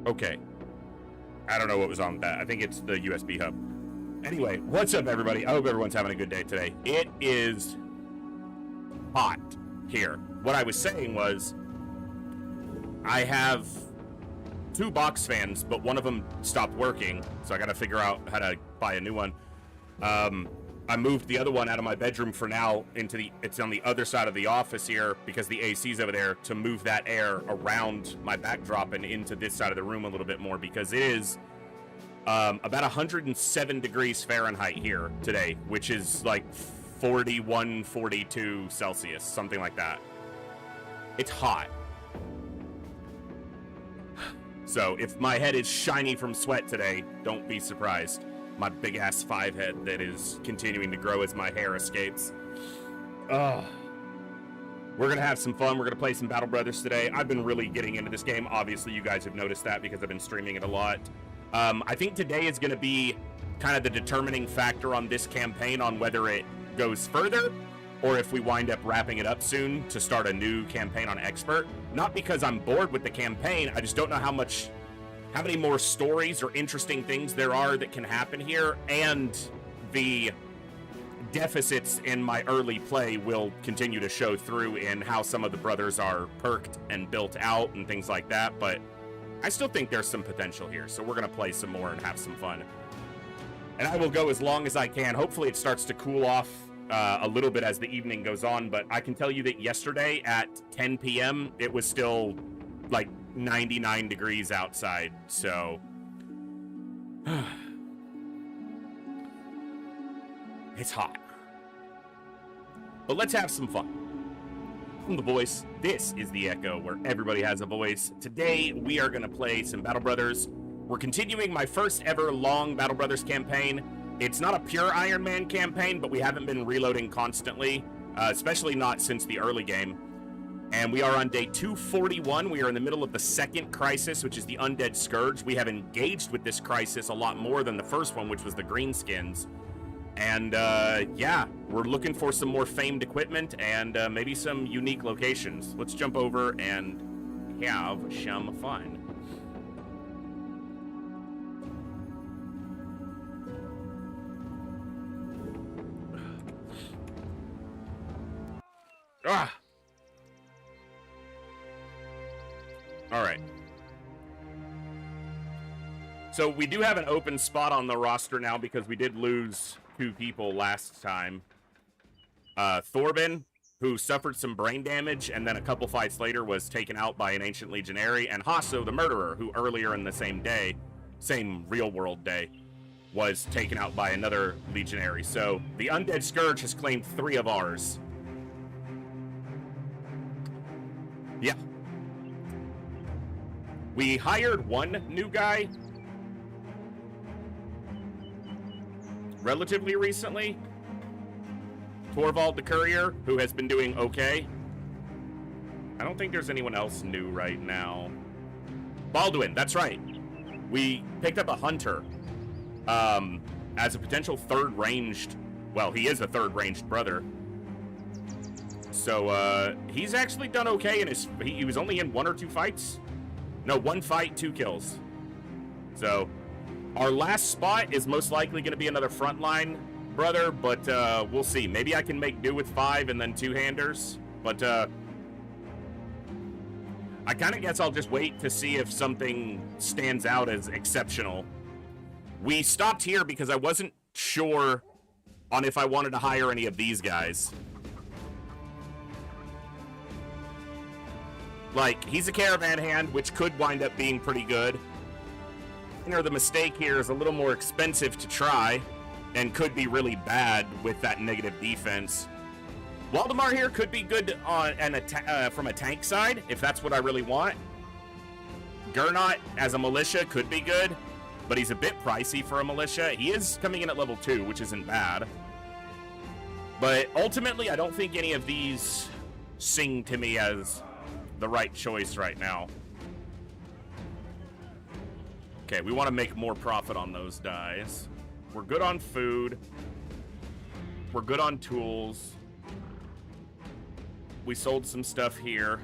Okay. I don't know what was on that. I think it's the USB hub. Anyway, what's up, everybody? I hope everyone's having a good day today. It is hot here. What I was saying was I have 2 box fans, but one of them stopped working, so I got to figure out how to buy a new one. I moved the other one out of my bedroom for now it's on the other side of the office here because the AC's over there, to move that air around my backdrop and into this side of the room a little bit more, because it is about 107 degrees Fahrenheit here today, which is like 41, 42 Celsius, something like that. It's hot. So if my head is shiny from sweat today, don't be surprised. My big ass 5 head that is continuing to grow as my hair escapes. We're gonna have some fun. We're gonna play some Battle Brothers today. I've been really getting into this game. Obviously, you guys have noticed that because I've been streaming it a lot. I think today is gonna be kind of the determining factor on this campaign on whether it goes further or if we wind up wrapping it up soon to start a new campaign on Expert. Not because I'm bored with the campaign, I just don't know how many more stories or interesting things there are that can happen here, and the deficits in my early play will continue to show through in how some of the brothers are perked and built out and things like that, but I still think there's some potential here, so we're going to play some more and have some fun. And I will go as long as I can. Hopefully it starts to cool off a little bit as the evening goes on, but I can tell you that yesterday at 10 p.m. it was still like 99 degrees outside, so it's hot. But let's have some fun. From The Voice, this is The Echo, where everybody has a voice. Today, we are going to play some Battle Brothers. We're continuing my first ever long Battle Brothers campaign. It's not a pure Iron Man campaign, but we haven't been reloading constantly, especially not since the early game. And we are on day 241. We are in the middle of the second crisis, which is the Undead Scourge. We have engaged with this crisis a lot more than the first one, which was the Greenskins. And yeah, we're looking for some more famed equipment and maybe some unique locations. Let's jump over and have some fun. Ah! All right. So we do have an open spot on the roster now because we did lose 2 people last time. Thorben, who suffered some brain damage and then a couple fights later was taken out by an ancient legionary, and Hasso the murderer, who earlier in the same real world day, was taken out by another legionary. So the Undead Scourge has claimed 3 of ours. Yeah. We hired 1 new guy relatively recently, Torvald the Courier, who has been doing okay. I don't think there's anyone else new right now. Baldwin, that's right. We picked up a hunter as a potential third ranged, well, he is a third ranged brother. So he's actually done okay, and he was only in 1 or 2 fights. No, 1 fight, 2 kills. So our last spot is most likely going to be another frontline brother, but we'll see. Maybe I can make do with 5 and then 2-handers, but I kind of guess I'll just wait to see if something stands out as exceptional. We stopped here because I wasn't sure on if I wanted to hire any of these guys. Like, he's a caravan hand, which could wind up being pretty good. The mistake here is a little more expensive to try and could be really bad with that negative defense. Waldemar here could be good on from a tank side, if that's what I really want. Gernot as a militia could be good, but he's a bit pricey for a militia. He is coming in at level 2, which isn't bad. But ultimately, I don't think any of these sing to me as the right choice right now. Okay, we want to make more profit on those dies. We're good on food. We're good on tools. We sold some stuff here.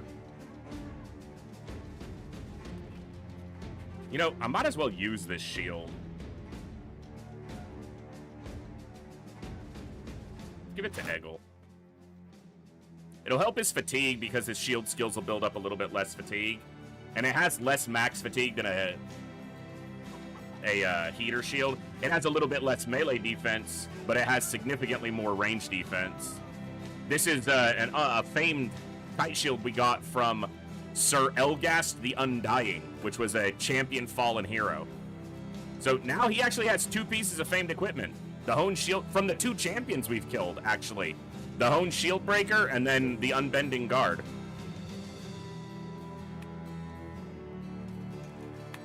You know, I might as well use this shield. Give it to Eggle. It'll help his fatigue because his shield skills will build up a little bit less fatigue. And it has less max fatigue than a heater shield. It has a little bit less melee defense, but it has significantly more range defense. This is a famed kite shield we got from Sir Elgast the Undying, which was a champion fallen hero. So now he actually has 2 pieces of famed equipment. The Hone Shield, from the 2 champions we've killed, actually. The Hone Shield Breaker, and then the Unbending Guard.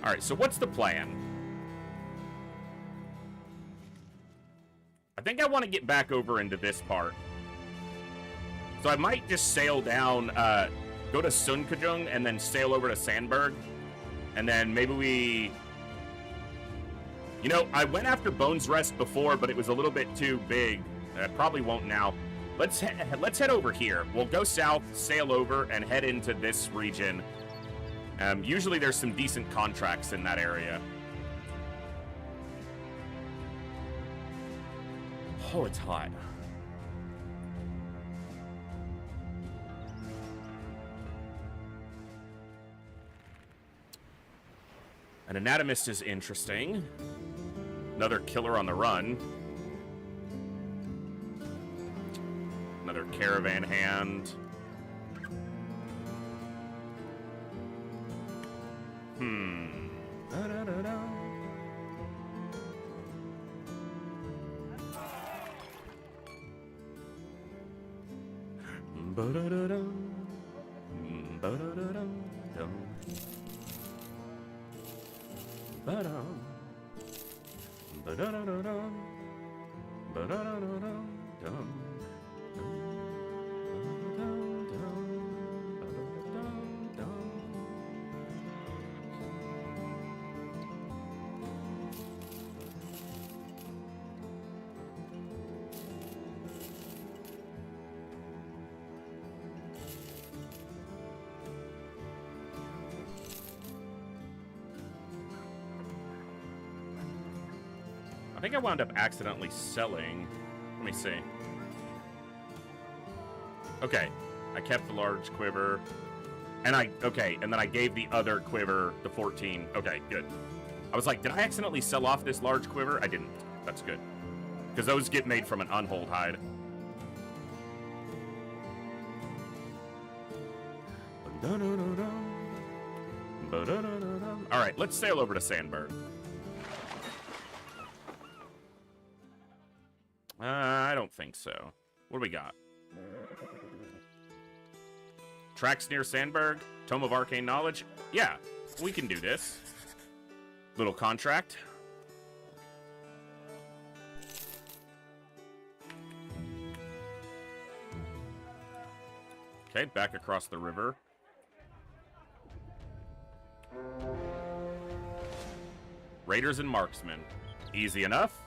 Alright, so what's the plan? I think I want to get back over into this part. So I might just sail down, go to Sunkajung, and then sail over to Sandburg. And then maybe we... You know, I went after Bones Rest before, but it was a little bit too big. I probably won't now. Let's head over here. We'll go south, sail over, and head into this region. Usually there's some decent contracts in that area. Oh, it's hot. An anatomist is interesting. Another killer on the run. Another caravan hand. Da-da-da-da. Ba-da-da-da. Ba-da-da-da. Ba-dum. Ba-da-da-da-da. Ba-da-da-da-da. I think I wound up accidentally selling. Let me see. Okay, I kept the large quiver. And then I gave the other quiver the 14. Okay, good. I was like, did I accidentally sell off this large quiver? I didn't. That's good. Because those get made from an unhold hide. Alright, let's sail over to Sandburg. I don't think so. What do we got? Tracks near Sandburg? Tome of Arcane Knowledge? Yeah, we can do this. Little contract. Okay, back across the river. Raiders and marksmen. Easy enough.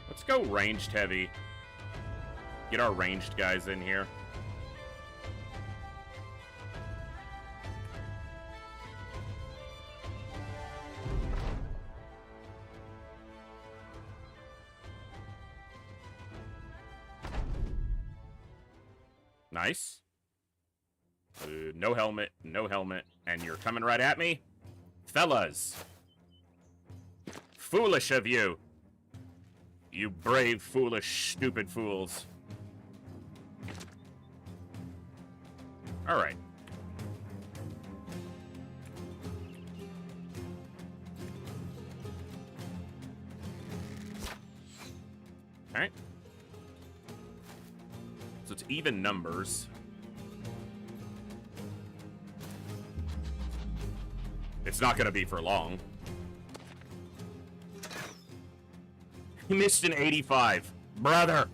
Let's go ranged heavy. Get our ranged guys in here. Nice. No helmet, and you're coming right at me? Fellas. Foolish of you. You brave, foolish, stupid fools. Alright. Alright. So it's even numbers. It's not gonna be for long. He missed an 85. Brother!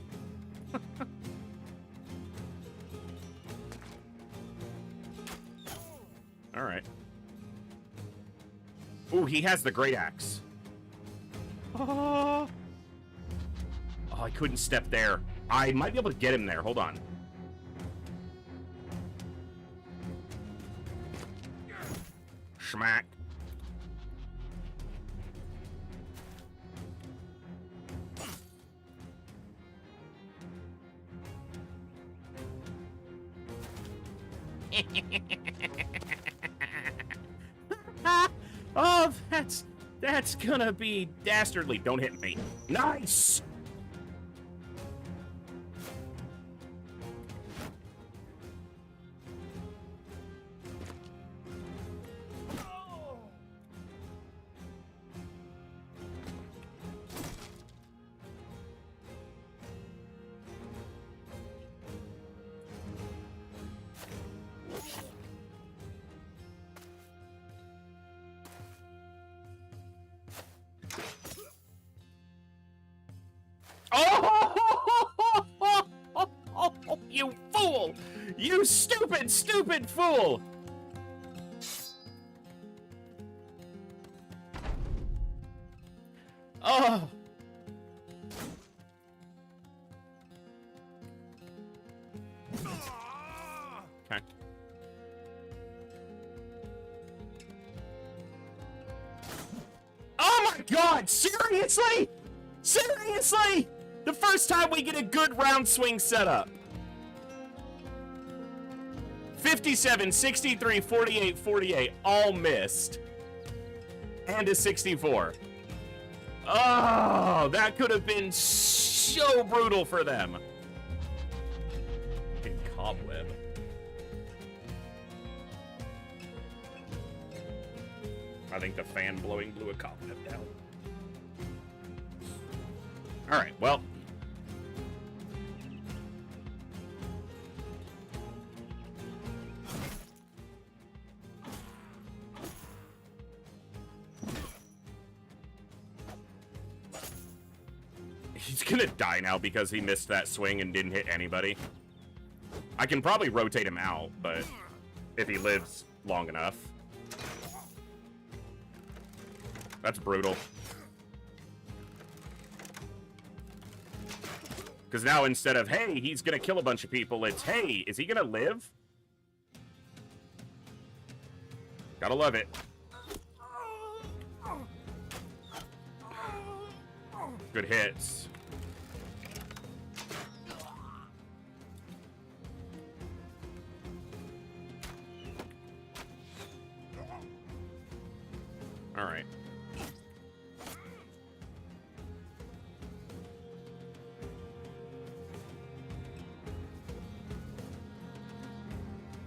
Alright. Ooh, he has the great axe. Oh, I couldn't step there. I might be able to get him there. Hold on. Schmack. Oh, that's gonna be dastardly. Don't hit me. Nice. Oh, you fool! You stupid, stupid fool! Oh! Okay. Oh my god! Seriously? Seriously? The first time we get a good round swing setup. 57, 63, 48, 48, all missed. And a 64. Oh, that could have been so brutal for them. Fucking cobweb. I think the fan blowing blew a cobweb down. All right, well. He's gonna die now because he missed that swing and didn't hit anybody. I can probably rotate him out, but if he lives long enough. That's brutal. Because now instead of, hey, he's gonna kill a bunch of people, it's, hey, is he gonna live? Gotta love it. Good hits. All right.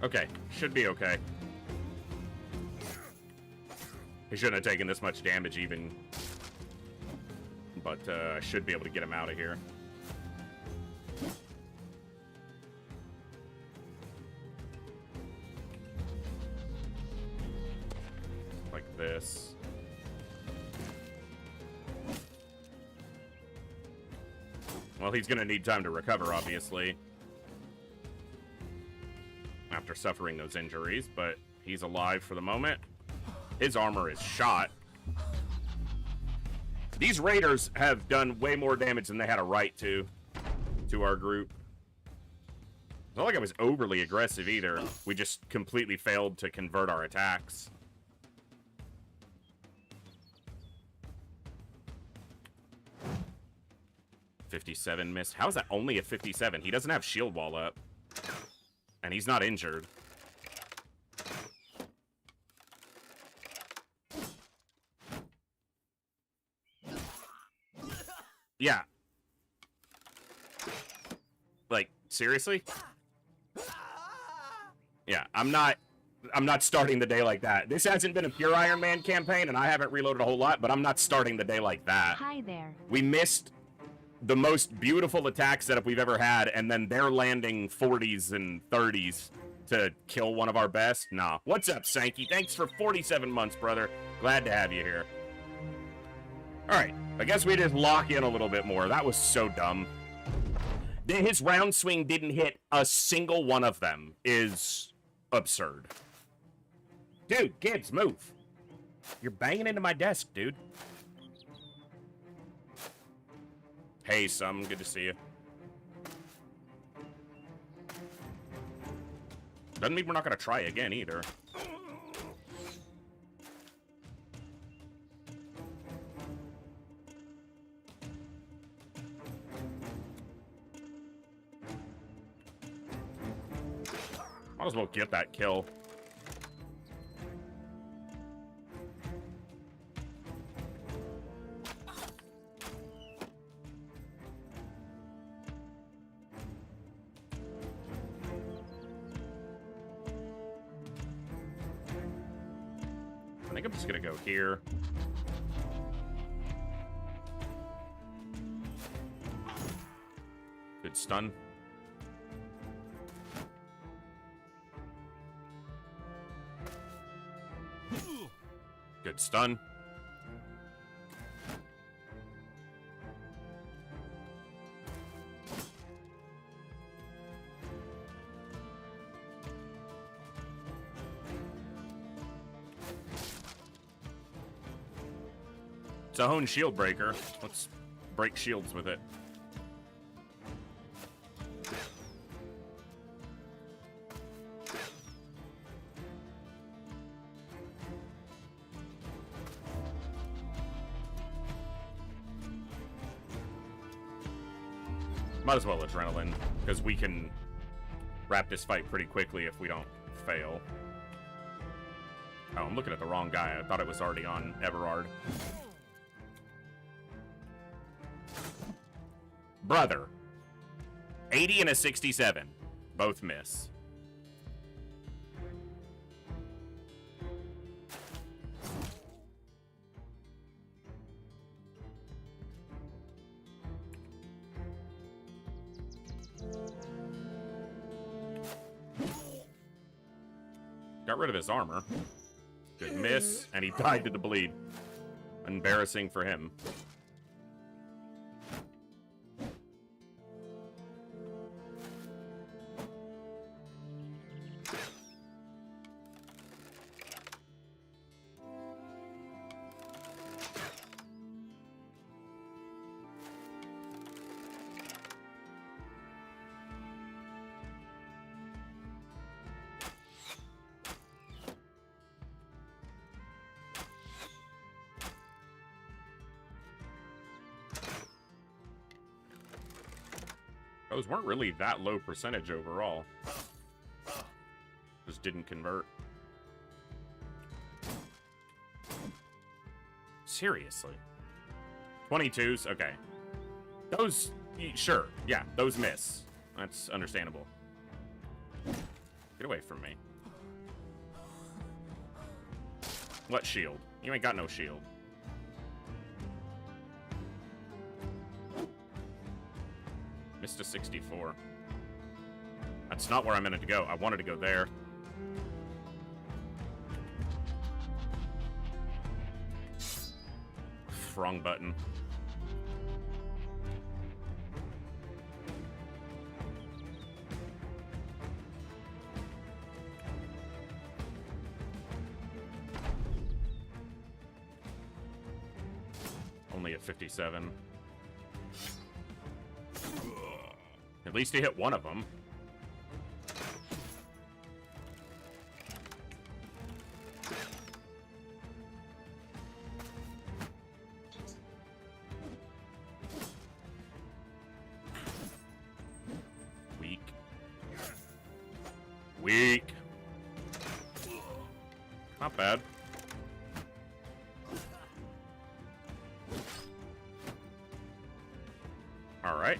Okay, should be okay. He shouldn't have taken this much damage even. But I should be able to get him out of here. Like this. Well, he's gonna need time to recover, obviously. After suffering those injuries, but he's alive for the moment. His armor is shot. These raiders have done way more damage than they had a right to our group. It's not like I was overly aggressive either. We just completely failed to convert our attacks. $57 missed. How is that only a 57? He doesn't have shield wall up. And he's not injured. Yeah. Like, seriously? Yeah, I'm not starting the day like that. This hasn't been a pure Iron Man campaign, and I haven't reloaded a whole lot, but I'm not starting the day like that. Hi there. We missed the most beautiful attack setup we've ever had, and then they're landing 40s and 30s to kill one of our best? Nah. What's up, Sankey? Thanks for 47 months, brother. Glad to have you here. Alright, I guess we just lock in a little bit more. That was so dumb. His round swing didn't hit a single one of them is absurd. Dude, Gibbs, move. You're banging into my desk, dude. Hey, Sum, good to see you. Doesn't mean we're not gonna try again, either. Might as well get that kill. I think I'm just gonna go here. Good stun. Good stun. It's a Hone Shield Breaker. Let's break shields with it. Might as well Adrenaline, because we can wrap this fight pretty quickly if we don't fail. Oh, I'm looking at the wrong guy. I thought it was already on Everard. Brother. 80 and a 67. Both miss. Got rid of his armor. Good miss, and he died to the bleed. Embarrassing for him. Those weren't really that low percentage overall. Just didn't convert. Seriously. 22s? Okay. Those, sure. Yeah, those miss. That's understandable. Get away from me. What shield? You ain't got no shield. Missed a 64. That's not where I meant it to go. I wanted to go there. Wrong button. Only a 57. At least he hit one of them. Weak. Weak. Not bad. All right.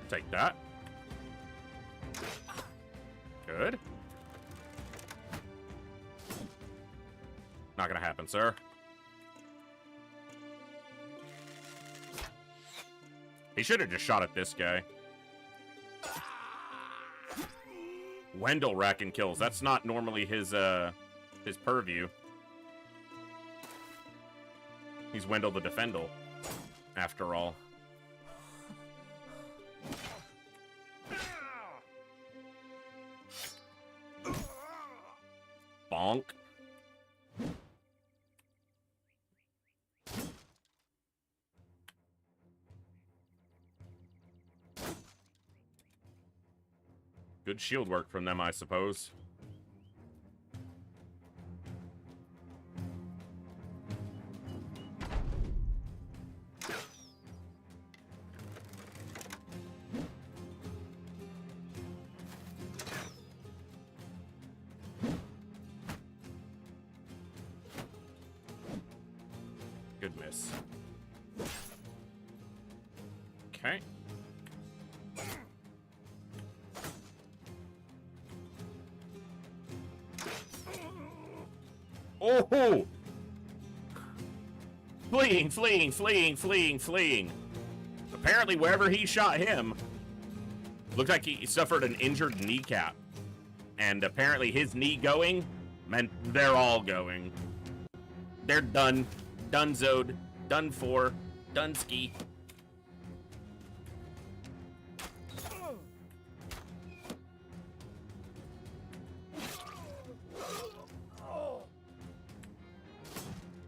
Take that. Good. Not gonna happen, sir. He should have just shot at this guy. Wendell racking kills. That's not normally his purview. He's Wendell the Defendal, after all. Bonk. Good shield work from them, I suppose. Good miss. Okay. Oh! Fleeing, fleeing, fleeing, fleeing, fleeing. Apparently, wherever he shot him, looked like he suffered an injured kneecap. And apparently his knee going meant they're all going. They're done. Dunzoed. Done for. Done ski.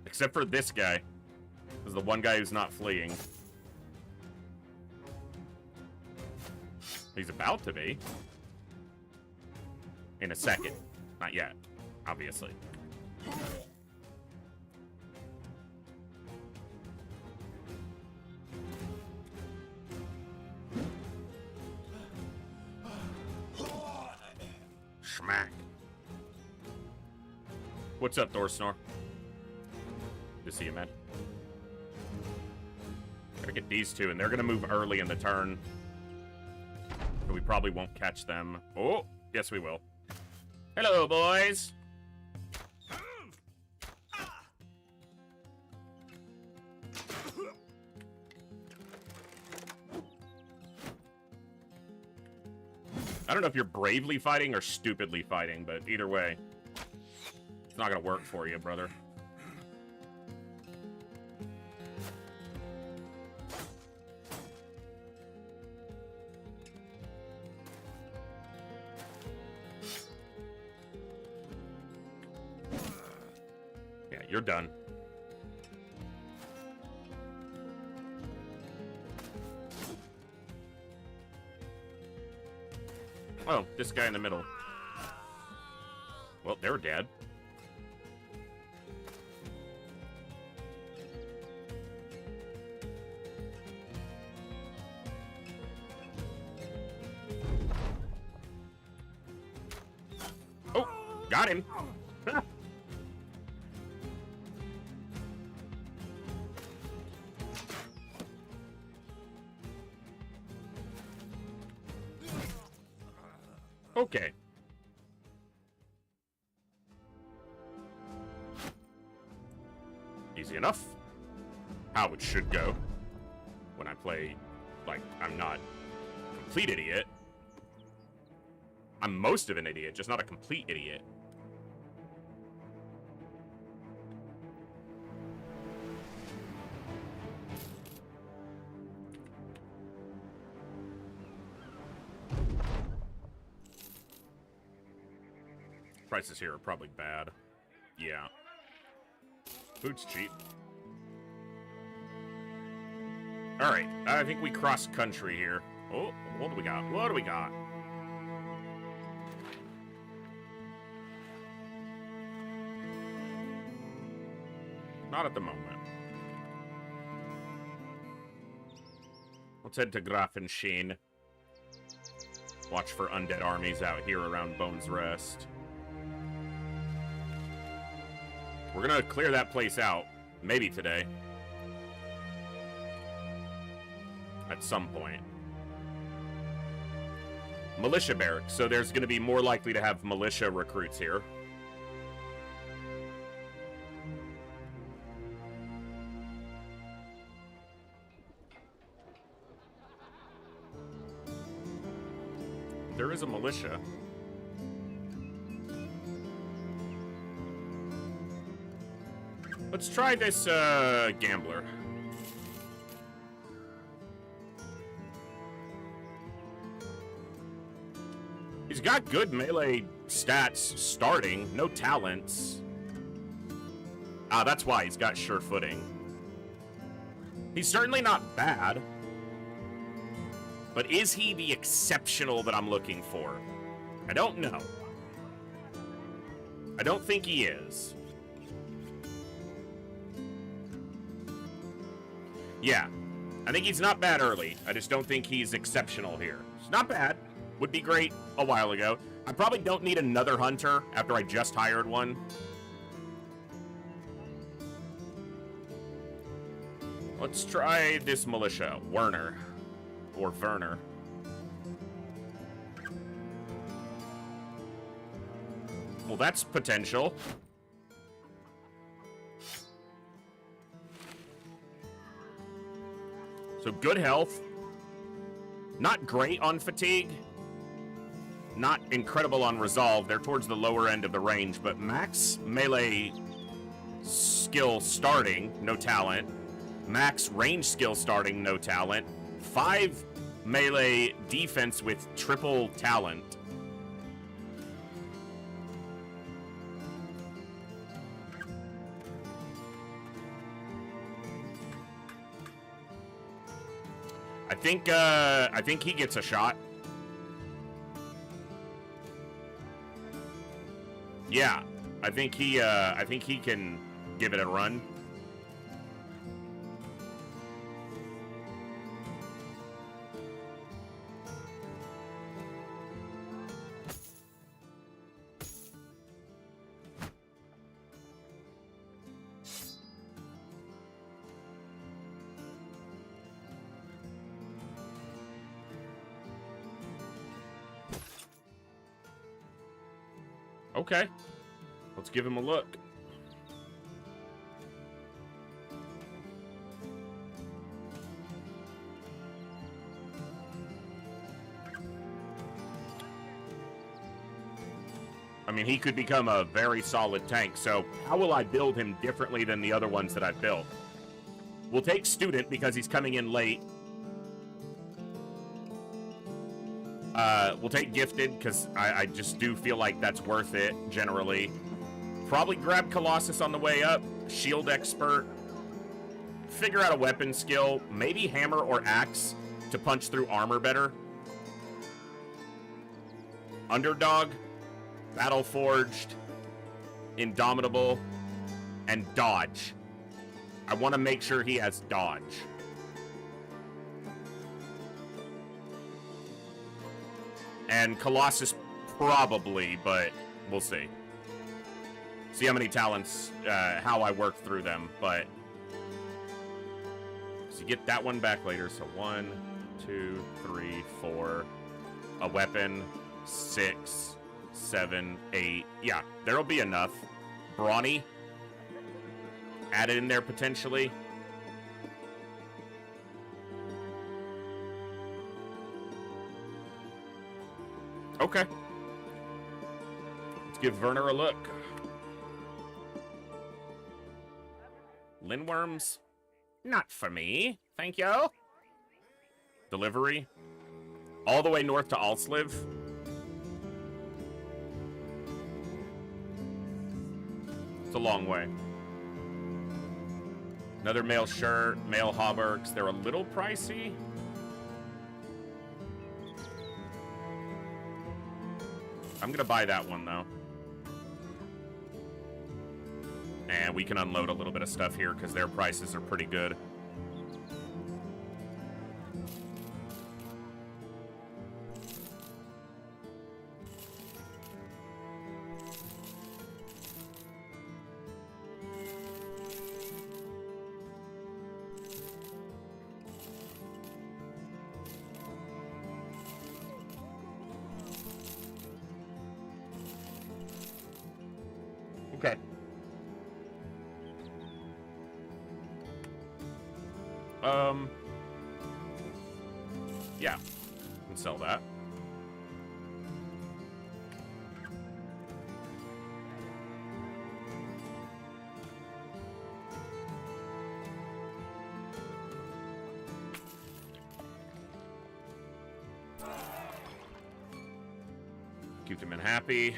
Except for this guy. This is the one guy who's not fleeing. He's about to be. In a second. Not yet, obviously. Schmack. What's up, Thorsnor? Good to see you, man. Gotta get these two, and they're gonna move early in the turn. So we probably won't catch them. Oh, yes we will. Hello, boys. I don't know if you're bravely fighting or stupidly fighting, but either way, it's not gonna work for you, brother. Yeah, you're done. Oh, this guy in the middle. Well, they're dead. Oh, got him. Okay. Easy enough. How it should go. When I play, like, I'm not a complete idiot. I'm most of an idiot, just not a complete idiot. Prices here are probably bad. Yeah. Food's cheap. Alright, I think we cross country here. Oh, what do we got? What do we got? Not at the moment. Let's head to Grafenstein. Watch for undead armies out here around Bones Rest. We're gonna clear that place out, maybe today. At some point. Militia barracks, so there's gonna be more likely to have militia recruits here. There is a militia. Let's try this, gambler. He's got good melee stats starting, no talents. Ah, that's why he's got sure footing. He's certainly not bad. But is he the exceptional that I'm looking for? I don't know. I don't think he is. Yeah, I think he's not bad early. I just don't think he's exceptional here. It's not bad. Would be great a while ago. I probably don't need another hunter after I just hired one. Let's try this militia, Werner. Or Werner. Well, that's potential. So good health. Not great on fatigue. Not incredible on resolve. They're towards the lower end of the range, but max melee skill starting, no talent. Max range skill starting, no talent. 5 melee defense with triple talent. I think he gets a shot. Yeah, I think he can give it a run. Okay, let's give him a look. I mean, he could become a very solid tank, so how will I build him differently than the other ones that I've built? We'll take Student because he's coming in late. We'll take Gifted, because I just do feel like that's worth it, generally. Probably grab Colossus on the way up. Shield Expert. Figure out a weapon skill. Maybe Hammer or Axe to punch through armor better. Underdog. Battle Forged. Indomitable. And Dodge. I want to make sure he has Dodge. And Colossus probably, but we'll see. See how many talents, how I work through them, but... So you get that one back later, so 1, 2, 3, 4. A weapon, 6, 7, 8. Yeah, there'll be enough. Brawny. Add it in there potentially. Okay. Let's give Werner a look. Lindworms? Not for me, thank you. Delivery? All the way north to Alsliv? It's a long way. Another male shirt, male hauberks. They're a little pricey. I'm gonna buy that one, though. And we can unload a little bit of stuff here, because their prices are pretty good. Okay. Yeah. We can sell that. Keep them in happy.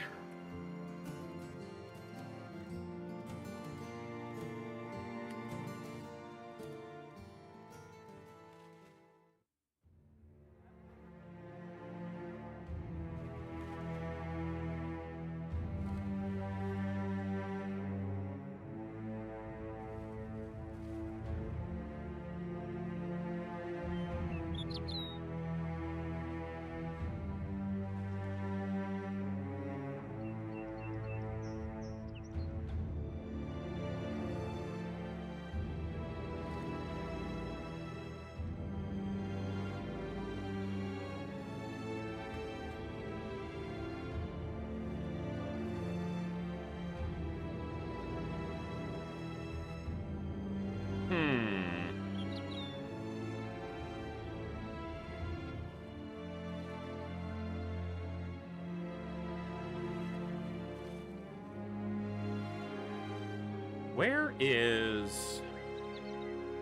Where is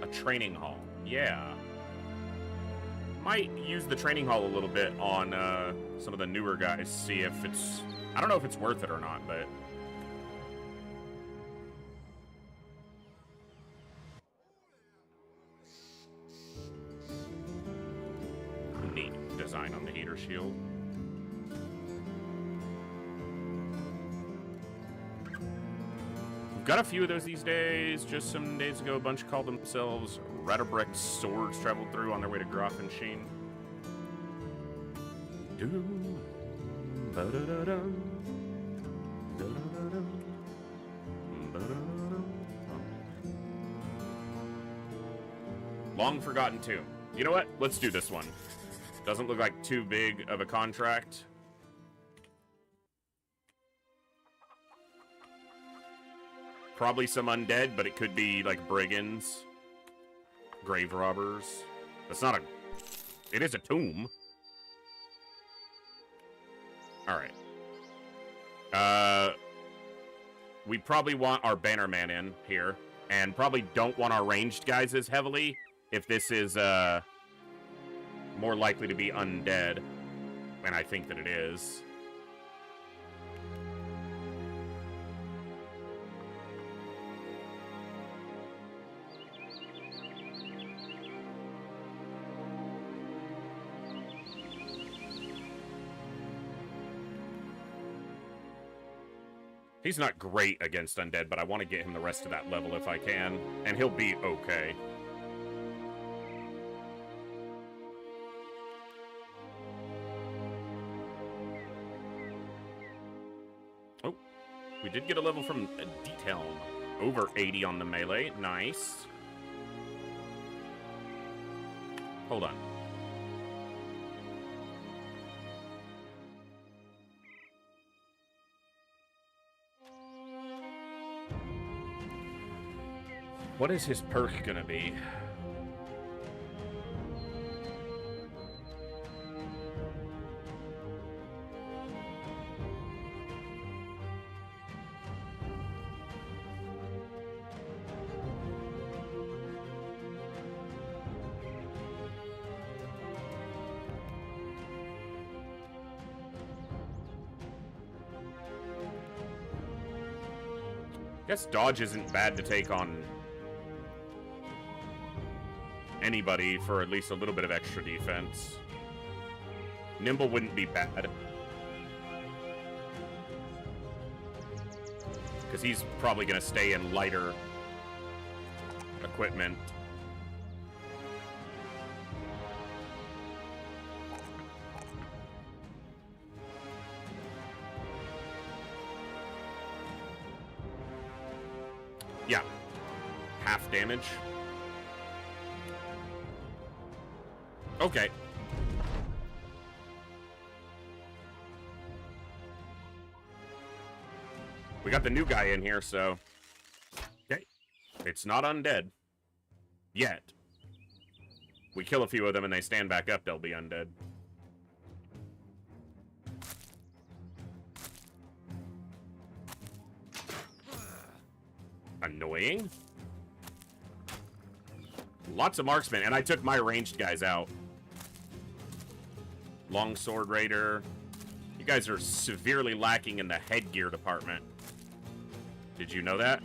a training hall? Yeah. Might use the training hall a little bit on some of the newer guys, see if it's... I don't know if it's worth it or not, but... Neat design on the heater shield. We've got a few of those these days. Just some days ago, a bunch called themselves Ratabrek swords traveled through on their way to Grafenstein. Long forgotten tomb. You know what? Let's do this one. Doesn't look like too big of a contract. Probably some undead, but it could be like brigands, grave robbers. That's not a... It is a tomb. Alright. We probably want our bannerman in here, and probably don't want our ranged guys as heavily if this is more likely to be undead, and I think that it is. He's not great against undead, but I want to get him the rest of that level if I can, and he'll be okay. Oh, we did get a level from Diethelm. Over 80 on the melee. Nice. Hold on. What is his perk gonna be? Guess dodge isn't bad to take on anybody for at least a little bit of extra defense. Nimble wouldn't be bad, because he's probably going to stay in lighter equipment. Yeah, half damage. Okay. We got the new guy in here, so... Okay. It's not undead. Yet. We kill a few of them and they stand back up, they'll be undead. Annoying. Lots of marksmen, and I took my ranged guys out. Longsword Raider. You guys are severely lacking in the headgear department. Did you know that?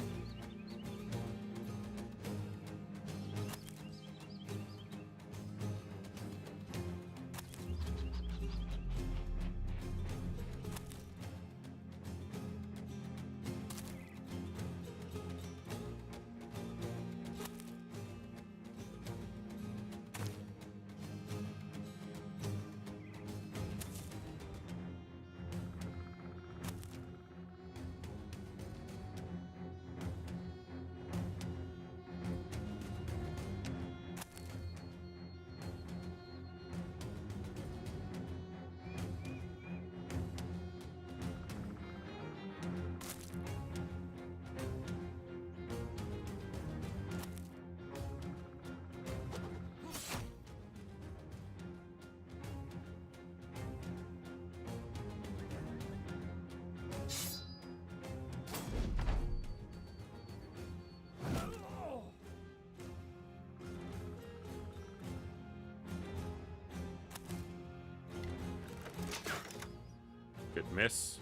Good miss.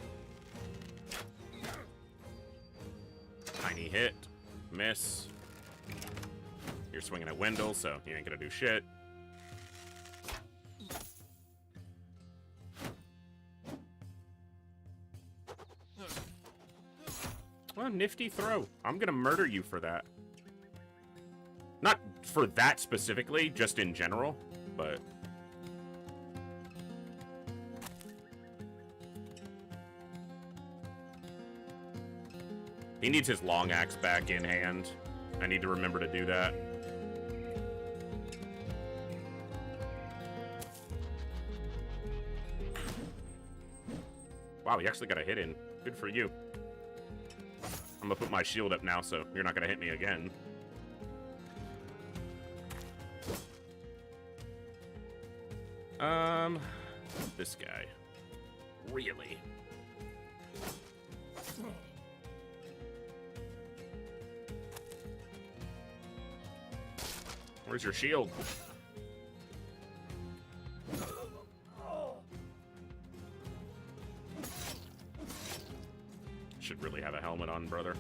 Tiny hit. Miss. You're swinging at Wendell, so you ain't gonna do shit. Well, nifty throw. I'm gonna murder you for that. Not for that specifically, just in general, but... He needs his long axe back in hand. I need to remember to do that. Wow, he actually got a hit in. Good for you. I'm gonna put my shield up now, so you're not gonna hit me again. This guy. Really? Where's your shield? Should really have a helmet on, brother.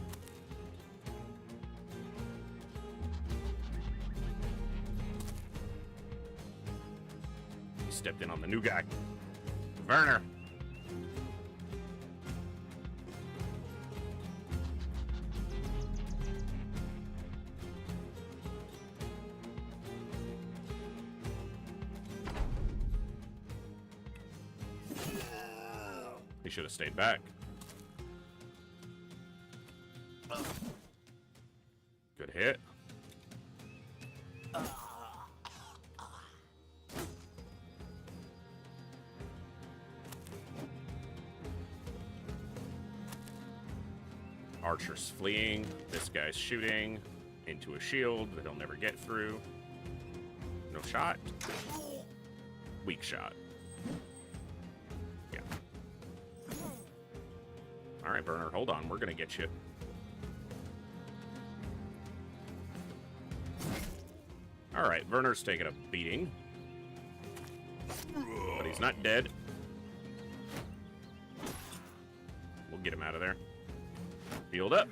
He stepped in on the new guy. Werner. He should have stayed back. Good hit. Archer's fleeing. This guy's shooting into a shield that he'll never get through. No shot. Weak shot. Yeah. All right, Werner, hold on. We're gonna get you. All right, Werner's taking a beating, but he's not dead. We'll get him out of there. Healed up.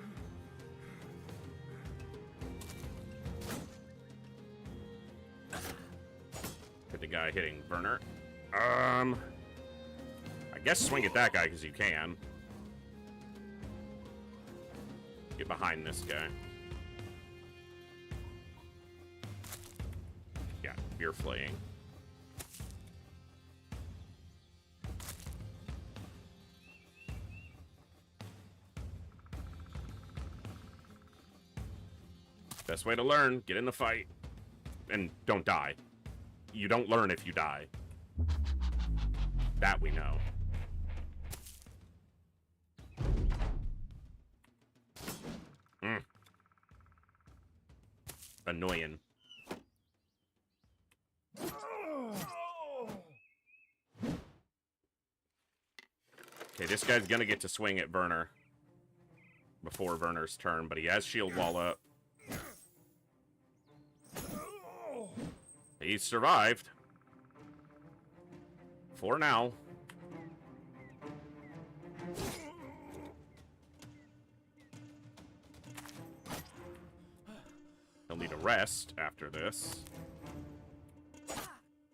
Hit the guy hitting Werner. I guess swing at that guy because you can. Get behind this guy. Yeah, you're fleeing. Best way to learn, get in the fight. And don't die. You don't learn if you die. That we know. Annoying. Okay, this guy's gonna get to swing at Werner before Werner's turn, but he has shield wall up. He's survived. For now. He'll need a rest after this.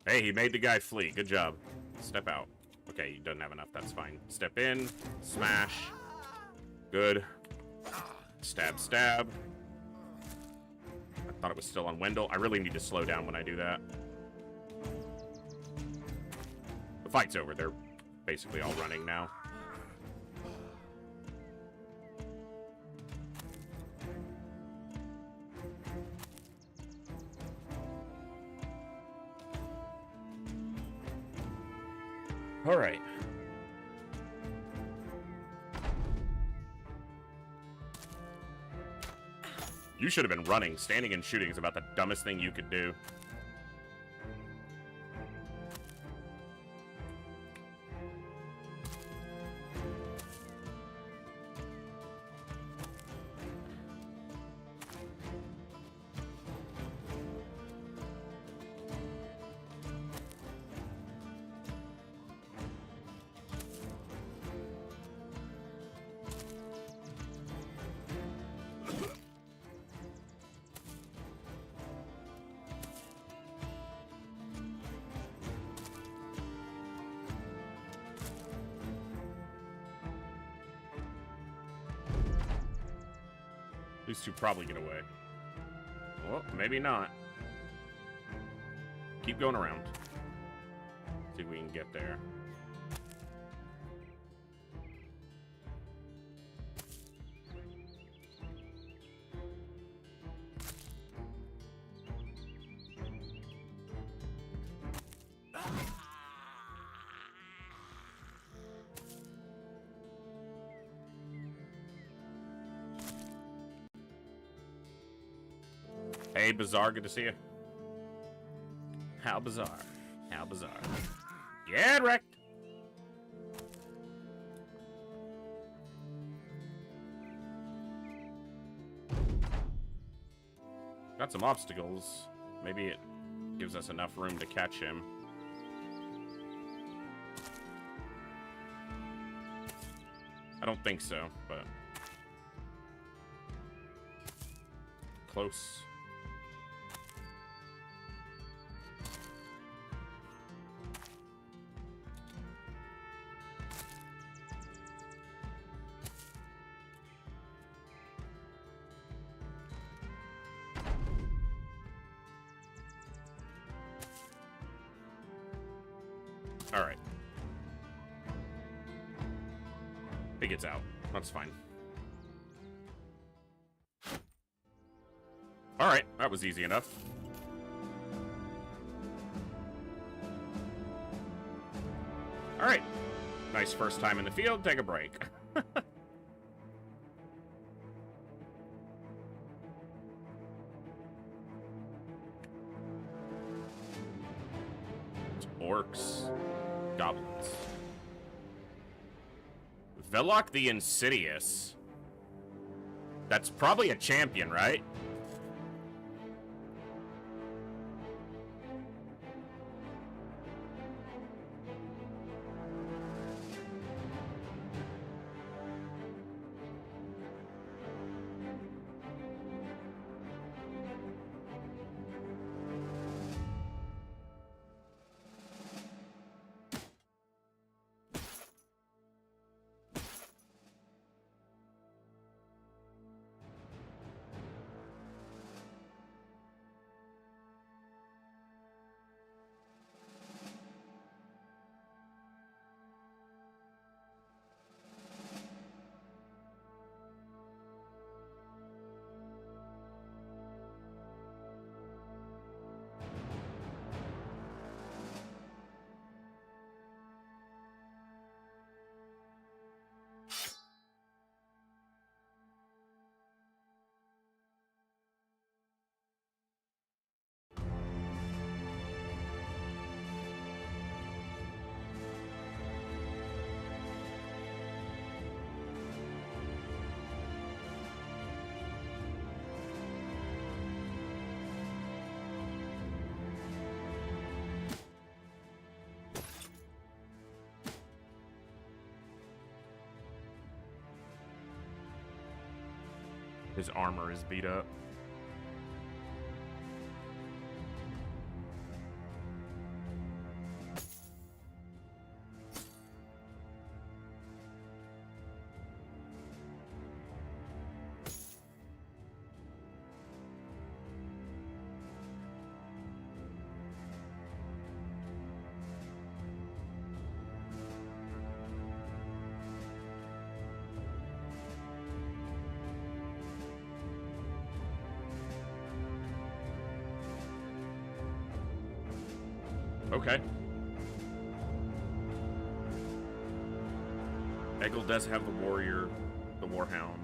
Hey, he made the guy flee. Good job. Step out. Okay, he doesn't have enough. That's fine. Step in. Smash. Good. Stab, stab. I thought it was still on Wendell. I really need to slow down when I do that. The fight's over. They're basically all running now. All right. You should have been running. Standing and shooting is about the dumbest thing you could do. These two probably get away. Well, maybe not. Keep going around. See if we can get there. Hey, Bizarre, good to see you. How bizarre. How bizarre. Get wrecked! Got some obstacles. Maybe it gives us enough room to catch him. I don't think so, but... Close. Alright. He gets out. That's fine. Alright, that was easy enough. Alright. Nice first time in the field. Take a break. Orcs. Goblins. Velok the Insidious. That's probably a champion, right? His armor is beat up. Okay. Eggle does have the warrior, the warhound.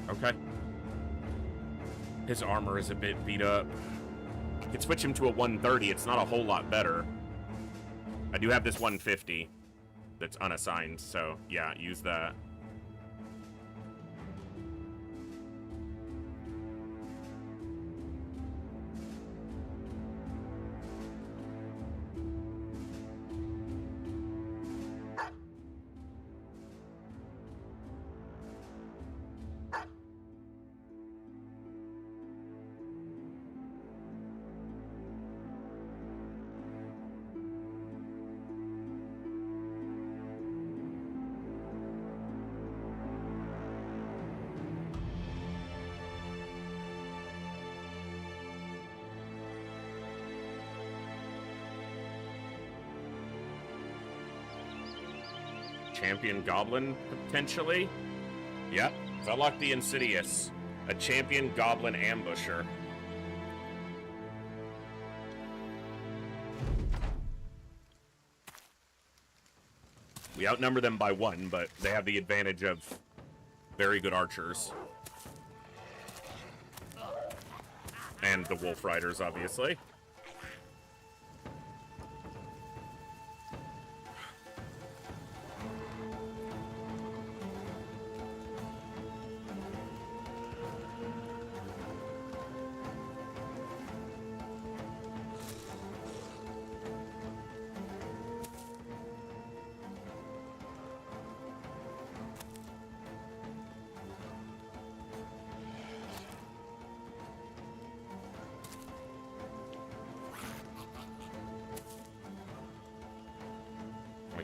Okay. His armor is a bit beat up. I could switch him to a 130. It's not a whole lot better. I do have this 150 that's unassigned, so yeah, use that. champion goblin, potentially. Yep, Velok the Insidious. A champion goblin ambusher. We outnumber them by 1, but they have the advantage of very good archers. And the wolf riders, obviously.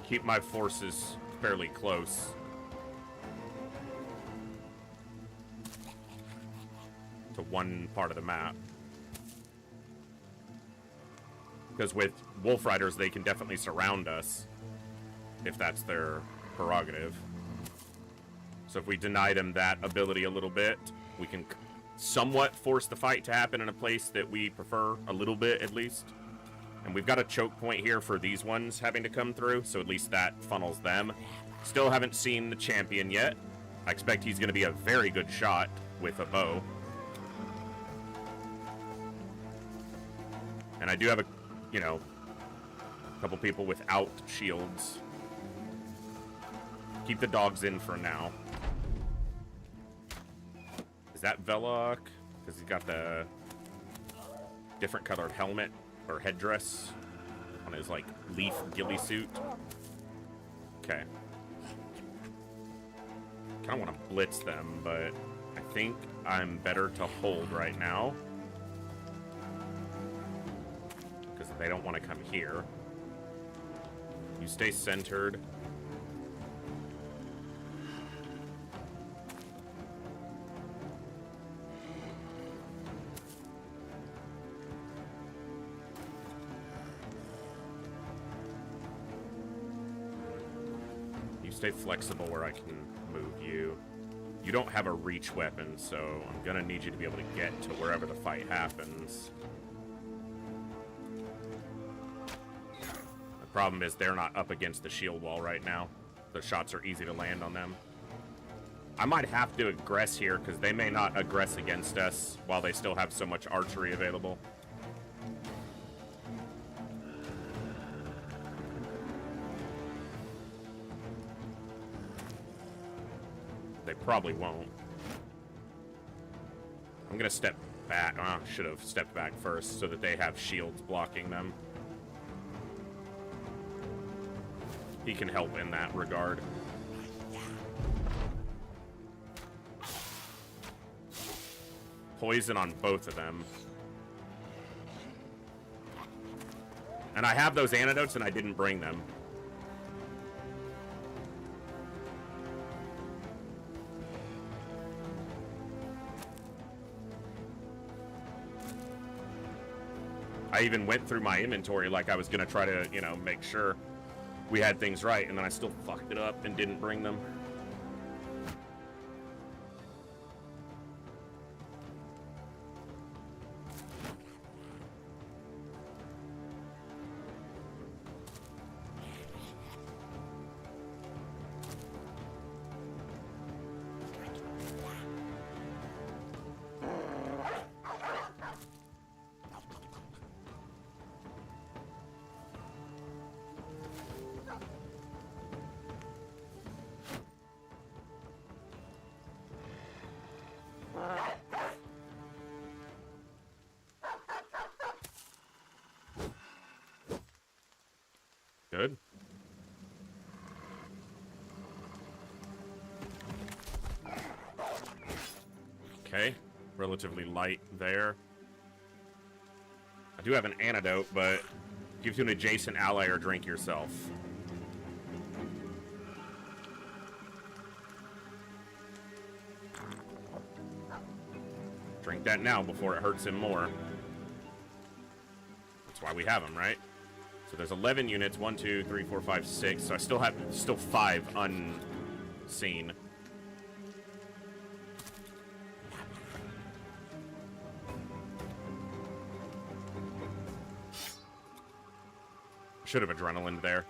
Keep my forces fairly close. To one part of the map. Because with wolf riders, they can definitely surround us. If that's their prerogative. So if we deny them that ability a little bit, we can somewhat force the fight to happen in a place that we prefer, a little bit at least. And we've got a choke point here for these ones having to come through, so at least that funnels them. Still haven't seen the champion yet. I expect he's going to be a very good shot with a bow. And I do have a couple people without shields. Keep the dogs in for now. Is that Velok? Because he's got the different colored helmet. Or headdress on his, like, leaf ghillie suit. Okay. Kind of want to blitz them, but I think I'm better to hold right now. Because they don't want to come here. You stay centered. Stay flexible where I can move you. You don't have a reach weapon, so I'm gonna need you to be able to get to wherever the fight happens. The problem is they're not up against the shield wall right now. The shots are easy to land on them. I might have to aggress here because they may not aggress against us while they still have so much archery available. Probably won't. I'm gonna step back. Should have stepped back first so that they have shields blocking them. He can help in that regard. Poison on both of them. And I have those antidotes and I didn't bring them. I even went through my inventory like I was going to try to, make sure we had things right, and then I still fucked it up and didn't bring them. Good. Okay, relatively light there. I do have an antidote, but give to an adjacent ally or drink yourself. Drink that now before it hurts him more. That's why we have him, right? So So there's 11 units. 1, 2, 3, 4, 5, 6. So I still have 5 unseen. Should have adrenaline there.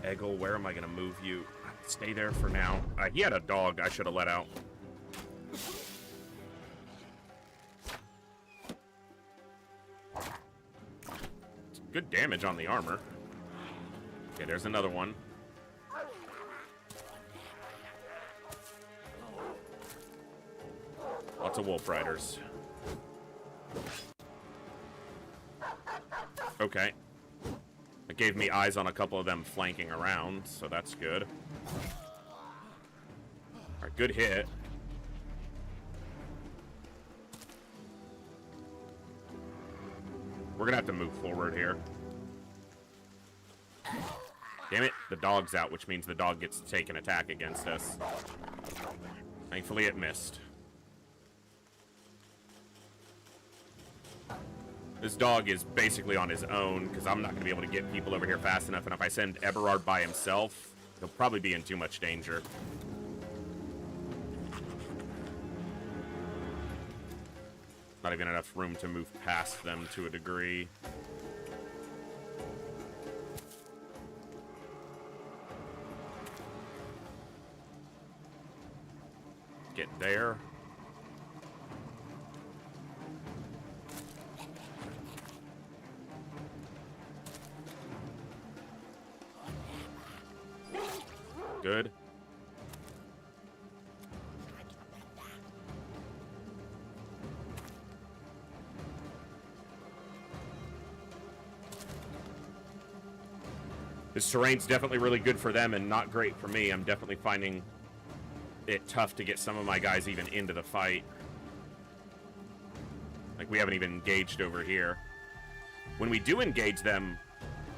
Eggle, where am I going to move you? Stay there for now. He had a dog I should have let out. Good damage on the armor. Okay, there's another one. Lots of wolf riders. Okay. It gave me eyes on a couple of them flanking around, so that's good. Alright, good hit. We're gonna have to move forward here. Damn it, the dog's out, which means the dog gets to take an attack against us. Thankfully it missed. This dog is basically on his own, because I'm not going to be able to get people over here fast enough, and if I send Eberhard by himself, he'll probably be in too much danger. Not even enough room to move past them to a degree. Get there. Good. This terrain's definitely really good for them and not great for me. I'm definitely finding it tough to get some of my guys even into the fight. Like, we haven't even engaged over here. When we do engage them,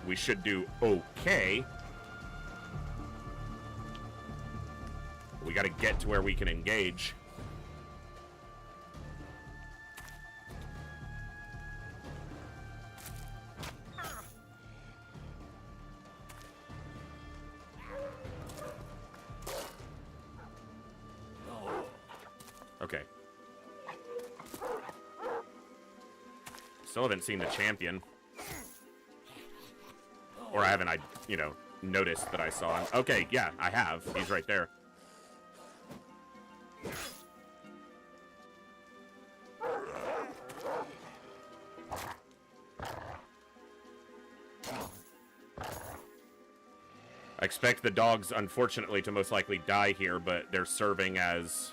we should do okay. We got to get to where we can engage. Okay. Still haven't seen the champion. Or haven't I, noticed that I saw him. Okay, yeah, I have. He's right there. I expect the dogs, unfortunately, to most likely die here, but they're serving as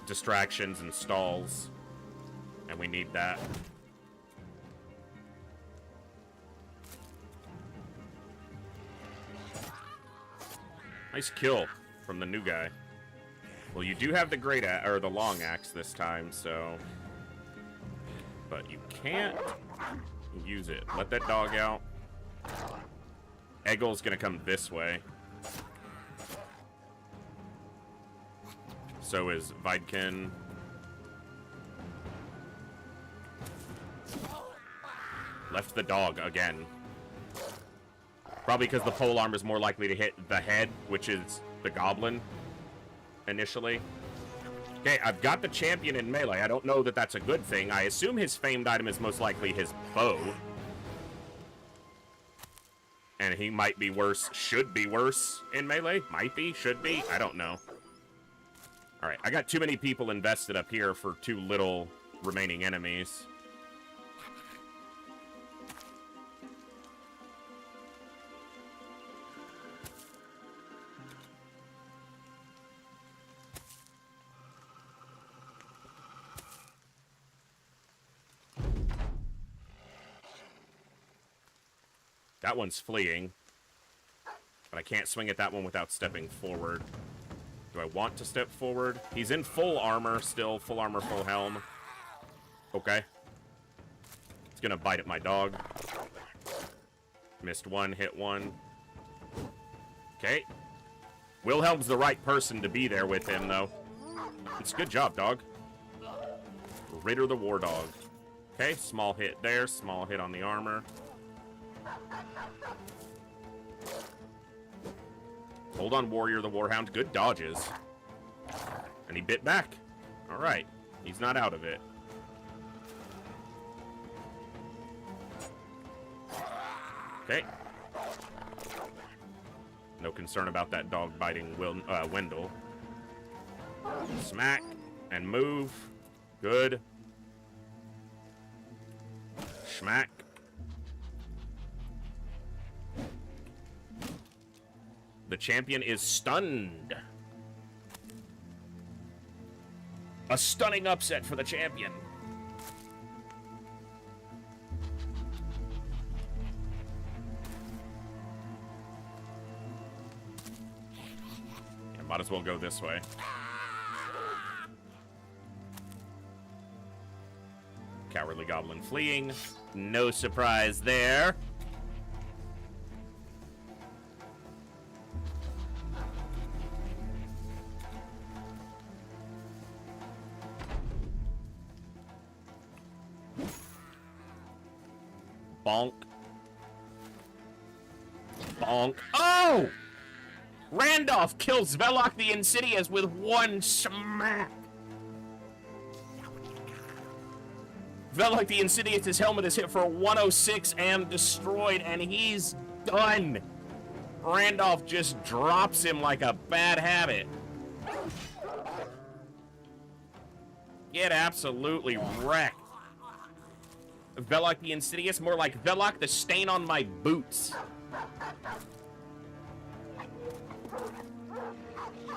distractions and stalls, and we need that. Nice kill from the new guy. Well, you do have the the long axe this time, so... But you can't use it. Let that dog out. Eggle's gonna come this way. So is Weidkin. Left the dog again. Probably because the polearm is more likely to hit the head, which is the goblin, initially. Okay, I've got the champion in melee. I don't know that that's a good thing. I assume his famed item is most likely his bow. And he might be worse, should be worse in melee. Might be, should be, I don't know. Alright, I got too many people invested up here for too little remaining enemies. That one's fleeing. But I can't swing at that one without stepping forward. Do I want to step forward? He's in full armor still. Full armor, full helm. Okay. It's gonna bite at my dog. Missed one, hit one. Okay. Wilhelm's the right person to be there with him, though. It's a good job, dog. Ritter the War Dog. Okay, small hit there, small hit on the armor. Hold on, Warrior the Warhound. Good dodges. And he bit back. All right, he's not out of it. Okay. No concern about that dog biting Wendell. Smack and move. Good. Smack. The champion is stunned. A stunning upset for the champion. Yeah, might as well go this way. Cowardly Goblin fleeing. No surprise there. Bonk. Bonk. Oh! Randolph kills Velok the Insidious with one smack. Velok the Insidious' helmet is hit for 106 and destroyed, and he's done. Randolph just drops him like a bad habit. Get absolutely wrecked. Velok the Insidious, more like Velok the stain on my boots.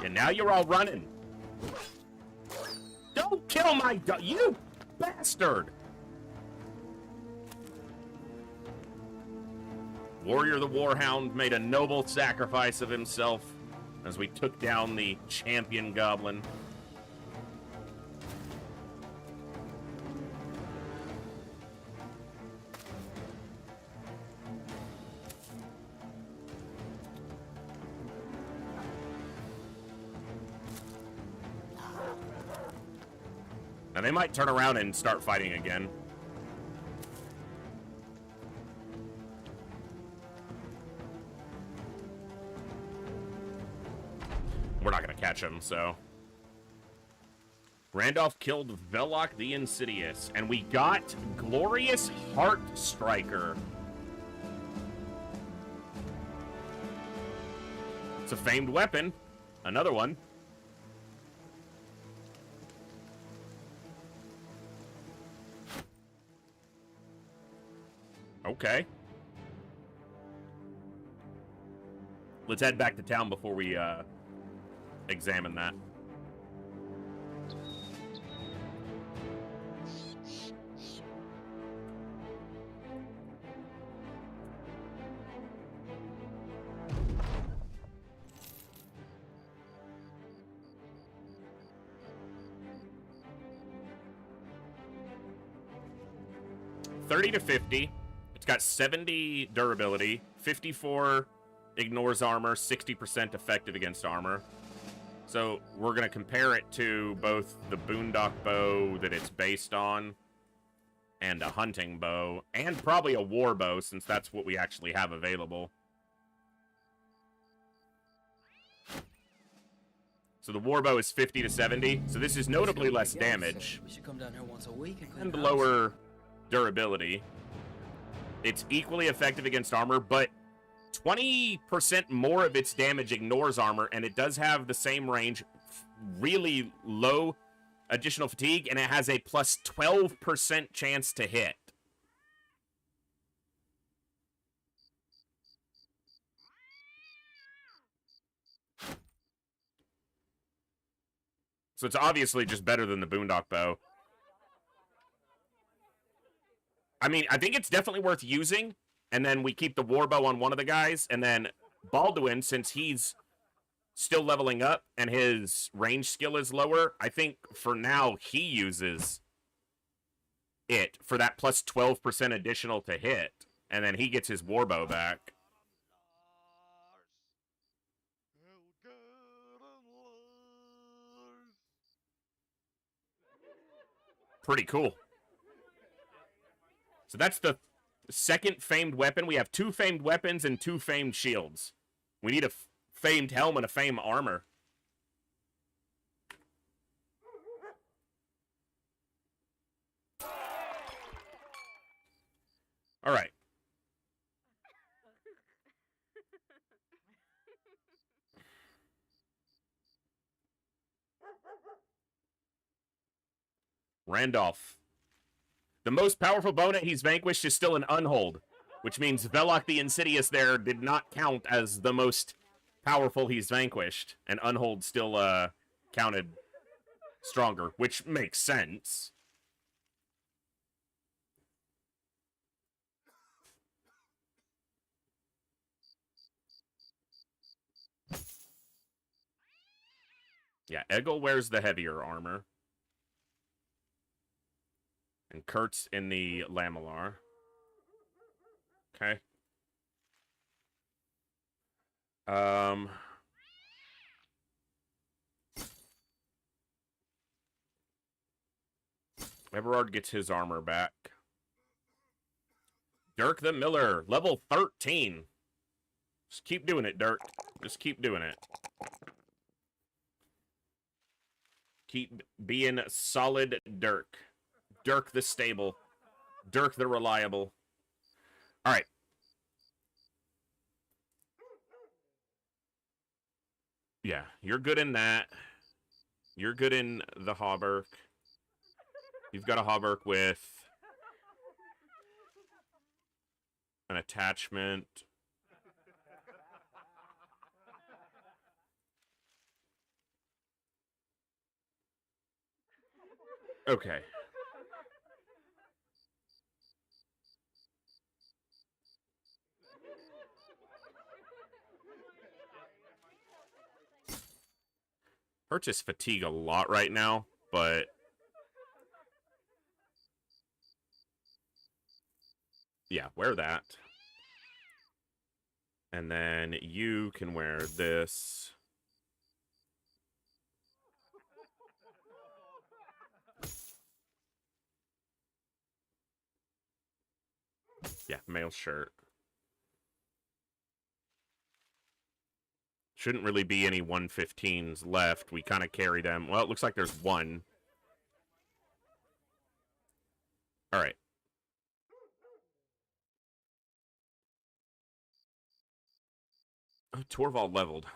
And now you're all running. Don't kill my dog, you bastard! Warrior the Warhound made a noble sacrifice of himself as we took down the champion goblin. Now they might turn around and start fighting again. We're not gonna catch him, so. Randolph killed Velok the Insidious, and we got Glorious Heart Striker. It's a famed weapon. Another one. Okay. Let's head back to town before we examine that. $30 to $50. It's got 70 durability, 54 ignores armor, 60% effective against armor. So we're going to compare it to both the Boondock bow that it's based on and a hunting bow, and probably a war bow, since that's what we actually have available. So the war bow is 50 to 70, so this is notably less damage We should come down here once a week and clean and the house. lower durability. It's equally effective against armor, but 20% more of its damage ignores armor, and it does have the same range, really low additional fatigue, and it has a plus 12% chance to hit. So it's obviously just better than the Boondock bow. I mean, I think it's definitely worth using, and then we keep the warbow on one of the guys, and then Balduin, since he's still leveling up and his range skill is lower, I think for now he uses it for that plus 12% additional to hit, and then he gets his warbow back. Pretty cool. So that's the second famed weapon. We have 2 famed weapons and 2 famed shields. We need a famed helm and a famed armor. All right. Randolph. The most powerful opponent he's vanquished is still an unhold, which means Velok the Insidious there did not count as the most powerful he's vanquished, and unhold still counted stronger, which makes sense. Yeah, Eggle wears the heavier armor. And Kurt's in the Lamellar. Okay. Everard gets his armor back. Dirk the Miller, level 13. Just keep doing it, Dirk. Just keep doing it. Keep being solid Dirk. Dirk the stable. Dirk the reliable. All right. Yeah, you're good in that. You're good in the Hauberk. You've got a Hauberk with an attachment. Okay. Purchase fatigue a lot right now, but yeah, wear that. And then you can wear this. Yeah, male shirt. Shouldn't really be any 115s left. We kind of carry them. Well, it looks like there's one. All right. Oh, Torvald leveled.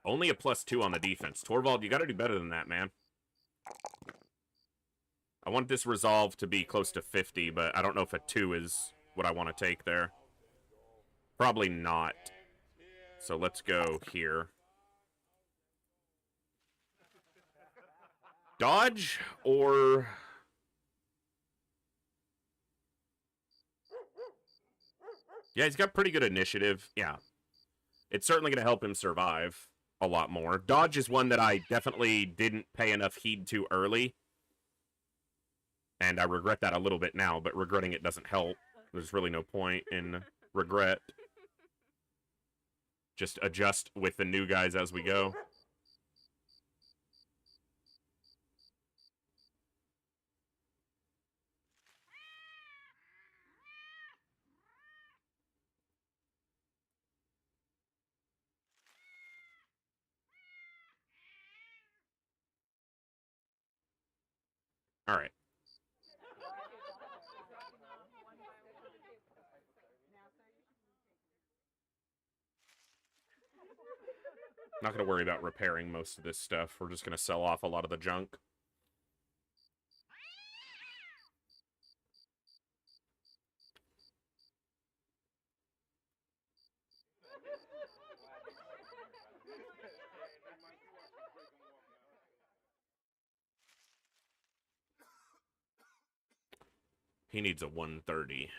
Only a +2 on the defense. Torvald, you got to do better than that, man. I want this resolve to be close to 50, but I don't know if a 2 is what I want to take there. Probably not. So let's go here. Dodge or... Yeah, he's got pretty good initiative. Yeah. It's certainly going to help him survive a lot more. Dodge is one that I definitely didn't pay enough heed to early. And I regret that a little bit now, but regretting it doesn't help. There's really no point in regret. Just adjust with the new guys as we go. All right. Not going to worry about repairing most of this stuff. We're just going to sell off a lot of the junk. He needs a 130.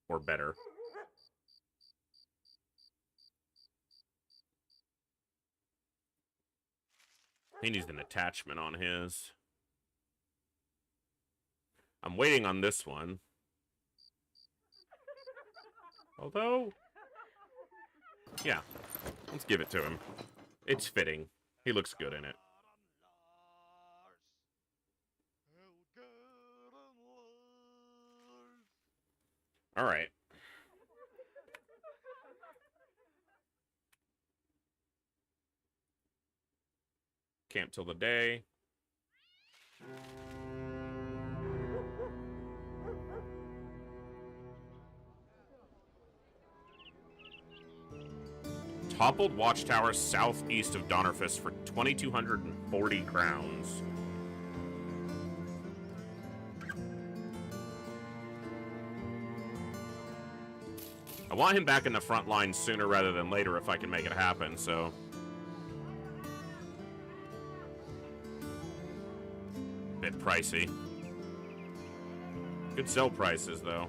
Or better. He needs an attachment on his. I'm waiting on this one. Although... Yeah. Let's give it to him. It's fitting. He looks good in it. All right. Camp till the day. Toppled watchtower southeast of Donnerfist for 2,240 crowns. I want him back in the front line sooner rather than later if I can make it happen, so... Bit pricey. Good sell prices, though.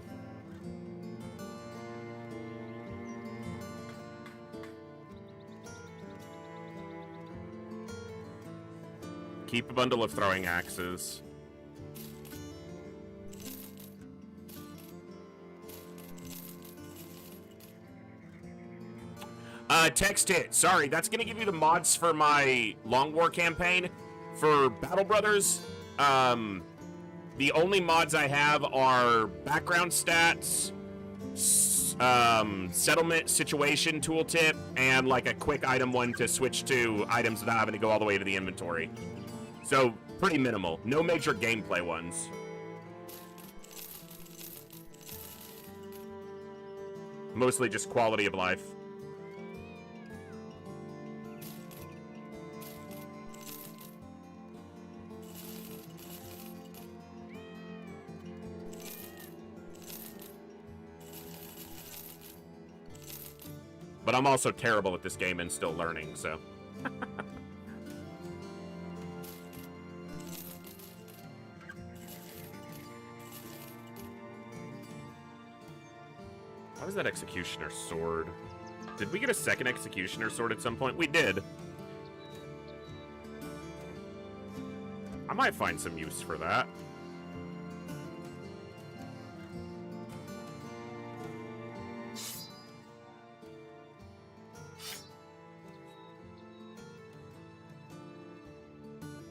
Keep a bundle of throwing axes. Text it. Sorry, that's gonna give you the mods for my Long War campaign. For Battle Brothers, the only mods I have are background stats, settlement situation tooltip, and like a quick item one to switch to items without having to go all the way to the inventory. So, pretty minimal. No major gameplay ones. Mostly just quality of life. But I'm also terrible at this game and still learning, so... How was that Executioner sword? Did we get a second Executioner sword at some point? We did. I might find some use for that.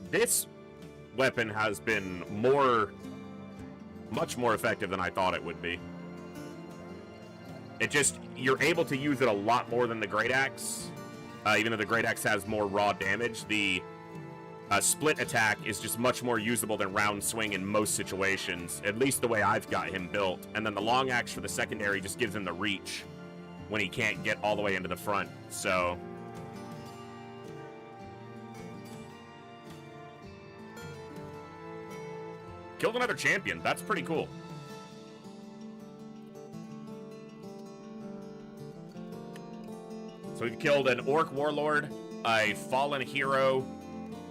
This weapon has been much more effective than I thought it would be. It just, you're able to use it a lot more than the Great Axe. Even though the Great Axe has more raw damage, the split attack is just much more usable than round swing in most situations, at least the way I've got him built. And then the long axe for the secondary just gives him the reach when he can't get all the way into the front, so... Killed another champion. That's pretty cool. So we've killed an Orc Warlord, a Fallen Hero,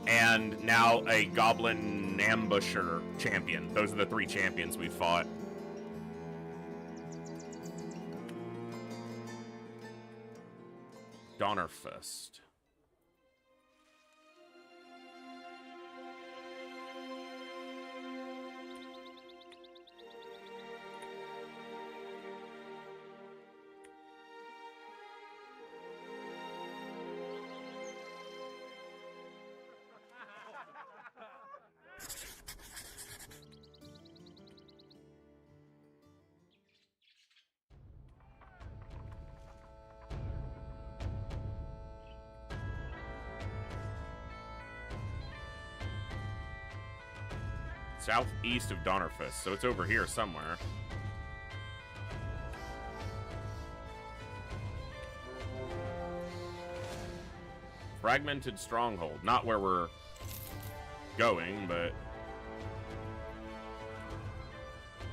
and now a Goblin Ambusher champion. Those are the 3 champions we fought. Donnerfist. Southeast of Donnerfist, so it's over here somewhere. Fragmented Stronghold. Not where we're going, but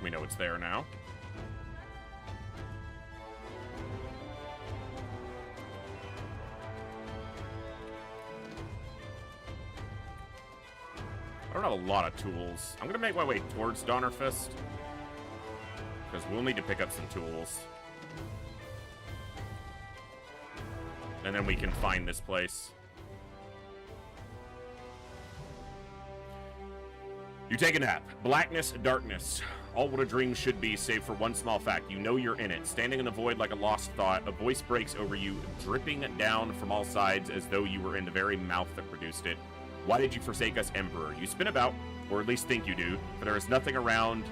we know it's there now. I don't have a lot of tools. I'm gonna make my way towards Donnerfist, because we'll need to pick up some tools. And then we can find this place. You take a nap. Blackness, darkness. All what a dream should be, save for one small fact. You know you're in it. Standing in the void like a lost thought, a voice breaks over you, dripping down from all sides as though you were in the very mouth that produced it. Why did you forsake us, Emperor? You spin about, or at least think you do, for there is nothing around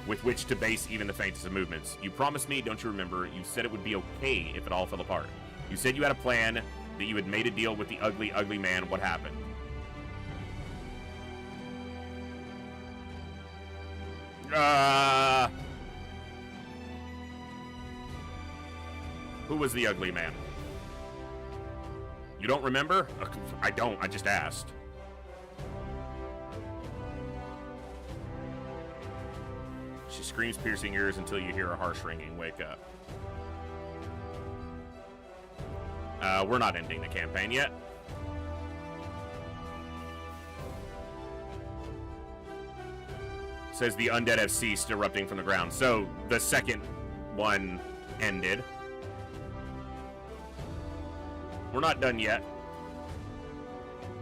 with which to base even the faintest of movements. You promised me, don't you remember? You said it would be okay if it all fell apart. You said you had a plan, that you had made a deal with the ugly, ugly man. What happened? Who was the ugly man? You don't remember? I don't. I just asked. She screams, piercing ears until you hear a harsh ringing. Wake up. We're not ending the campaign yet. Says the undead have ceased erupting from the ground. So the second one ended. We're not done yet.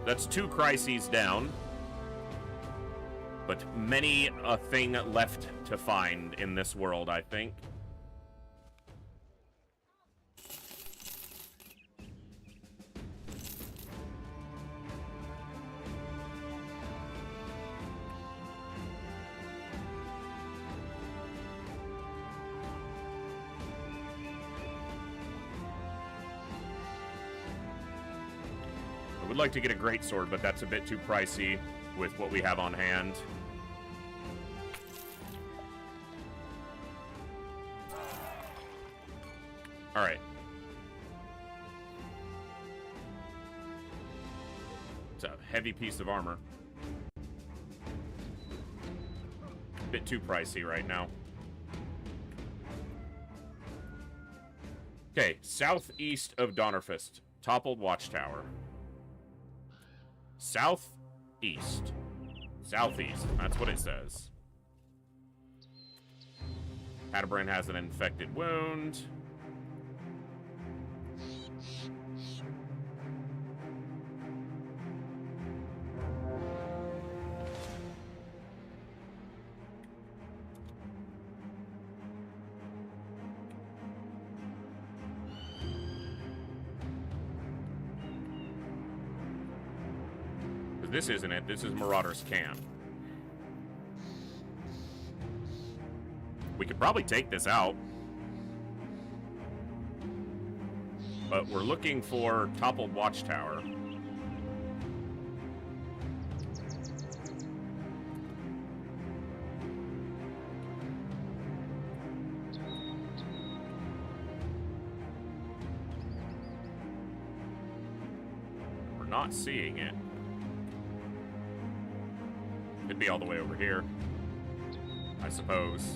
That's 2 crises down. But many a thing left to find in this world, I think. I would like to get a greatsword, but that's a bit too pricey with what we have on hand. All right. It's a heavy piece of armor. A bit too pricey right now. Okay, southeast of Donnerfist, toppled watchtower. Southeast. Southeast. That's what it says. Hadabran has an infected wound. This isn't it. This is Marauder's Camp. We could probably take this out. But we're looking for toppled watchtower. We're not seeing it. Could be all the way over here, I suppose.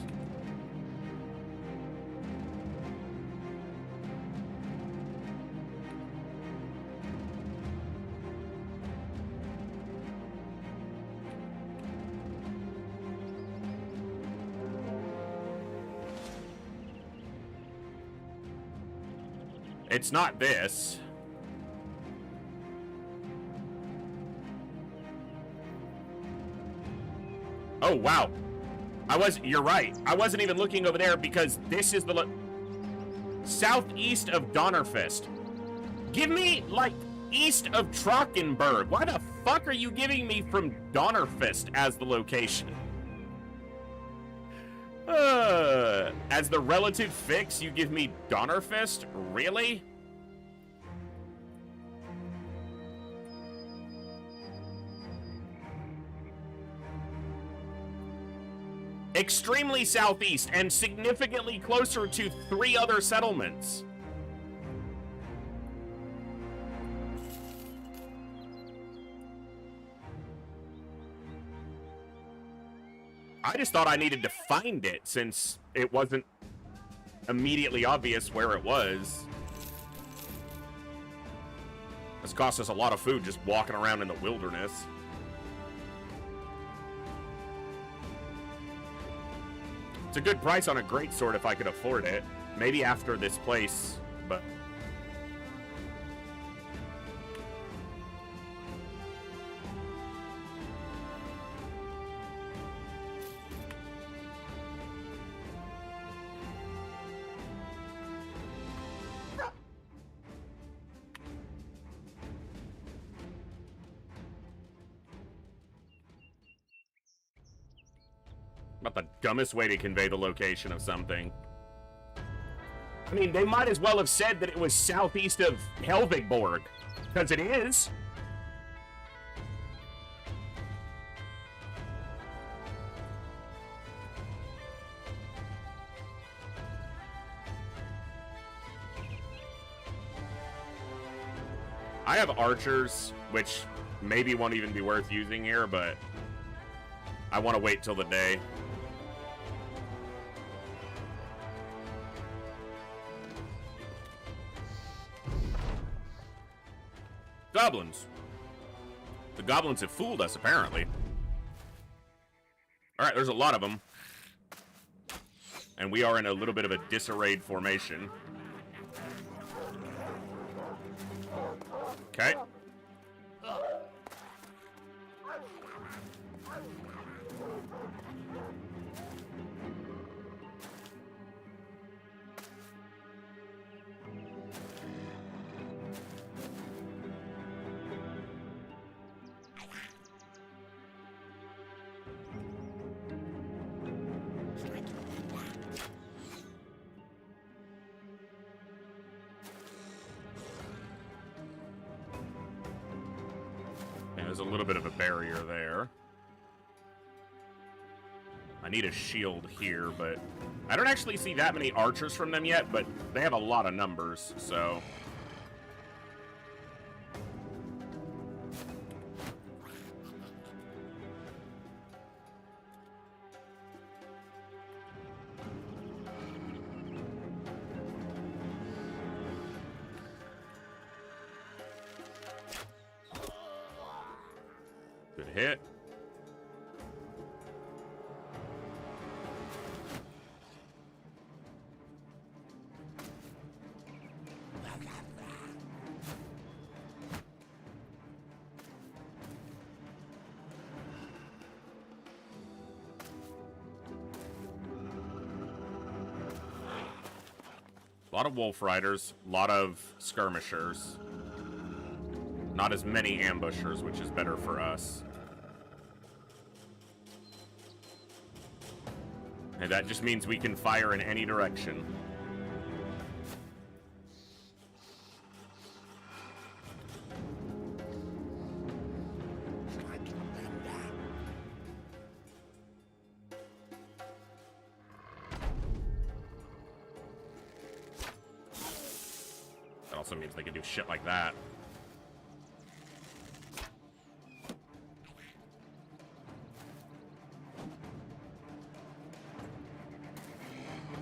It's not this. Oh, wow. You're right. I wasn't even looking over there because this is the southeast of Donnerfist. Give me, like, east of Trockenberg. Why the fuck are you giving me from Donnerfist as the location? As the relative fix, you give me Donnerfist? Really? Extremely southeast and significantly closer to 3 other settlements. I just thought I needed to find it since it wasn't immediately obvious where it was. This cost us a lot of food just walking around in the wilderness. It's a good price on a greatsword if I could afford it. Maybe after this place, but... About the dumbest way to convey the location of something. I mean, they might as well have said that it was southeast of Helvigborg, because it is. I have archers, which maybe won't even be worth using here, but I want to wait till the day. Goblins. The goblins have fooled us, apparently. Alright, there's a lot of them. And we are in a little bit of a disarrayed formation. Okay. There's a little bit of a barrier there. I need a shield here, but I don't actually see that many archers from them yet, but they have a lot of numbers, so... Good hit. A lot of wolf riders, a lot of skirmishers. Not as many ambushers, which is better for us. And that just means we can fire in any direction. That also means they can do shit like that.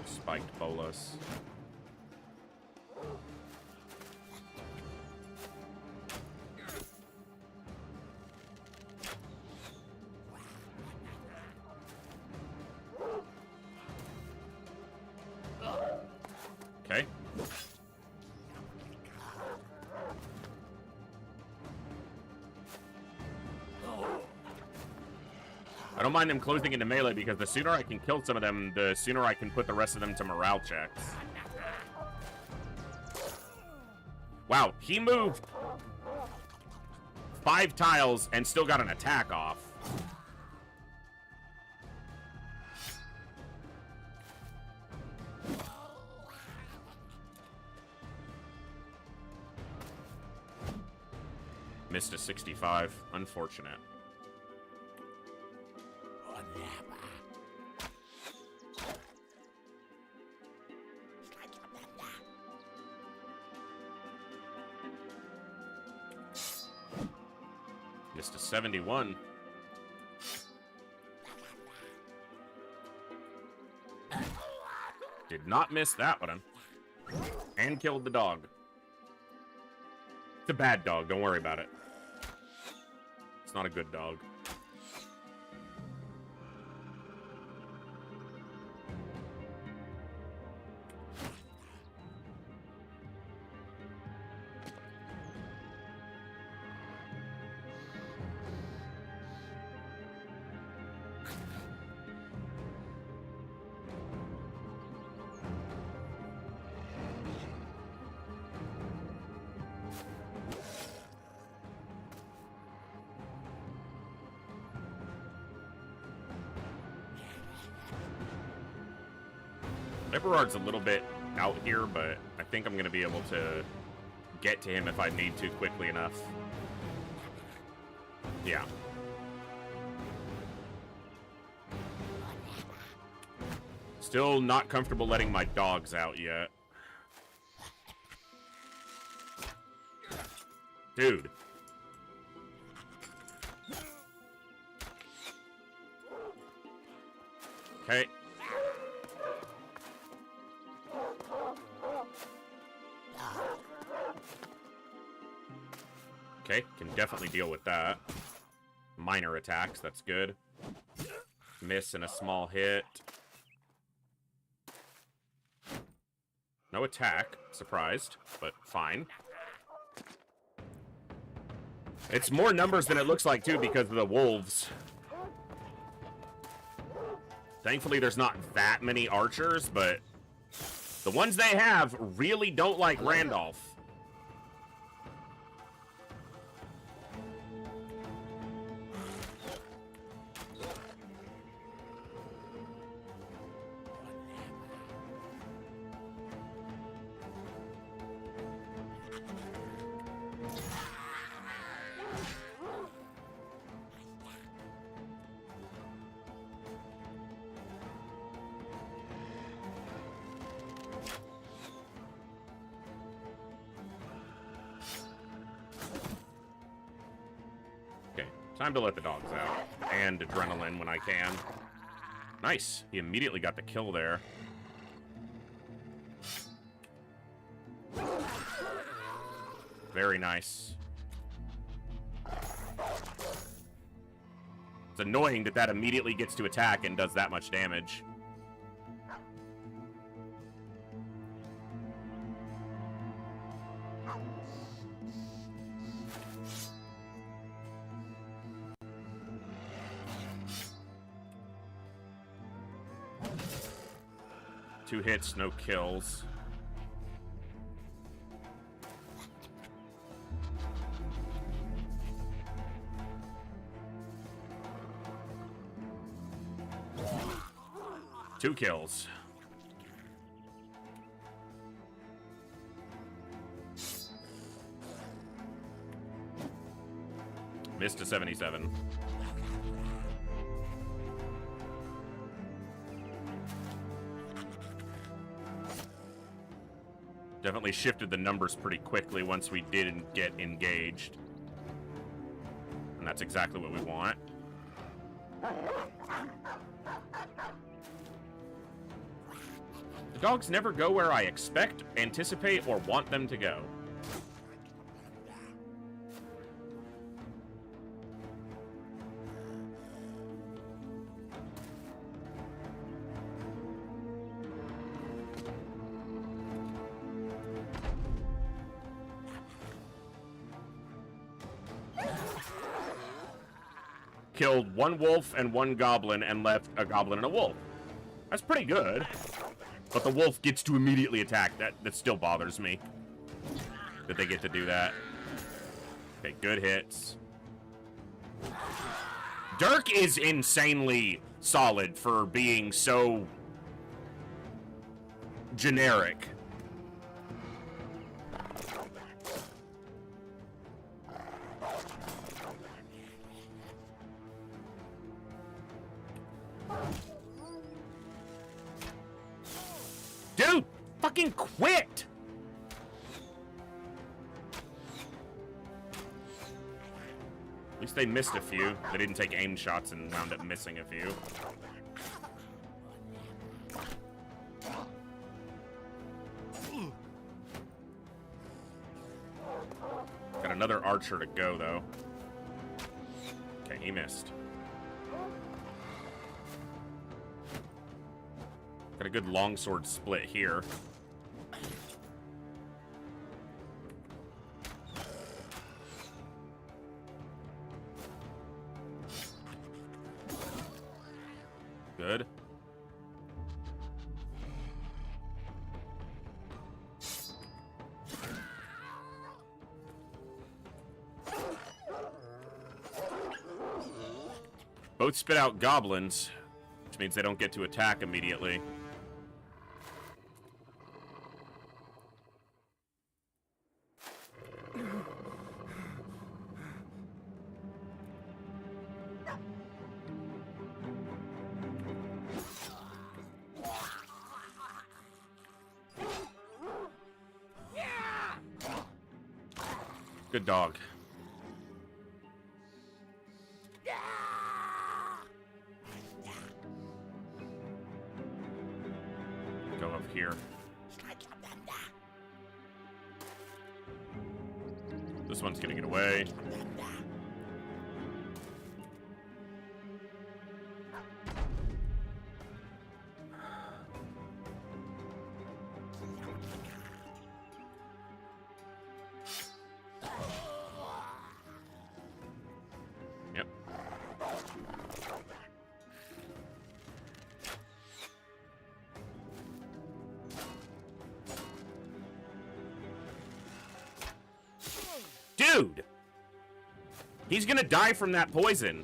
Spiked bolus. Okay. I don't mind them closing into melee because the sooner I can kill some of them, the sooner I can put the rest of them to morale checks. Wow, he moved 5 tiles and still got an attack off. Missed a 65. Unfortunate. Missed a 71. Did not miss that one. And killed the dog. It's a bad dog, don't worry about it. It's not a good dog. Eberhard's a little bit out here, but I think I'm going to be able to get to him if I need to quickly enough. Yeah. Still not comfortable letting my dogs out yet. Dude. Okay. Okay, can definitely deal with that. Minor attacks, that's good. Miss and a small hit. No attack, surprised, but fine. It's more numbers than it looks like, too, because of the wolves. Thankfully, there's not that many archers, but the ones they have really don't like Randolph. Time to let the dogs out. And adrenaline when I can. Nice. He immediately got the kill there. Very nice. It's annoying that that immediately gets to attack and does that much damage. Two hits, no kills. Two kills. Missed a 77. Definitely shifted the numbers pretty quickly once we didn't get engaged. And that's exactly what we want. The dogs never go where I expect, anticipate, or want them to go. Killed one wolf and one goblin and left a goblin and a wolf. That's pretty good. But the wolf gets to immediately attack. That still bothers me. That they get to do that. Okay, good hits. Dirk is insanely solid for being so generic. Dude, fucking quit! At least they missed a few. They didn't take aim shots and wound up missing a few. Got another archer to go, though. Okay, he missed. Got a good longsword split here. Good. Both spit out goblins, which means they don't get to attack immediately. Good dog. Go up here. This one's gonna get away. Yep. Dude! He's gonna die from that poison.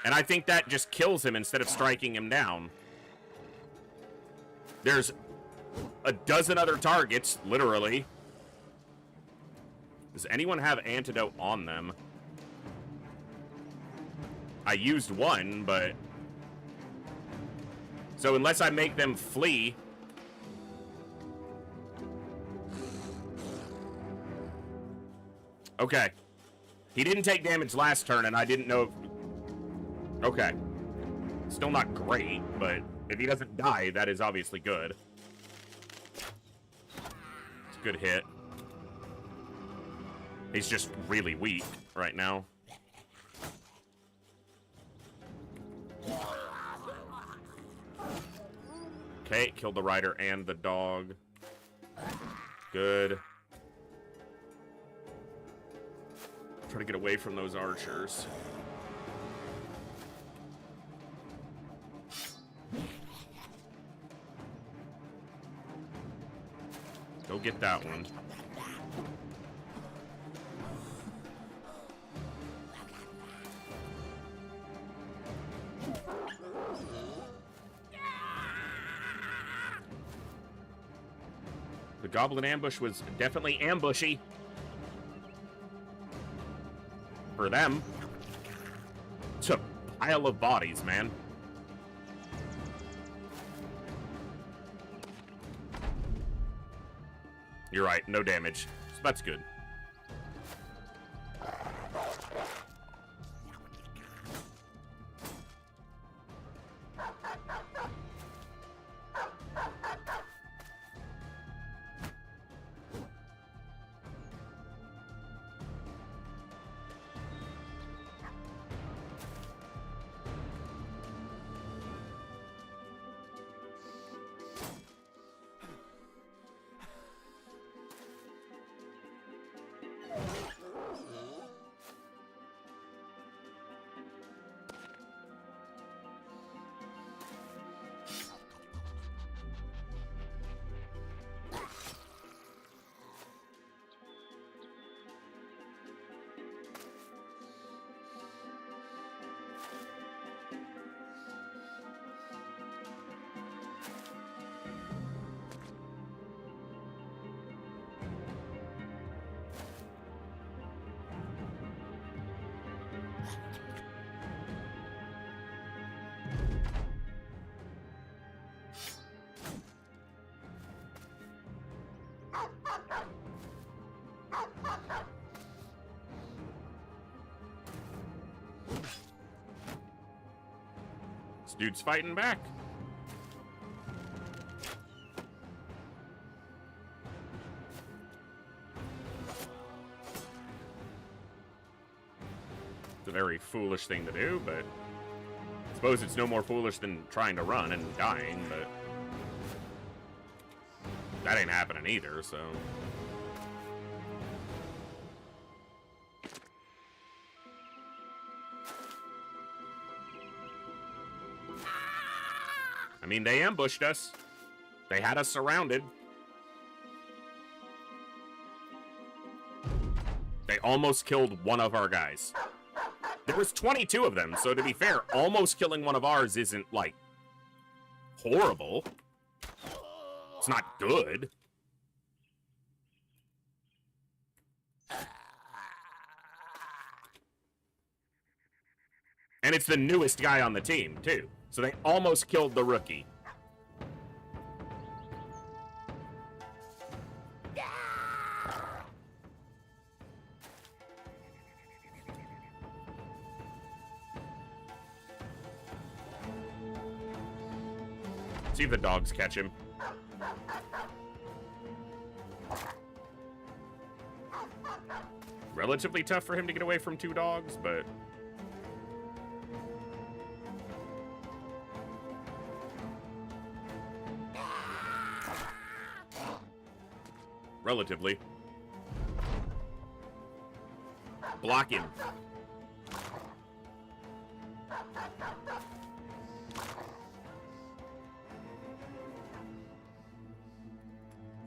And I think that just kills him instead of striking him down. There's a dozen other targets, literally. Does anyone have antidote on them? I used one, but... So unless I make them flee... Okay. He didn't take damage last turn, and I didn't know if... Okay. Still not great, but if he doesn't die, that is obviously good. It's a good hit. He's just really weak right now. Okay, killed the rider and the dog. Good. Try to get away from those archers. Go get that one. The goblin ambush was definitely ambushy. For them. It's a pile of bodies, man. You're right, no damage. So that's good. This dude's fighting back. It's a very foolish thing to do, but I suppose it's no more foolish than trying to run and dying, but that ain't happening either, so... I mean, they ambushed us. They had us surrounded. They almost killed one of our guys. There was 22 of them, so to be fair, almost killing one of ours isn't, like, horrible. It's not good. And it's the newest guy on the team, too. So they almost killed the rookie. See if the dogs catch him. Relatively tough for him to get away from 2 dogs, but... relatively. Block him.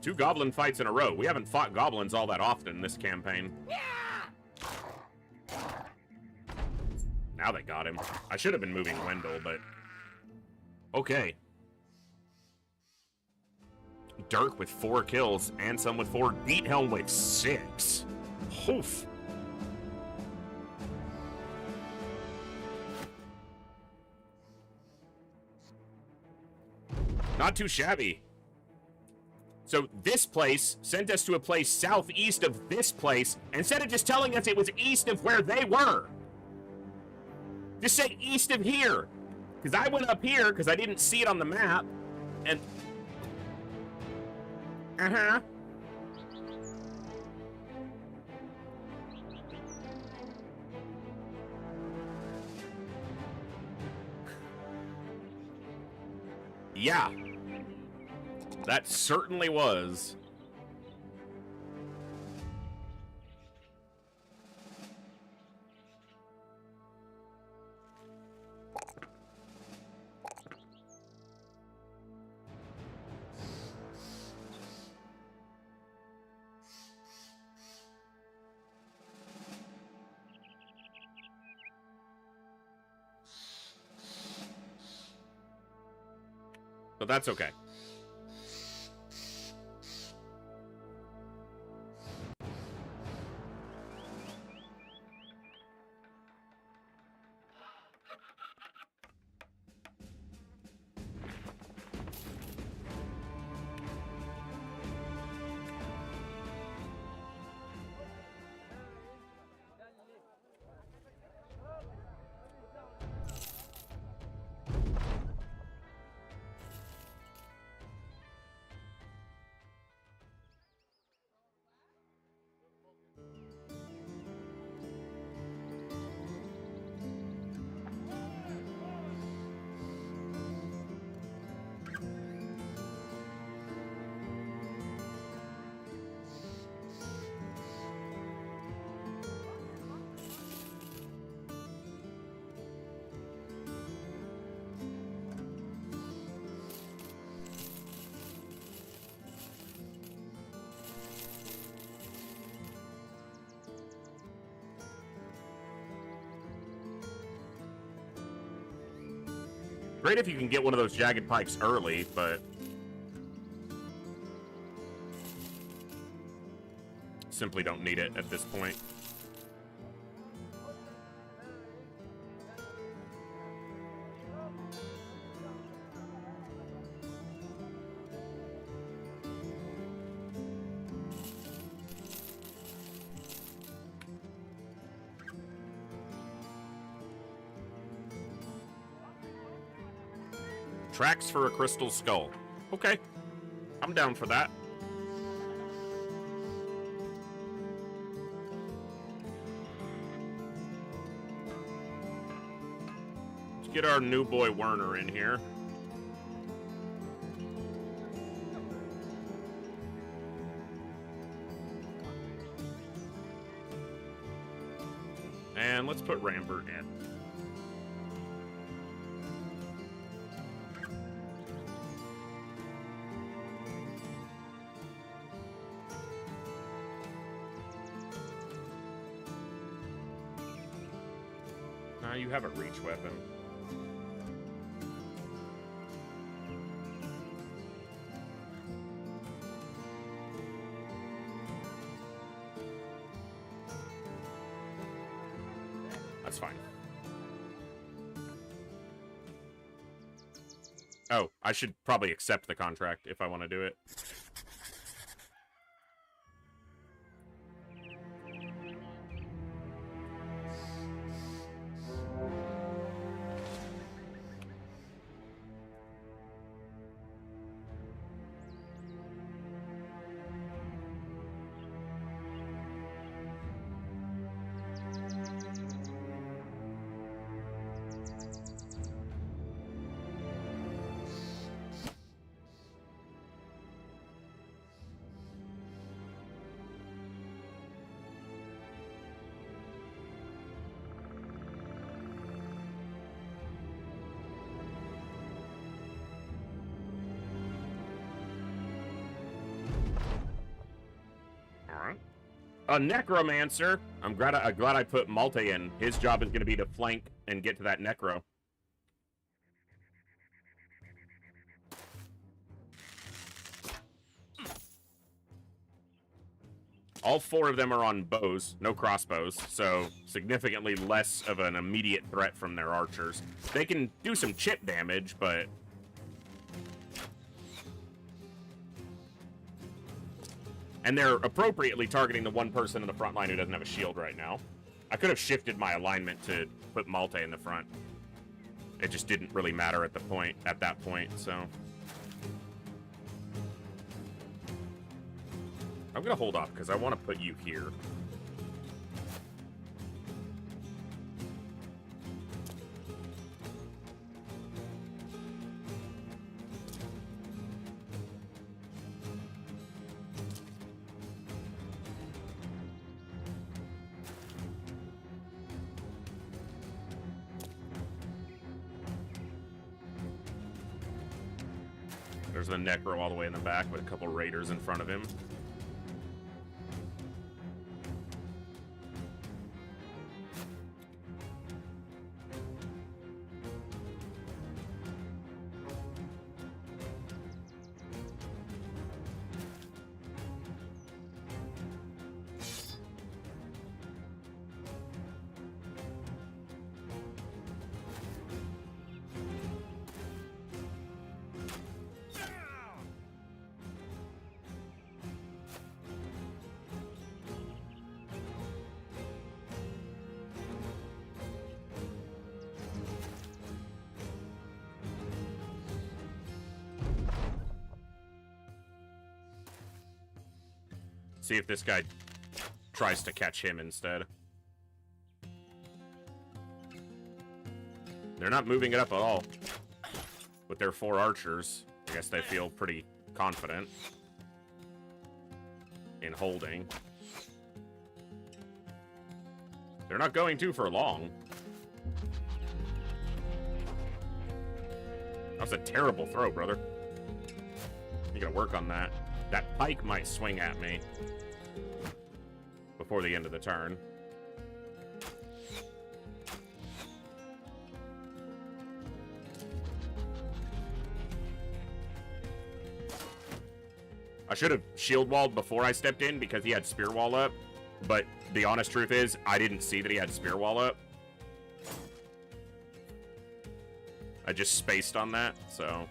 Two goblin fights in a row. We haven't fought goblins all that often this campaign. Now they got him. I should have been moving Wendell, but... okay. Dirk with 4 kills, and some with 4. Beathelm with 6. Oof. Not too shabby. So this place sent us to a place southeast of this place, instead of just telling us it was east of where they were. Just say east of here. Because I went up here because I didn't see it on the map, and... uh-huh. Yeah. That certainly was. But that's okay. Great if you can get one of those jagged pikes early, but... simply don't need it at this point. Tracks for a crystal skull. Okay. I'm down for that. Let's get our new boy Werner in here. And let's put Rambert in. You have a reach weapon. That's fine. Oh, I should probably accept the contract if I want to do it. A necromancer. I'm glad I put Malte in. His job is going to be to flank and get to that necro. All 4 of them are on bows, no crossbows, so significantly less of an immediate threat from their archers. They can do some chip damage, but... And they're appropriately targeting the one person in the front line who doesn't have a shield right now. I could have shifted my alignment to put Malte in the front. It just didn't really matter at that point, so... I'm gonna hold off because I want to put you here. There's the Necro all the way in the back with a couple Raiders in front of him. See if this guy tries to catch him instead. They're not moving it up at all. With their 4 archers, I guess they feel pretty confident in holding. They're not going to for long. That was a terrible throw, brother. You gotta work on that. That pike might swing at me before the end of the turn. I should have shield walled before I stepped in because he had spear wall up, but the honest truth is I didn't see that he had spear wall up. I just spaced on that, so...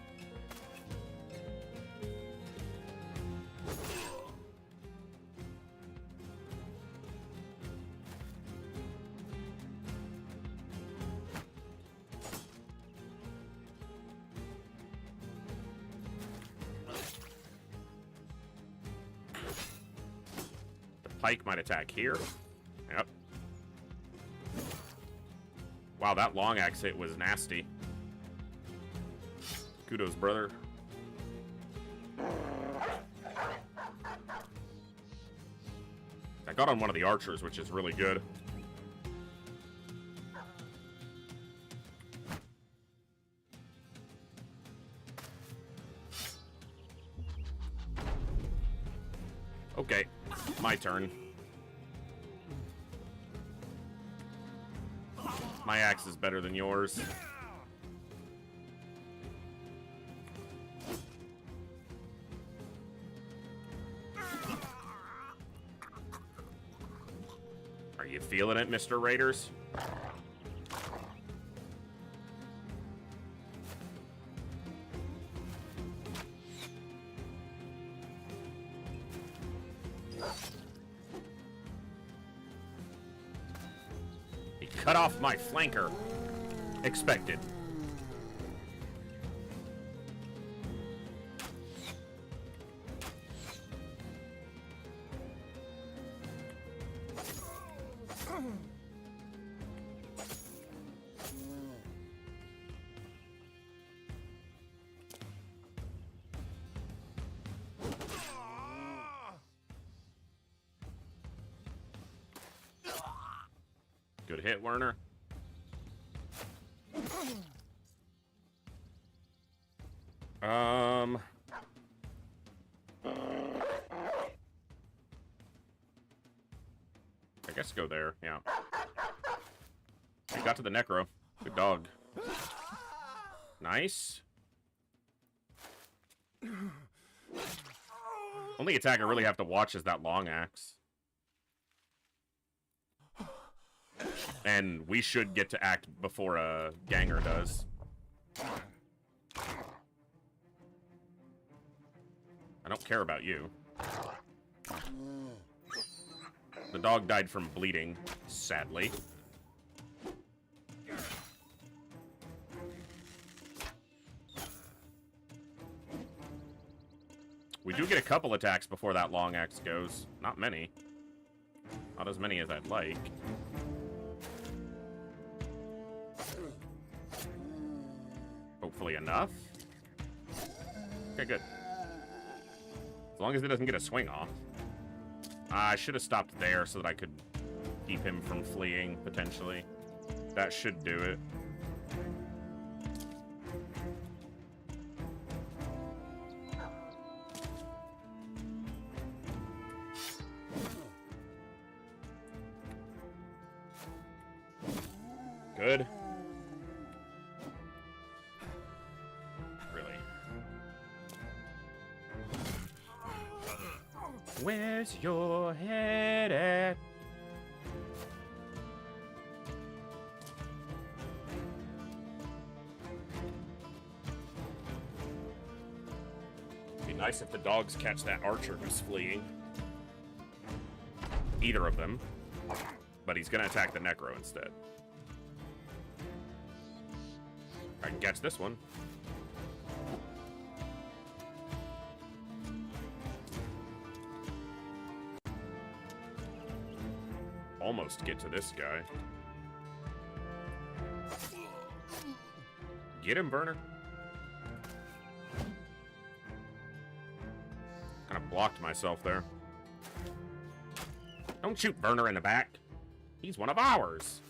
Pike might attack here. Yep. Wow, that long axe hit was nasty. Kudos, brother. I got on one of the archers, which is really good. Okay, my turn. My axe is better than yours. Are you feeling it, Mr. Raiders? Cut off my flanker. Expected. Good hit, Werner. guess go there, yeah. You got to the Necro. Good dog. Nice. Only attack I really have to watch is that long axe. And we should get to act before Ganger does. I don't care about you. The dog died from bleeding, sadly. We do get a couple attacks before that long axe goes. Not many. Not as many as I'd like. Hopefully enough. Okay, good. As long as it doesn't get a swing off. I should have stopped there so that I could keep him from fleeing, potentially. That should do it. Good. Really. Where's your head at? Be nice if the dogs catch that archer who's fleeing. Either of them. But he's gonna attack the Necro instead. I can catch this one. Almost get to this guy. Get him, Burner. Kind of blocked myself there. Don't shoot Burner in the back. He's one of ours.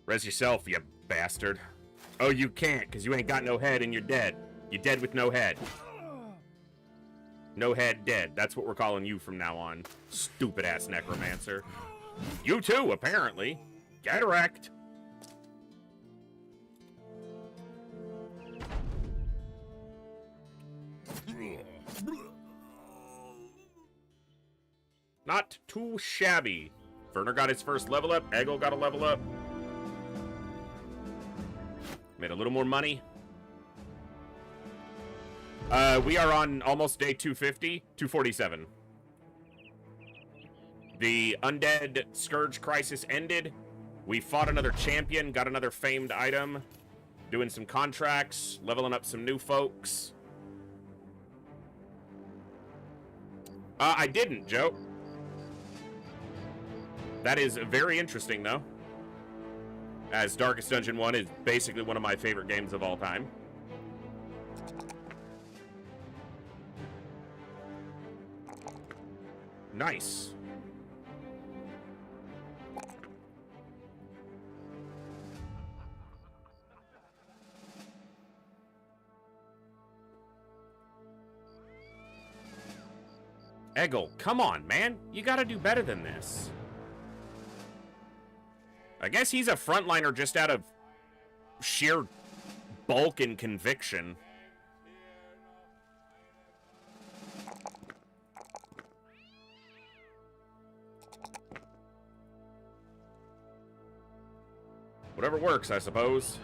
Res yourself, you bastard. Oh, you can't, because you ain't got no head and you're dead. You're dead with no head. No head, dead. That's what we're calling you from now on. Stupid-ass necromancer. You too, apparently. Get wrecked. Not too shabby. Werner got his first level up. Eggle got a level up. Made a little more money. We are on almost day 250. 247. The Undead Scourge Crisis ended. We fought another champion, got another famed item. Doing some contracts, leveling up some new folks. I didn't, Joe. That is very interesting, though. As Darkest Dungeon 1 is basically one of my favorite games of all time. Nice. Eggle, come on, man. You gotta do better than this. I guess he's a frontliner just out of sheer bulk and conviction. Whatever works, I suppose.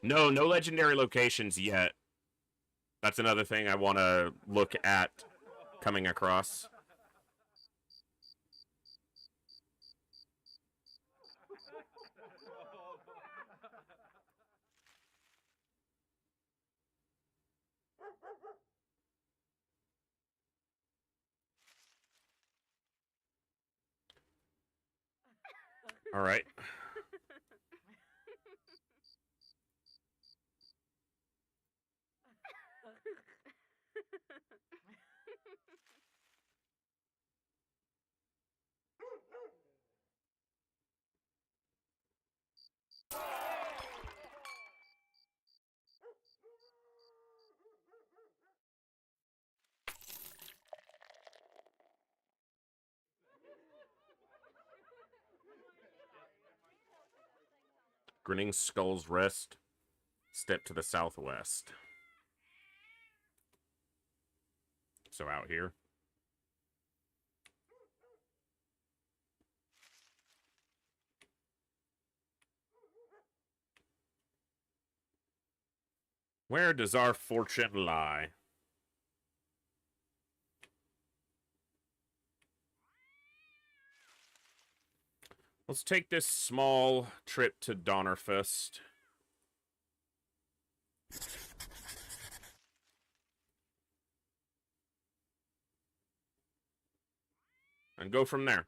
No legendary locations yet. That's another thing I want to look at coming across. All right. Grinning Skull's Rest. Step to the southwest. So out here. Where does our fortune lie? Let's take this small trip to Donnerfest. And go from there.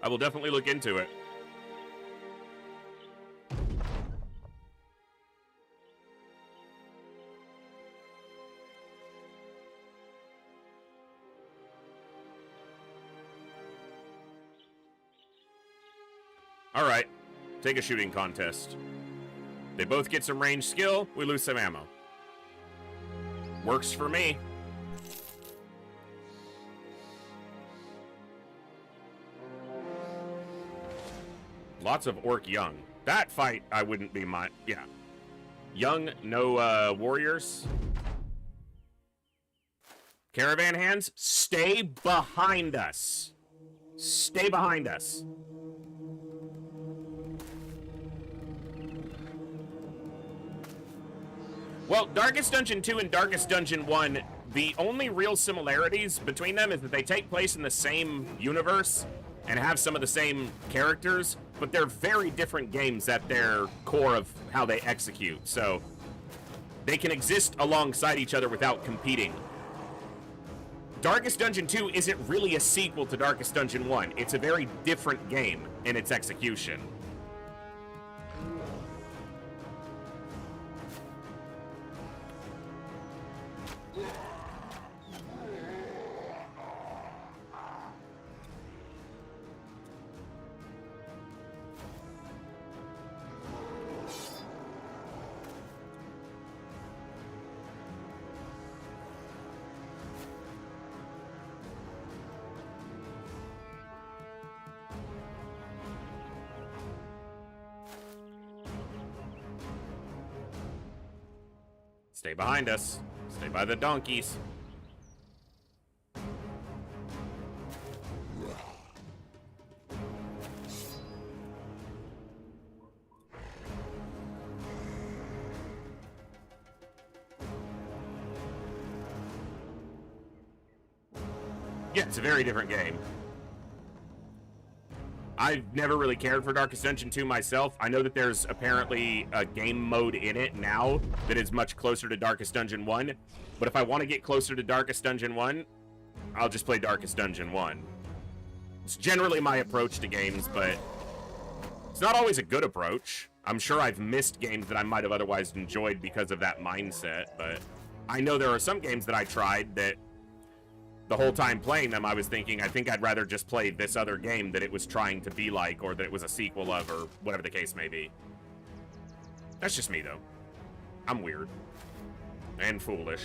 I will definitely look into it. All right, take a shooting contest. They both get some range skill, we lose some ammo. Works for me. Lots of Orc Young. That fight, I wouldn't be my... Yeah. Young, no warriors. Caravan hands, stay behind us. Stay behind us. Well, Darkest Dungeon 2 and Darkest Dungeon 1, the only real similarities between them is that they take place in the same universe and have some of the same characters, but they're very different games at their core of how they execute, so they can exist alongside each other without competing. Darkest Dungeon 2 isn't really a sequel to Darkest Dungeon 1. It's a very different game in its execution. Stay behind us. Stay by the donkeys. Yeah, it's a very different game. I've never really cared for Darkest Dungeon 2 myself. I know that there's apparently a game mode in it now that is much closer to Darkest Dungeon 1. But if I want to get closer to Darkest Dungeon 1, I'll just play Darkest Dungeon 1. It's generally my approach to games, but it's not always a good approach. I'm sure I've missed games that I might have otherwise enjoyed because of that mindset, but I know there are some games that I tried that the whole time playing them, I was thinking, I think I'd rather just play this other game that it was trying to be like, or that it was a sequel of, or whatever the case may be. That's just me, though. I'm weird. And foolish.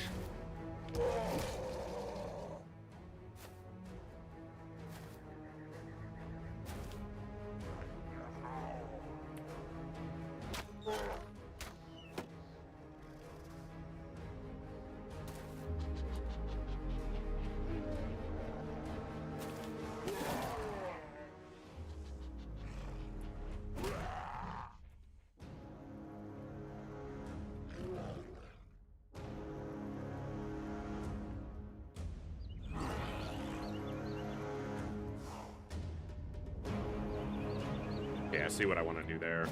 Yeah, I see what I want to do there.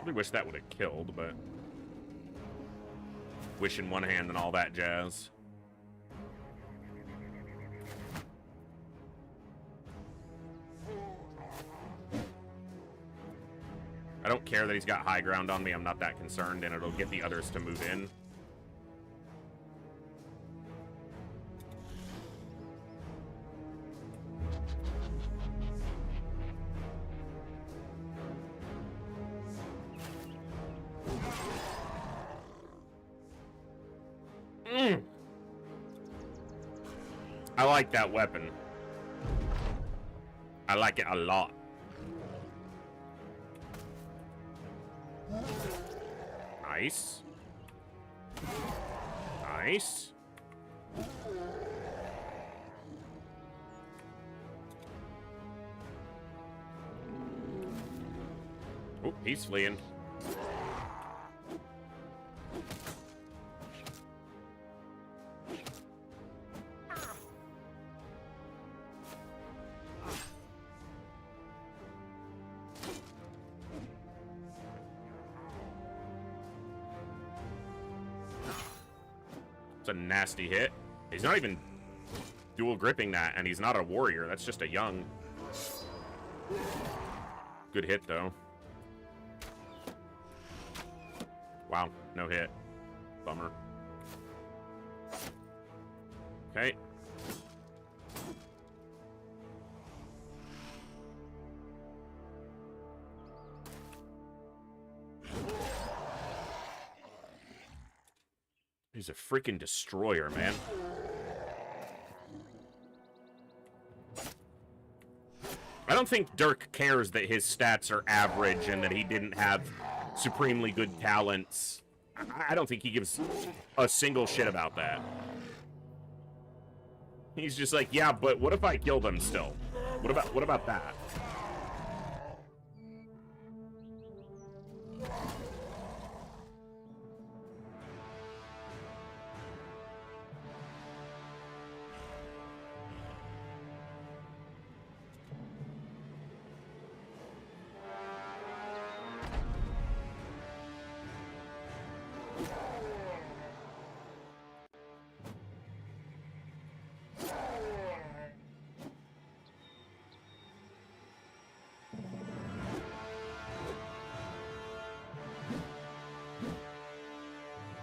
Really wish that would have killed, but wish in one hand and all that jazz. I don't care that he's got high ground on me. I'm not that concerned, and it'll get the others to move in. I like that weapon. I like it a lot. Nice. Nice. Oh, he's fleeing. It's a nasty hit. He's not even dual gripping that, and he's not a warrior. That's just a young. Good hit, though. Wow, no hit. Bummer. Okay. He's a freaking destroyer, man. I don't think Dirk cares that his stats are average and that he didn't have supremely good talents. I don't think he gives a single shit about that. He's just like, yeah, but what if I kill them still? What about that?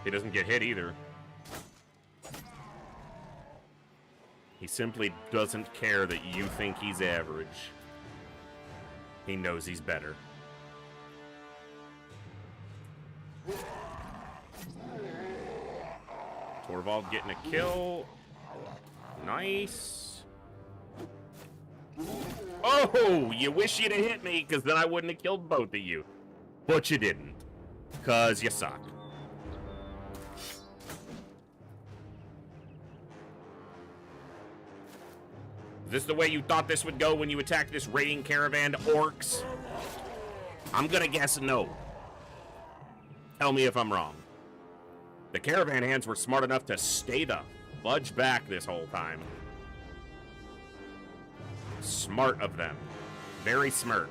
He doesn't get hit either. He simply doesn't care that you think he's average. He knows he's better. Torvald getting a kill. Nice. Oh, you wish you'd have hit me, because then I wouldn't have killed both of you. But you didn't. Because you suck. Is this the way you thought this would go when you attacked this raiding caravan to orcs? I'm gonna guess no. Tell me if I'm wrong. The caravan hands were smart enough to stay the fudge back this whole time. Smart of them. Very smart.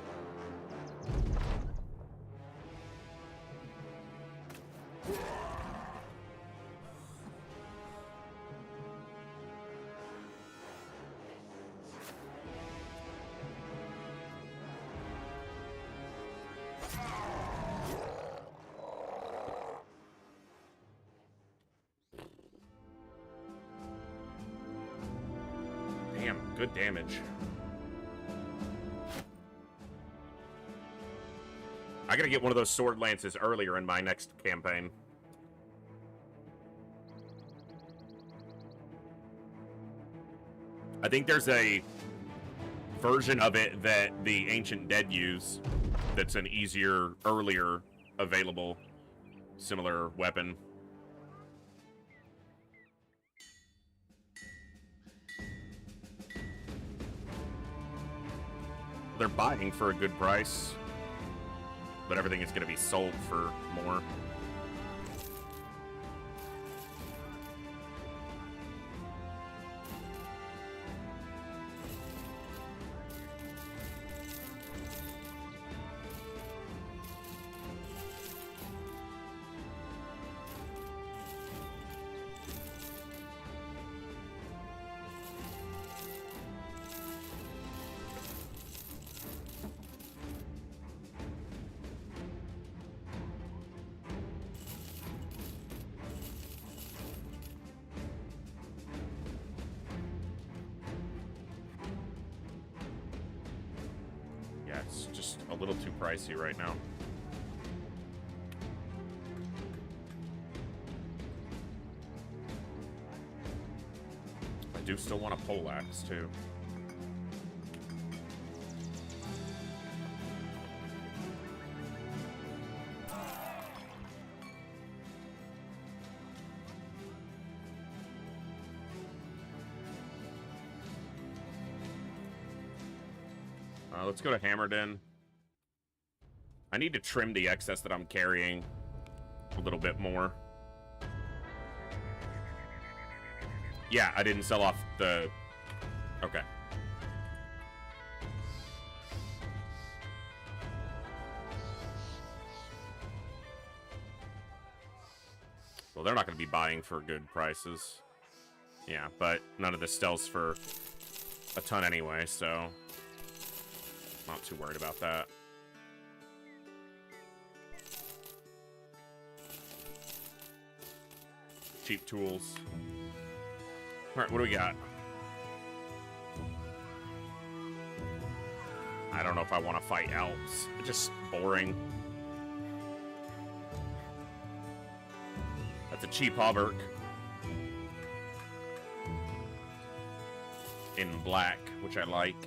Damn, good damage. I gotta get one of those sword lances earlier in my next campaign. I think there's a version of it that the Ancient Dead use that's an easier, earlier available similar weapon. They're buying for a good price, but everything is going to be sold for more. It's just a little too pricey right now. do still want a poleaxe, too. Let's go to Hammerden. I need to trim the excess that I'm carrying a little bit more. Yeah, I didn't sell off the... Okay. Well, they're not going to be buying for good prices. Yeah, but none of this sells for a ton anyway, so... Not too worried about that. Cheap tools. Alright, what do we got? I don't know if I want to fight elves. It's just boring. That's a cheap hauberk. In black, which I like.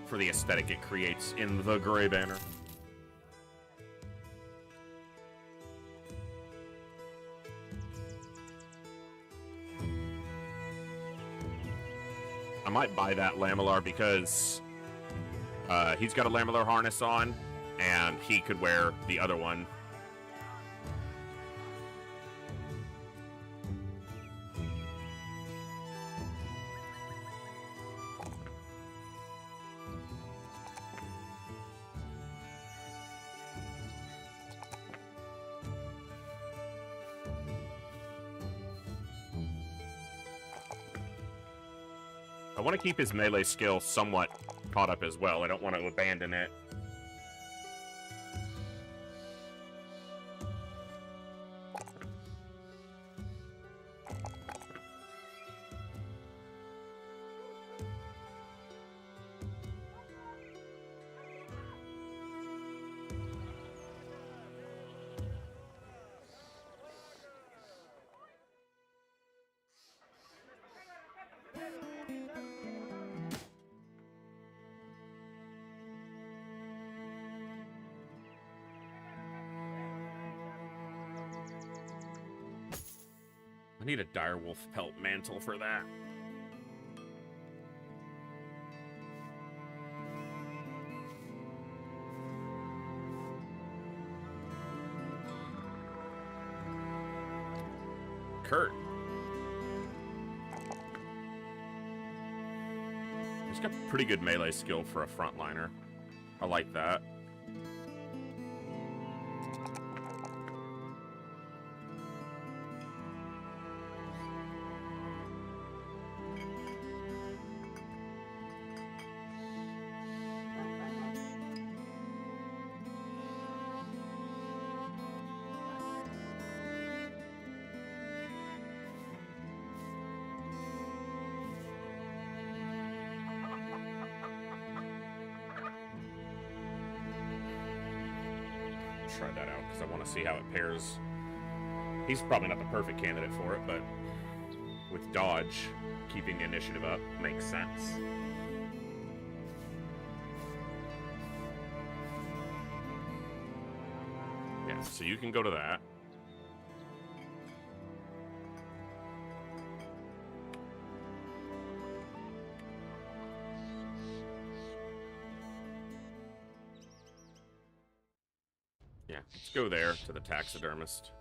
For the aesthetic it creates in the Grey Banner. I might buy that Lamellar because he's got a Lamellar harness on, and he could wear the other one. I want to keep his melee skill somewhat caught up as well. I don't want to abandon it. I need a direwolf pelt mantle for that. Kurt. He's got pretty good melee skill for a frontliner. I like that. Try that out because I want to see how it pairs. He's probably not the perfect candidate for it, but with dodge, keeping the initiative up makes sense. Yeah, so you can go to that. Yeah, let's go there to the taxidermist.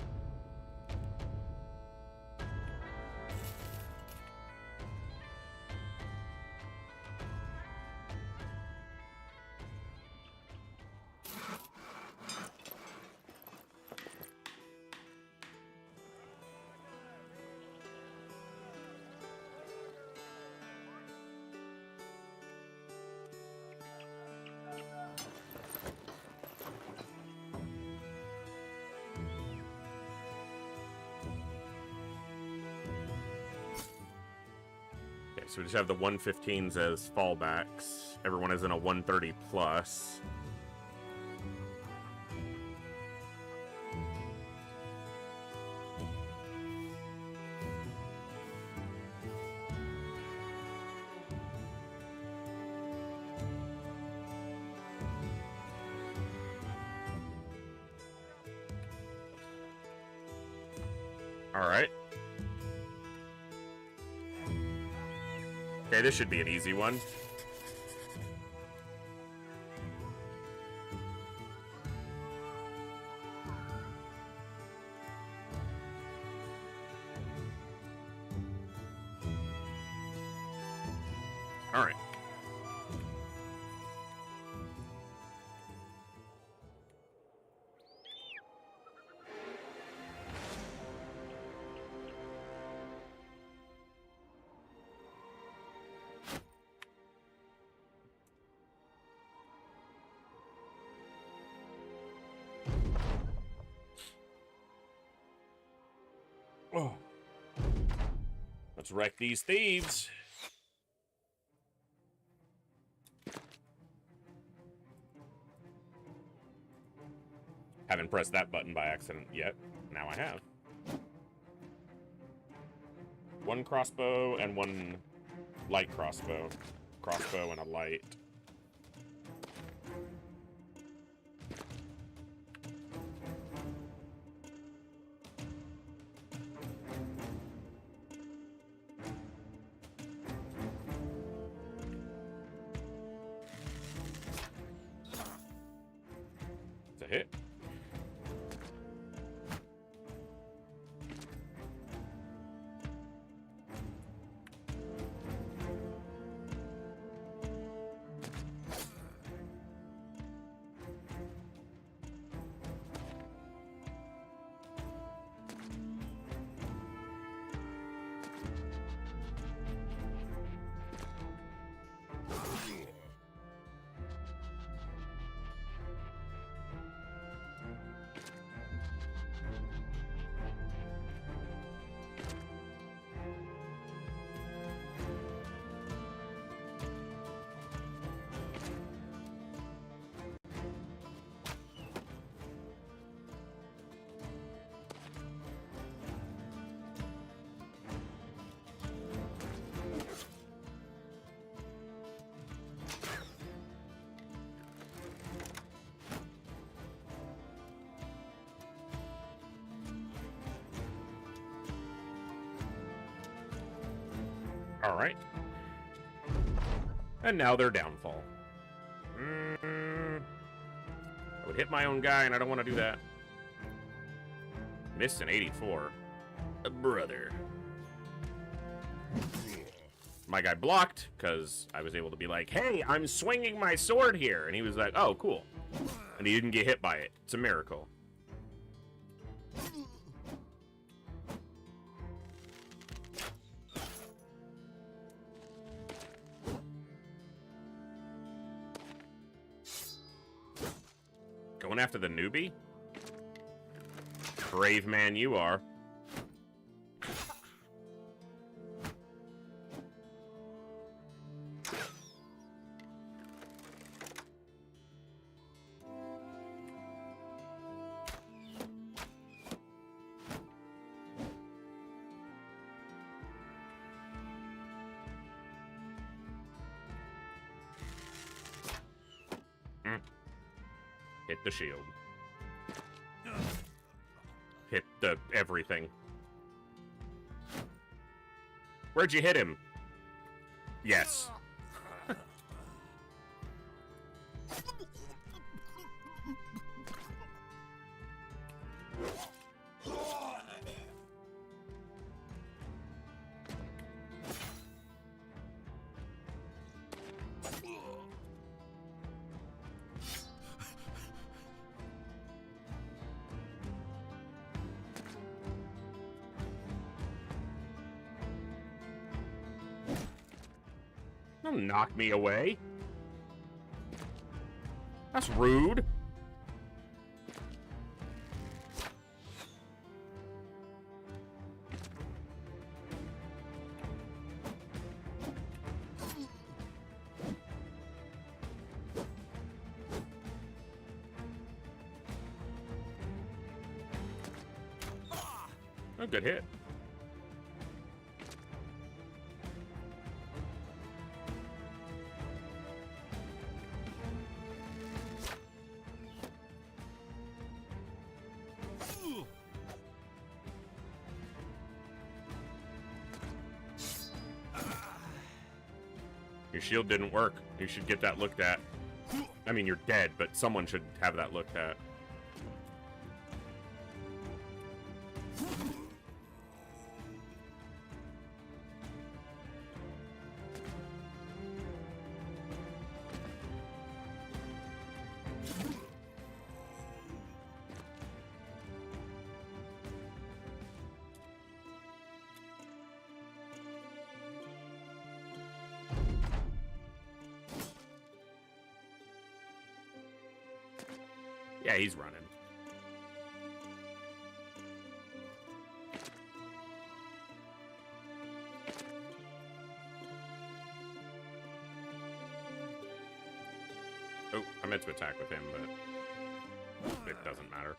So we just have the 115s as fallbacks. Everyone is in a 130 plus. Alright. Okay, this should be an easy one. Alright. Oh. Let's wreck these thieves. Haven't pressed that button by accident yet. Now I have. One crossbow and one light crossbow. Crossbow and a light. It's a hit. All right. And now their downfall. I would hit my own guy, and I don't want to do that. Missed an 84. Brother. My guy blocked, because I was able to be like, hey, I'm swinging my sword here. And he was like, oh, cool. And he didn't get hit by it. It's a miracle. Going after the newbie? Brave man you are. Hit the shield. Hit the everything. Where'd you hit him? Yes. Don't knock me away. That's rude. A good hit. Your shield didn't work. You should get that looked at. I mean, you're dead, but someone should have that looked at. Yeah, he's running. Oh, I meant to attack with him, but it doesn't matter.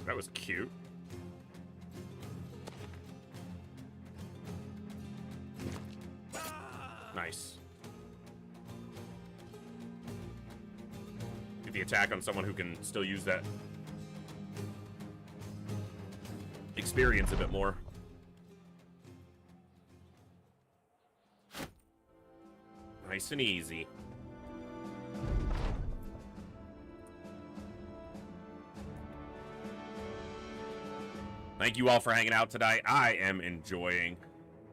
That was cute. Nice. Get the attack on someone who can still use that experience a bit more. Nice and easy. Thank you all for hanging out today. I am enjoying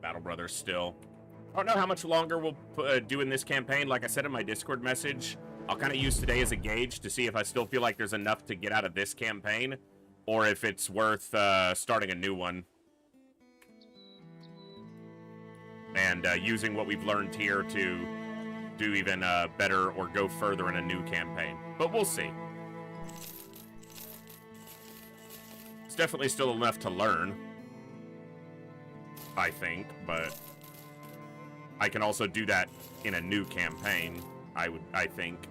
Battle Brothers still. I don't know how much longer we'll do in this campaign. Like I said in my Discord message, I'll kind of use today as a gauge to see if I still feel like there's enough to get out of this campaign, or if it's worth starting a new one. And using what we've learned here to do even better or go further in a new campaign. But we'll see. It's definitely still enough to learn, I think, but I can also do that in a new campaign, I think,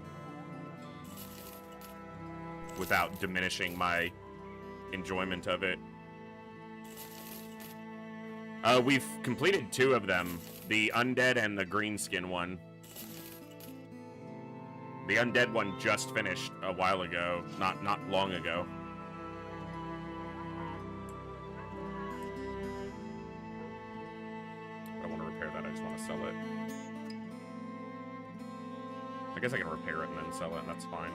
without diminishing my enjoyment of it. We've completed 2 of them, the Undead and the Greenskin one. The Undead one just finished a while ago, not long ago. I just want to sell it. I guess I can repair it and then sell it, and that's fine.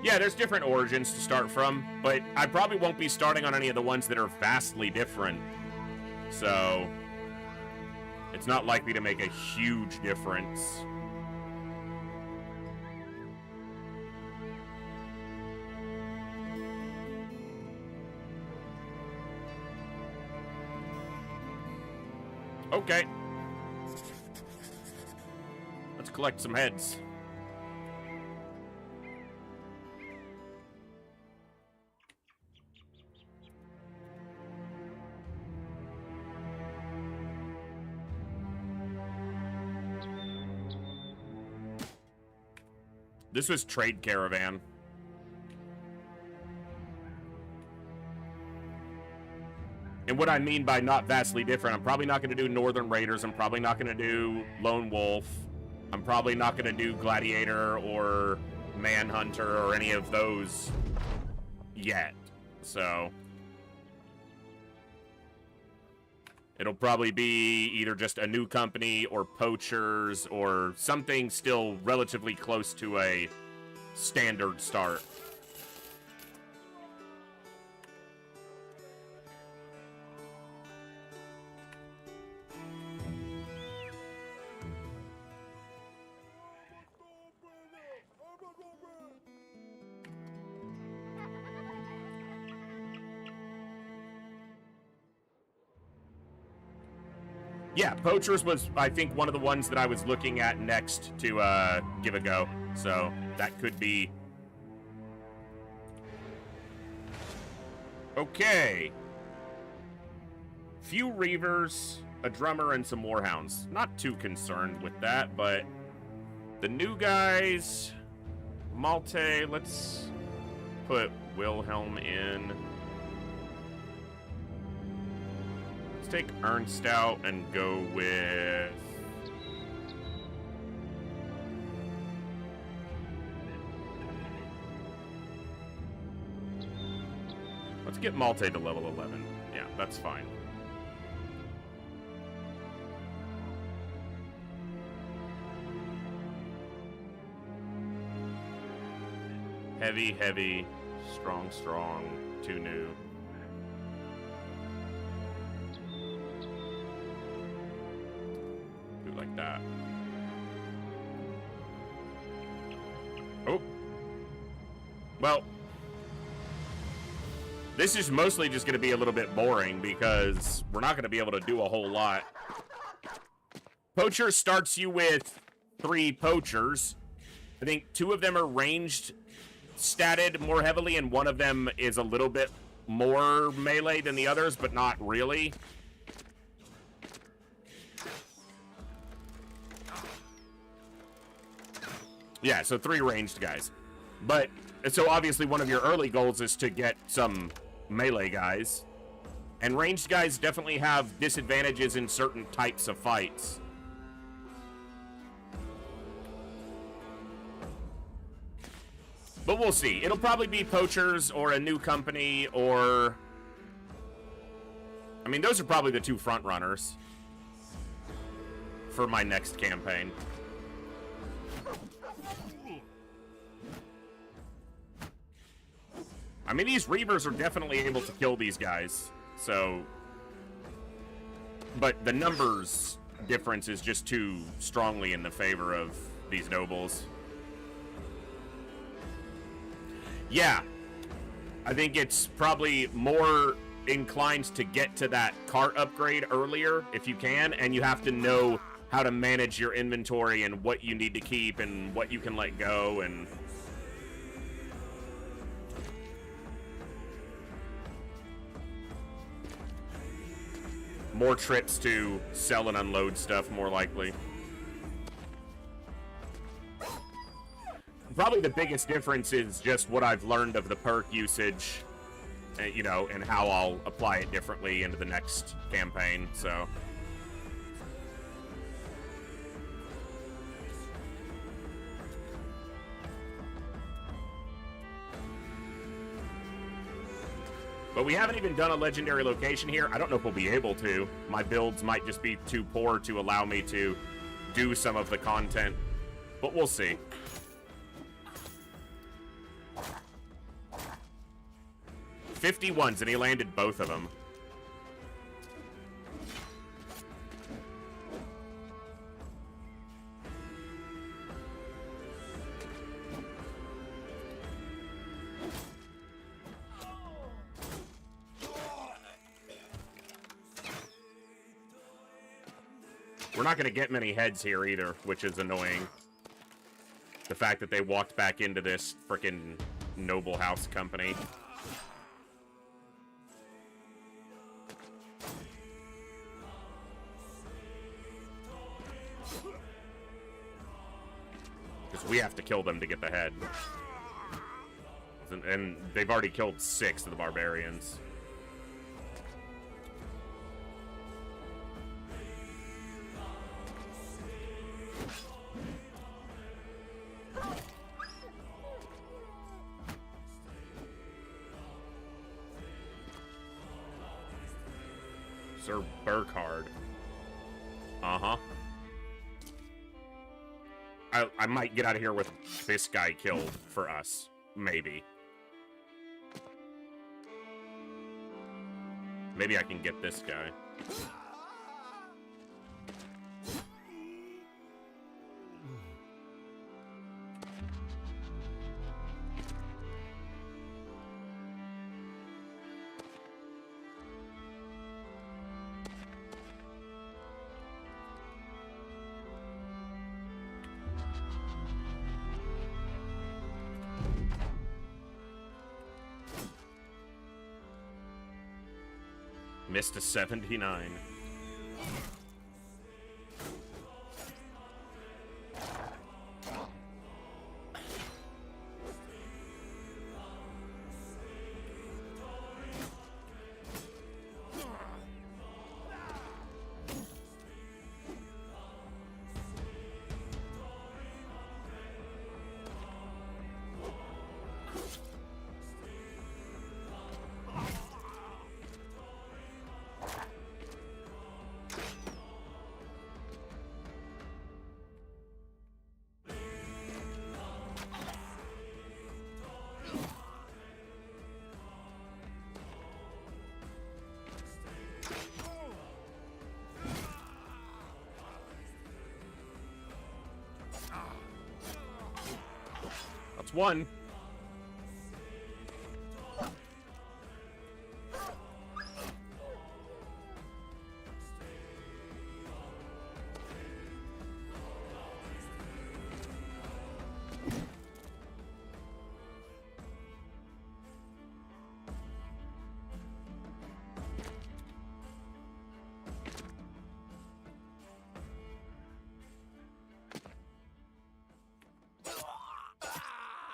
Yeah, there's different origins to start from, but I probably won't be starting on any of the ones that are vastly different. So, it's not likely to make a huge difference. Okay. Let's collect some heads. This was Trade Caravan. And what I mean by not vastly different, I'm probably not going to do Northern Raiders. I'm probably not going to do Lone Wolf. I'm probably not going to do Gladiator or Manhunter or any of those yet. So it'll probably be either just a new company or poachers or something still relatively close to a standard start. Yeah, Poachers was, I think, one of the ones that I was looking at next to give a go. So that could be. Okay. Few Reavers, a drummer and some warhounds. Not too concerned with that, but the new guys, Malte, let's put Wilhelm in. Let's take Ernst out and go with... Let's get Malte to level 11. Yeah, that's fine. Heavy, heavy, strong, strong, two new. Do it like that. Oh. Well, this is mostly just going to be a little bit boring because we're not going to be able to do a whole lot. Poacher starts you with 3 poachers. I think 2 of them are ranged statted more heavily, and 1 of them is a little bit more melee than the others, but not really. Yeah, so 3 ranged guys. But, so obviously one of your early goals is to get some melee guys. And ranged guys definitely have disadvantages in certain types of fights. But we'll see. It'll probably be poachers or a new company or... I mean, those are probably the 2 front runners for my next campaign. I mean, these Reavers are definitely able to kill these guys, so... But the numbers difference is just too strongly in the favor of these nobles. Yeah, I think it's probably more inclined to get to that cart upgrade earlier if you can, and you have to know how to manage your inventory and what you need to keep and what you can let go and... More trips to sell and unload stuff, more likely. Probably the biggest difference is just what I've learned of the perk usage, you know, and how I'll apply it differently into the next campaign, so... But we haven't even done a legendary location here. I don't know if we'll be able to. My builds might just be too poor to allow me to do some of the content. But we'll see. $51s, and he landed both of them. We're not going to get many heads here either, which is annoying. The fact that they walked back into this frickin' noble house company. Because we have to kill them to get the head. And they've already killed 6 of the barbarians. Sir Burkhard. Uh-huh. I might get out of here with this guy killed for us. Maybe. Maybe I can get this guy. Missed a 79. That's one.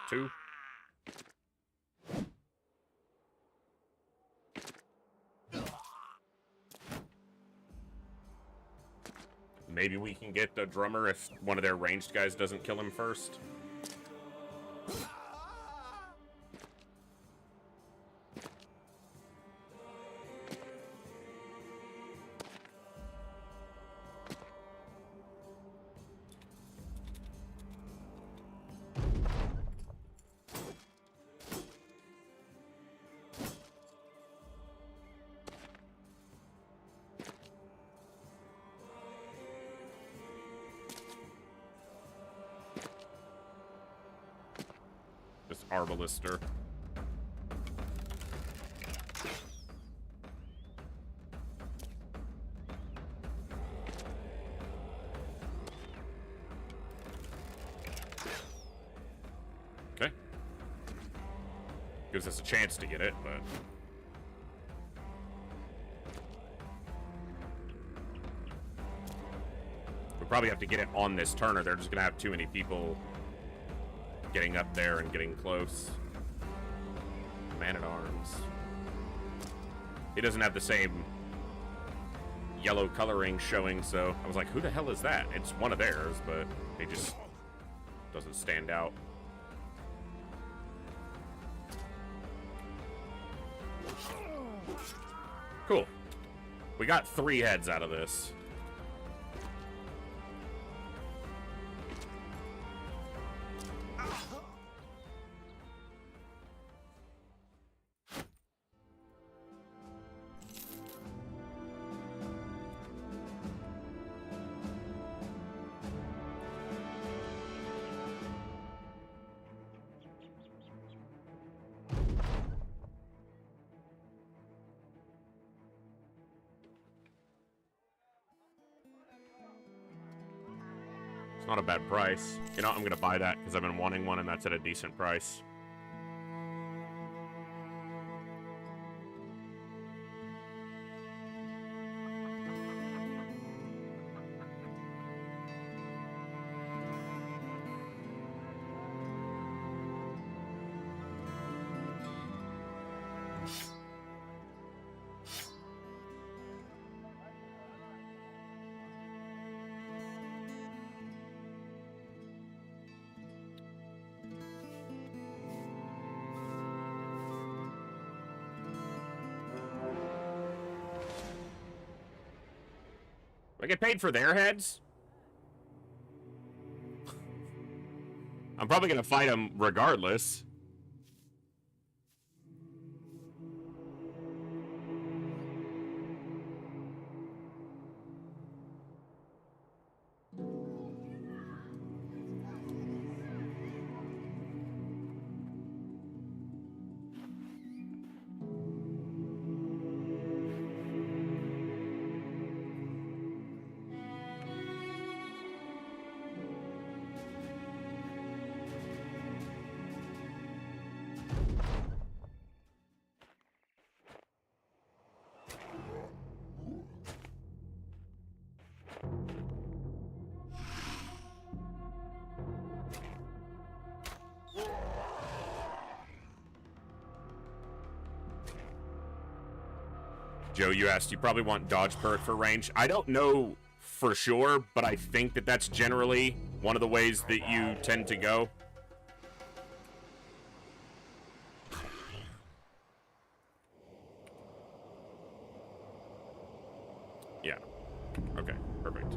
Two. Maybe we can get the drummer if one of their ranged guys doesn't kill him first. Arbalister. Okay. Gives us a chance to get it, but... we'll probably have to get it on this turn, or they're just gonna have too many people getting up there and getting close. Man-at-Arms. He doesn't have the same yellow coloring showing, so I was like, who the hell is that? It's one of theirs, but he just doesn't stand out. Cool. We got 3 heads out of this. Not a bad price. You know, I'm gonna buy that because I've been wanting one, and that's at a decent price. I get paid for their heads? I'm probably gonna fight them regardless. Joe, you asked, you probably want dodge perk for range. I don't know for sure, but I think that that's generally one of the ways that you tend to go. Yeah. Okay, perfect.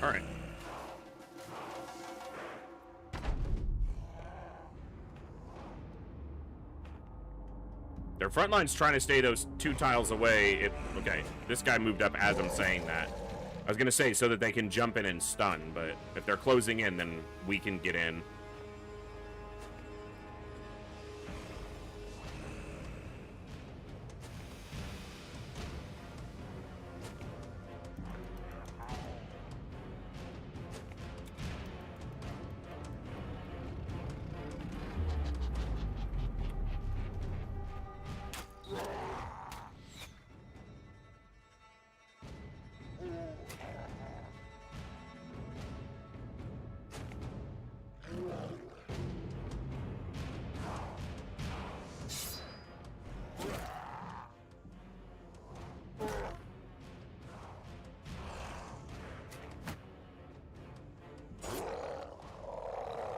All right. Their front line's trying to stay those 2 tiles away. Okay, this guy moved up as I'm saying that. I was gonna say so that they can jump in and stun, but if they're closing in, then we can get in.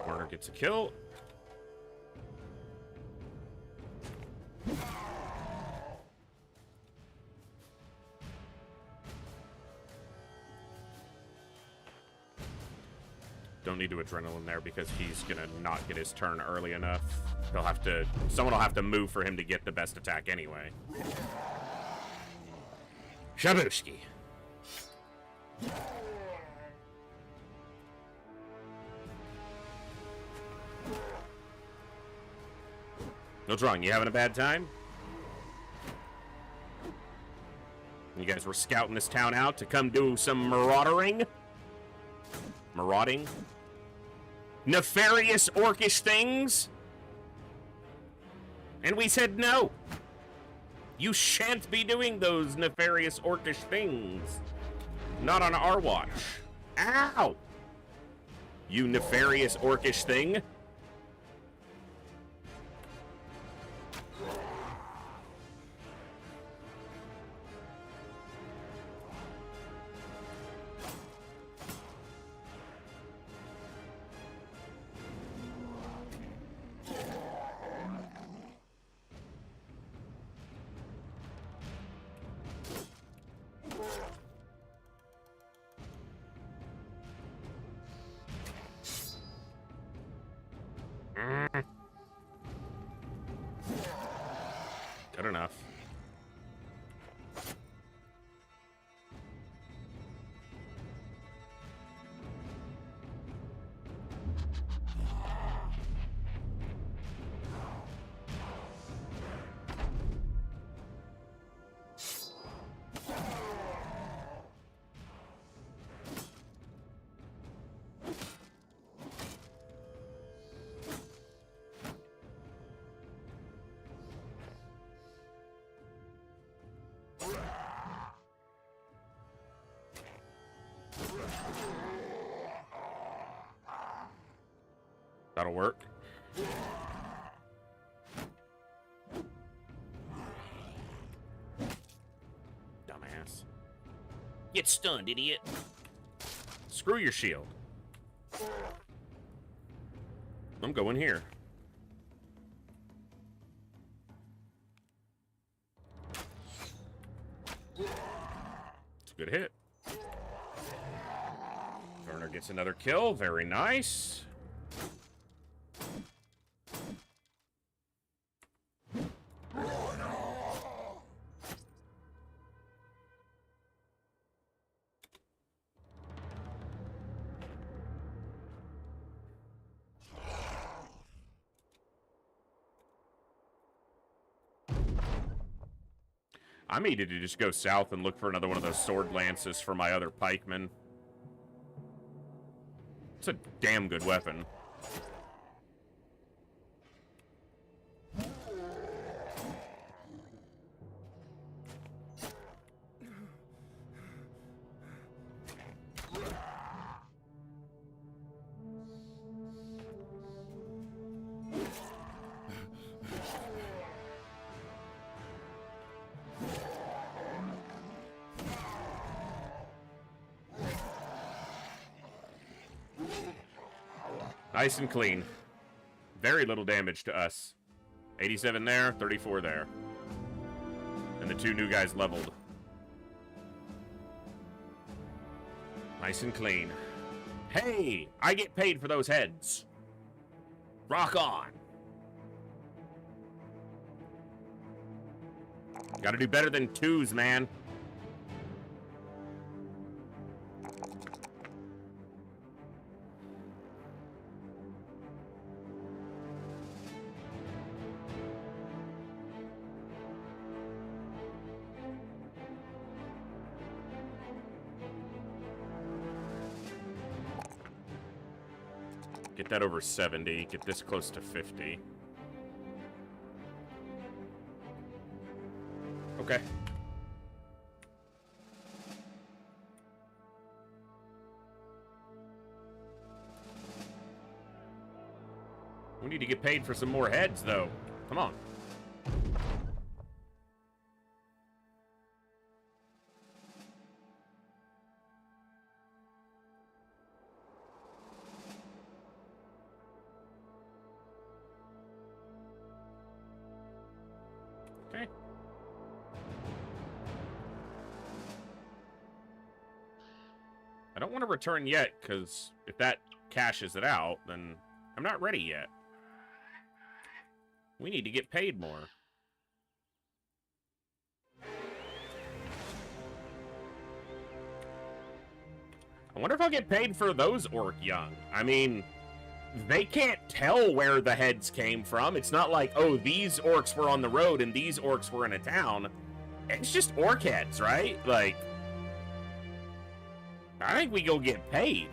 Warner gets a kill. Don't need to adrenaline there because he's gonna not get his turn early enough. He'll have to. Someone will have to move for him to get the best attack anyway. Shabushki. What's wrong? You having a bad time? You guys were scouting this town out to come do some marauding? Marauding? Nefarious orcish things? And we said no. You shan't be doing those nefarious orcish things. Not on our watch. Ow! You nefarious orcish thing. Good enough. That'll work. Dumbass. Get stunned, idiot. Screw your shield. I'm going here. It's a good hit. Turner gets another kill. Very nice. I needed to just go south and look for another one of those sword lances for my other pikemen. It's a damn good weapon. Nice and clean. Very little damage to us. 87 there, 34 there. And the 2 new guys leveled. Nice and clean. Hey, I get paid for those heads. Rock on. Gotta do better than twos, man. Get that over 70. Get this close to 50. Okay. We need to get paid for some more heads, though. Come on. Okay. I don't want to return yet, because if that cashes it out, then I'm not ready yet. We need to get paid more. I wonder if I'll get paid for those orc young. I mean, they can't tell where the heads came from. It's not like, oh, these orcs were on the road and these orcs were in a town. It's just orc heads, right? Like, I think we go get paid.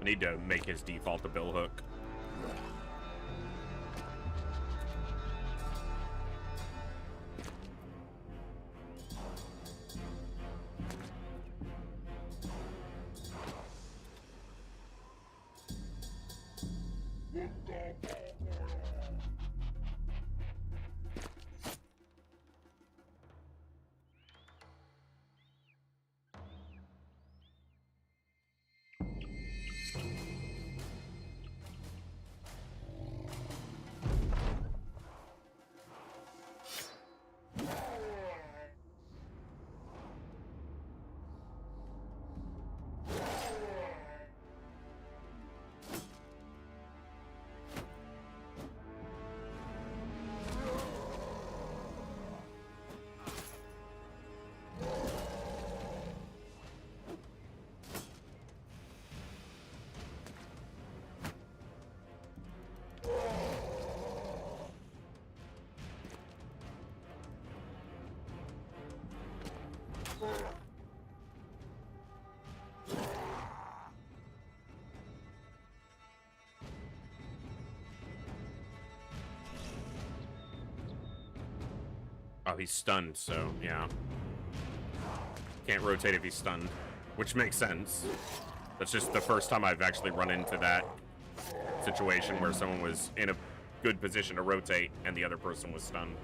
I need to make his default a bill hook. Oh, he's stunned, so yeah. Can't rotate if he's stunned, which makes sense. That's just the first time I've actually run into that situation where someone was in a good position to rotate and the other person was stunned.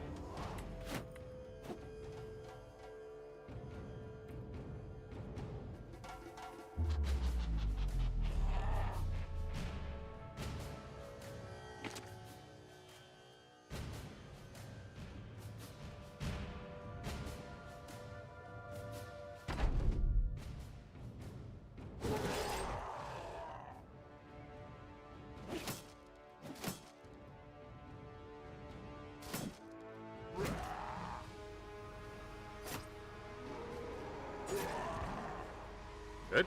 Good.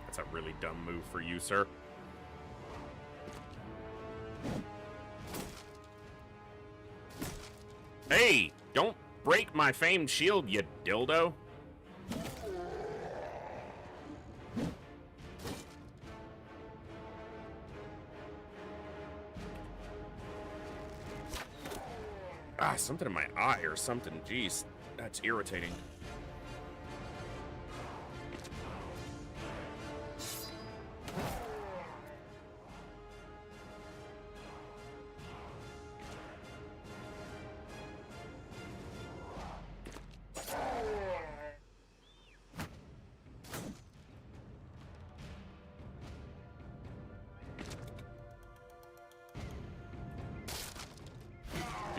That's a really dumb move for you, sir. Hey, don't break my famed shield, you dildo. Ah, something in my eye or something. Jeez, that's irritating.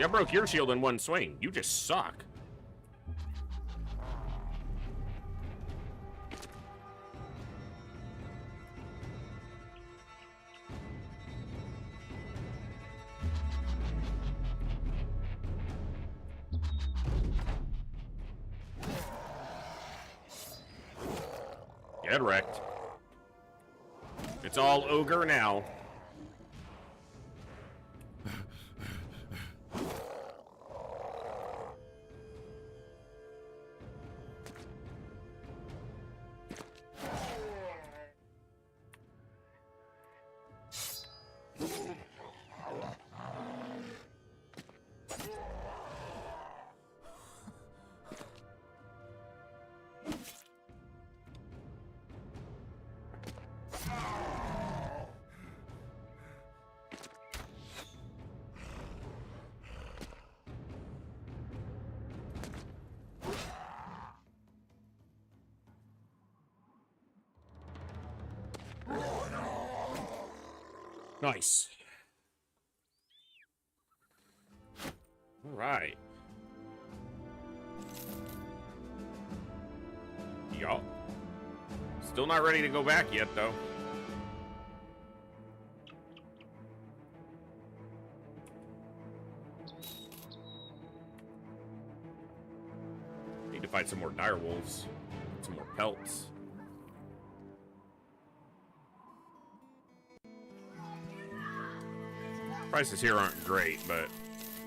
I broke your shield in one swing. You just suck. Get wrecked. It's all ogre now. Nice. All right. Y'all. Still not ready to go back yet, though. Need to fight some more dire wolves. Some more pelts. Prices here aren't great, but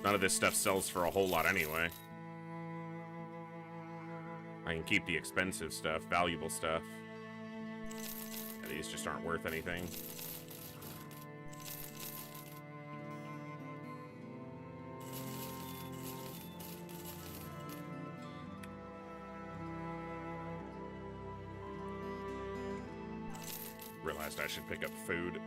none of this stuff sells for a whole lot anyway. I can keep the expensive stuff, valuable stuff. Yeah, these just aren't worth anything. Realized I should pick up food.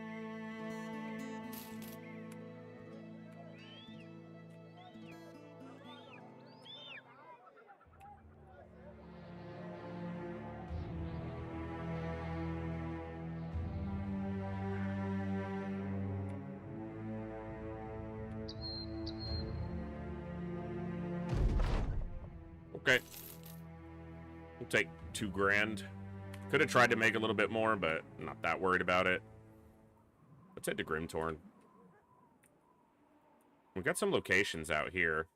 Okay. We'll take $2 grand. Could have tried to make a little bit more, but I'm not that worried about it. Let's head to Grimtorn. We've got some locations out here.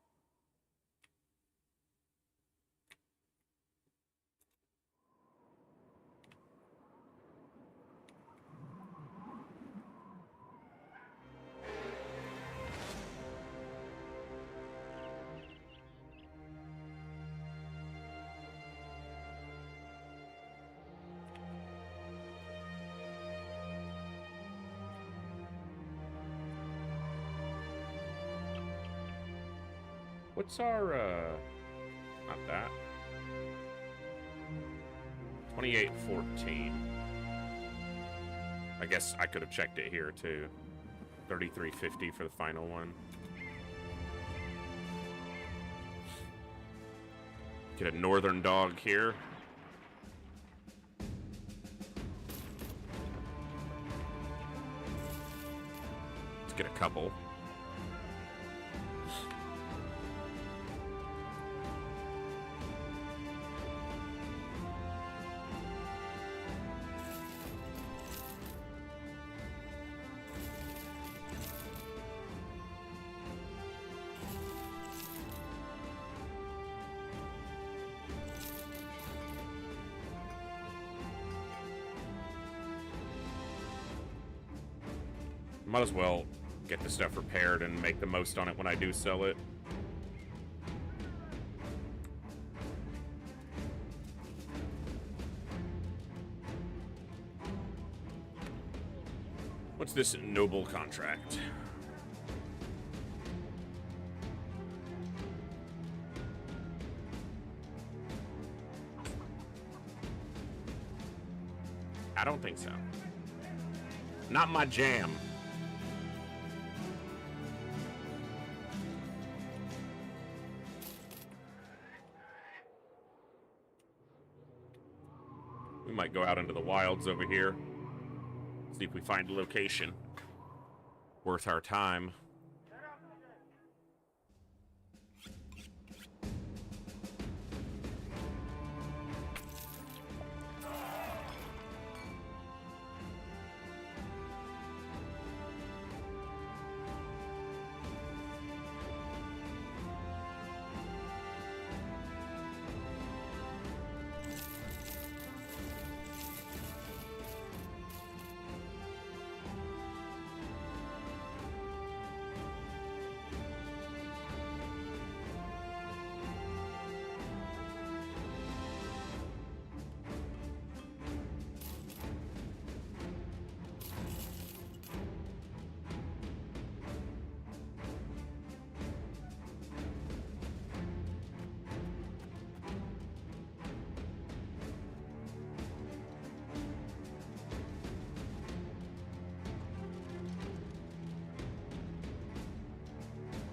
What's our, not that. 2814. I guess I could have checked it here, too. 3350 for the final one. Get a northern dog here. Let's get a couple. Might as well get the stuff repaired and make the most on it when I do sell it. What's this noble contract? I don't think so. Not my jam. We might go out into the wilds over here. See if we find a location worth our time.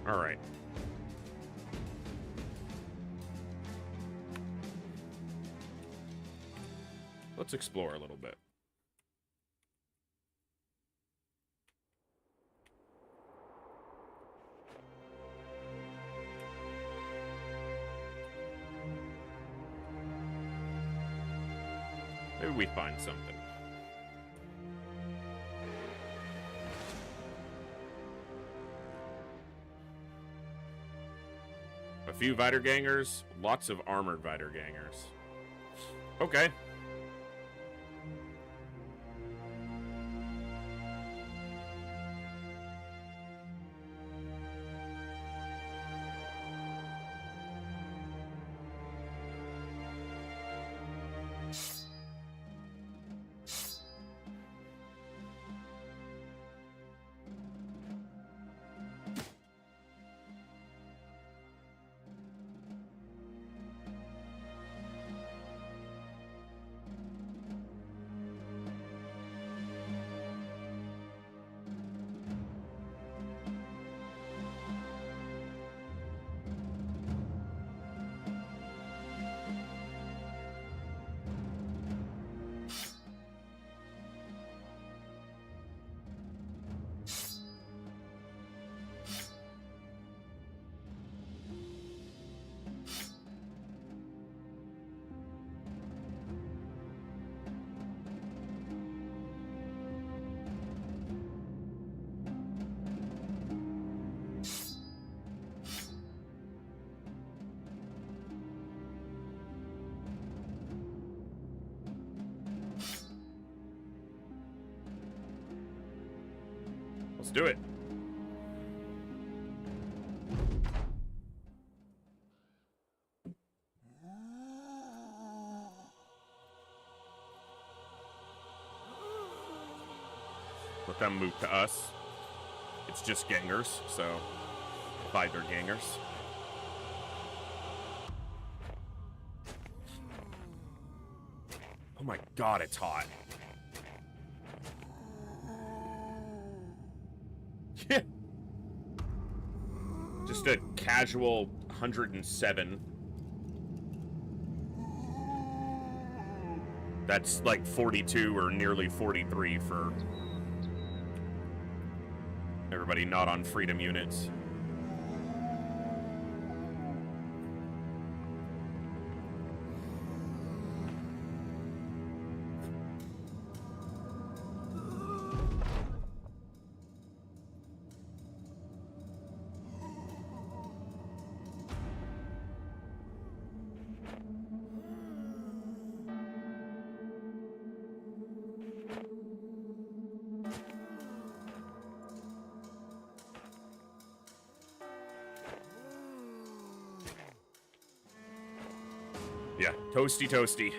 All right. Let's explore a little bit. Maybe we find something. A few Weitergangers, lots of armored Weitergangers. Okay. Let's do it. Let them move to us. It's just gangers, so fighter gangers. Oh my god, it's hot. Yeah. Just a casual 107. That's like 42 or nearly 43 for everybody not on freedom units. Yeah, toasty toasty.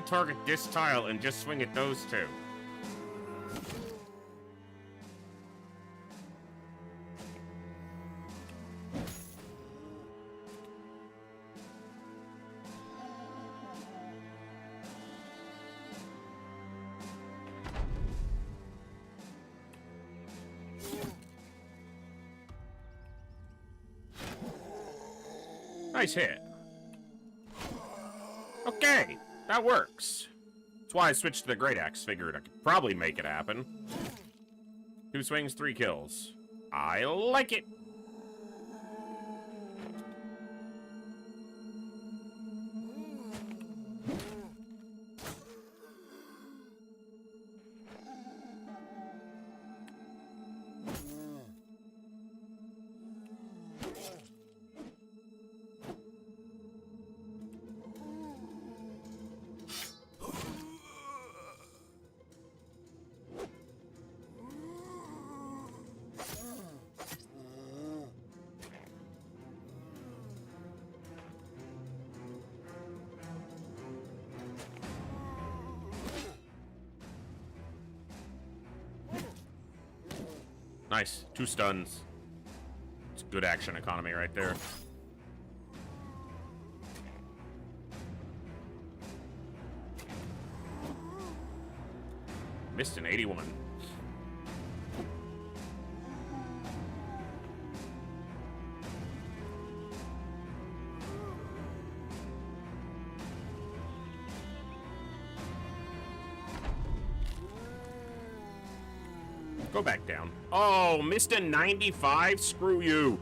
me target this tile and just swing at those two. Nice hit. Okay, that works. That's why I switched to the Great Axe. Figured I could probably make it happen. 2 swings, 3 kills. I like it. Nice. 2 stuns. It's good action economy right there. Missed an 81. Go back down. Oh, missed a 95? Screw you.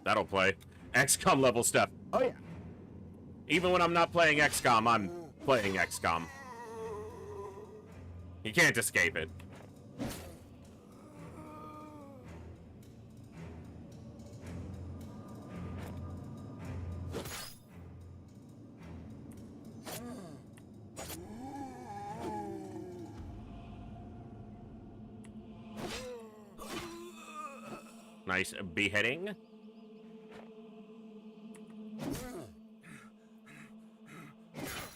That'll play. XCOM level stuff. Oh, yeah. Even when I'm not playing XCOM, I'm playing XCOM. You can't escape it. Nice beheading.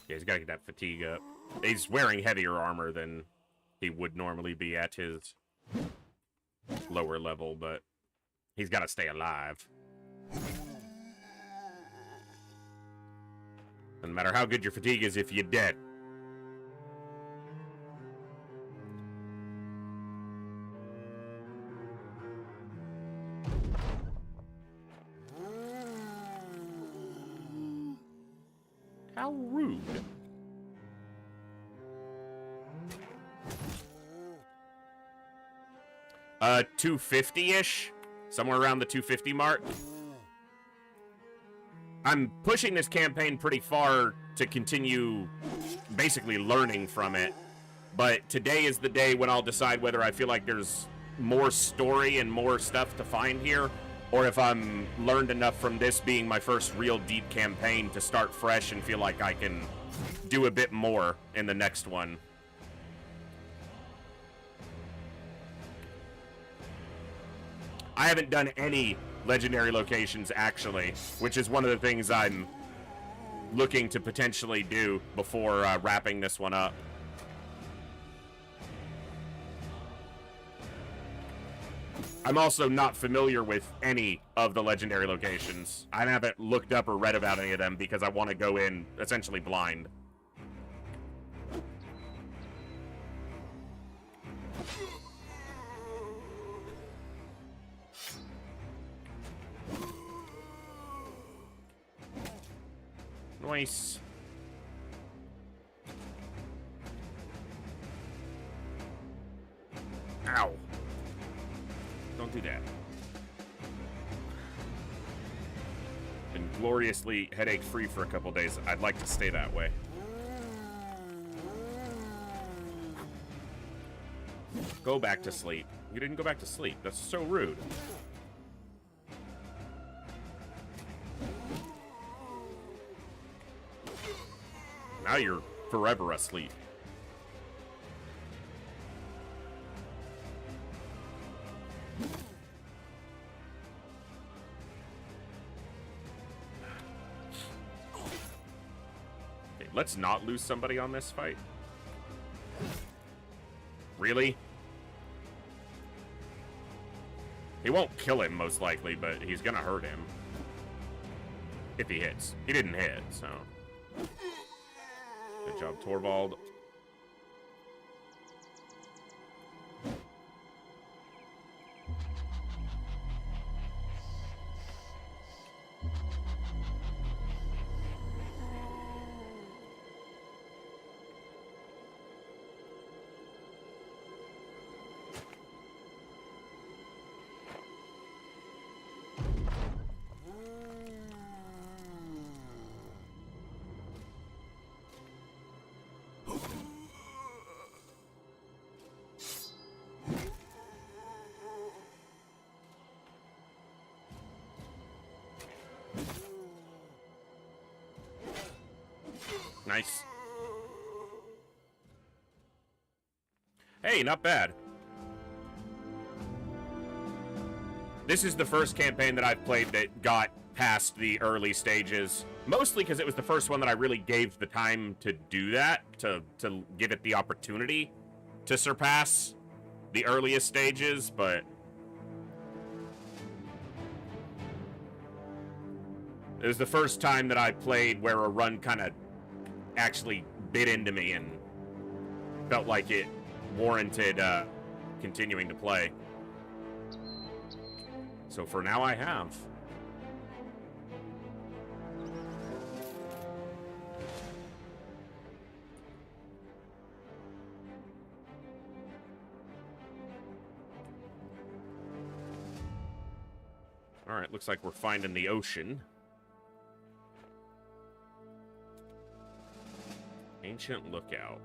Yeah, he's gotta get that fatigue up. He's wearing heavier armor than he would normally be at his lower level, but he's gotta stay alive. No matter how good your fatigue is, if you're dead. How rude. 250-ish? Somewhere around the 250 mark. I'm pushing this campaign pretty far to continue basically learning from it. But today is the day when I'll decide whether I feel like there's more story and more stuff to find here, or if I'm learned enough from this being my first real deep campaign to start fresh and feel like I can do a bit more in the next one. I haven't done any legendary locations, actually, which is one of the things I'm looking to potentially do before wrapping this one up. I'm also not familiar with any of the legendary locations. I haven't looked up or read about any of them because I want to go in essentially blind. Nice. Ow. Don't do that. Been gloriously headache-free for a couple days. I'd like to stay that way. Go back to sleep. You didn't go back to sleep. That's so rude. now you're forever asleep. Okay, let's not lose somebody on this fight. Really? He won't kill him, most likely, but he's gonna hurt him. If he hits. He didn't hit, so... Good job, Torvald. Nice. Hey, not bad. This is the first campaign that I've played that got past the early stages. Mostly because it was the first one that I really gave the time to do that, to give it the opportunity to surpass the earliest stages, but... It was the first time that I played where a run kind of actually bit into me and felt like it warranted continuing to play. So for now I have. Alright, looks like we're finding the ocean. Ancient Lookout.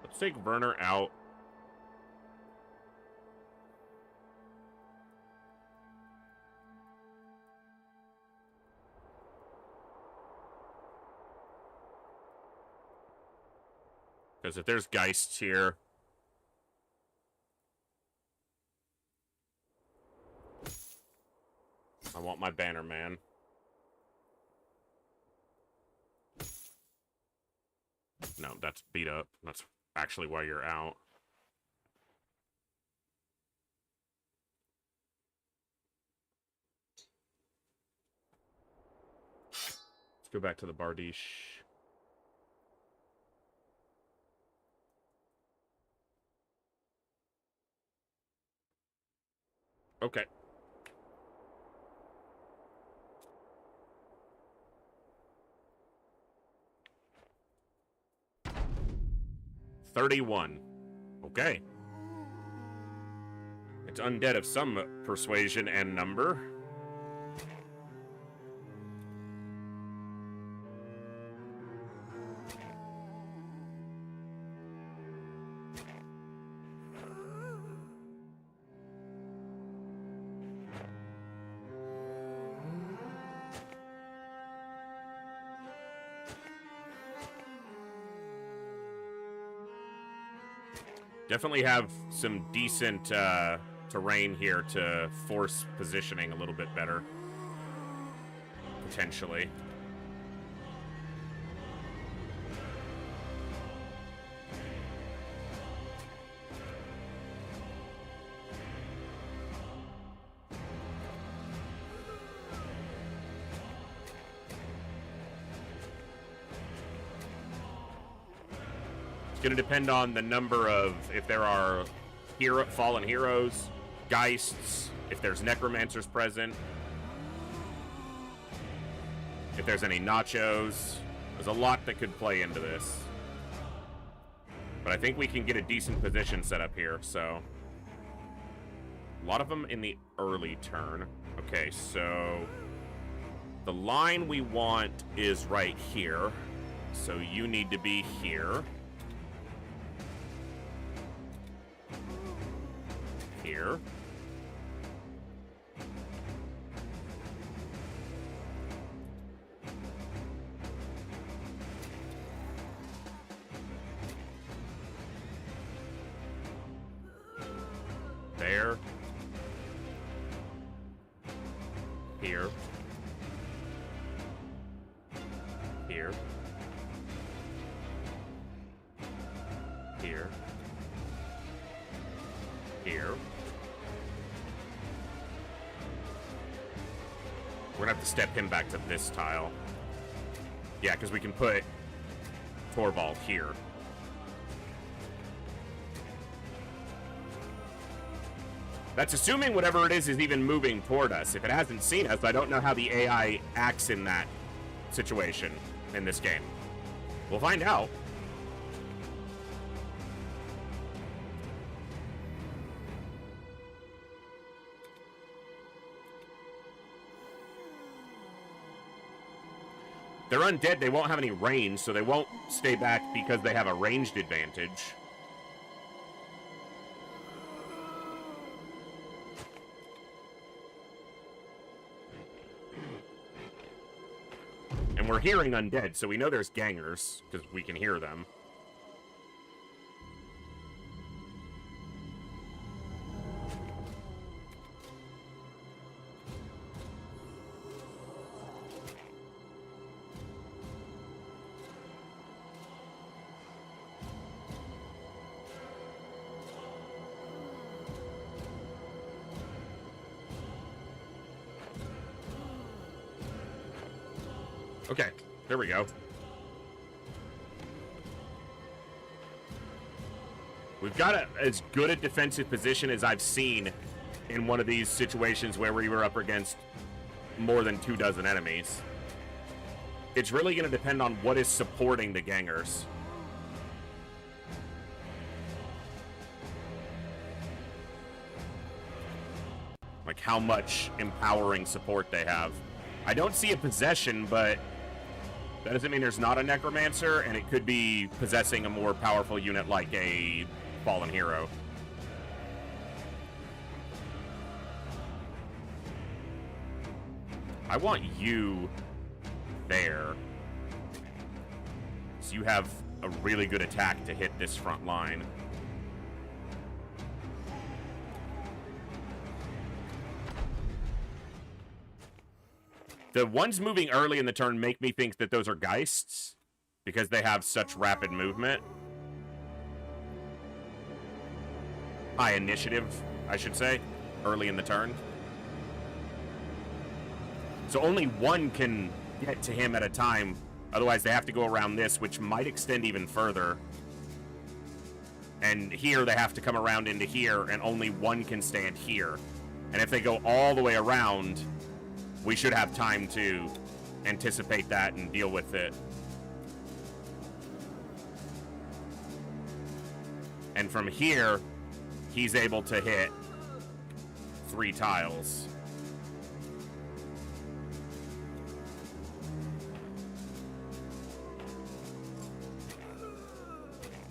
Let's take Werner out. Because if there's Geists here... I want my banner, man. No, that's beat up. That's actually why you're out. Let's go back to the Bardiche. Okay. $31. Okay. It's undead of some persuasion and number. Definitely have some decent terrain here to force positioning a little bit better. Potentially. Going to depend on the number of, if there are fallen heroes, Geists, if there's necromancers present, if there's any nachos. There's a lot that could play into this. But I think we can get a decent position set up here, so... A lot of them in the early turn. Okay, so the line we want is right here. So you need to be here. Here. There. Here. Here. Here. Here. We're gonna have to step him back to this tile. Yeah, because we can put Torvald here. That's assuming whatever it is even moving toward us. If it hasn't seen us, I don't know how the AI acts in that situation in this game. We'll find out. They're undead, they won't have any range, so they won't stay back because they have a ranged advantage. And we're hearing undead, so we know there's gangers, because we can hear them. Okay, there we go. We've got as good a defensive position as I've seen in one of these situations where we were up against more than 24 enemies. It's really going to depend on what is supporting the gangers. Like how much empowering support they have. I don't see a possession, but that doesn't mean there's not a necromancer, and it could be possessing a more powerful unit like a fallen hero. I want you there, so you have a really good attack to hit this front line. The ones moving early in the turn make me think that those are Geists, because they have such rapid movement. High initiative, I should say, early in the turn. So only one can get to him at a time, otherwise they have to go around this, which might extend even further. And here they have to come around into here, and only one can stand here. And if they go all the way around, we should have time to anticipate that and deal with it. And from here, he's able to hit 3 tiles.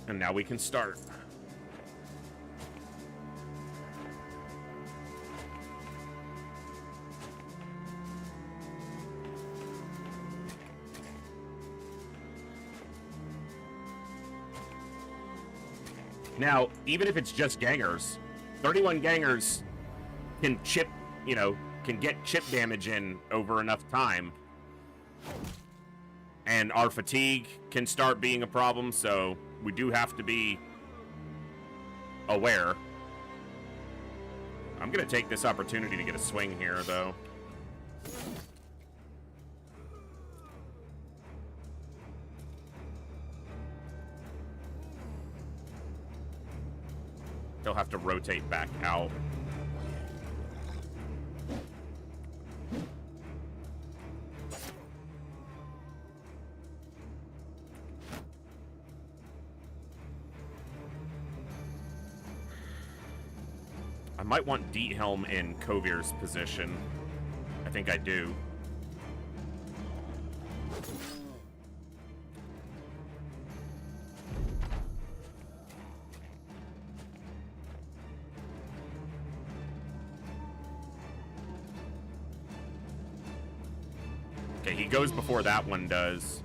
And now we can start. Now, even if it's just gangers, 31 gangers can chip, can get chip damage in over enough time. And our fatigue can start being a problem, so we do have to be aware. I'm going to take this opportunity to get a swing here, though. They'll have to rotate back out. I might want Diethelm in Kovir's position. I think I do. Okay, he goes before that one does.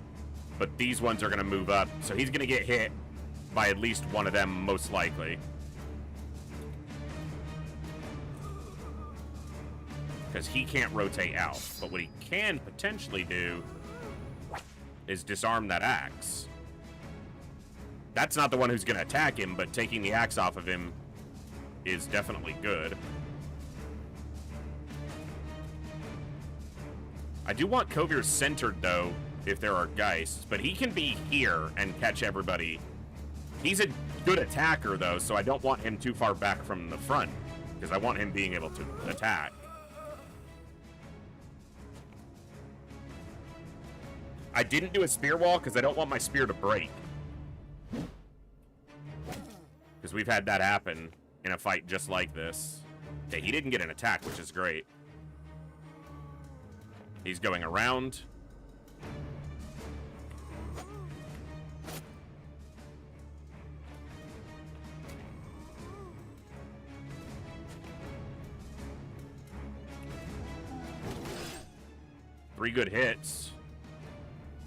But these ones are going to move up. So he's going to get hit by at least one of them, most likely. Because he can't rotate out. But what he can potentially do is disarm that axe. That's not the one who's going to attack him, but taking the axe off of him is definitely good. I do want Kovir centered, though, if there are Geists, but he can be here and catch everybody. He's a good attacker, though, so I don't want him too far back from the front, because I want him being able to attack. I didn't do a spear wall because I don't want my spear to break. Because we've had that happen in a fight just like this. Okay, he didn't get an attack, which is great. He's going around. Three good hits.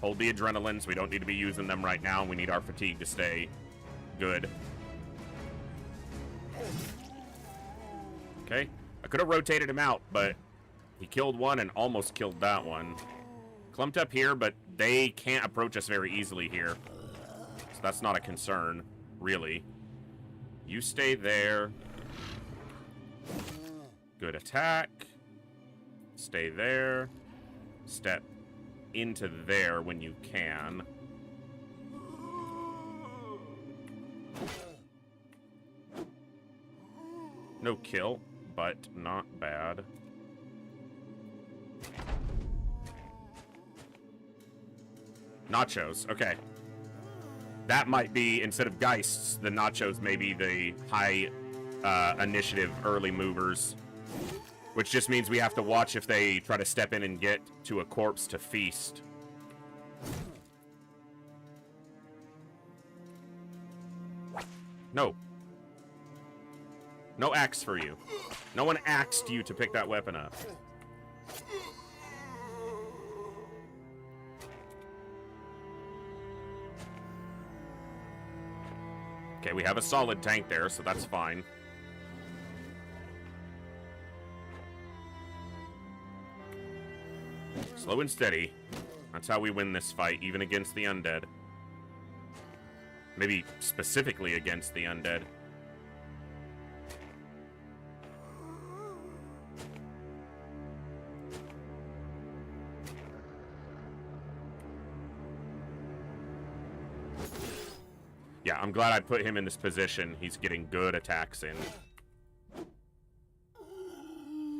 Hold the adrenalines. We don't need to be using them right now. We need our fatigue to stay good. Okay. I could have rotated him out, but he killed one and almost killed that one. Clumped up here, but they can't approach us very easily here. So that's not a concern, really. You stay there. Good attack. Stay there. Step into there when you can. No kill, but not bad. Nachos, okay. That might be, instead of Geists, the Nachos may be the high initiative early movers. Which just means we have to watch if they try to step in and get to a corpse to feast. No. No axe for you. No one axed you to pick that weapon up. Okay, we have a solid tank there, so that's fine. Slow and steady. That's how we win this fight, even against the undead. Maybe specifically against the undead. Yeah, I'm glad I put him in this position. He's getting good attacks in.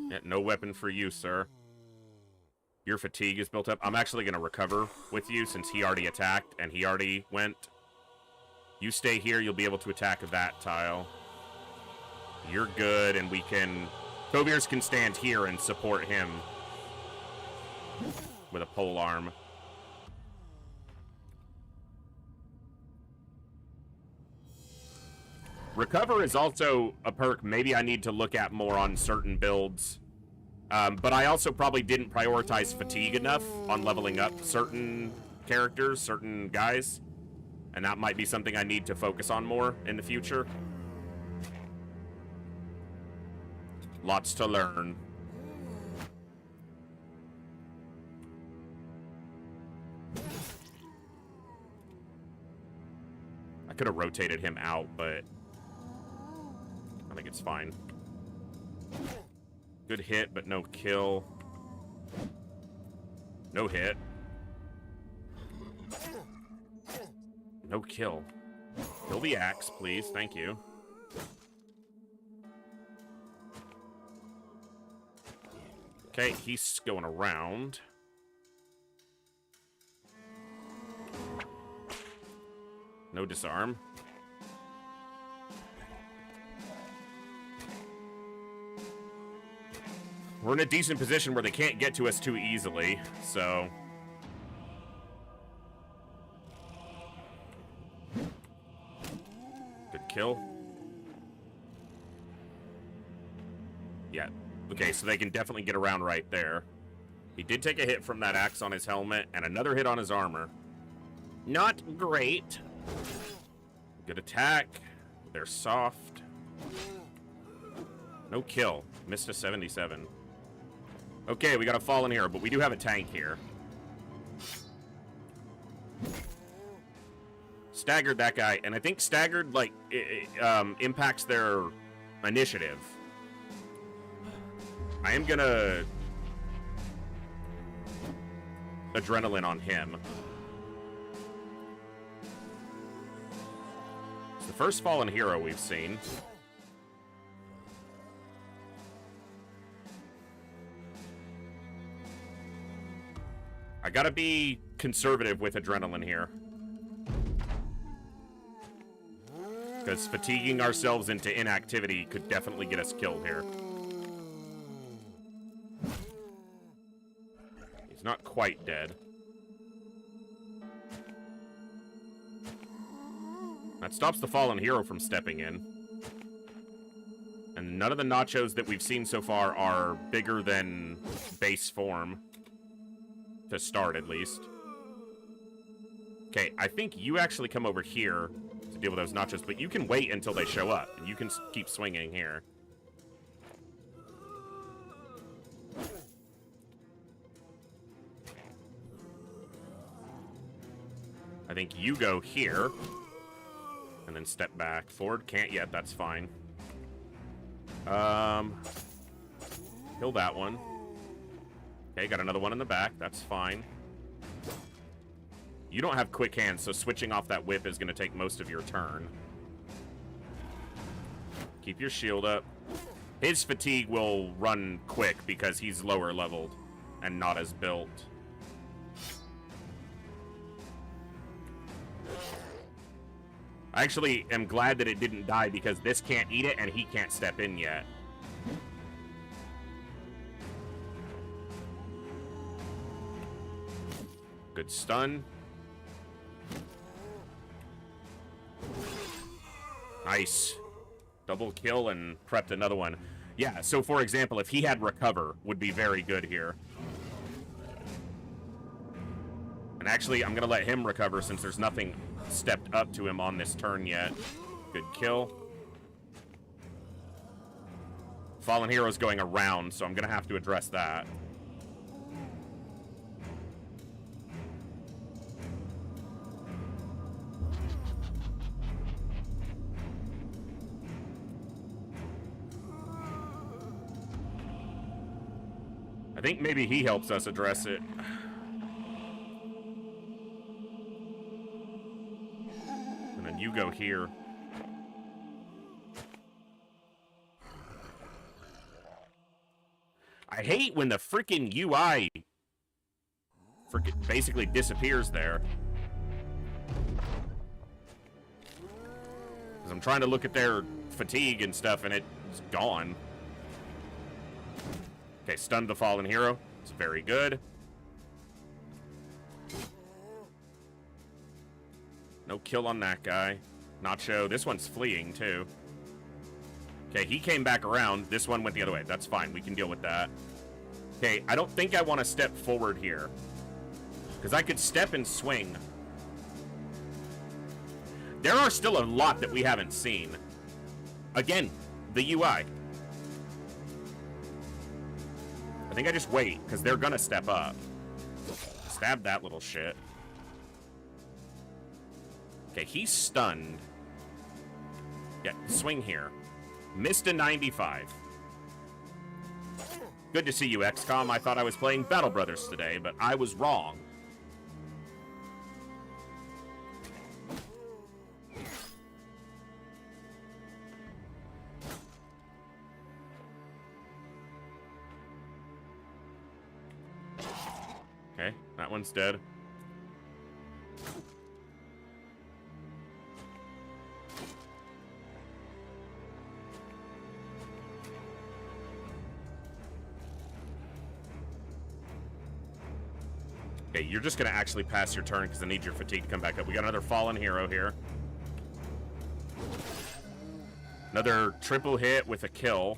Yeah, no weapon for you, sir. Your fatigue is built up. I'm actually going to recover with you since he already attacked and he already went. You stay here. You'll be able to attack that tile. You're good, and we can... Kovir's can stand here and support him with a pole arm. Recover is also a perk maybe I need to look at more on certain builds. But I also probably didn't prioritize fatigue enough on leveling up certain characters, certain guys. And that might be something I need to focus on more in the future. Lots to learn. I could have rotated him out, but I think it's fine. Good hit, but no kill. No hit. No kill. Kill the axe, please. Thank you. Okay, he's going around. No disarm. We're in a decent position where they can't get to us too easily, so... Good kill. Yeah. Okay, so they can definitely get around right there. He did take a hit from that axe on his helmet, and another hit on his armor. Not great. Good attack. They're soft. No kill. Missed a 77. Okay, we got a fallen hero, but we do have a tank here. Staggered that guy, and I think staggered, like, impacts their initiative. I am gonna adrenaline on him. It's the first fallen hero we've seen. I gotta be conservative with adrenaline here. Because fatiguing ourselves into inactivity could definitely get us killed here. He's not quite dead. That stops the fallen hero from stepping in. And none of the nachos that we've seen so far are bigger than base form. To start, at least. Okay, I think you actually come over here to deal with those nachos, but you can wait until they show up, and you can keep swinging here. I think you go here, and then step back. Forward, can't yet, that's fine. Kill that one. Okay, got another one in the back. That's fine. You don't have quick hands, so switching off that whip is going to take most of your turn. Keep your shield up. His fatigue will run quick because he's lower leveled and not as built. I actually am glad that it didn't die because this can't eat it and he can't step in yet. Good stun. Nice. Double kill and prepped another one. Yeah, so for example, if he had recover, would be very good here. And actually, I'm going to let him recover since there's nothing stepped up to him on this turn yet. Good kill. Fallen Hero's going around, so I'm going to have to address that. I think maybe he helps us address it. And then you go here. I hate when the freaking UI basically disappears there. Because I'm trying to look at their fatigue and stuff and it's gone. Okay, stunned the fallen hero. It's very good. No kill on that guy. Nacho. This one's fleeing, too. Okay, he came back around. This one went the other way. That's fine. We can deal with that. Okay, I don't think I want to step forward here. Because I could step and swing. There are still a lot that we haven't seen. Again, the UI. I think I just wait, because they're gonna step up. Stab that little shit. Okay, he's stunned. Yeah, swing here. Missed a 95. Good to see you, XCOM. I thought I was playing Battle Brothers today, but I was wrong. Okay, that one's dead. Okay, you're just gonna actually pass your turn because I need your fatigue to come back up. We got another fallen hero here. Another triple hit with a kill.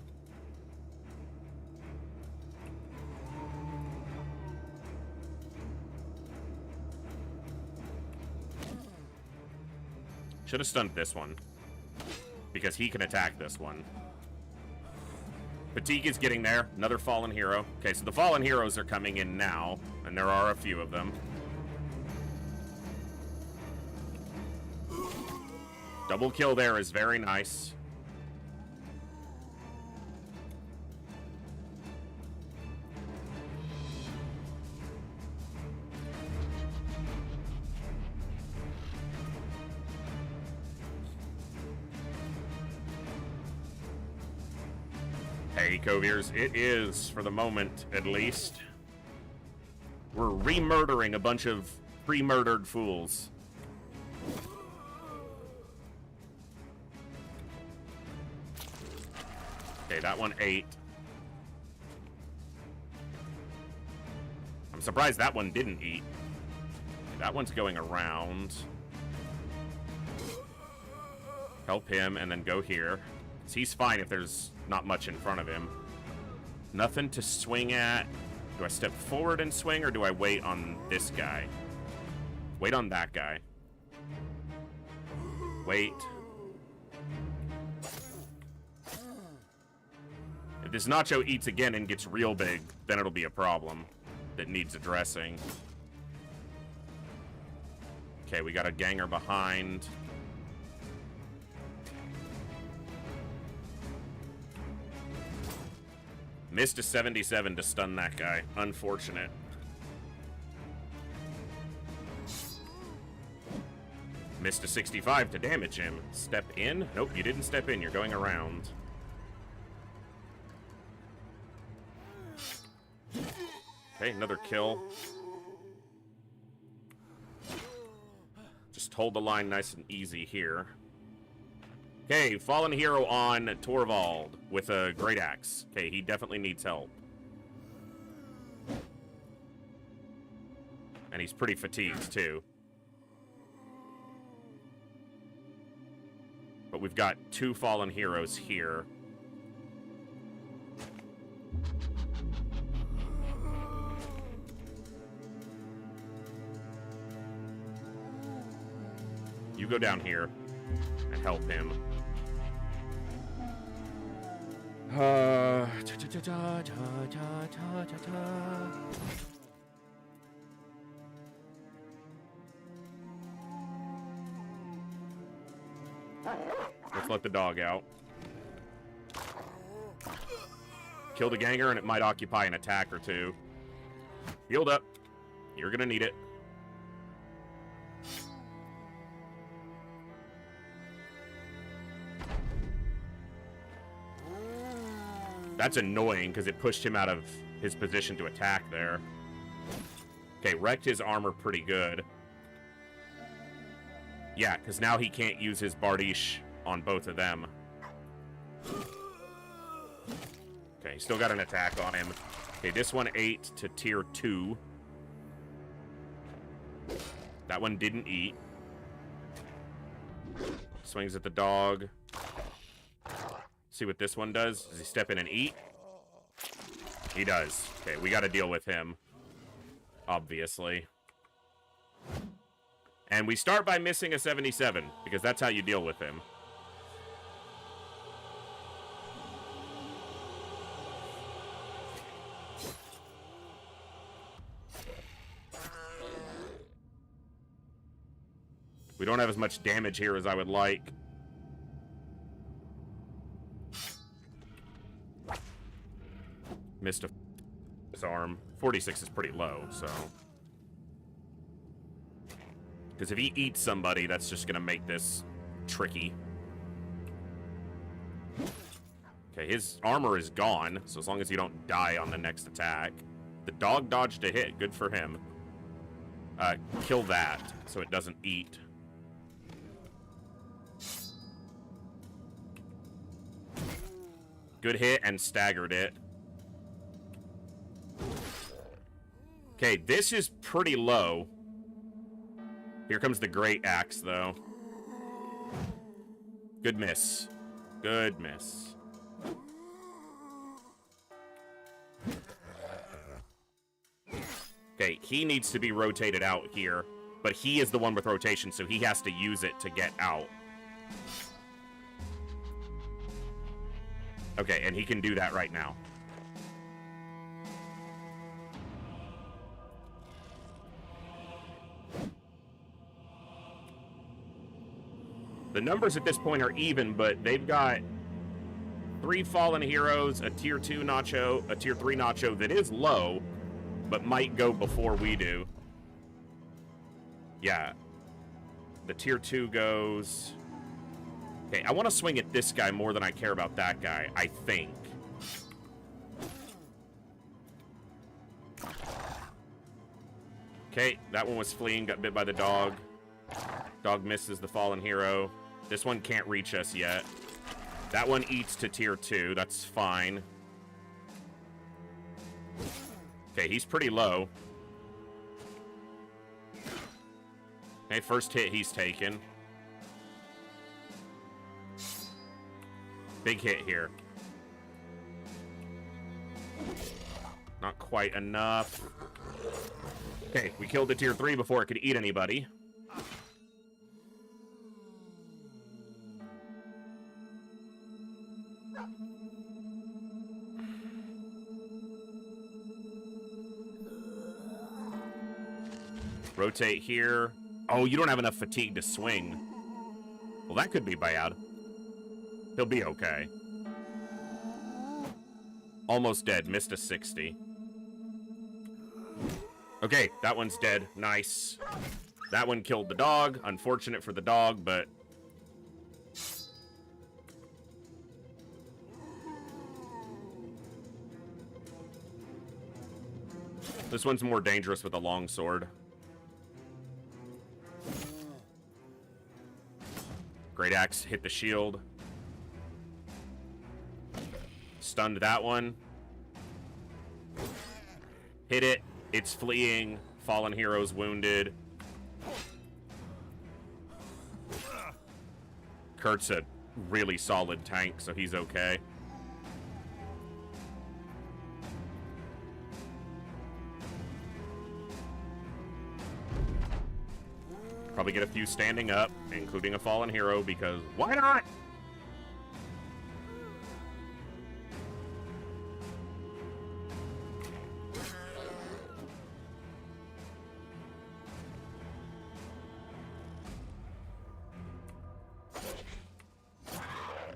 Should have stunned this one, because he can attack this one. Fatigue is getting there. Another fallen hero. Okay, so the fallen heroes are coming in now, and there are a few of them. Double kill there is very nice. Hey, Coviers, it is, for the moment, at least. We're re-murdering a bunch of pre-murdered fools. Okay, that one ate. I'm surprised that one didn't eat. That one's going around. Help him, and then go here. He's fine if there's not much in front of him. Nothing to swing at. Do I step forward and swing, or do I wait on this guy? Wait on that guy. Wait. If this Nacho eats again and gets real big, then it'll be a problem that needs addressing. Okay, we got a ganger behind. Missed a 77 to stun that guy. Unfortunate. Missed a 65 to damage him. Step in? Nope, you didn't step in. You're going around. Okay, another kill. Just hold the line nice and easy here. Okay, fallen hero on Torvald with a great axe. Okay, he definitely needs help. And he's pretty fatigued, too. But we've got two fallen heroes here. You go down here and help him. Let's let the dog out. Kill the ganger and it might occupy an attack or two. Healed up. You're gonna need it. That's annoying because it pushed him out of his position to attack there. Okay, wrecked his armor pretty good. Yeah, because now he can't use his Bardiche on both of them. Okay, still got an attack on him. Okay, this one ate to tier 2. That one didn't eat. Swings at the dog. See what this one does. Does he step in and eat? He does. Okay, we got to deal with him. Obviously. And we start by missing a 77, because that's how you deal with him. We don't have as much damage here as I would like. Missed his arm. 46 is pretty low, so. Because if he eats somebody, that's just going to make this tricky. Okay, his armor is gone, so as long as you don't die on the next attack. The dog dodged a hit. Good for him. Kill that, so it doesn't eat. Good hit and staggered it. Okay, this is pretty low. Here comes the Great Axe, though. Good miss. Good miss. Okay, he needs to be rotated out here, but he is the one with rotation, so he has to use it to get out. Okay, and he can do that right now. The numbers at this point are even, but they've got 3 fallen heroes, a tier 2 Nacho, a tier 3 Nacho that is low, but might go before we do. Yeah. The tier 2 goes... Okay, I want to swing at this guy more than I care about that guy, I think. Okay, that one was fleeing, got bit by the dog. Dog misses the fallen hero. This one can't reach us yet. That one eats to tier 2, that's fine. Okay, he's pretty low. Okay, first hit he's taken. Big hit here. Not quite enough. Okay, we killed the tier 3 before it could eat anybody. Rotate here. Oh, you don't have enough fatigue to swing. Well, that could be bad. He'll be okay. Almost dead. Missed a 60. Okay, that one's dead. Nice. That one killed the dog. Unfortunate for the dog, but... This one's more dangerous with a longsword. Great Axe hit the shield. Stunned that one. Hit it. It's fleeing. Fallen hero's wounded. Kurt's a really solid tank, so he's okay. Probably get a few standing up, including a fallen hero, because why not?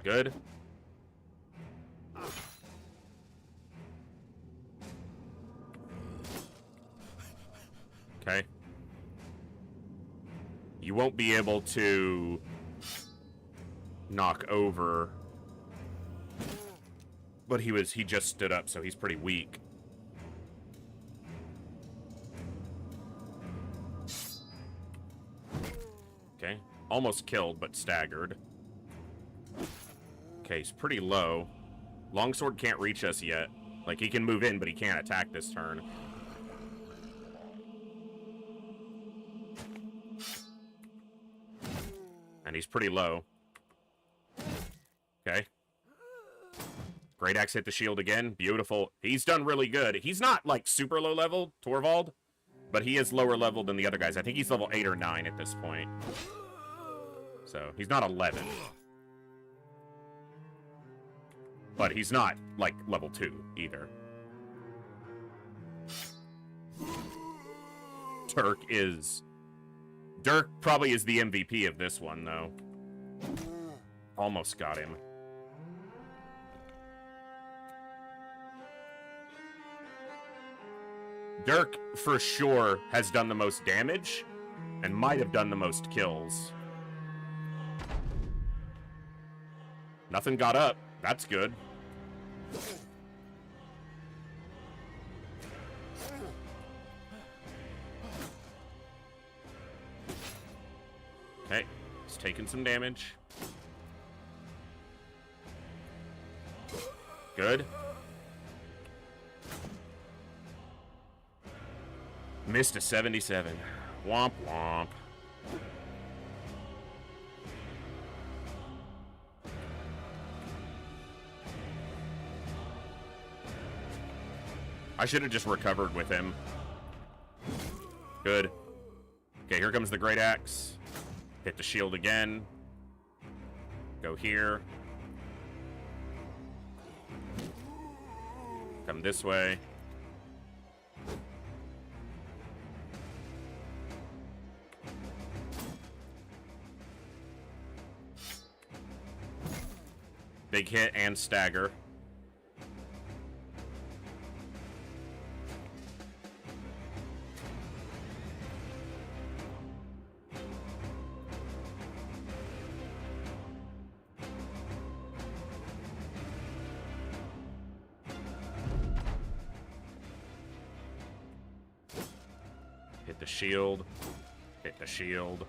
Good. Okay. You won't be able to knock over. But he just stood up, so he's pretty weak. Okay. Almost killed, but staggered. Okay, he's pretty low. Longsword can't reach us yet. Like, he can move in, but he can't attack this turn. And he's pretty low. Okay. Great Axe hit the shield again. Beautiful. He's done really good. He's not, like, super low level, Torvald, but he is lower level than the other guys. I think he's level 8 or 9 at this point. So, he's not 11. But he's not, like, level 2, either. Dirk probably is the MVP of this one, though. Almost got him. Dirk, for sure, has done the most damage, and might have done the most kills. Nothing got up. That's good. Okay, he's taking some damage. Good. Missed a 77. Womp womp. I should have just recovered with him. Good. Okay, here comes the Great Axe. Hit the shield again. Go here. Come this way. Big hit and stagger. Hit the shield. Hit the shield.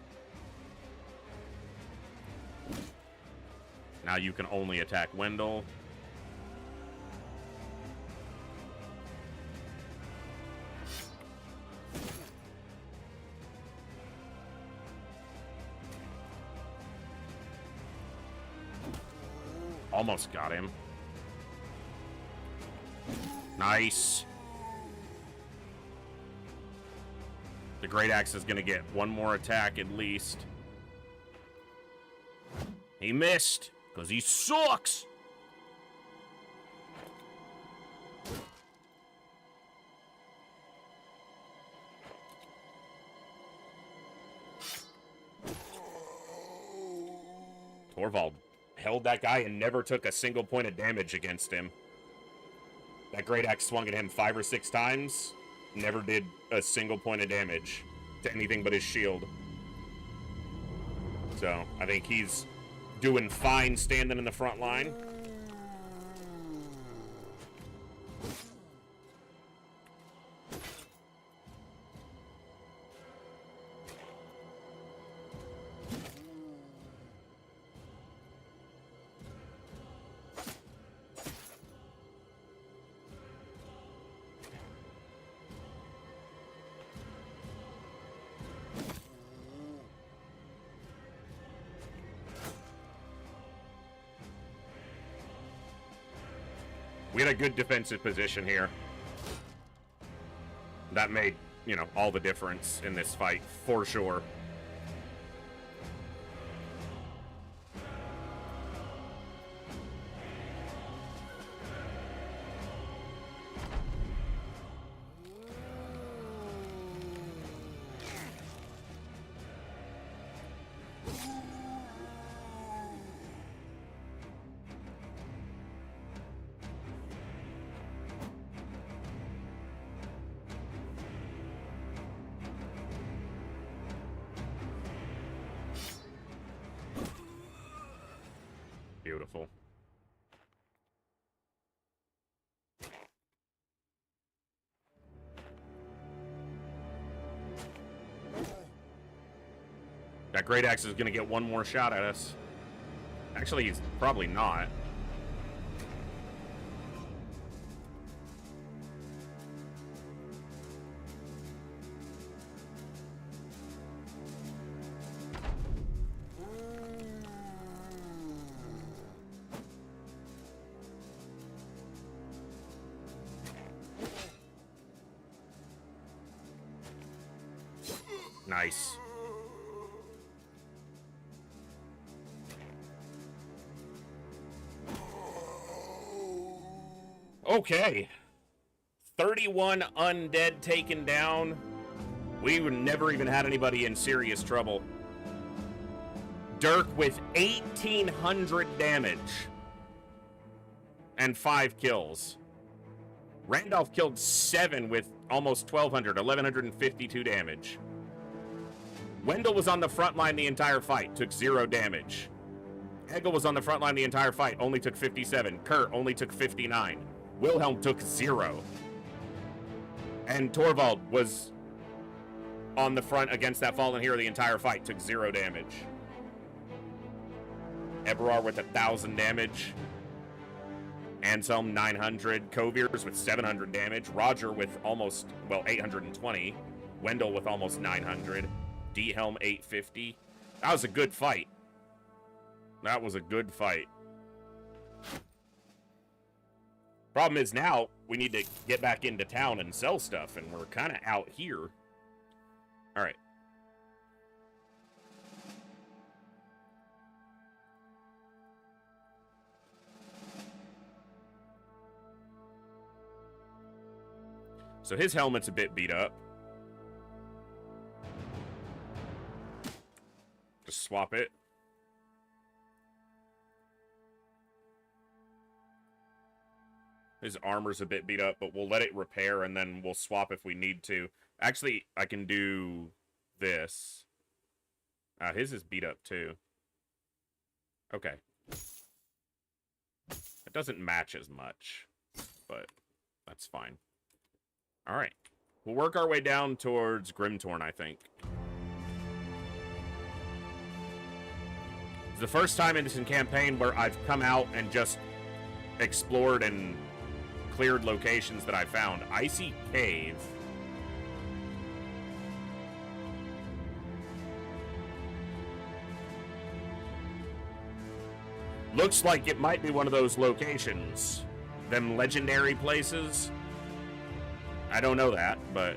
Now you can only attack Wendell. Almost got him. Nice. The Great Axe is going to get one more attack at least. He missed. Because he sucks! Torvald held that guy and never took a single point of damage against him. That Great Axe swung at him 5 or 6 times. Never did a single point of damage to anything but his shield. So, I think he's doing fine standing in the front line. We had a good defensive position here. That made, you know, all the difference in this fight, for sure. Beautiful. That Great Axe is going to get one more shot at us. Actually, he's probably not. Nice. Okay. 31 undead taken down. We would never even had anybody in serious trouble. Dirk with 1,800 damage. And 5 kills. Randolph killed 7 with almost 1,200, 1,152 damage. Wendell was on the front line the entire fight, took 0 damage. Hegel was on the front line the entire fight, only took 57. Kurt only took 59. Wilhelm took 0. And Torvald was on the front against that fallen hero the entire fight, took 0 damage. Eberard with 1,000 damage. Anselm 900. Kovirs with 700 damage. Roger with almost, well, 820. Wendell with almost 900. D-Helm 850. That was a good fight. That was a good fight. Problem is now we need to get back into town and sell stuff, and we're kind of out here. All right. So his helmet's a bit beat up. Just swap it. His armor's a bit beat up, but we'll let it repair and then we'll swap if we need to. Actually, I can do this. His is beat up too. Okay. It doesn't match as much, but that's fine. All right. We'll work our way down towards Grimtorn, I think. It's the first time in this campaign where I've come out and just explored and cleared locations that I found. Icy Cave. Looks like it might be one of those locations. Them legendary places. I don't know that, but...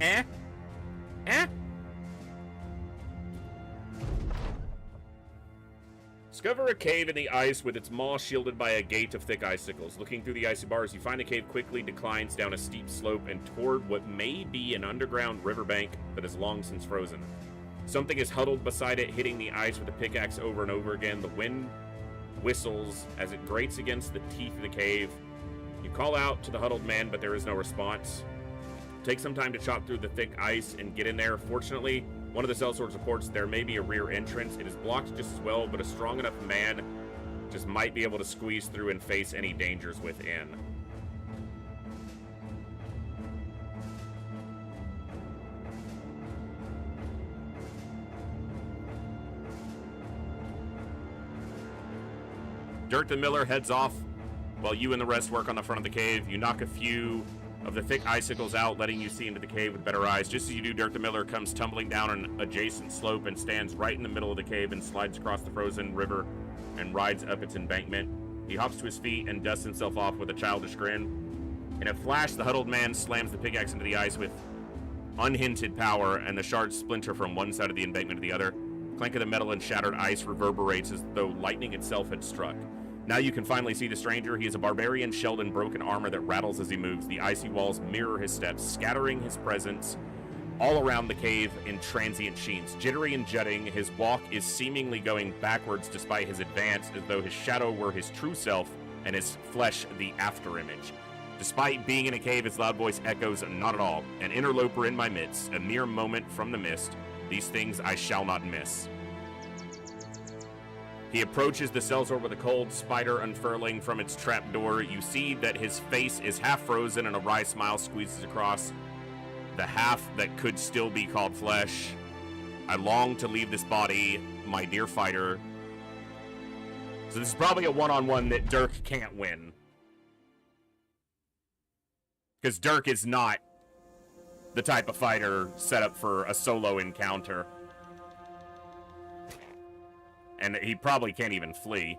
Eh? Discover a cave in the ice with its maw shielded by a gate of thick icicles. Looking through the icy bars, you find a cave quickly declines down a steep slope and toward what may be an underground riverbank that is long since frozen. Something is huddled beside it, hitting the ice with a pickaxe over and over again. The wind whistles as it grates against the teeth of the cave. You call out to the huddled man, but there is no response. Take some time to chop through the thick ice and get in there. Fortunately, one of the sellswords reports there may be a rear entrance. It is blocked just as well, but a strong enough man just might be able to squeeze through and face any dangers within. Dirk the Miller heads off while you and the rest work on the front of the cave. You knock a few of the thick icicles out, letting you see into the cave with better eyes. Just as you do, Dirk the Miller comes tumbling down an adjacent slope and stands right in the middle of the cave and slides across the frozen river and rides up its embankment. He hops to his feet and dusts himself off with a childish grin. In a flash, the huddled man slams the pickaxe into the ice with unhinted power, and the shards splinter from one side of the embankment to the other. Clank of the metal and shattered ice reverberates as though lightning itself had struck. Now you can finally see the stranger. He is a barbarian shelled in broken armor that rattles as he moves. The icy walls mirror his steps, scattering his presence all around the cave in transient sheens. Jittery and jutting, his walk is seemingly going backwards despite his advance, as though his shadow were his true self and his flesh the afterimage. Despite being in a cave, his loud voice echoes, "Not at all. An interloper in my midst, a mere moment from the mist. These things I shall not miss." He approaches the sellsword with a cold spider unfurling from its trapdoor. You see that his face is half frozen and a wry smile squeezes across the half that could still be called flesh. I long to leave this body, my dear fighter. So this is probably a one-on-one that Dirk can't win. Because Dirk is not the type of fighter set up for a solo encounter. And he probably can't even flee.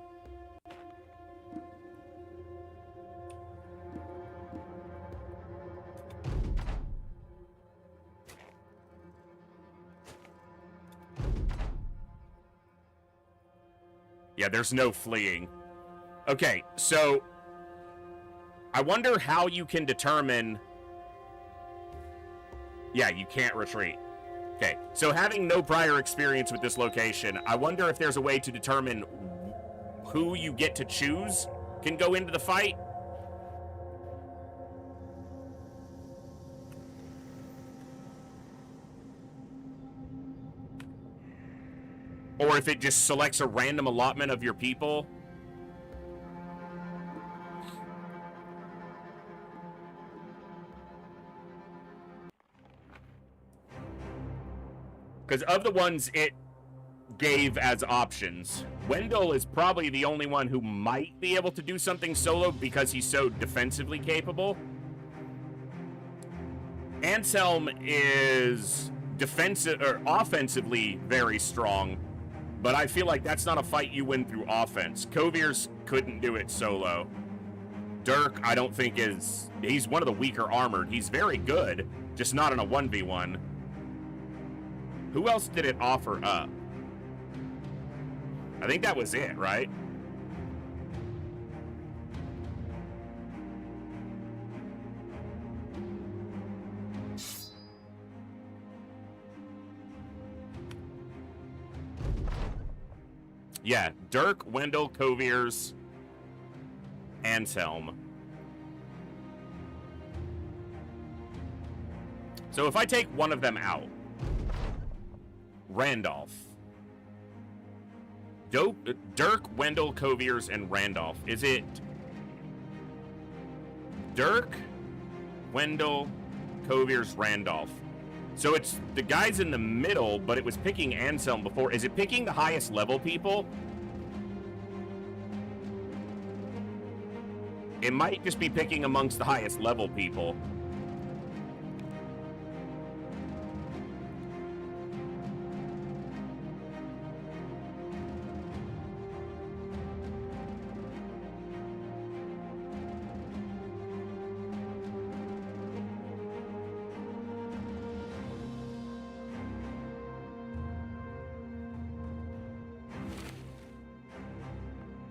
Yeah, there's no fleeing. Okay, so I wonder how you can determine... Yeah, you can't retreat. Okay, so having no prior experience with this location, I wonder if there's a way to determine who you get to choose can go into the fight. Or if it just selects a random allotment of your people. Because of the ones it gave as options, Wendell is probably the only one who might be able to do something solo because he's so defensively capable. Anselm is defensive or offensively very strong, but I feel like that's not a fight you win through offense. Kovir's couldn't do it solo. Dirk, I don't think he's one of the weaker armored. He's very good, just not in a 1v1. Who else did it offer up? I think that was it, right? Yeah, Dirk, Wendell, Kovir's, Anselm. So if I take one of them out, Randolph. Dirk, Wendell, Kovir's, and Randolph. Is it Dirk, Wendell, Kovir's, Randolph? So it's the guys in the middle, but it was picking Anselm before. Is it picking the highest level people? It might just be picking amongst the highest level people.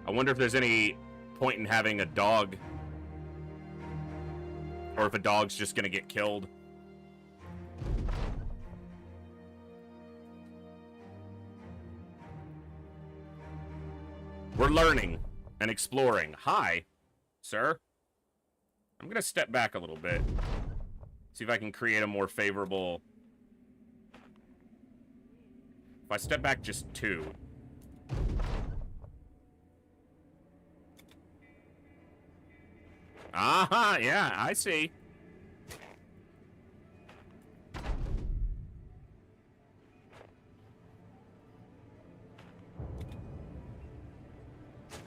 I wonder if there's any point in having a dog, or if a dog's just gonna get killed. We're learning and exploring. Hi, sir. I'm gonna step back a little bit. See if I can create a more favorable... If I step back just 2... Aha, yeah, I see.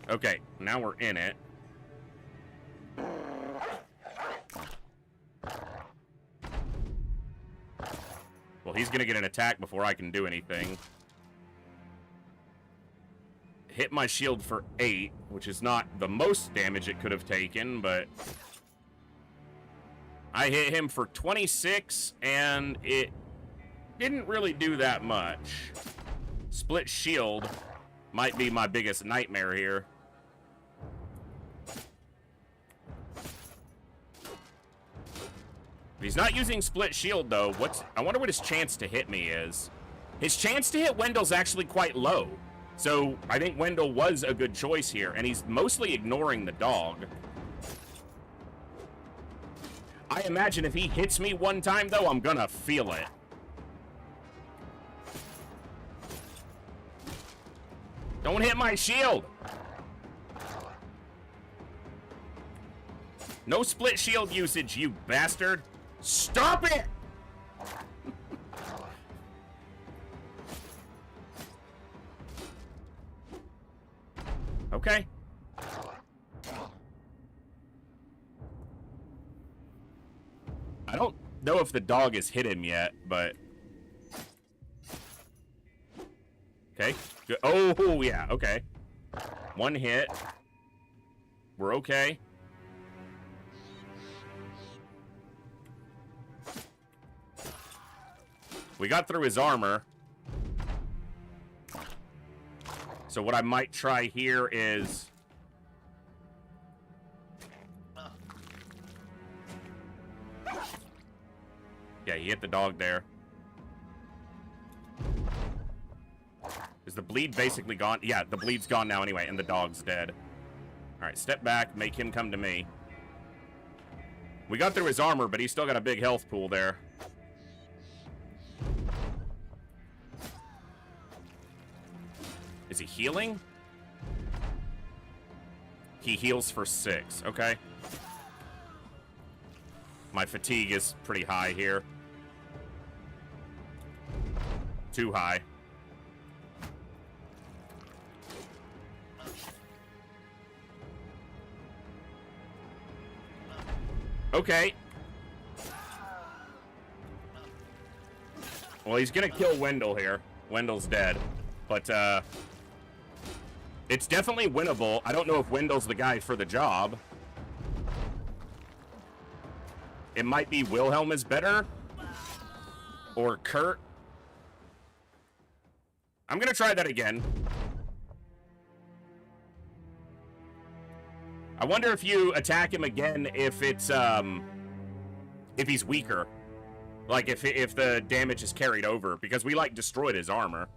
Okay, now we're in it. Well, he's gonna get an attack before I can do anything. Hit my shield for 8, which is not the most damage it could have taken, but I hit him for 26, and it didn't really do that much. Split shield might be my biggest nightmare here. He's not using split shield, though. I wonder what his chance to hit me is. His chance to hit Wendell's actually quite low. So I think Wendell was a good choice here, and he's mostly ignoring the dog. I imagine if he hits me one time, though, I'm gonna feel it. Don't hit my shield! No split shield usage, you bastard! Stop it! Okay. I don't know if the dog has hit him yet, but... Okay. Good. Oh, yeah, okay. One hit. We're okay. We got through his armor. So what I might try here is... Yeah, he hit the dog there. Is the bleed basically gone? Yeah, the bleed's gone now anyway, and the dog's dead. Alright, step back, make him come to me. We got through his armor, but he's still got a big health pool there. Is he healing? He heals for 6. Okay. My fatigue is pretty high here. Too high. Okay. Well, he's gonna kill Wendell here. Wendell's dead. But, it's definitely winnable. I don't know if Wendell's the guy for the job. It might be Wilhelm is better. Or Kurt. I'm gonna try that again. I wonder if you attack him again if it's, if he's weaker. Like, if the damage is carried over. Because we, like, destroyed his armor.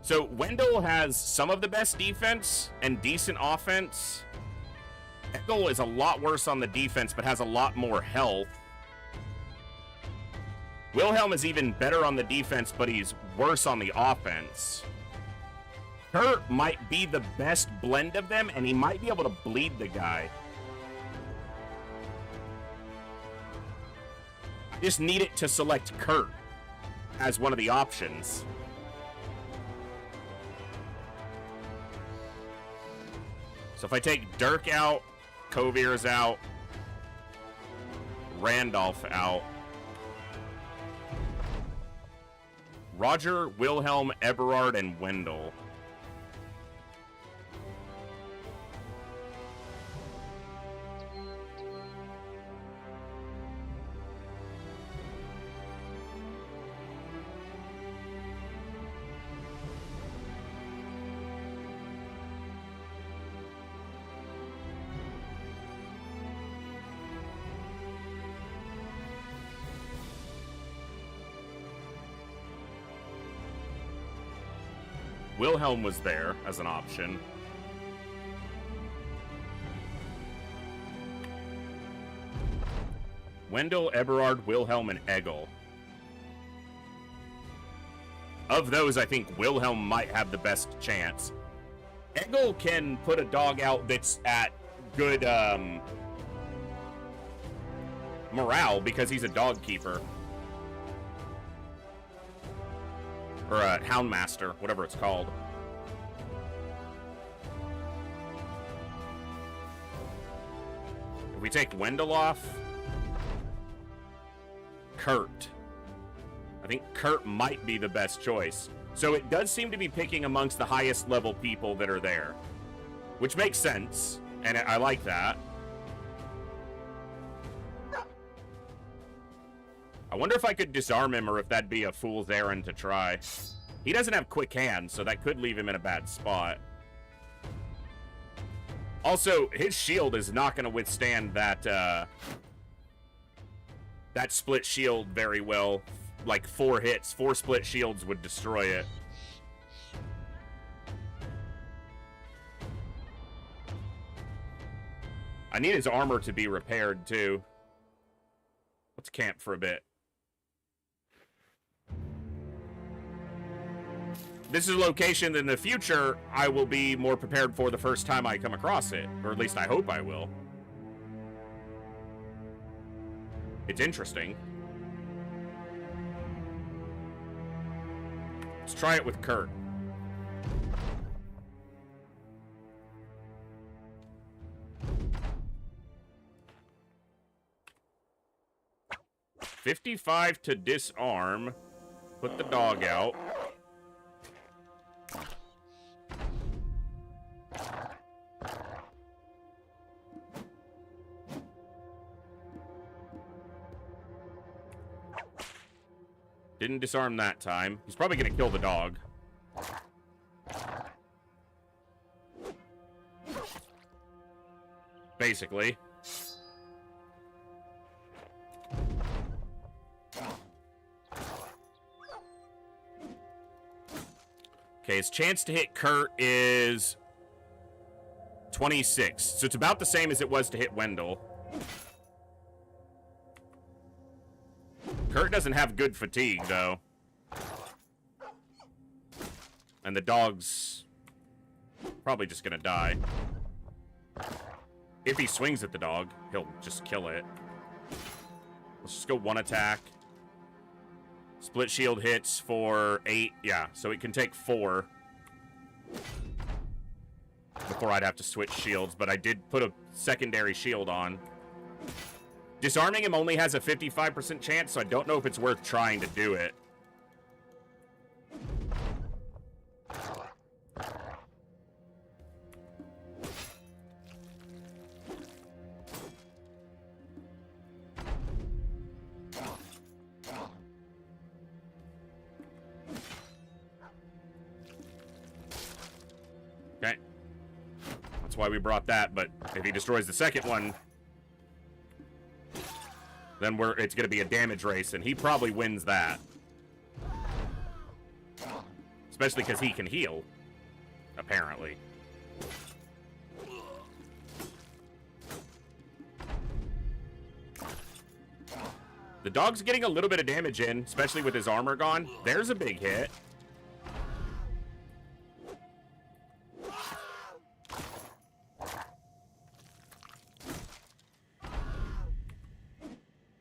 So, Wendell has some of the best defense and decent offense. Eggle is a lot worse on the defense, but has a lot more health. Wilhelm is even better on the defense, but he's worse on the offense. Kurt might be the best blend of them, and he might be able to bleed the guy. I just need it to select Kurt as one of the options. So if I take Dirk out, Kovir's out, Randolph out, Roger, Wilhelm, Eberhard, and Wendell. Wilhelm was there as an option. Wendell, Eberhard, Wilhelm, and Eggle. Of those, I think Wilhelm might have the best chance. Eggle can put a dog out that's at good morale because he's a dog keeper. Or a Houndmaster, whatever it's called. If we take Wendell off, Kurt. I think Kurt might be the best choice. So it does seem to be picking amongst the highest level people that are there. Which makes sense, and I like that. I wonder if I could disarm him or if that'd be a fool's errand to try. He doesn't have quick hands, so that could leave him in a bad spot. Also, his shield is not going to withstand that, that split shield very well. Like 4 hits, 4 split shields would destroy it. I need his armor to be repaired, too. Let's camp for a bit. This is a location that in the future I will be more prepared for the first time I come across it. Or at least I hope I will. It's interesting. Let's try it with Kurt. $55 to disarm. Put the dog out. Didn't disarm that time. He's probably going to kill the dog. Basically. Okay, his chance to hit Kurt is 26. So it's about the same as it was to hit Wendell. Kurt doesn't have good fatigue, though. And the dog's probably just gonna die. If he swings at the dog, he'll just kill it. Let's just go 1 attack. Split shield hits for 8. Yeah, so it can take 4 before I'd have to switch shields, but I did put a secondary shield on. Disarming him only has a 55% chance, so I don't know if it's worth trying to do it. Okay. That's why we brought that, but if he destroys the second one, then it's going to be a damage race, and he probably wins that. Especially because he can heal, apparently. The dog's getting a little bit of damage in, especially with his armor gone. There's a big hit.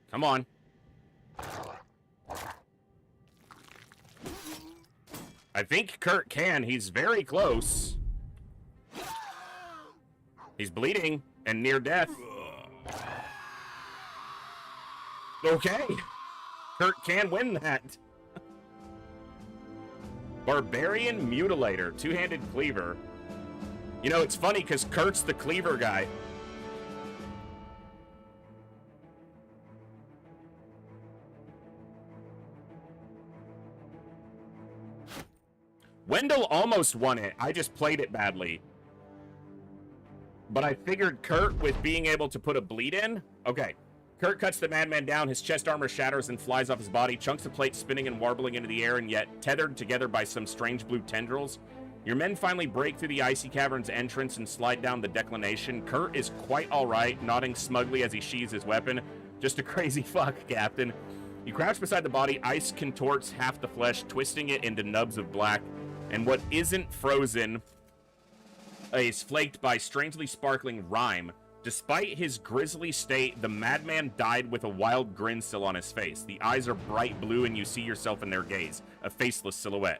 Come on. I think Kurt can. He's very close. He's bleeding and near death. Okay. Kurt can win that. Barbarian Mutilator. Two-handed cleaver. You know, it's funny because Kurt's the cleaver guy. Wendell almost won it. I just played it badly. But I figured Kurt, with being able to put a bleed in... Okay. Kurt cuts the madman down. His chest armor shatters and flies off his body. Chunks of plate spinning and warbling into the air, and yet tethered together by some strange blue tendrils. Your men finally break through the icy cavern's entrance and slide down the declination. Kurt is quite alright, nodding smugly as he sheathes his weapon. Just a crazy fuck, Captain. You crouch beside the body. Ice contorts half the flesh, twisting it into nubs of black. And what isn't frozen is flaked by strangely sparkling rime. Despite his grisly state, the madman died with a wild grin still on his face. The eyes are bright blue and you see yourself in their gaze, a faceless silhouette.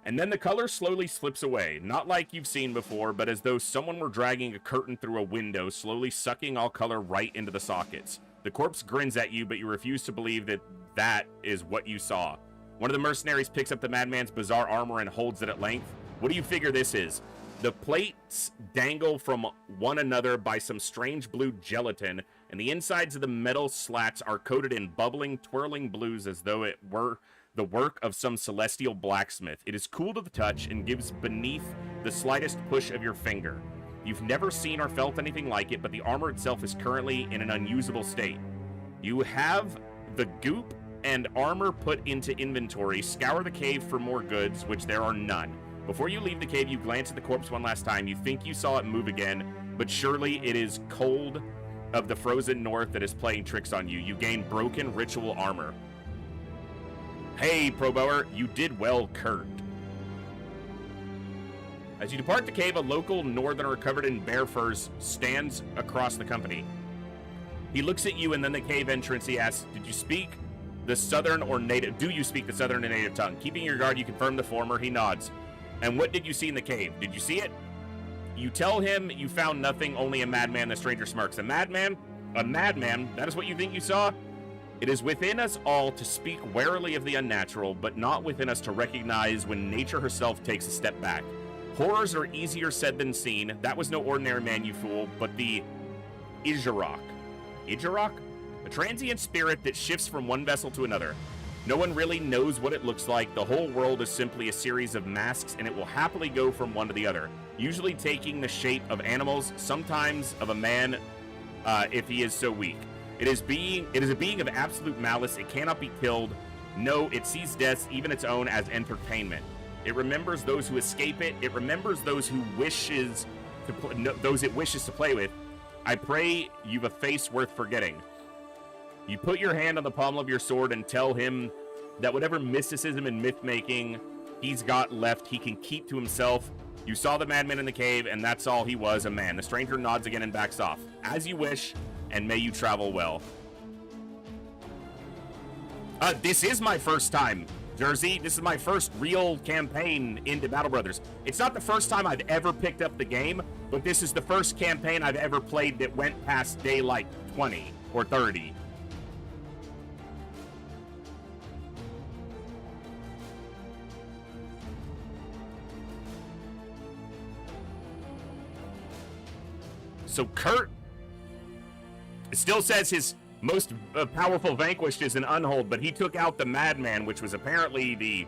And then the color slowly slips away, not like you've seen before, but as though someone were dragging a curtain through a window, slowly sucking all color right into the sockets. The corpse grins at you, but you refuse to believe that that is what you saw. One of the mercenaries picks up the madman's bizarre armor and holds it at length. What do you figure this is? The plates dangle from one another by some strange blue gelatin, and the insides of the metal slats are coated in bubbling, twirling blues as though it were the work of some celestial blacksmith. It is cool to the touch and gives beneath the slightest push of your finger. You've never seen or felt anything like it, but the armor itself is currently in an unusable state. You have the goop and armor put into inventory. Scour the cave for more goods, which there are none. Before you leave the cave, you glance at the corpse one last time. You think you saw it move again, but surely it is cold of the frozen north that is playing tricks on you. You gain broken ritual armor. Hey, Proboer, you did well, Kurt. As you depart the cave, a local northerner covered in bear furs stands across the company. He looks at you, and then the cave entrance, he asks, did you speak the southern or native? Do you speak the southern and native tongue? Keeping your guard, you confirm the former. He nods. And what did you see in the cave? Did you see it? You tell him you found nothing, only a madman. The stranger smirks. A madman? A madman? That is what you think you saw? It is within us all to speak warily of the unnatural, but not within us to recognize when nature herself takes a step back. Horrors are easier said than seen. That was no ordinary man, you fool, but the Ijarok. Ijarok? A transient spirit that shifts from one vessel to another. No one really knows what it looks like. The whole world is simply a series of masks, and it will happily go from one to the other, usually taking the shape of animals, sometimes of a man, if he is so weak. It is a being of absolute malice. It cannot be killed. No, it sees deaths, even its own, as entertainment. It remembers those who escape it. It remembers those who those it wishes to play with. I pray you've a face worth forgetting. You put your hand on the pommel of your sword and tell him that whatever mysticism and myth-making he's got left, he can keep to himself. You saw the madman in the cave, and that's all he was, a man. The stranger nods again and backs off. As you wish, and may you travel well. This is my first time, Jersey. This is my first real campaign into Battle Brothers. It's not the first time I've ever picked up the game, but this is the first campaign I've ever played that went past day like 20. Or 30. So Kurt, it still says his most powerful vanquished is an unhold, but he took out the Madman, which was apparently the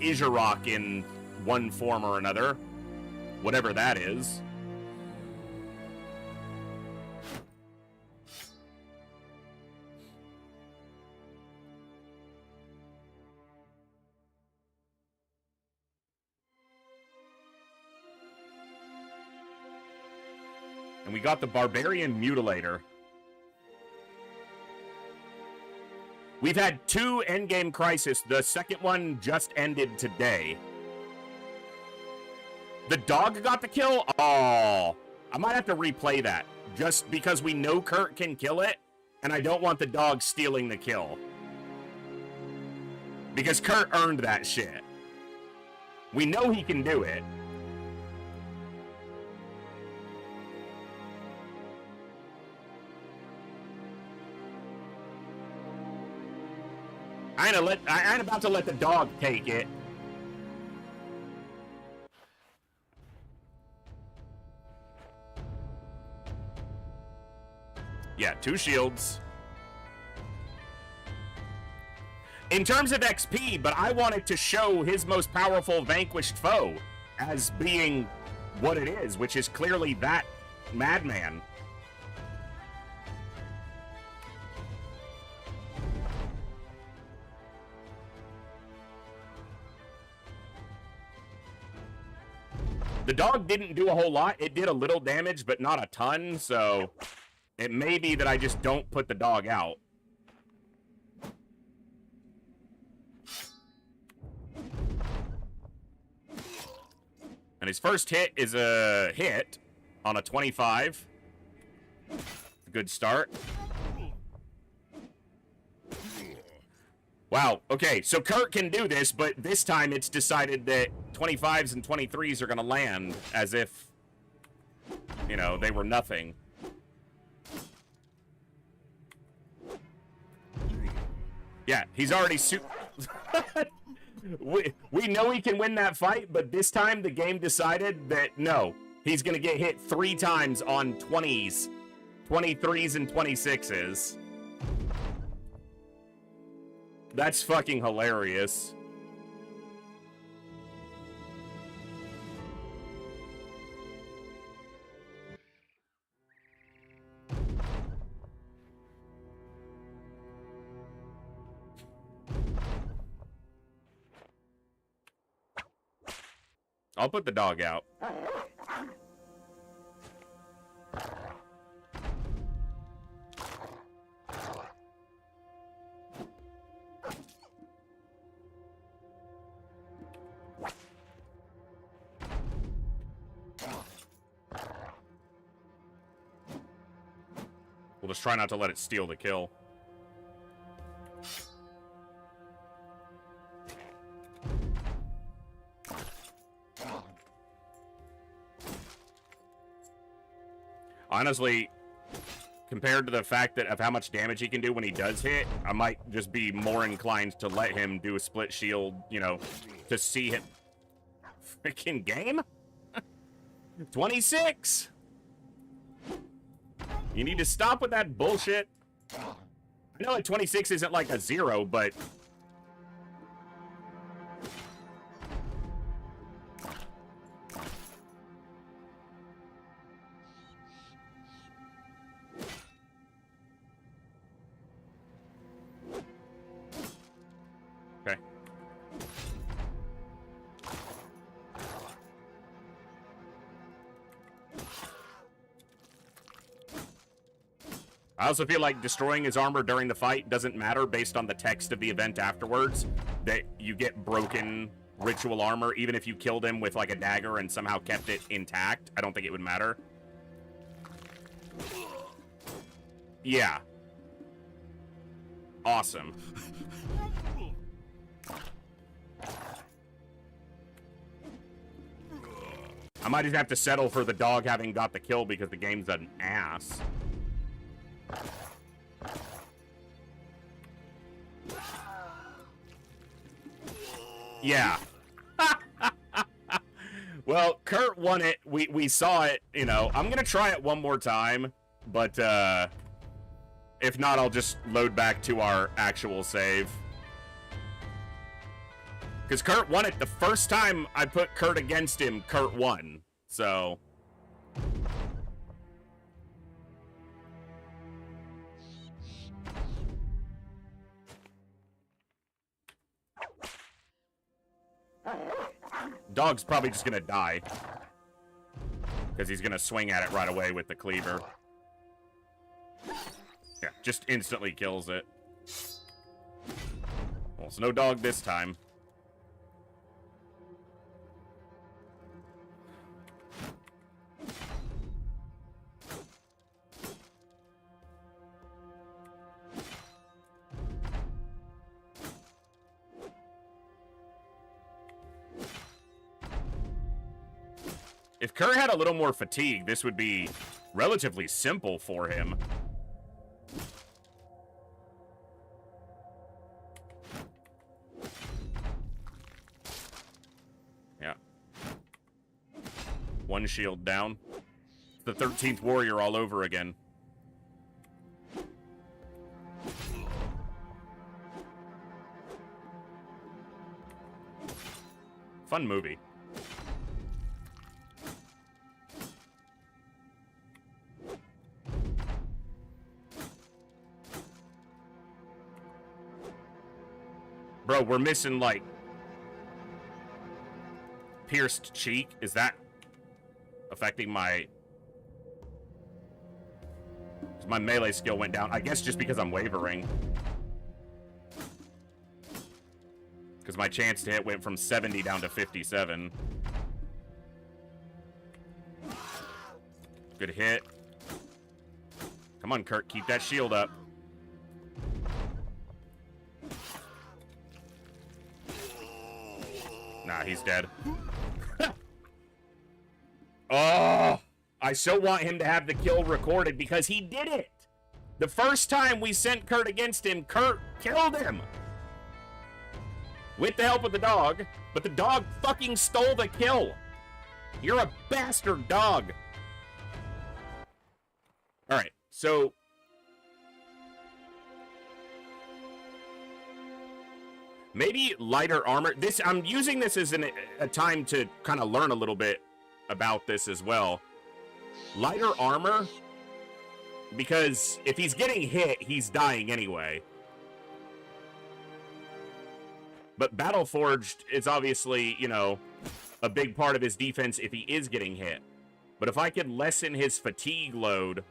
Isharok in one form or another. Whatever that is. And we got the Barbarian Mutilator. We've had 2 endgame crisis. The second one just ended today. The dog got the kill? Oh, I might have to replay that. Just because we know Kurt can kill it, and I don't want the dog stealing the kill. Because Kurt earned that shit. We know he can do it. I ain't about to let the dog take it. Yeah, 2 shields. In terms of XP, but I wanted to show his most powerful vanquished foe as being what it is, which is clearly that Madman. The dog didn't do a whole lot. It did a little damage, but not a ton, so it may be that I just don't put the dog out. And his first hit is a hit on a 25. Good start. Wow, okay, so Kurt can do this, but this time it's decided that 25s and 23s are going to land as if, you know, they were nothing. Yeah, he's already we know he can win that fight, but this time the game decided that, no, he's going to get hit 3 times on 20s, 23s, and 26s. That's fucking hilarious. I'll put the dog out. We'll just try not to let it steal the kill. Honestly, compared to the fact that of how much damage he can do when he does hit, I might just be more inclined to let him do a split shield, you know, to see him. Freaking game? 26! You need to stop with that bullshit. I know like 26 isn't like a 0, but... Okay. I also feel like destroying his armor during the fight doesn't matter based on the text of the event afterwards. That you get broken ritual armor, even if you killed him with like a dagger and somehow kept it intact. I don't think it would matter. Yeah. Awesome. I might just have to settle for the dog having got the kill because the game's an ass. Yeah. Well, Kurt won it. We saw it, you know. I'm going to try it one more time, but if not, I'll just load back to our actual save. Because Kurt won it the first time I put Kurt against him, Kurt won. So... Dog's probably just gonna die. Because he's gonna swing at it right away with the cleaver. Yeah, just instantly kills it. Well, it's no dog this time. If Kurt had a little more fatigue, this would be relatively simple for him. Yeah. One shield down. It's the 13th warrior all over again. Fun movie. Bro, we're missing, like, pierced cheek. Is that affecting my... My melee skill went down. I guess just because I'm wavering. Because my chance to hit went from 70 down to 57. Good hit. Come on, Kurt. Keep that shield up. Nah, he's dead. Oh, I so want him to have the kill recorded because he did it. The first time we sent Kurt against him, Kurt killed him. With the help of the dog, but the dog fucking stole the kill. You're a bastard dog. All right, so... maybe lighter armor. I'm using this as a time to kind of learn a little bit about this as well. Lighter armor, because if he's getting hit, he's dying anyway. But Battleforged is obviously, you know, a big part of his defense if he is getting hit. But if I could lessen his fatigue load...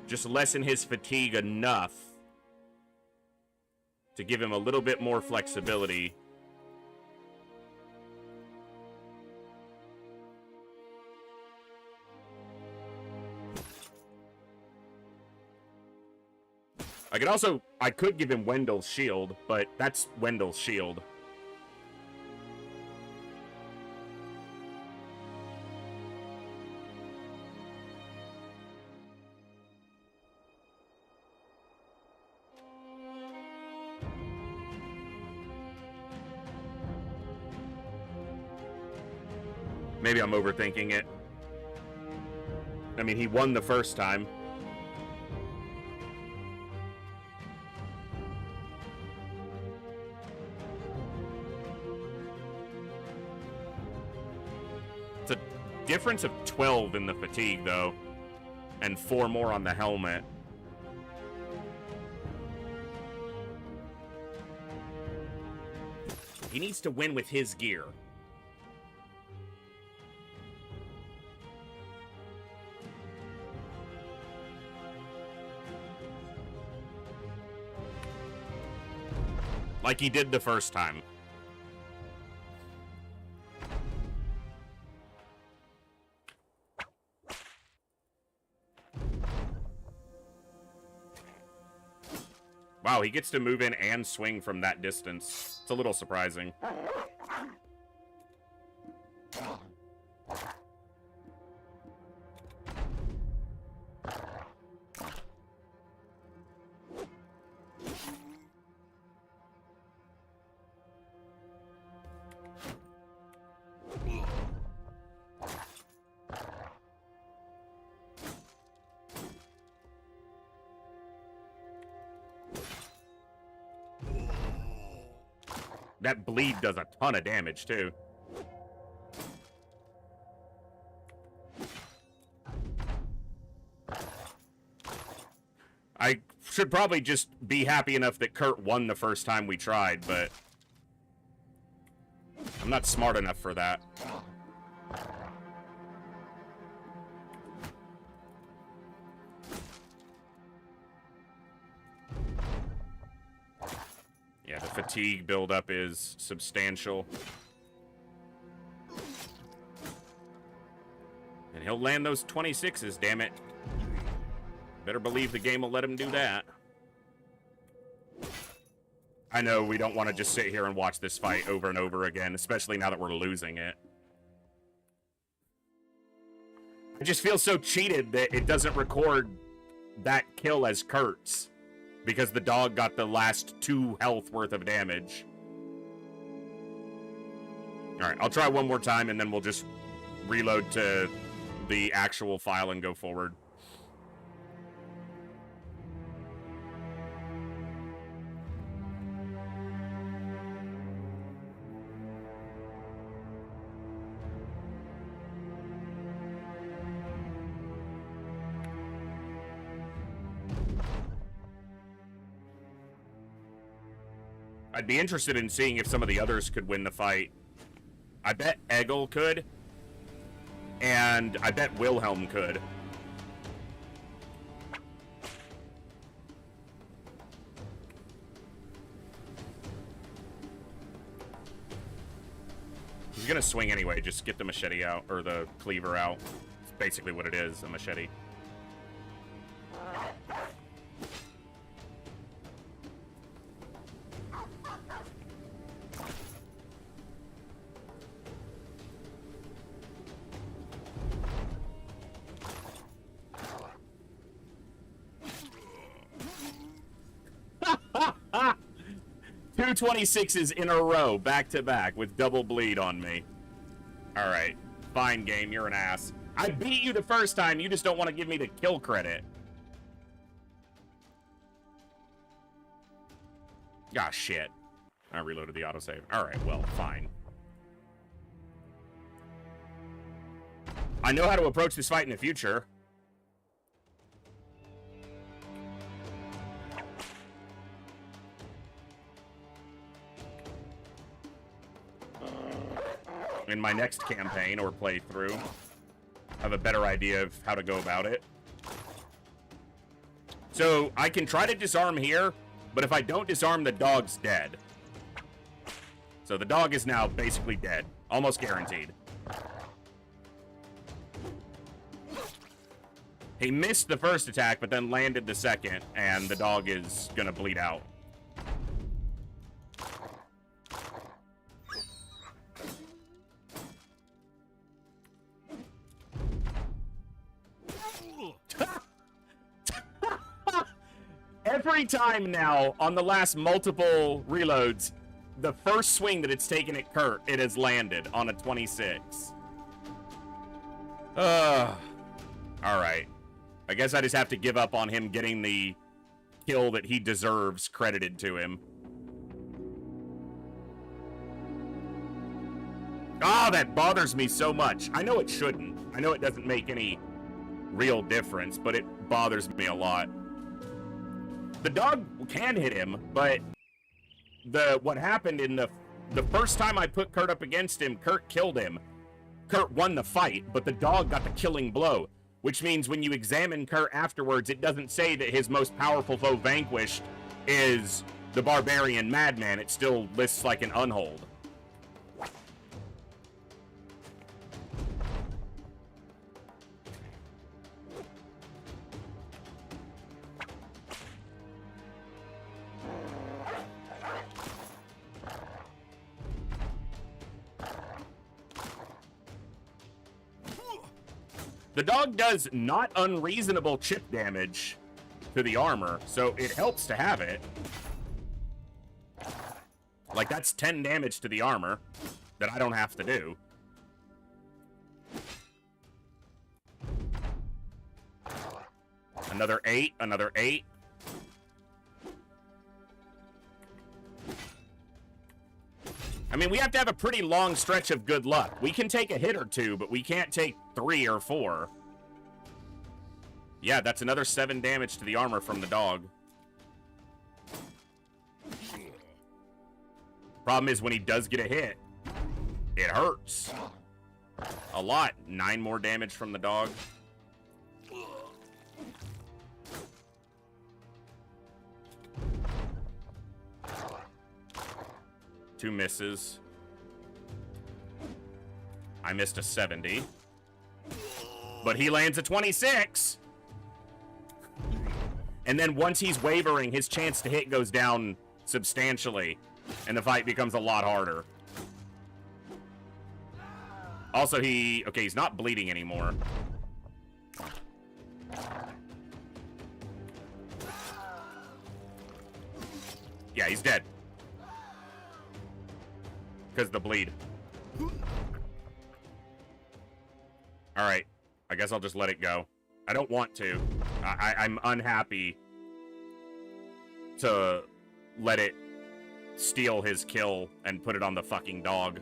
just lessen his fatigue enough to give him a little bit more flexibility. I could give him Wendell's shield, but that's Wendell's shield. Maybe I'm overthinking it. I mean, he won the first time. It's a difference of 12 in the fatigue, though. And 4 more on the helmet. He needs to win with his gear. Like he did the first time. Wow, he gets to move in and swing from that distance. It's a little surprising. That bleed does a ton of damage, too. I should probably just be happy enough that Kurt won the first time we tried, but I'm not smart enough for that. Yeah, the fatigue buildup is substantial. And he'll land those 26s, damn it. Better believe the game will let him do that. I know we don't want to just sit here and watch this fight over and over again, especially now that we're losing it. I just feel so cheated that it doesn't record that kill as Kurt's, because the dog got the last 2 health worth of damage. Alright, I'll try one more time and then we'll just reload to the actual file and go forward. I'd be interested in seeing if some of the others could win the fight. I bet Egil could. And I bet Wilhelm could. He's gonna swing anyway, just get the machete out, or the cleaver out. It's basically what it is, a machete. Two 26s in a row, back to back, with double bleed on me. Alright, fine game, you're an ass. I beat you the first time, you just don't want to give me the kill credit. Ah, shit. I reloaded the autosave. Alright, well, fine. I know how to approach this fight in the future. In my next campaign or playthrough, I have a better idea of how to go about it. So I can try to disarm here, but if I don't disarm, the dog's dead. So the dog is now basically dead, almost guaranteed. He missed the first attack, but then landed the second, and the dog is gonna bleed out. Every time now, on the last multiple reloads, the first swing that it's taken at Kurt, it has landed on a 26. Alright. I guess I just have to give up on him getting the kill that he deserves credited to him. Ah, that bothers me so much. I know it shouldn't. I know it doesn't make any real difference, but it bothers me a lot. The dog can hit him, but what happened in the first time I put Kurt up against him, Kurt killed him. Kurt won the fight, but the dog got the killing blow, which means when you examine Kurt afterwards, it doesn't say that his most powerful foe vanquished is the barbarian madman. It still lists like an unhold. The dog does not unreasonable chip damage to the armor, so it helps to have it. Like, that's 10 damage to the armor that I don't have to do. Another 8, another 8. I mean, we have to have a pretty long stretch of good luck. We can take a hit or two, but we can't take 3 or 4. Yeah, that's another 7 damage to the armor from the dog. Problem is, when he does get a hit, it hurts. A lot. 9 more damage from the dog. Two misses. I missed a 70. But he lands a 26. And then once he's wavering, his chance to hit goes down substantially. And the fight becomes a lot harder. Also, he's not bleeding anymore. Yeah, he's dead. Because of the bleed. Alright. I guess I'll just let it go. I don't want to. I'm unhappy to let it steal his kill and put it on the fucking dog.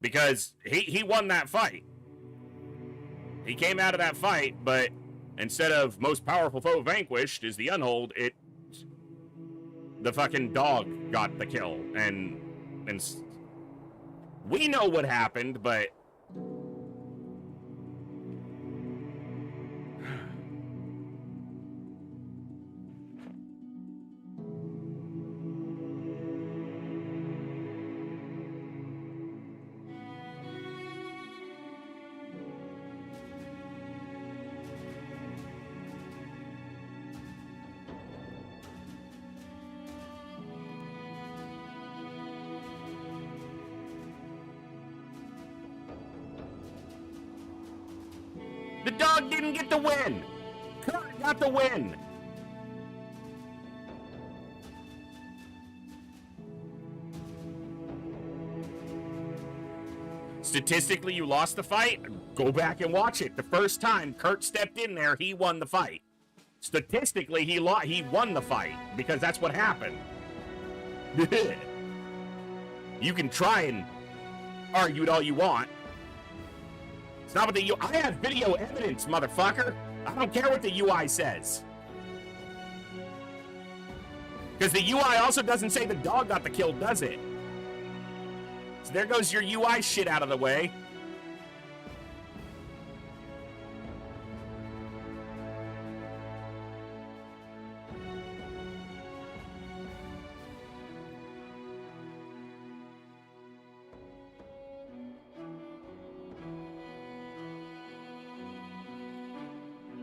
Because he won that fight. He came out of that fight, but instead of most powerful foe vanquished is the Unhold, the fucking dog got the kill. And we know what happened, but the dog didn't get the win. Kurt got the win. Statistically, you lost the fight. Go back and watch it. The first time Kurt stepped in there, he won the fight. Statistically, he won the fight because that's what happened. You can try and argue it all you want. It's not what the UI... I have video evidence, motherfucker. I don't care what the UI says. Because the UI also doesn't say the dog got the kill, does it? So there goes your UI shit out of the way.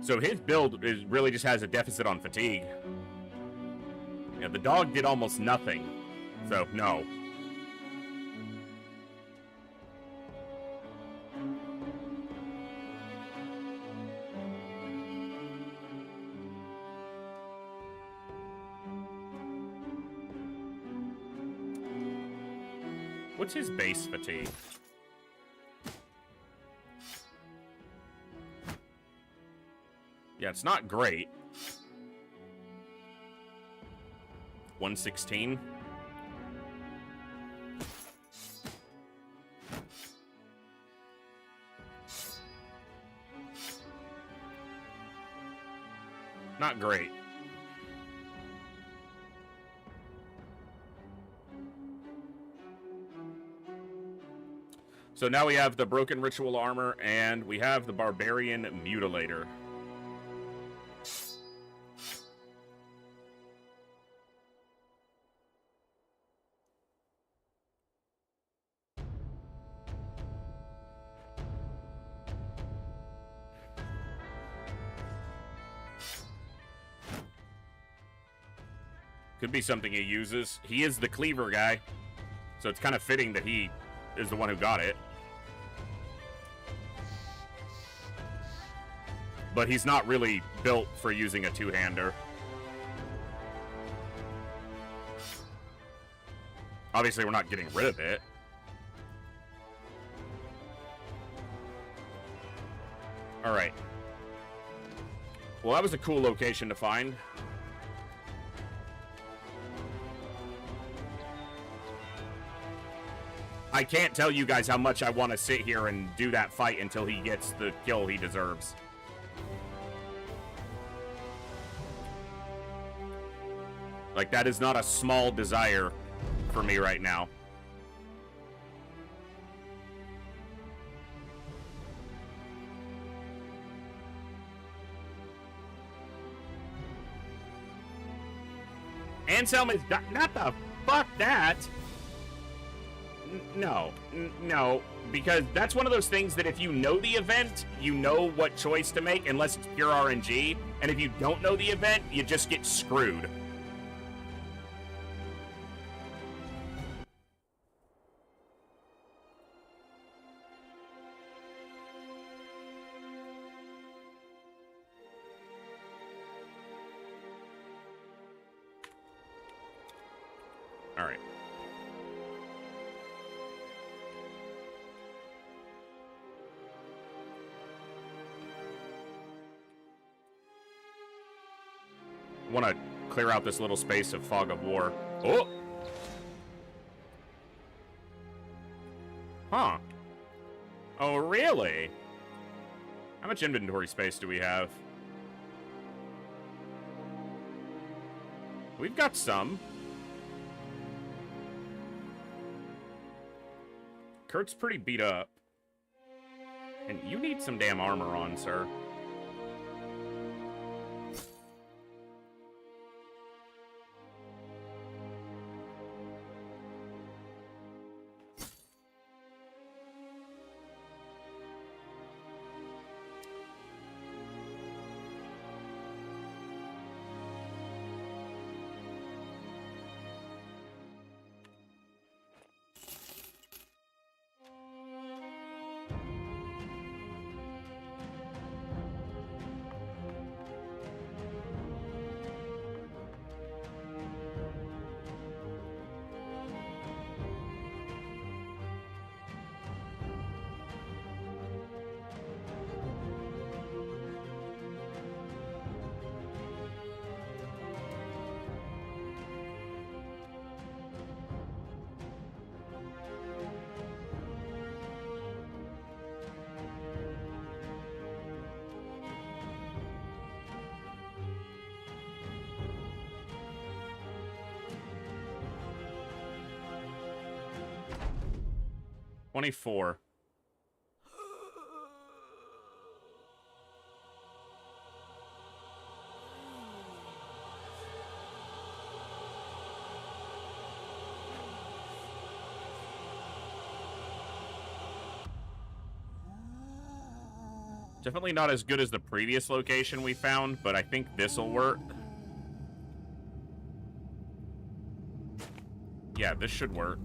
So his build really just has a deficit on fatigue. Yeah, the dog did almost nothing. So, no. What's his base fatigue? Yeah, it's not great. 116. Not great. So now we have the Broken Ritual Armor, and we have the Barbarian Mutilator. Could be something he uses. He is the cleaver guy, so it's kind of fitting that he is the one who got it. But he's not really built for using a two-hander. Obviously, we're not getting rid of it. All right. Well, that was a cool location to find. I can't tell you guys how much I want to sit here and do that fight until he gets the kill he deserves. Like, that is not a small desire for me right now. Anselm is not the fuck that. No, because that's one of those things that if you know the event, you know what choice to make, unless it's pure RNG. And if you don't know the event, you just get screwed. All right. I want to clear out this little space of fog of war. Oh! Huh. Oh, really? How much inventory space do we have? We've got some. Kurt's pretty beat up. And you need some damn armor on, sir. $24. Definitely not as good as the previous location we found, but I think this'll work. Yeah, this should work.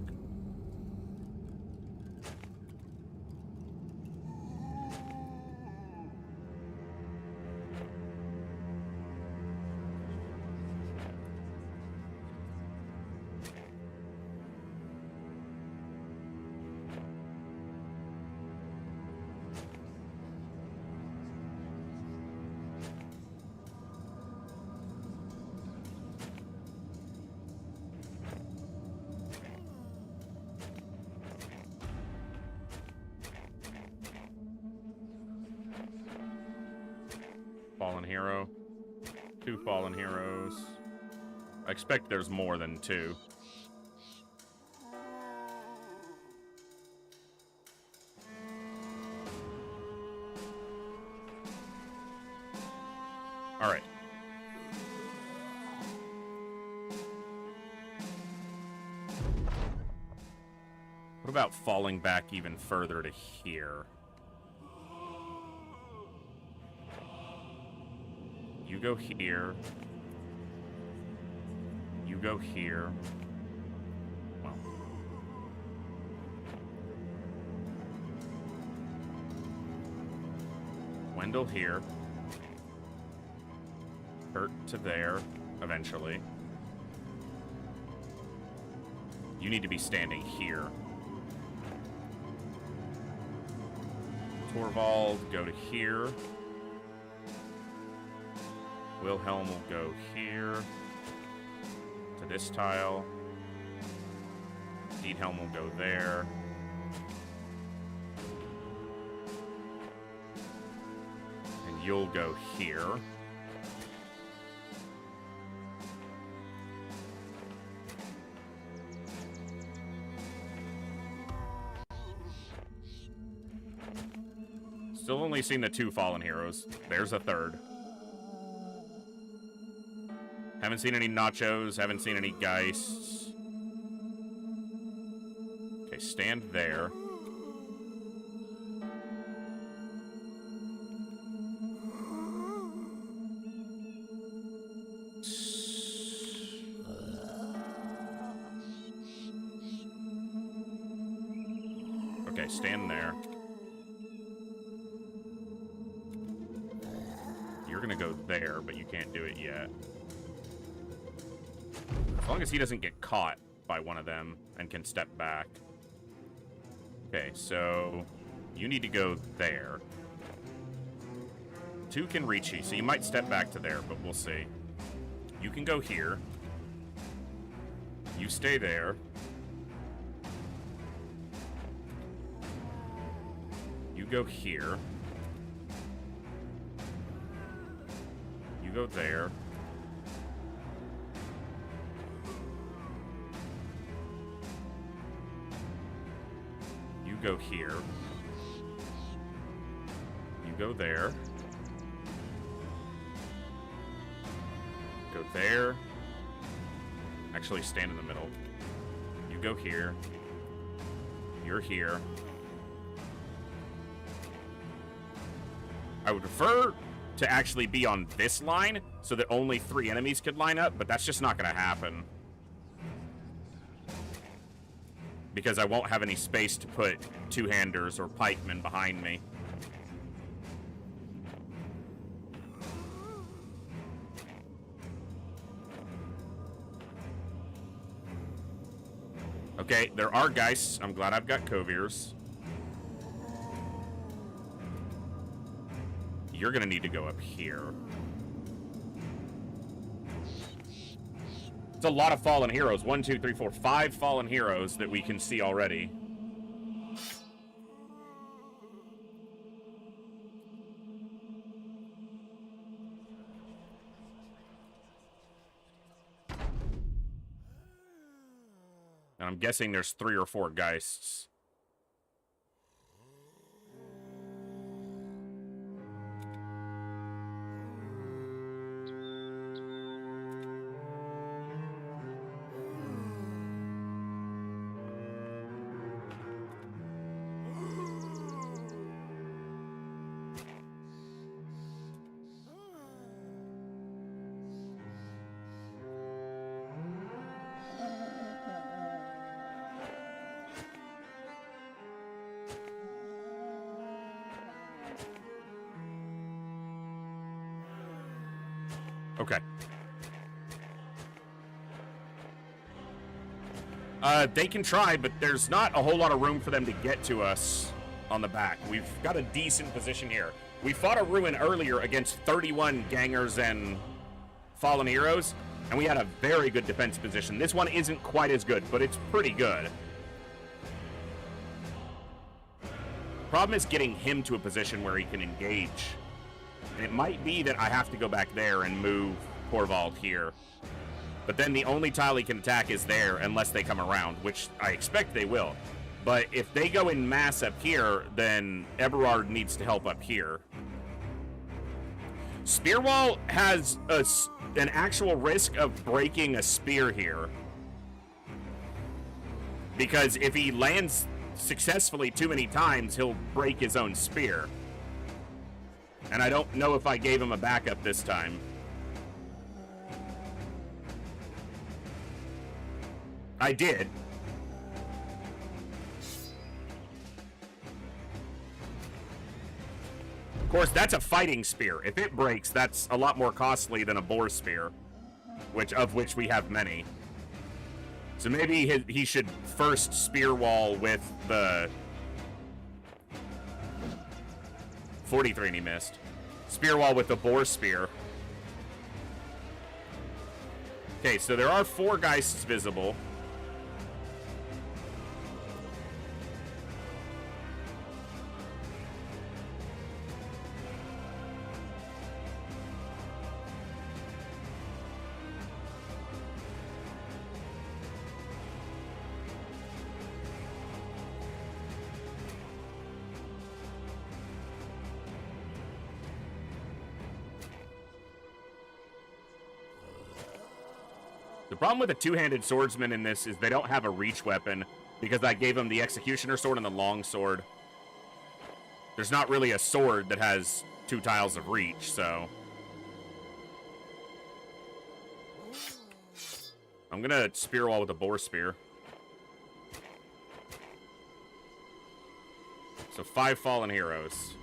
Fallen hero. 2 fallen heroes. I expect there's more than 2. All right. What about falling back even further to here? You go here. You go here. Well. Wendell here. Kurt to there, eventually. You need to be standing here. Torvald, go to here. Wilhelm will go here to this tile. Diethelm will go there. And you'll go here. Still only seen the 2 fallen heroes. There's a 3rd. Haven't seen any nachos. Haven't seen any geists. Okay, stand there. Okay, stand there. You're gonna go there, but you can't do it yet. As long as he doesn't get caught by one of them and can step back. Okay, so you need to go there. 2 can reach you, so you might step back to there, but we'll see. You can go here. You stay there. You go here. You go there. You go here. You go there. Go there. Actually, stand in the middle. You go here. You're here. I would prefer to actually be on this line so that only 3 enemies could line up, but that's just not going to happen. Because I won't have any space to put 2-handers or pikemen behind me. Okay, there are geists. I'm glad I've got Kovirs. You're gonna need to go up here. It's a lot of fallen heroes. 1, 2, 3, 4, 5 fallen heroes that we can see already. And I'm guessing there's 3 or 4 geists. Okay. They can try, but there's not a whole lot of room for them to get to us on the back. We've got a decent position here. We fought a ruin earlier against 31 gangers and fallen heroes, and we had a very good defense position. This one isn't quite as good, but it's pretty good. Problem is getting him to a position where he can engage. And it might be that I have to go back there and move Korvald here. But then the only tile he can attack is there unless they come around, which I expect they will. But if they go in mass up here, then Eberard needs to help up here. Spearwall has an actual risk of breaking a spear here. Because if he lands successfully too many times, he'll break his own spear. And I don't know if I gave him a backup this time. I did. Of course, that's a fighting spear. If it breaks, that's a lot more costly than a boar spear, of which we have many. So maybe he should first spear wall with the 43 and he missed. Spear wall with the boar spear. Okay, so there are 4 geists visible. The problem with a two-handed swordsman in this is they don't have a reach weapon because I gave them the executioner sword and the long sword. There's not really a sword that has 2 tiles of reach, so... I'm gonna spear wall with a boar spear. So 5 fallen heroes.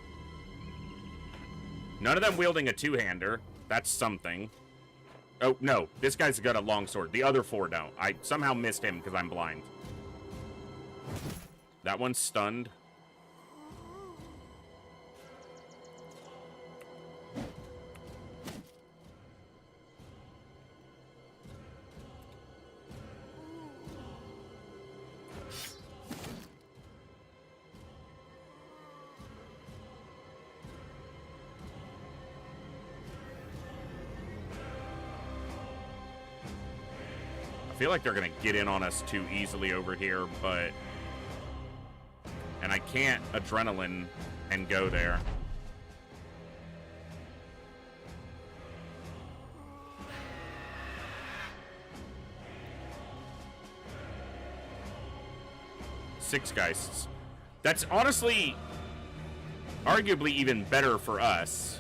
None of them wielding a two-hander. That's something. Oh, no. This guy's got a longsword. The other 4 don't. I somehow missed him because I'm blind. That one's stunned. I feel like they're going to get in on us too easily over here, but... And I can't adrenaline and go there. Six Geists. That's honestly, arguably even better for us.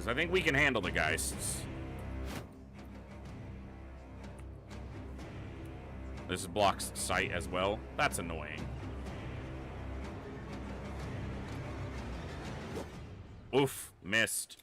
I think we can handle the Geists. This blocks sight as well. That's annoying. Oof, missed.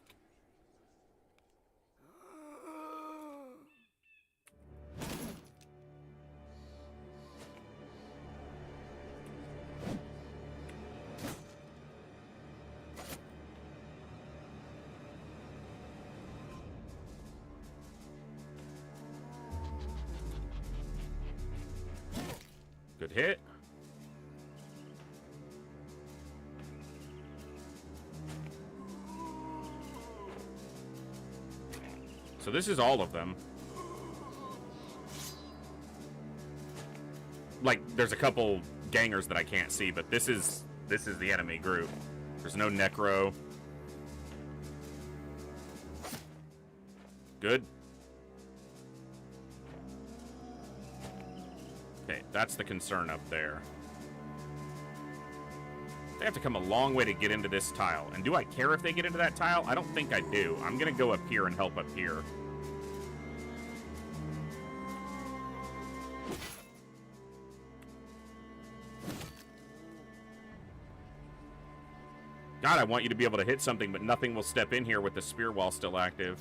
Good hit. So this is all of them. Like, there's a couple gangers that I can't see, but this is the enemy group. There's no necro. Good. Okay, that's the concern up there. They have to come a long way to get into this tile. And do I care if they get into that tile? I don't think I do. I'm gonna go up here and help up here. God, I want you to be able to hit something, but nothing will step in here with the spear wall still active.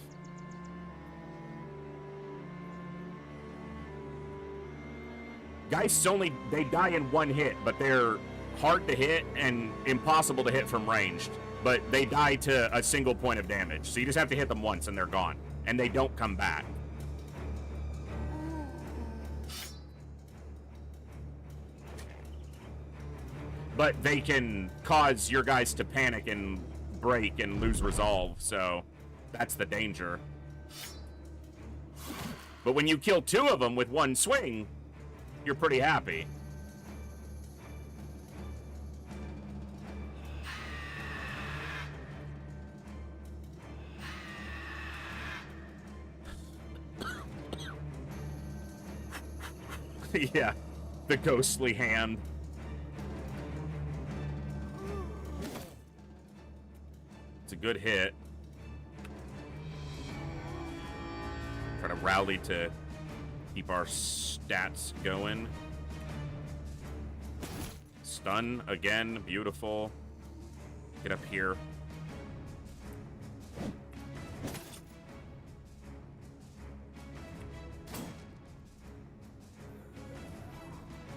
Geists only, they die in 1 hit, but they're hard to hit and impossible to hit from ranged. But they die to a single point of damage. So you just have to hit them once and they're gone. And they don't come back. But they can cause your guys to panic and break and lose resolve, so that's the danger. But when you kill 2 of them with 1 swing, you're pretty happy. Yeah, the ghostly hand. It's a good hit. Try to rally to keep our stats going. Stun again, beautiful. Get up here.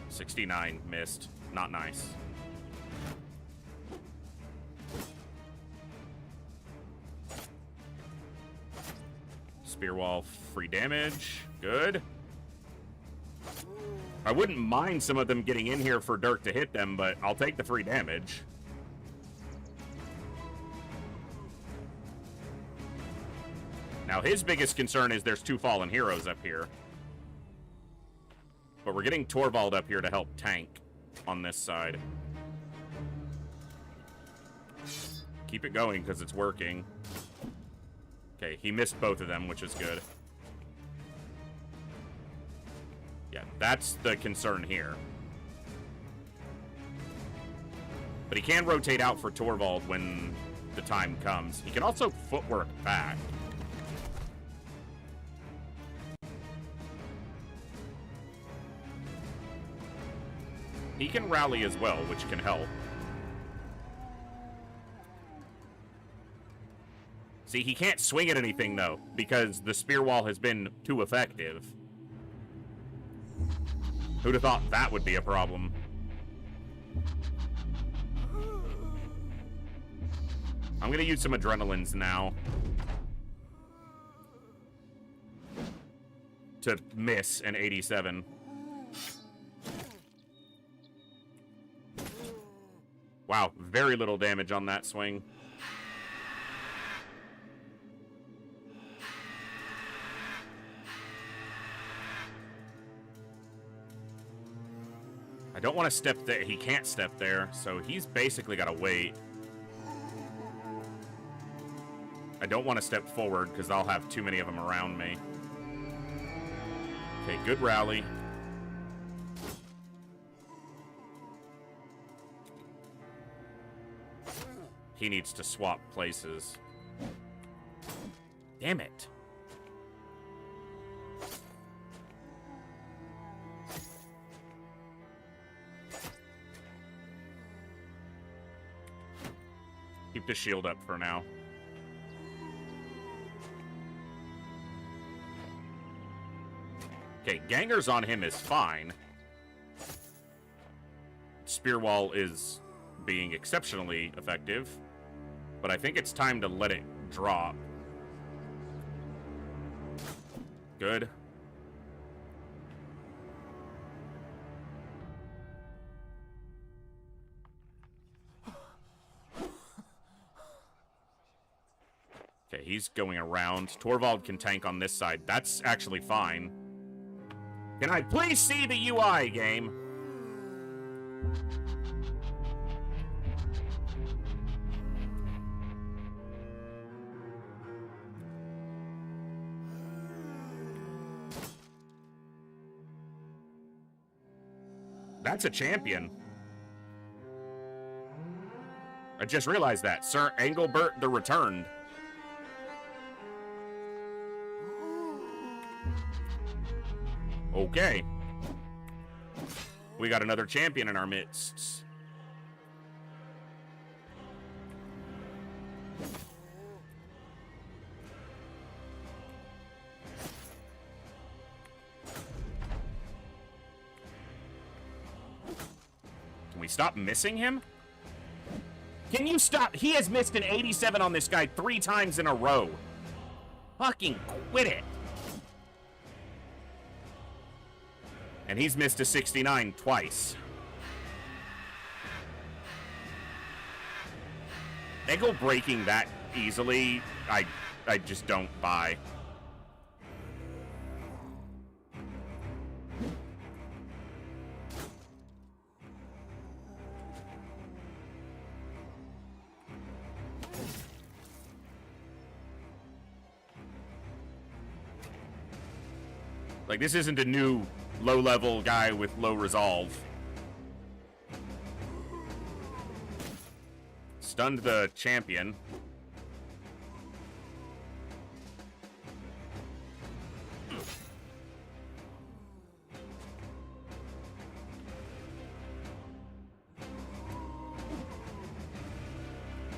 $69 missed. Not nice. Spear wall, free damage. Good. I wouldn't mind some of them getting in here for Dirk to hit them, but I'll take the free damage. Now, his biggest concern is there's 2 fallen heroes up here. But we're getting Torvald up here to help tank on this side. Keep it going, because it's working. Okay, he missed both of them, which is good. Yeah, that's the concern here. But he can rotate out for Torvald when the time comes. He can also footwork back. He can rally as well, which can help. See, he can't swing at anything, though, because the spear wall has been too effective. Who'd have thought that would be a problem? I'm gonna use some adrenalines now to miss an 87. Wow, very little damage on that swing. I don't want to step there. He can't step there, so he's basically got to wait. I don't want to step forward because I'll have too many of them around me. Okay, good rally. He needs to swap places. Damn it. Keep the shield up for now. Okay, Gangers on him is fine. Spear Wall is being exceptionally effective, but I think it's time to let it drop. Good. Okay, he's going around. Torvald can tank on this side. That's actually fine. Can I please see the UI, game? That's a champion. I just realized that. Sir Engelbert the Returned. Okay. We got another champion in our midst. Can we stop missing him? Can you stop? He has missed an 87 on this guy 3 times in a row. Fucking quit it. And he's missed a 69 twice. Eggle breaking that easily, I just don't buy. Like, this isn't a new low-level guy with low resolve. Stunned the champion.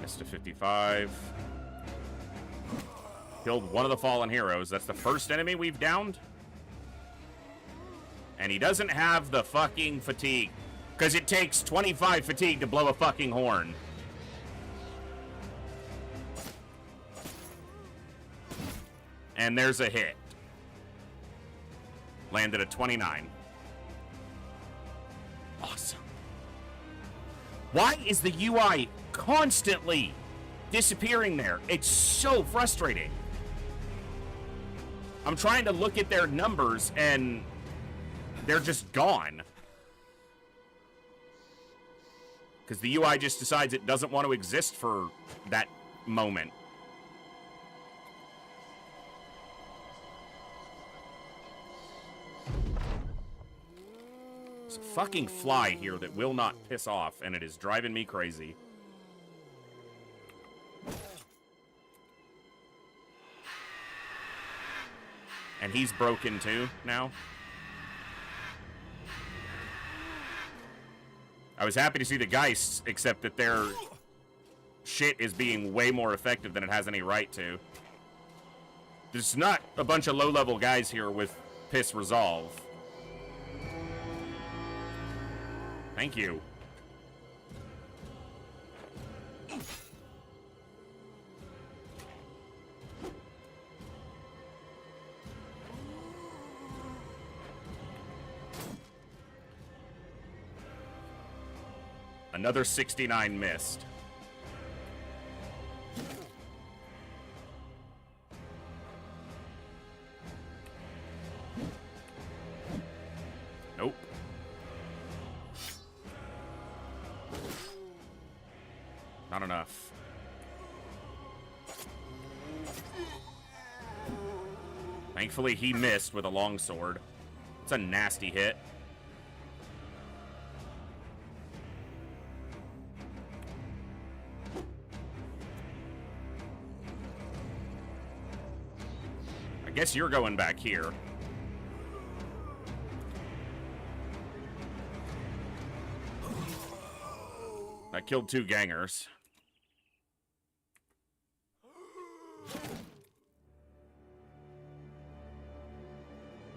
Missed a 55. Killed one of the fallen heroes. That's the first enemy we've downed. And he doesn't have the fucking fatigue. Because it takes 25 fatigue to blow a fucking horn. And there's a hit. Landed at 29. Awesome. Why is the UI constantly disappearing there? It's so frustrating. I'm trying to look at their numbers and they're just gone. Because the UI just decides it doesn't want to exist for that moment. There's a fucking fly here that will not piss off, and it is driving me crazy. And he's broken too now. I was happy to see the Geists, except that their shit is being way more effective than it has any right to. There's not a bunch of low-level guys here with piss resolve. Thank you. Another 69 missed. Nope. Not enough. Thankfully, he missed with a longsword. It's a nasty hit. I guess you're going back here. I killed 2 gangers.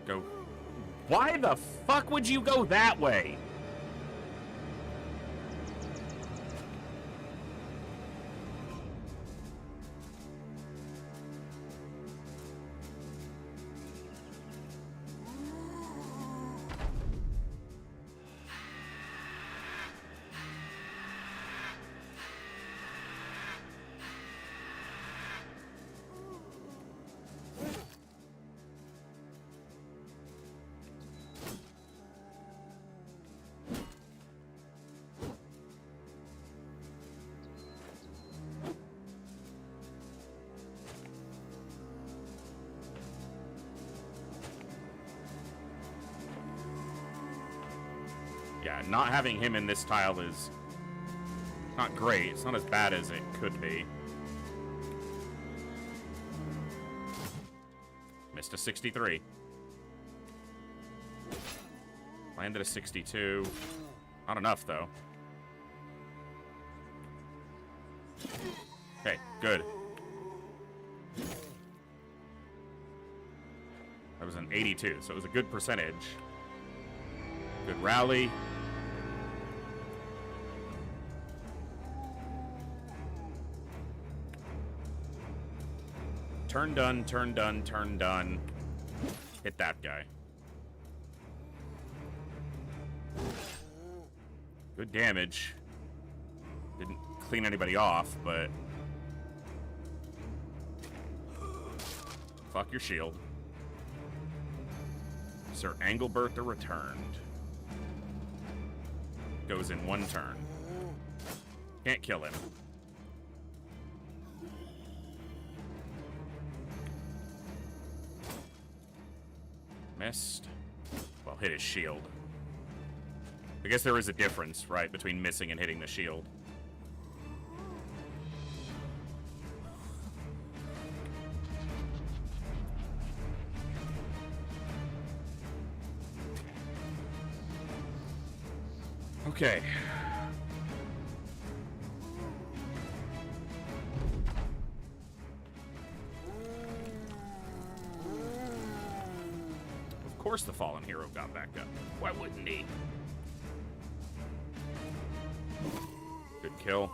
Go. Why the fuck would you go that way? Yeah, not having him in this tile is not great. It's not as bad as it could be. Missed a 63. Landed a 62. Not enough, though. Okay, good. That was an 82, so it was a good percentage. Good rally. Turn done, turn done, turn done. Hit that guy. Good damage. Didn't clean anybody off, but... Fuck your shield. Sir Anglebertha returned. Goes in 1 turn. Can't kill him. Missed. Well, hit his shield. I guess there is a difference, right, between missing and hitting the shield. Okay. Of course the fallen hero got back up. Why wouldn't he? Good kill.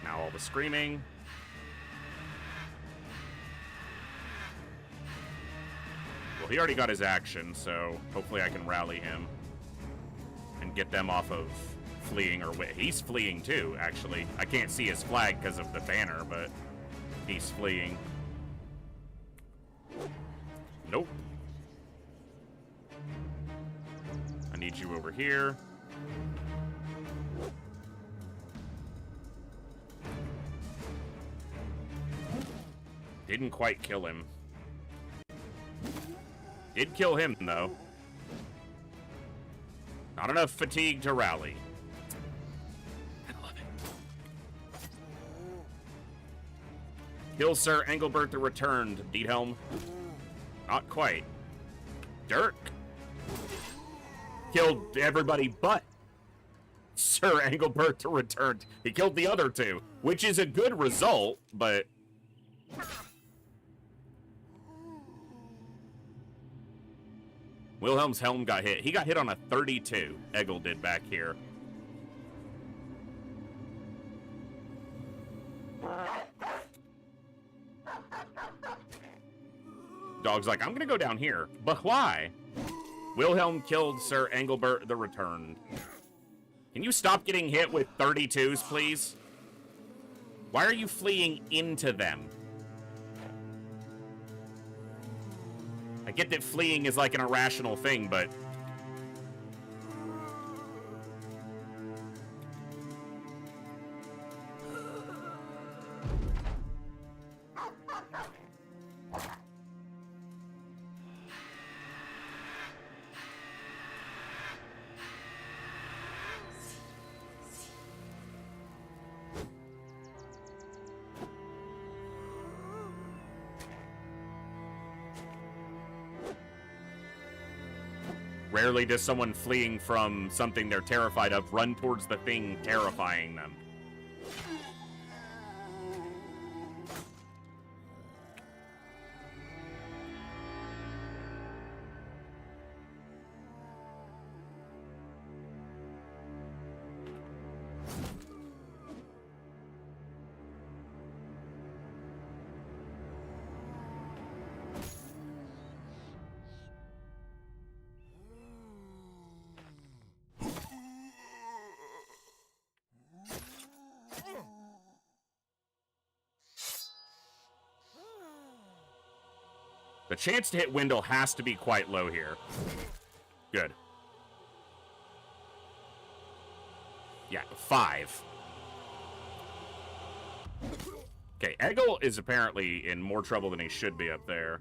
Now all the screaming. Well, he already got his action, so hopefully I can rally him and get them off of fleeing, or he's fleeing too, actually. I can't see his flag because of the banner, but he's fleeing. Nope. I need you over here. Didn't quite kill him. Did kill him, though. Not enough fatigue to rally. I love it. Kill Sir Engelbert the Returned, Diethelm. Not quite. Dirk killed everybody but Sir Engelbert the Returned. He killed the other two, which is a good result, but... Wilhelm's helm got hit. He got hit on a 32. Egil did back here. Dog's like, I'm gonna go down here. But why? Wilhelm killed Sir Engelbert the Returned. Can you stop getting hit with 32s, please? Why are you fleeing into them? I get that fleeing is like an irrational thing, but... Rarely does someone fleeing from something they're terrified of run towards the thing terrifying them. The chance to hit Wendell has to be quite low here. Good. Yeah, 5. Okay, Egil is apparently in more trouble than he should be up there.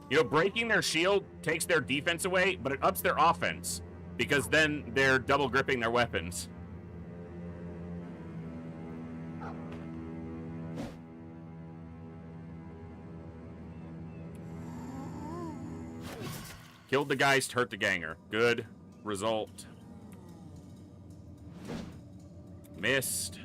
You know, breaking their shield takes their defense away, but it ups their offense, because then they're double gripping their weapons. Killed the Geist, hurt the Ganger. Good result. Missed.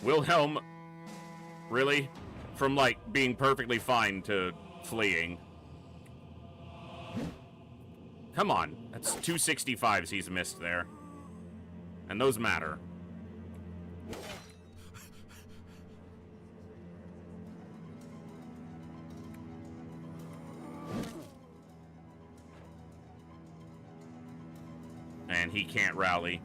Wilhelm, really? From, like, being perfectly fine to fleeing. Come on. That's 265s he's missed there. And those matter. And he can't rally.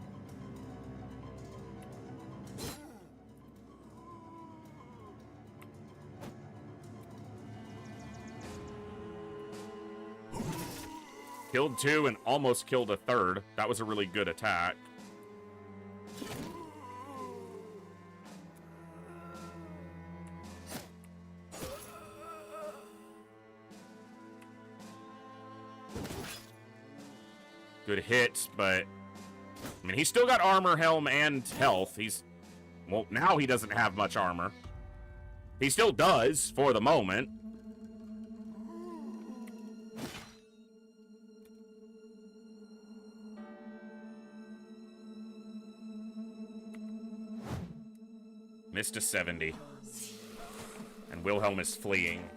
Killed 2 and almost killed a 3rd. That was a really good attack. Good hit, but... I mean, he's still got armor, helm, and health. Well, now he doesn't have much armor. He still does, for the moment. Missed a 70. And Wilhelm is fleeing.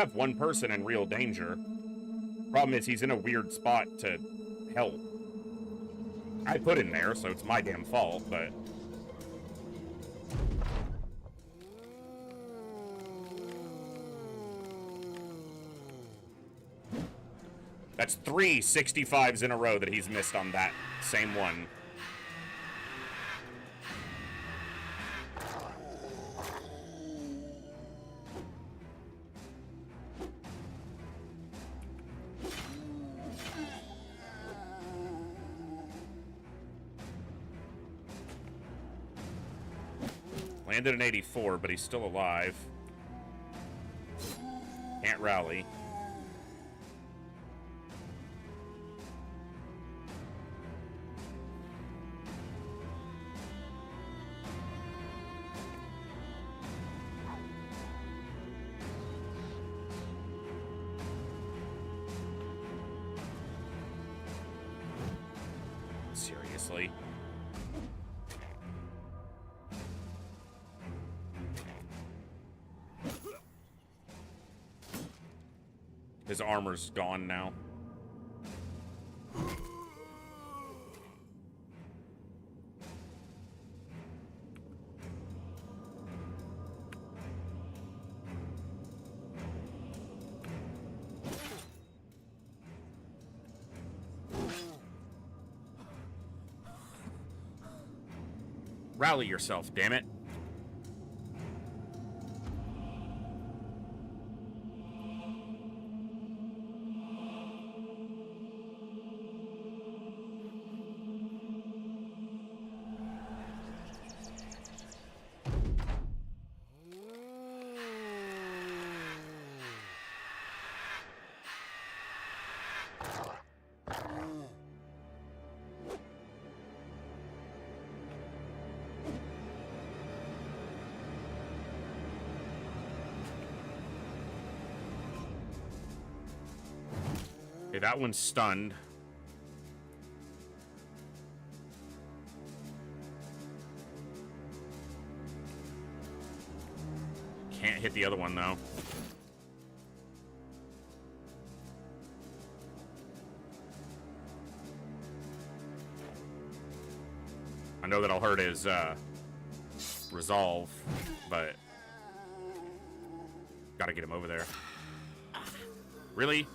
have one person in real danger. Problem is, he's in a weird spot to help. I put him there, so it's my damn fault, but... That's 3 65s in a row that he's missed on that same one. Landed an 84, but he's still alive. Can't rally. Seriously. His armor's gone now. Rally yourself, damn it. Okay, that one's stunned. Can't hit the other one, though. I know that'll hurt his resolve, but gotta get him over there. Really?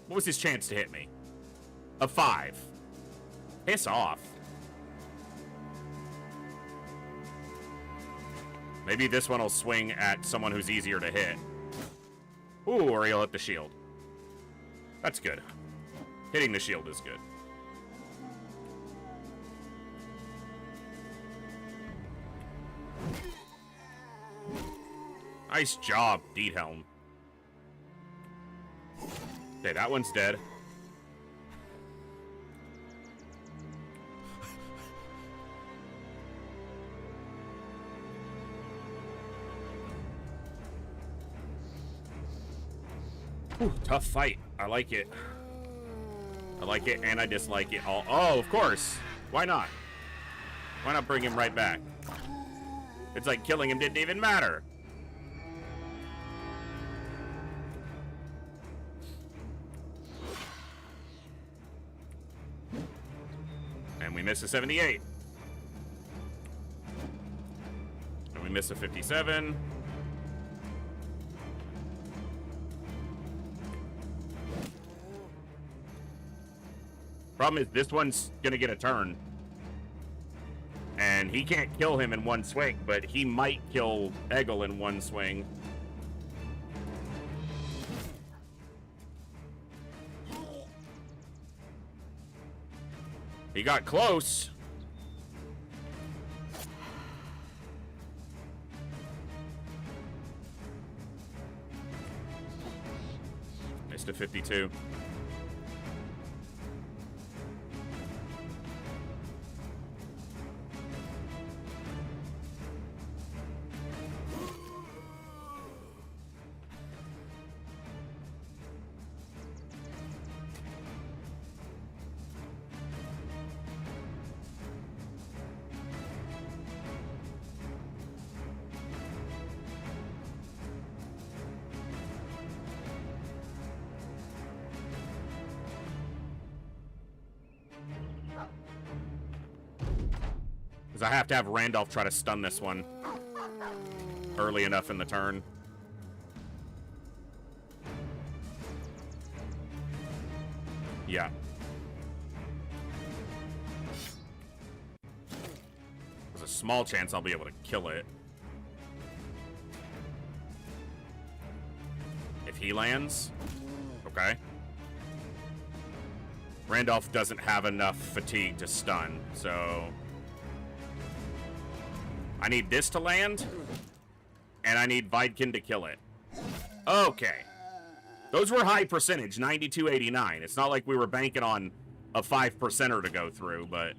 What was his chance to hit me? A 5. Piss off. Maybe this one will swing at someone who's easier to hit. Ooh, or he'll hit the shield. That's good. Hitting the shield is good. Nice job, Diethelm. Okay, that one's dead. Whew, tough fight. I like it. I like it and I dislike it all. Oh, of course. Why not? Why not bring him right back? It's like killing him didn't even matter. And we miss a 78. And we miss a 57. Problem is, this one's gonna get a turn. And he can't kill him in one swing, but he might kill Egil in one swing. He got close. Missed a 52. Because I have to have Randolph try to stun this one early enough in the turn. Yeah. There's a small chance I'll be able to kill it. If he lands, okay. Randolph doesn't have enough fatigue to stun, so I need this to land, and I need Vidkin to kill it. Okay. Those were high percentage, 92-89. It's not like we were banking on a 5%er to go through, but...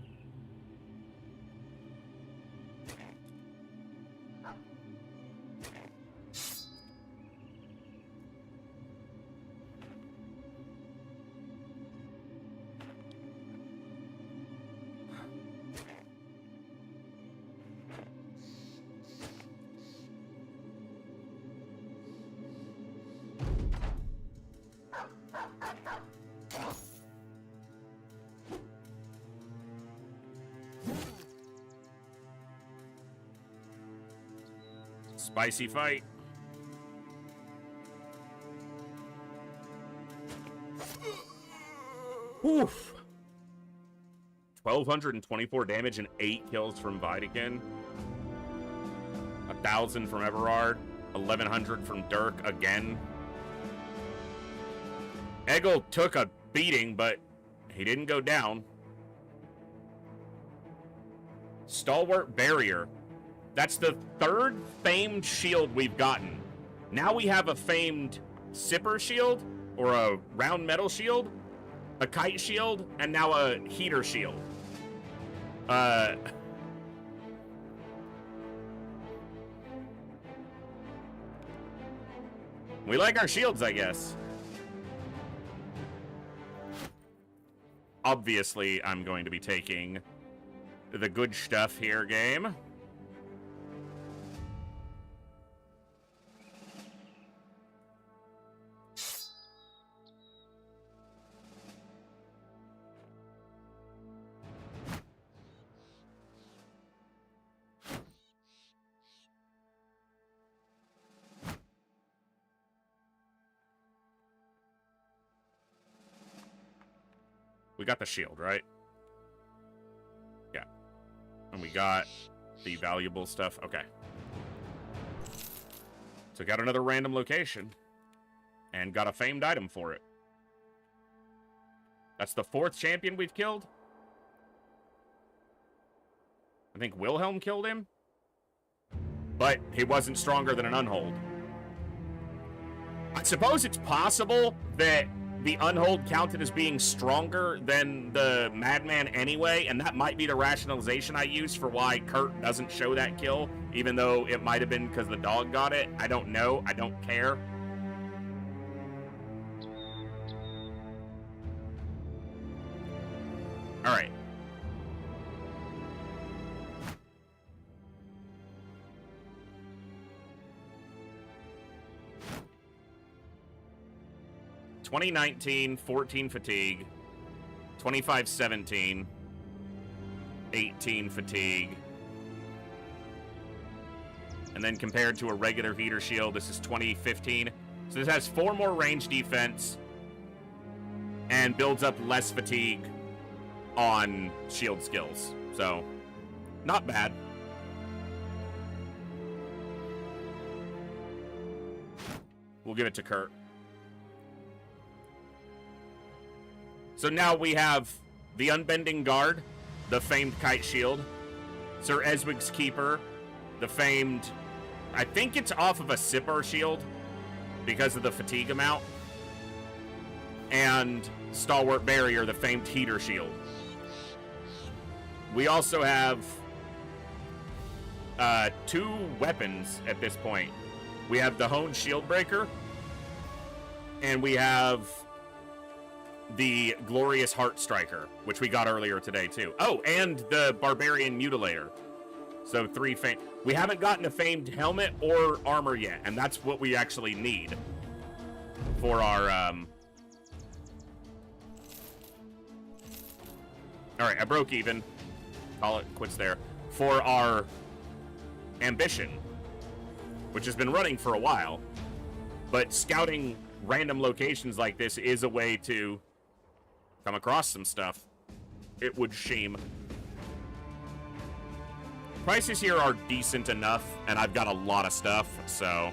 Spicy fight. Oof. 1,224 damage and 8 kills from Vidikin. 1,000 from Everard. 1,100 from Dirk again. Eggle took a beating, but he didn't go down. Stalwart Barrier. That's the third famed shield we've gotten. Now we have a famed Sipper shield, or a round metal shield, a kite shield, and now a heater shield. We like our shields, I guess. Obviously, I'm going to be taking the good stuff here, game. We got the shield, right? Yeah. And we got the valuable stuff. Okay. So got another random location. And got a famed item for it. That's the 4th champion we've killed. I think Wilhelm killed him. But he wasn't stronger than an Unhold. I suppose it's possible that the Unhold counted as being stronger than the Madman anyway, and that might be the rationalization I use for why Kurt doesn't show that kill, even though it might have been because the dog got it. I don't know. I don't care. All right. (2019) 14 fatigue, 25-17, 18 fatigue, and then compared to a regular heater shield, this is 20-15. So this has 4 more range defense and builds up less fatigue on shield skills. So, not bad. We'll give it to Kurt. So now we have the Unbending Guard, the famed Kite Shield, Sir Eswig's Keeper, the famed, I think it's off of a Sipper shield because of the fatigue amount, and Stalwart Barrier, the famed Heater Shield. We also have 2 weapons at this point. We have the Honed Shieldbreaker, and we have the Glorious Heart Striker, which we got earlier today, too. Oh, and the Barbarian Mutilator. So 3 famed. We haven't gotten a famed helmet or armor yet, and that's what we actually need for our, Alright, I broke even. Call it quits there. for our ambition, which has been running for a while. But scouting random locations like this is a way to come across some stuff. It would seem. Prices here are decent enough, and I've got a lot of stuff, so...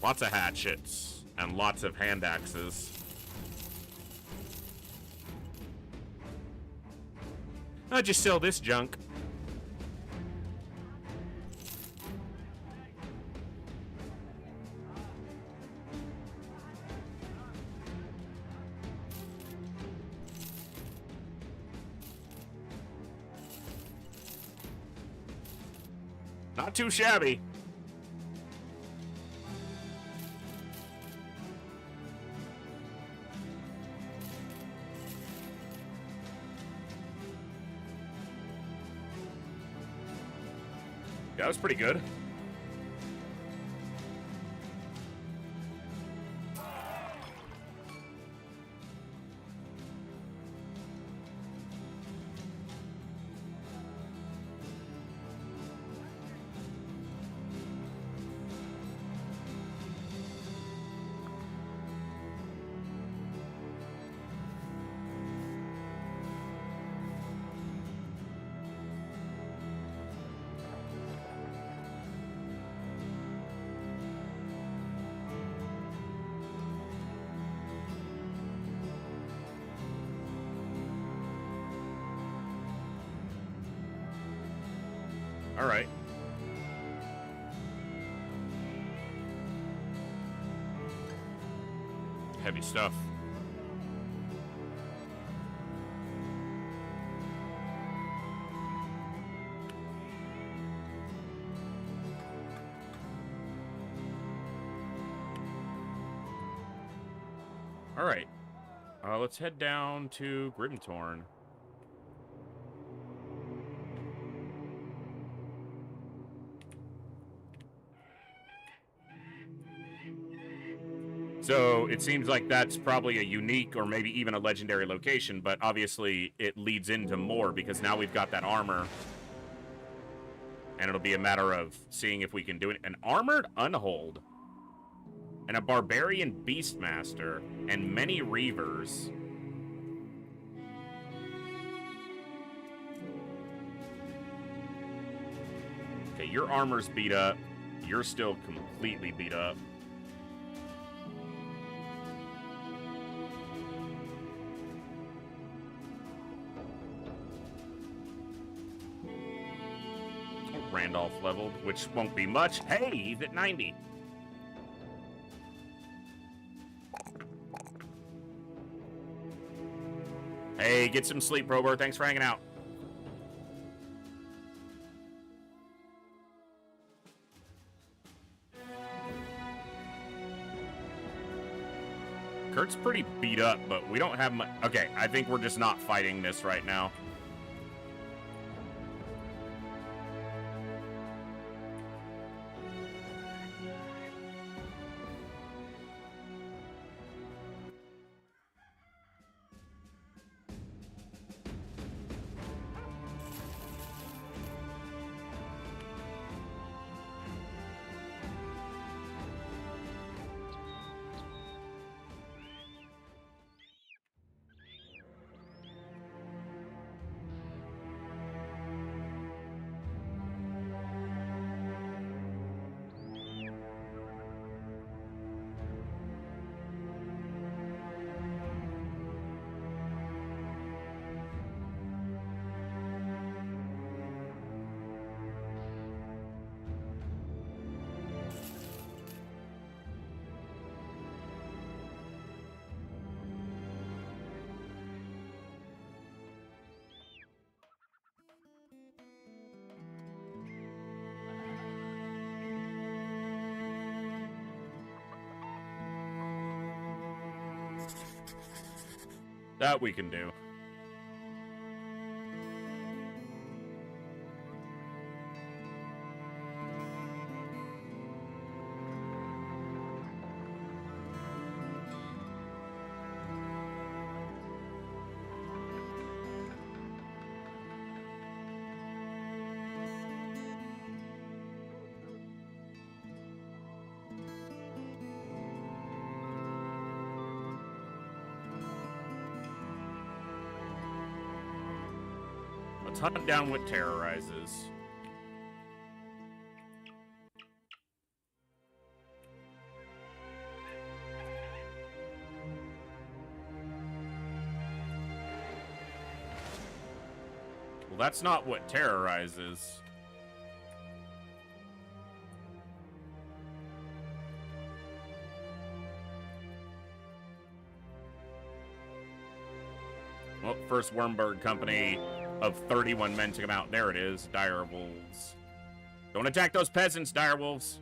Lots of hatchets and lots of hand axes. I'll just sell this junk. Not too shabby. That was pretty good. All right. Heavy stuff. All right. Let's head down to Grimtorn. So it seems like that's probably a unique or maybe even a legendary location, but obviously it leads into more because now we've got that armor. And it'll be a matter of seeing if we can do it. An armored unhold. And a barbarian beastmaster. And many reavers. Okay, your armor's beat up. You're still completely beat up. Randolph leveled, which won't be much. Hey, he's at 90. Hey, get some sleep, Prober. Thanks for hanging out. Kurt's pretty beat up, but we don't have much. Okay, I think we're just not fighting this right now. That we can do. Let's hunt down what terrorizes. Well, that's not what terrorizes. Well, first Wormbird company of 31 men to come out. There it is, dire wolves. Don't attack those peasants, dire wolves.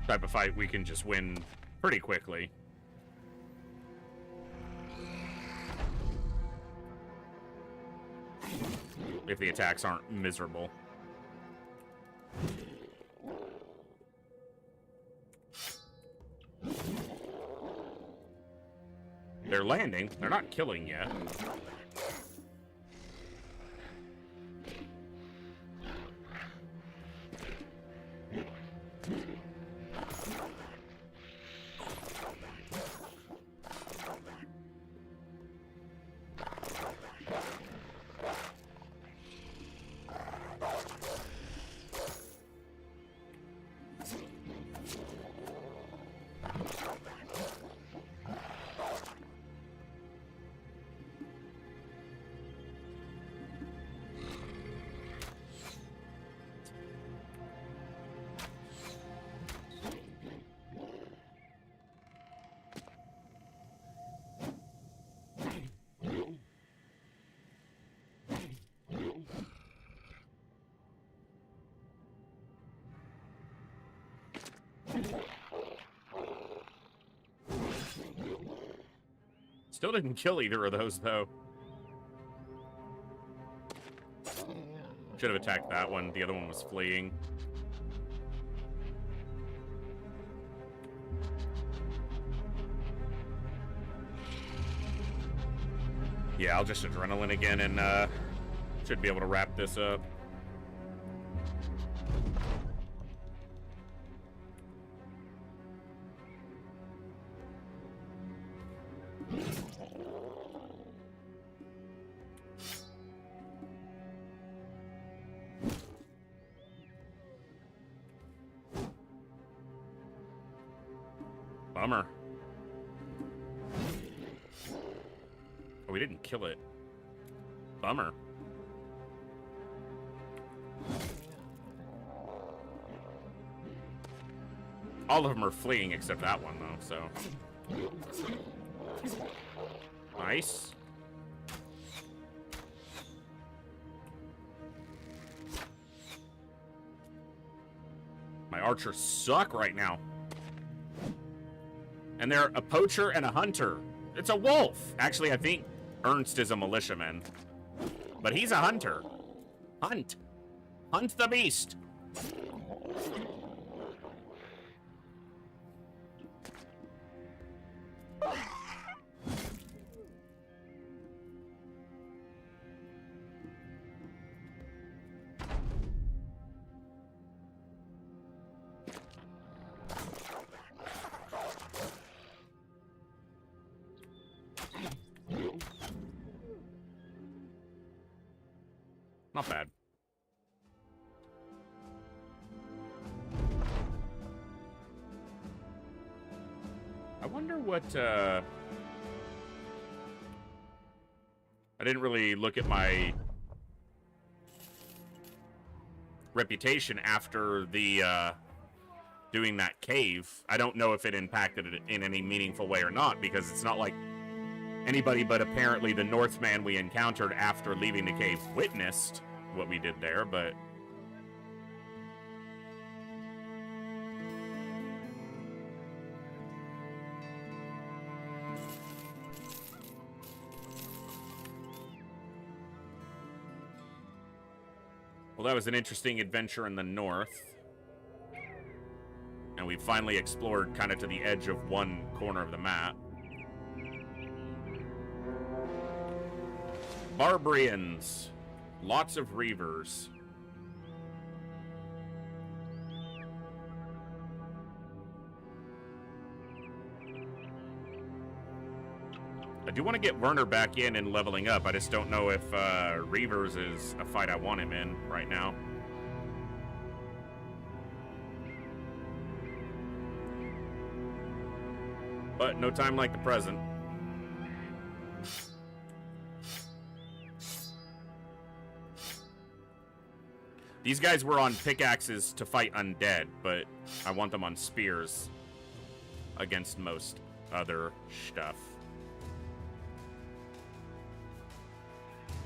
Type of fight we can just win pretty quickly. If the attacks aren't miserable. They're landing. They're not killing yet. Still didn't kill either of those, though. Should have attacked that one. The other one was fleeing. Yeah, I'll just adrenaline again and should be able to wrap this up. Bummer. Oh, we didn't kill it. Bummer. All of them are fleeing except that one, though, so. Nice. My archers suck right now. And they're a poacher and a hunter. It's a wolf. Actually, I think Ernst is a militiaman. But he's a hunter. Hunt. Hunt the beast. Not bad. I wonder what, I didn't really look at my reputation after the, doing that cave. I don't know if it impacted it in any meaningful way or not, because it's not like anybody but apparently the Northman we encountered after leaving the cave witnessed what we did there, but... Well, that was an interesting adventure in the north. And we finally explored kind of to the edge of one corner of the map. Barbarians. Lots of Reavers. I do want to get Werner back in and leveling up. I just don't know if Reavers is a fight I want him in right now. But no time like the present. These guys were on pickaxes to fight undead, but I want them on spears against most other stuff.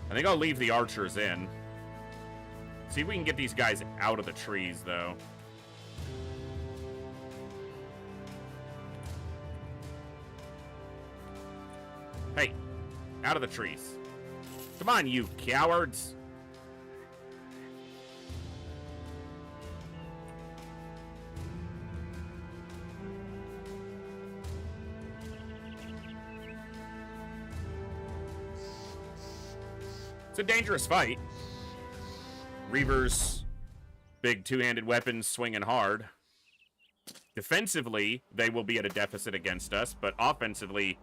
I think I'll leave the archers in. See if we can get these guys out of the trees, though. Hey, out of the trees. Come on, you cowards. It's a dangerous fight. Reavers, big two-handed weapons swinging hard. Defensively, they will be at a deficit against us, but offensively,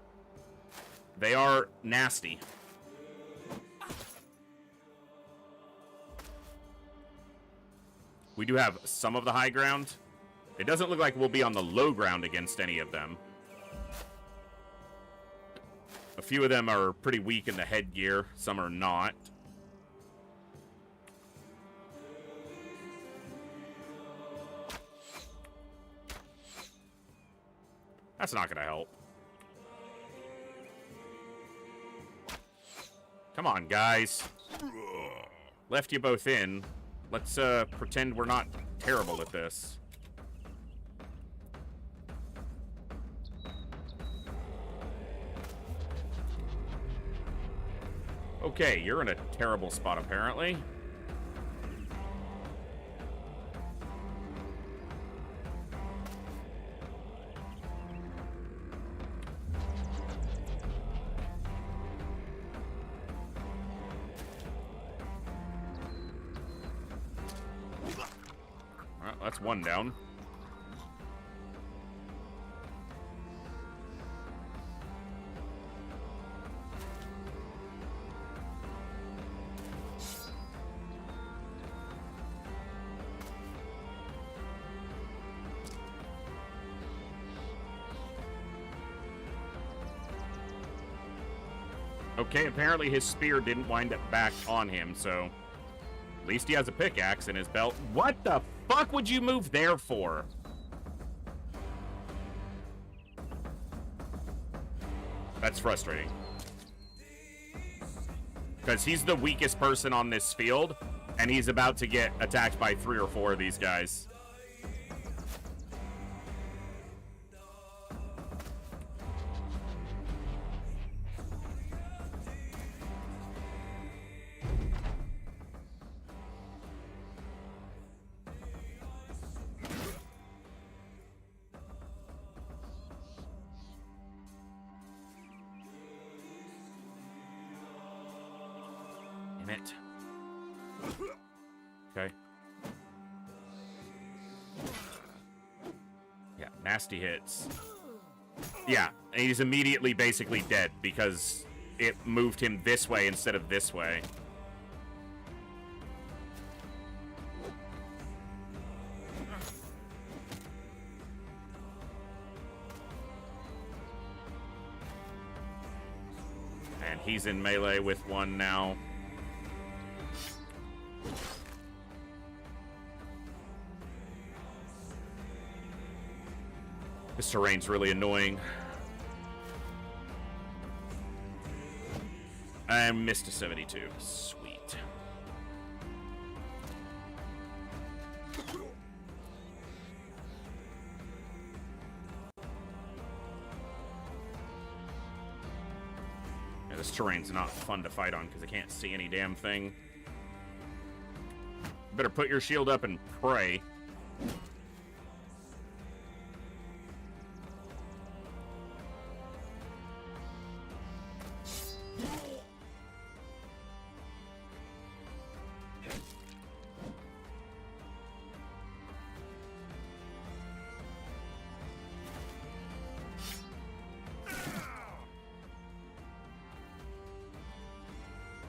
they are nasty. We do have some of the high ground. It doesn't look like we'll be on the low ground against any of them. A few of them are pretty weak in the headgear. Some are not. That's not going to help. Come on, guys. Left you both in. Let's pretend we're not terrible at this. Okay, you're in a terrible spot, apparently. Well, that's one down. Okay, apparently his spear didn't wind up back on him, so at least he has a pickaxe in his belt. What the fuck would you move there for? That's frustrating. Because he's the weakest person on this field, and he's about to get attacked by 3 or 4 of these guys. Okay. Yeah, nasty hits. Yeah, and he's immediately basically dead because it moved him this way instead of this way. And he's in melee with one now. This terrain's really annoying. I missed a 72. Sweet. Yeah, this terrain's not fun to fight on because I can't see any damn thing. Better put your shield up and pray.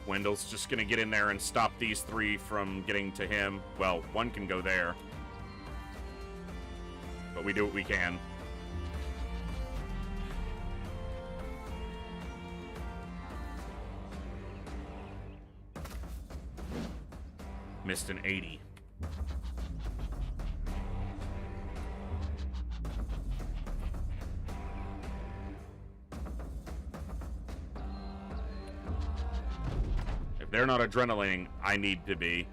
Wendell's just gonna get in there and stop these three from getting to him. Well, one can go there. But we do what we can. Missed an 80. If they're not adrenalining, I need to be.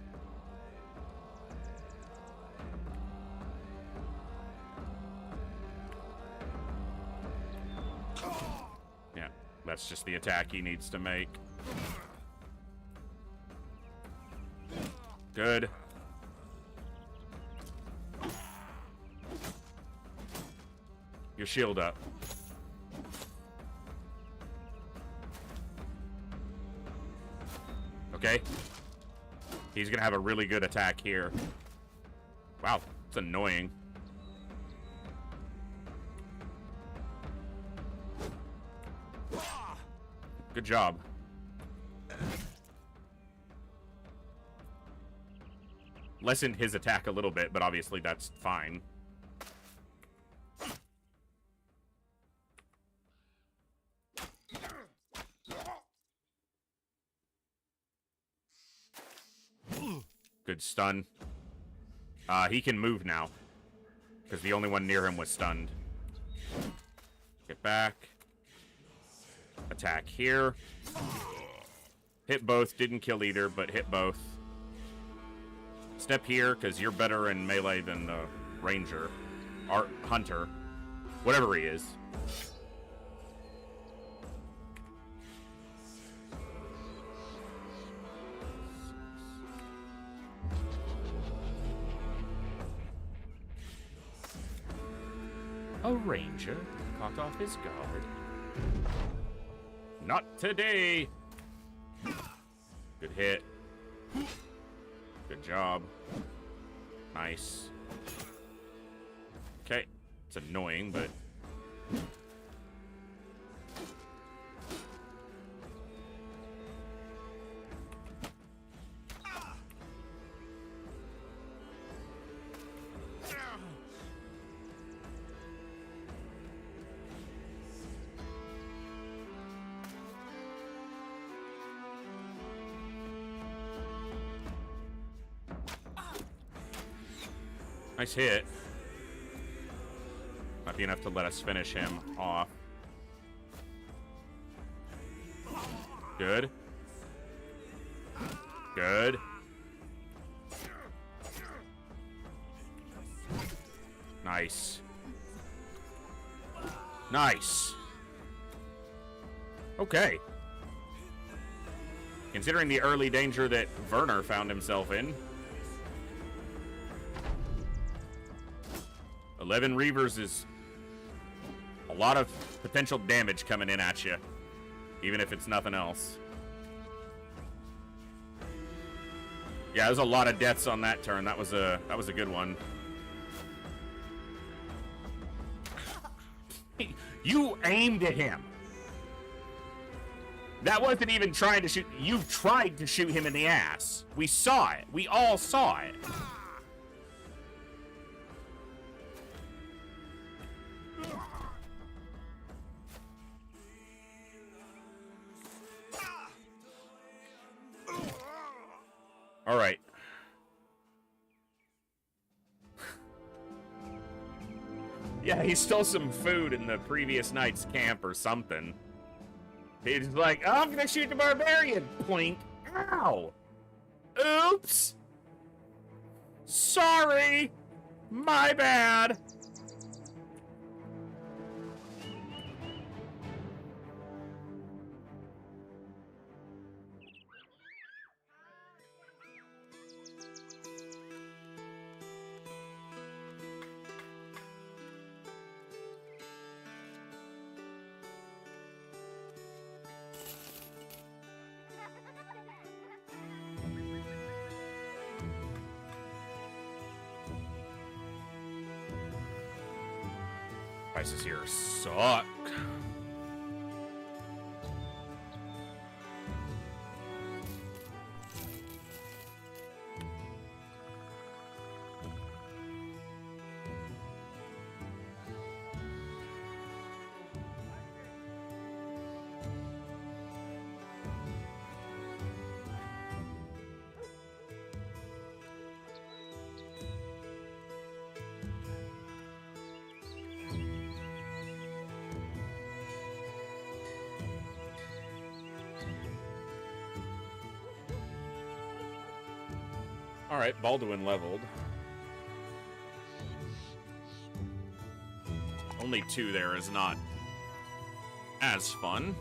Yeah, that's just the attack he needs to make. Good. Your shield up. Okay. He's gonna have a really good attack here. Wow, it's annoying. Good job. Lessened his attack a little bit, but obviously that's fine. Good stun. He can move now, because the only one near him was stunned. Get back. Attack here. Hit both. Didn't kill either, but hit both. Step here, because you're better in melee than the ranger. Or hunter. Whatever he is. A ranger caught off his guard. Not today. Good hit. Good job. Nice. Okay. It's annoying, but... Nice hit. Might be enough to let us finish him off. Good. Good. Nice. Nice. Okay. Considering the early danger that Werner found himself in. 11 Reavers is a lot of potential damage coming in at you, even if it's nothing else. Yeah, there's a lot of deaths on that turn. That was a good one. You aimed at him. That wasn't even trying to shoot. You tried to shoot him in the ass. We saw it. We all saw it. All right. Yeah, he stole some food in the previous night's camp or something. He's like, oh, I'm gonna shoot the barbarian. Plink. Ow. Oops. Sorry. My bad. Prices here suck. All right, Balduin leveled. Only 2 there is not as fun.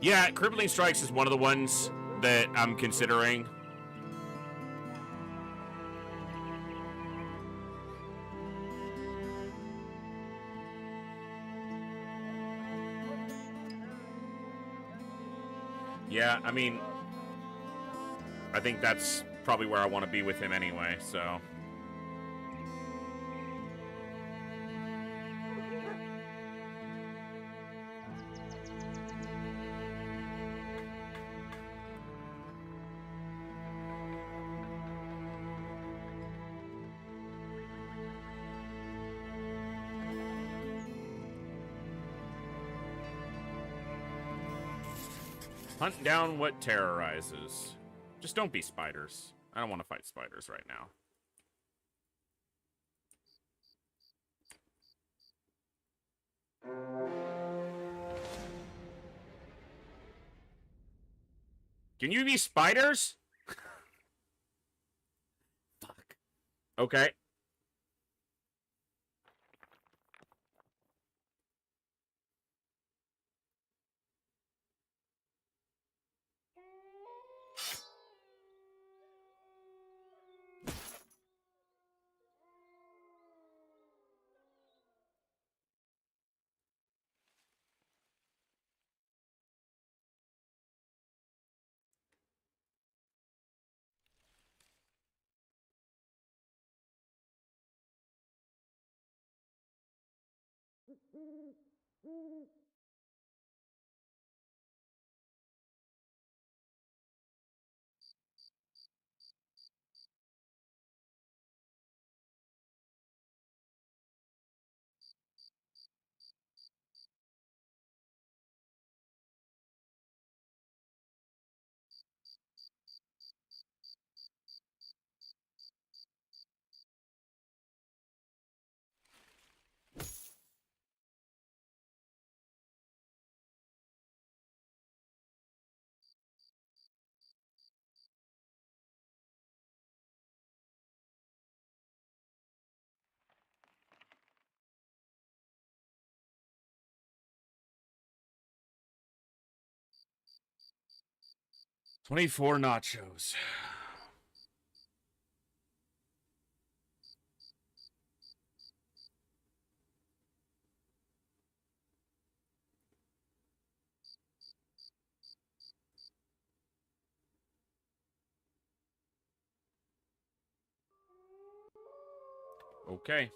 Yeah, Crippling Strikes is one of the ones that I'm considering. Yeah, I mean, I think that's probably where I want to be with him anyway, so. Hunt down what terrorizes. Just don't be spiders. I don't want to fight spiders right now. Can you be spiders? Fuck. Okay. 24 nachos. Okay.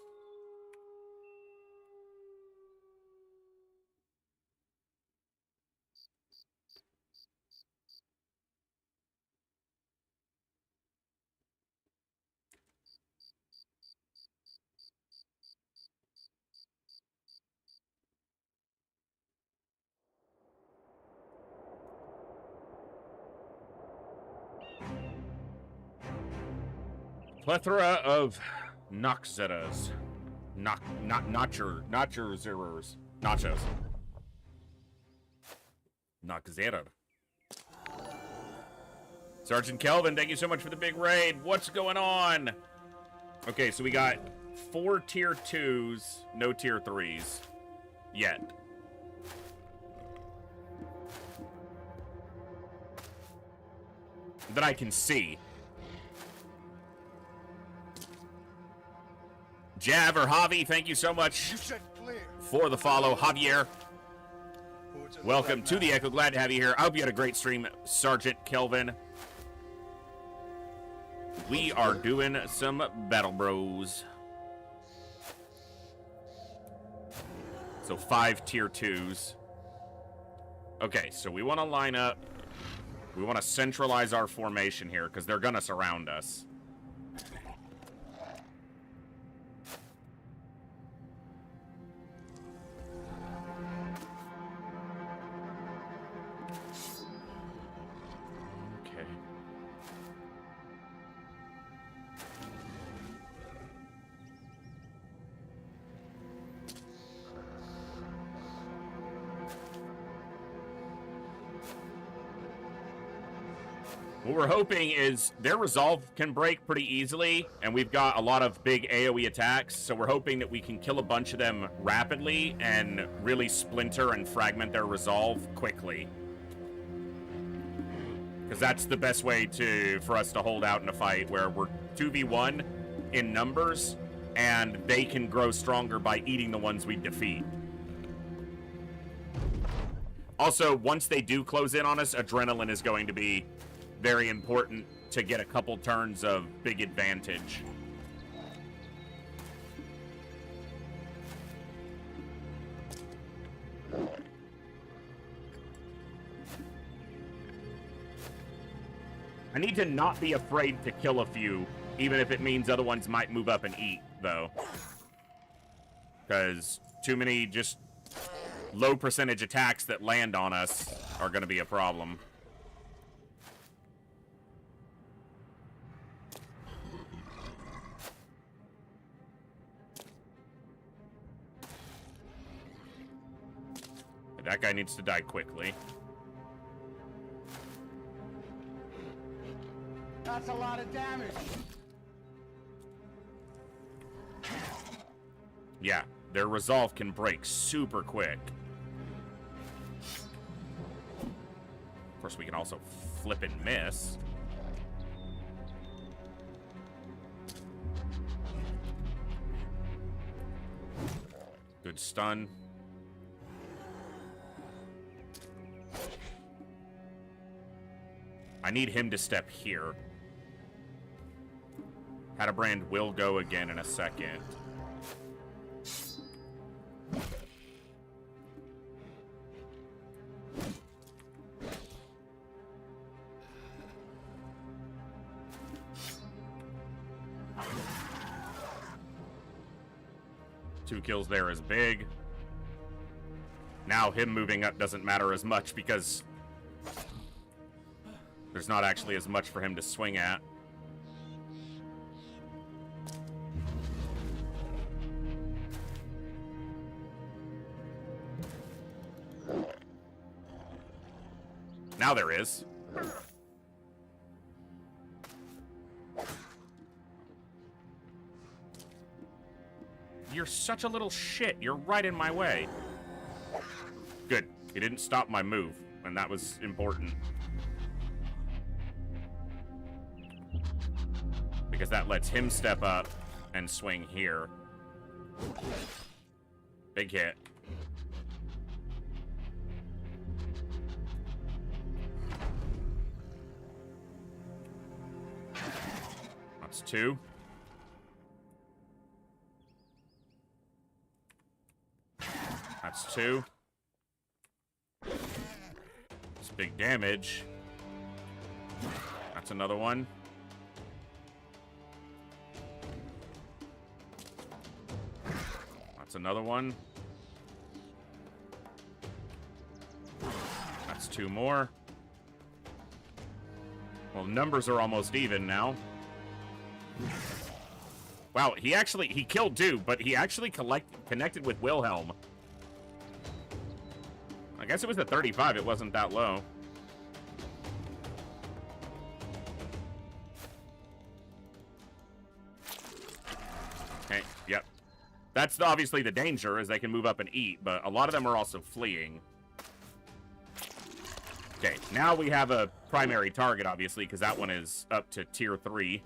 Plethora of Noxetas. Nachos. Noxeter. Sergeant Kelvin, thank you so much for the big raid. What's going on? Okay, so we got 4 tier 2s, no tier 3s. Yet. That I can see. Jav or Javi, thank you so much for the follow. Javier, welcome to the Echo. Glad to have you here. I hope you had a great stream, Sergeant Kelvin. We are doing some Battle Bros. So 5 tier 2s. Okay, so we want to line up. We want to centralize our formation here because they're going to surround us. What we're hoping is their resolve can break pretty easily, and we've got a lot of big AoE attacks, so we're hoping that we can kill a bunch of them rapidly and really splinter and fragment their resolve quickly. Because that's the best way for us to hold out in a fight, where we're 2v1 in numbers, and they can grow stronger by eating the ones we defeat. Also, once they do close in on us, adrenaline is going to be very important to get a couple turns of big advantage. I need to not be afraid to kill a few, even if it means other ones might move up and eat, though. Because too many just low percentage attacks that land on us are going to be a problem. That guy needs to die quickly. That's a lot of damage. Yeah, their resolve can break super quick. Of course, we can also flip and miss. Good stun. I need him to step here. Hadabrand will go again in a second. 2 kills there is big. Now him moving up doesn't matter as much because there's not actually as much for him to swing at. Now there is. You're such a little shit. You're right in my way. Good. He didn't stop my move, and that was important. Because that lets him step up and swing here. Big hit. That's 2. That's 2. It's big damage. That's another one. That's another one. That's 2 more. Well, numbers are almost even now. Wow, he killed 2, but he actually connected with Wilhelm. I guess it was the 35, it wasn't that low. Okay, yep. That's obviously the danger, is they can move up and eat, but a lot of them are also fleeing. Okay, now we have a primary target, obviously, because that one is up to tier 3.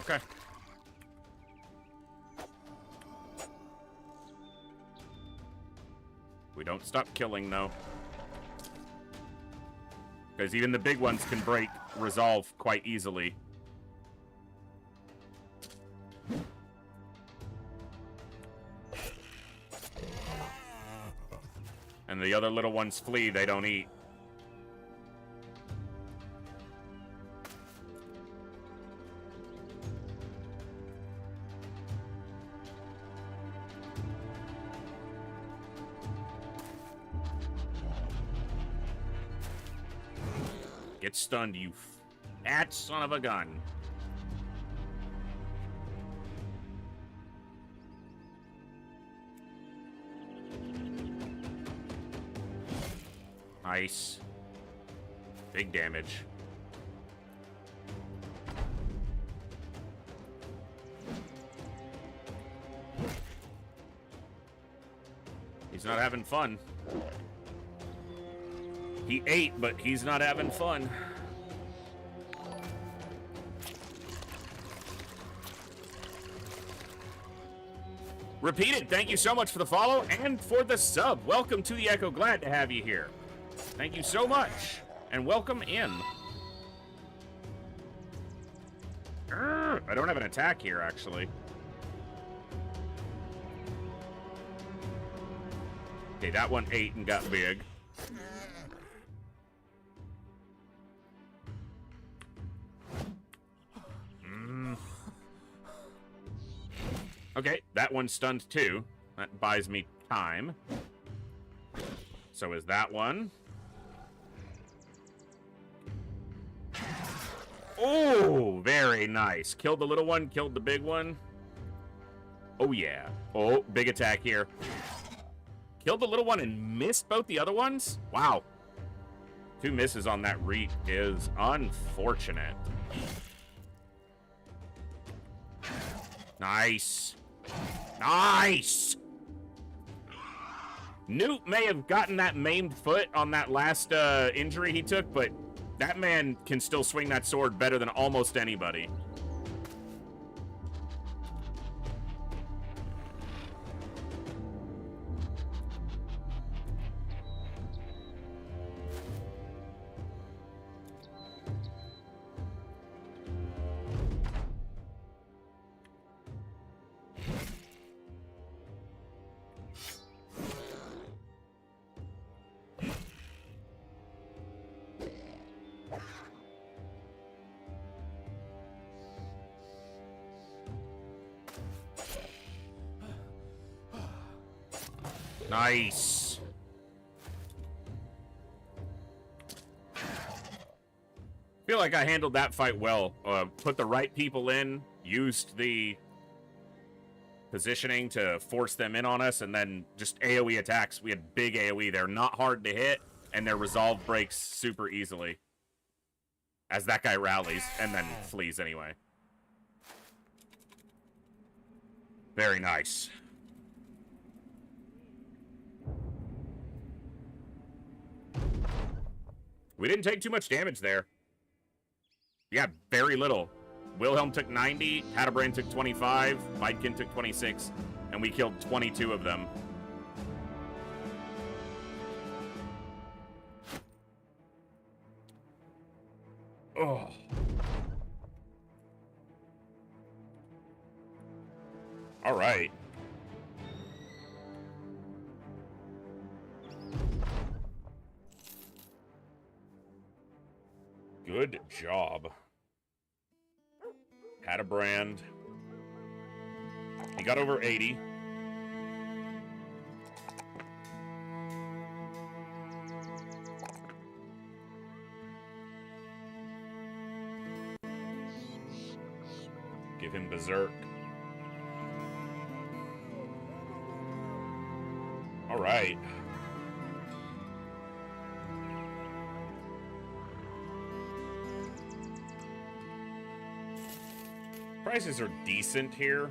Okay. We don't stop killing, though. Because even the big ones can break resolve quite easily. And the other little ones flee, they don't eat. Get stunned, you fat son of a gun. Nice. Big damage. He's not having fun. He ate, but he's not having fun. Repeated, thank you so much for the follow and for the sub. Welcome to the Echo. Glad to have you here. Thank you so much, and welcome in. I don't have an attack here, actually. Okay, that one ate and got big. Okay, that one's stunned too. That buys me time. So is that one. Oh, very nice. Killed the little one, killed the big one. Oh, yeah. Oh, big attack here. Killed the little one and missed both the other ones? Wow. 2 misses on that reek is unfortunate. Nice. Nice! Newt may have gotten that maimed foot on that last injury he took, but that man can still swing that sword better than almost anybody. Nice. Feel like I handled that fight well. Put the right people in, used the positioning to force them in on us, and then just AoE attacks. We had big AoE. They're not hard to hit, and their resolve breaks super easily. As that guy rallies, and then flees anyway. Very nice. We didn't take too much damage there. Yeah, very little. Wilhelm took 90, Hatterbrain took 25, Weidkin took 26, and we killed 22 of them. Oh. All right. Good job. Hatterbrand. He got over 80. Give him Berserk. All right. Prices are decent here.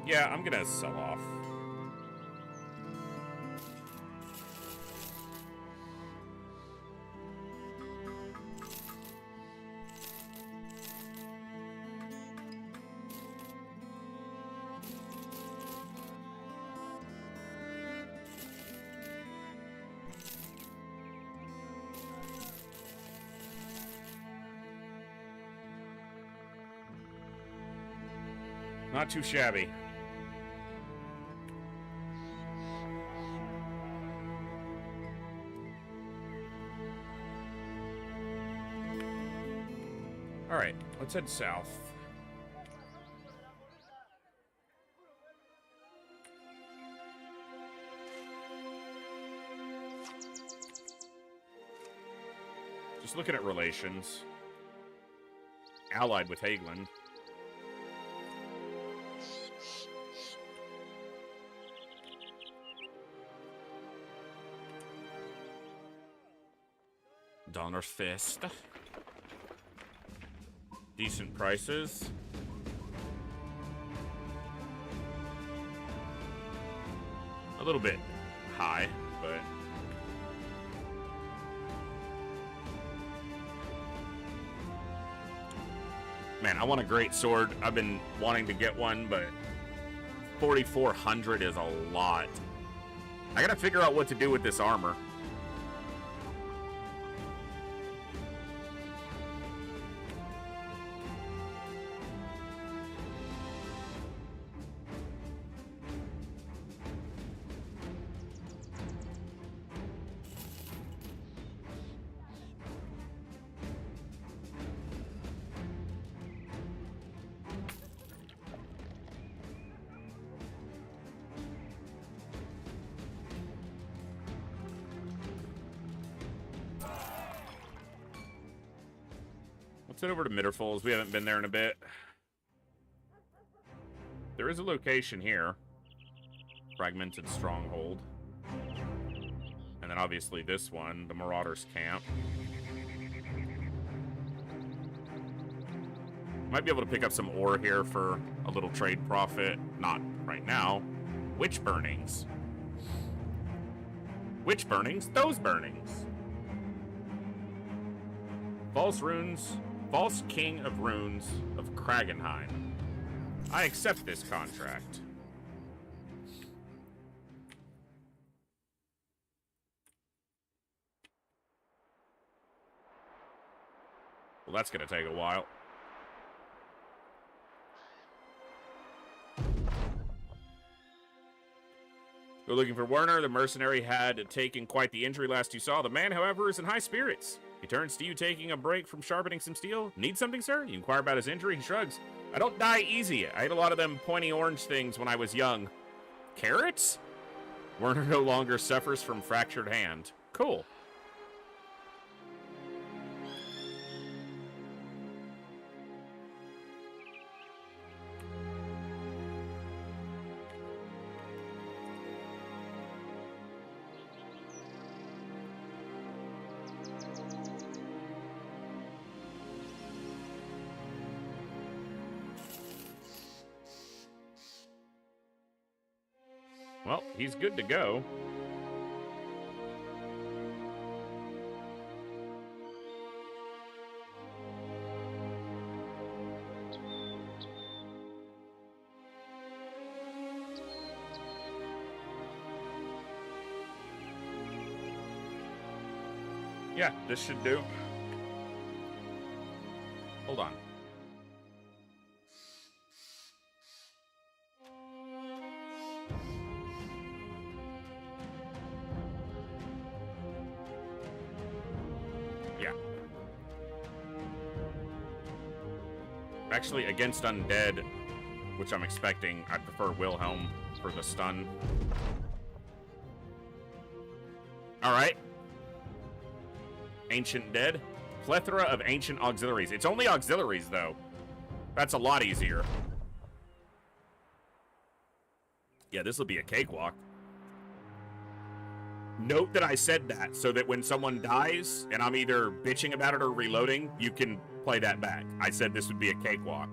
Yeah, I'm gonna sell off. Not too shabby. All right, let's head south. Just looking at relations. Allied with Hagelin. Donnerfest. Decent prices. A little bit high, but man, I want a great sword. I've been wanting to get one, but 4,400 is a lot. I gotta figure out what to do with this armor. Let's head over to Mitterfolds. We haven't been there in a bit. There is a location here. Fragmented Stronghold. And then obviously this one, the Marauders Camp. Might be able to pick up some ore here for a little trade profit. Not right now. Witch burnings. Witch burnings? Those burnings. False runes. False King of Runes of Kragenheim. I accept this contract. Well, that's gonna take a while. They're looking for Werner. The mercenary had taken quite the injury last you saw. The man, however, is in high spirits. He turns to you, taking a break from sharpening some steel. Need something, sir? You inquire about his injury. He shrugs. I don't die easy. I ate a lot of them pointy orange things when I was young. Carrots? Werner no longer suffers from fractured hand. Cool. Well, he's good to go. Yeah, this should do. Hold on. Yeah. Actually, against undead, which I'm expecting, I prefer Wilhelm for the stun. All right. Ancient Dead. Plethora of ancient auxiliaries. It's only auxiliaries, though. That's a lot easier. Yeah, this will be a cakewalk. Note that I said that so that when someone dies and I'm either bitching about it or reloading, you can play that back. I said this would be a cakewalk.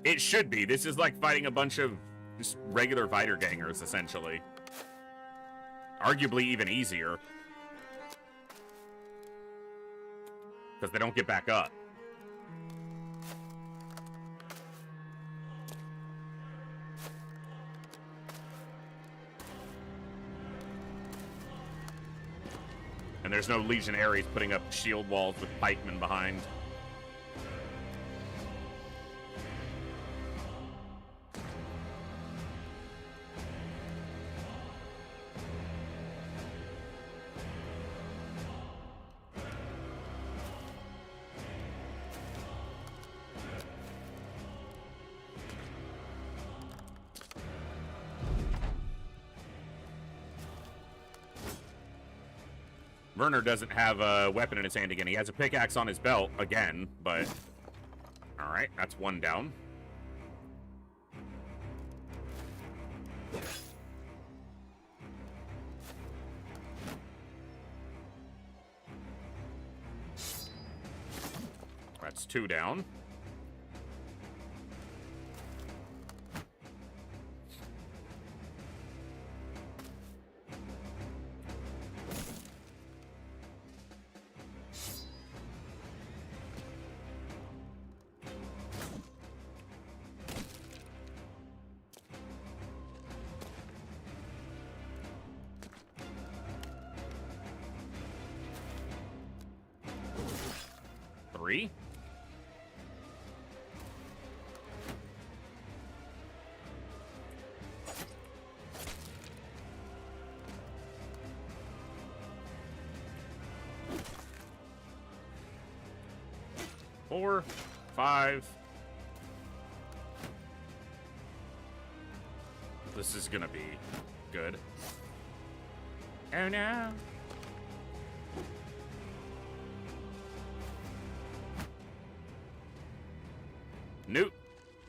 It should be. This is like fighting a bunch of just regular Weitergangers, essentially. Arguably even easier. Because they don't get back up. And there's no legionaries putting up shield walls with pikemen behind. Werner doesn't have a weapon in his hand again. He has a pickaxe on his belt again, but... Alright, that's one down. That's two down. Three. Four, five. This is gonna be good. Oh no. Newt,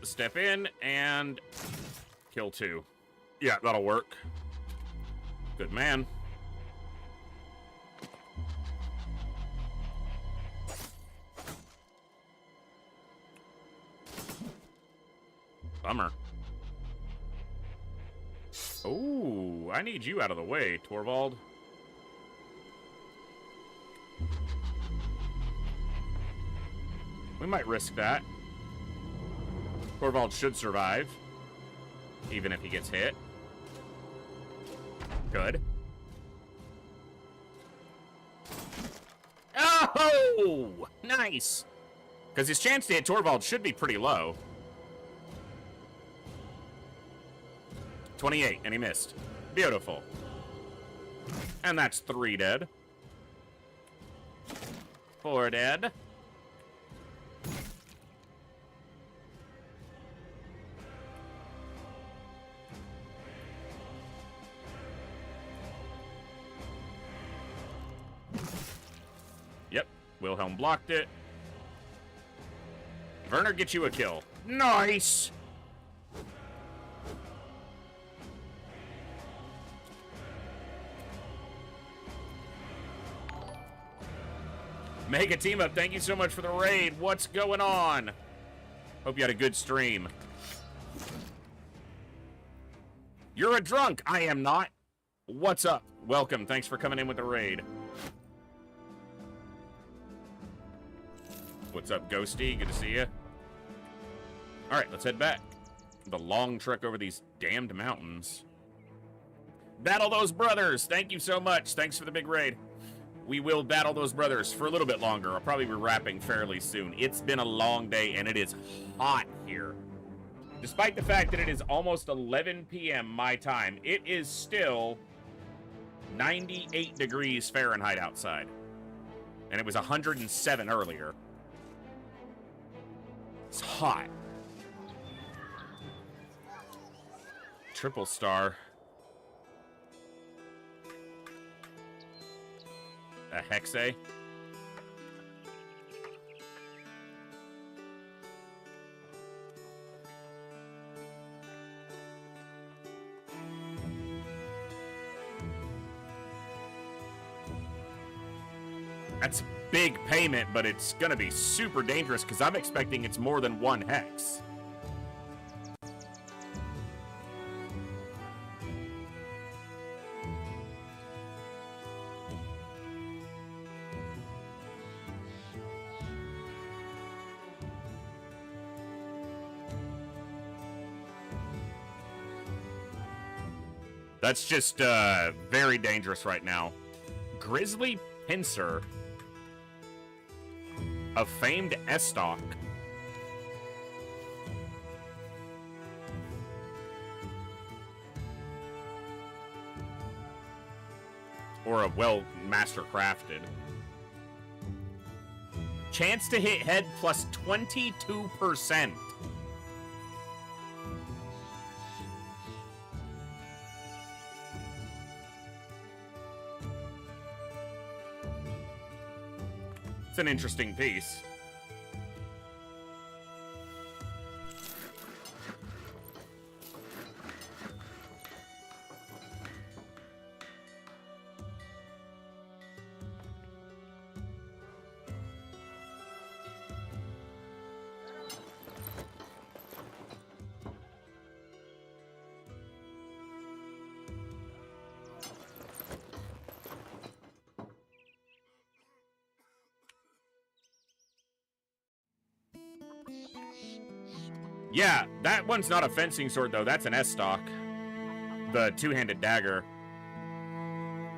step in and kill two. Yeah, that'll work. Good man. Bummer. Oh, I need you out of the way, Torvald. We might risk that. Torvald should survive, even if he gets hit. Good. Oh! Nice! Because his chance to hit Torvald should be pretty low. 28, and he missed. Beautiful. And that's 3 dead. 4 dead. Yep, Wilhelm blocked it. Werner gets you a kill. Nice! Mega Team Up, thank you so much for the raid. What's going on? Hope you had a good stream. You're a drunk. I am not. What's up? Welcome. Thanks for coming in with the raid. What's up, Ghosty? Good to see you. All right, let's head back. The long trek over these damned mountains. Battle those brothers. Thank you so much. Thanks for the big raid. We will battle those brothers for a little bit longer. I'll probably be wrapping fairly soon. It's been a long day, and it is hot here. Despite the fact that it is almost 11 p.m. my time, it is still 98 degrees Fahrenheit outside. And it was 107 earlier. It's hot. Triple star. A Hexe. That's big payment, but it's gonna be super dangerous because I'm expecting it's more than 1 hex. That's just very dangerous right now. Grizzly Pincer, a famed Estoc. Or a master crafted. Chance to hit head plus 22%. It's an interesting piece. Yeah, that one's not a fencing sword, though. That's an S-stock. The two-handed dagger.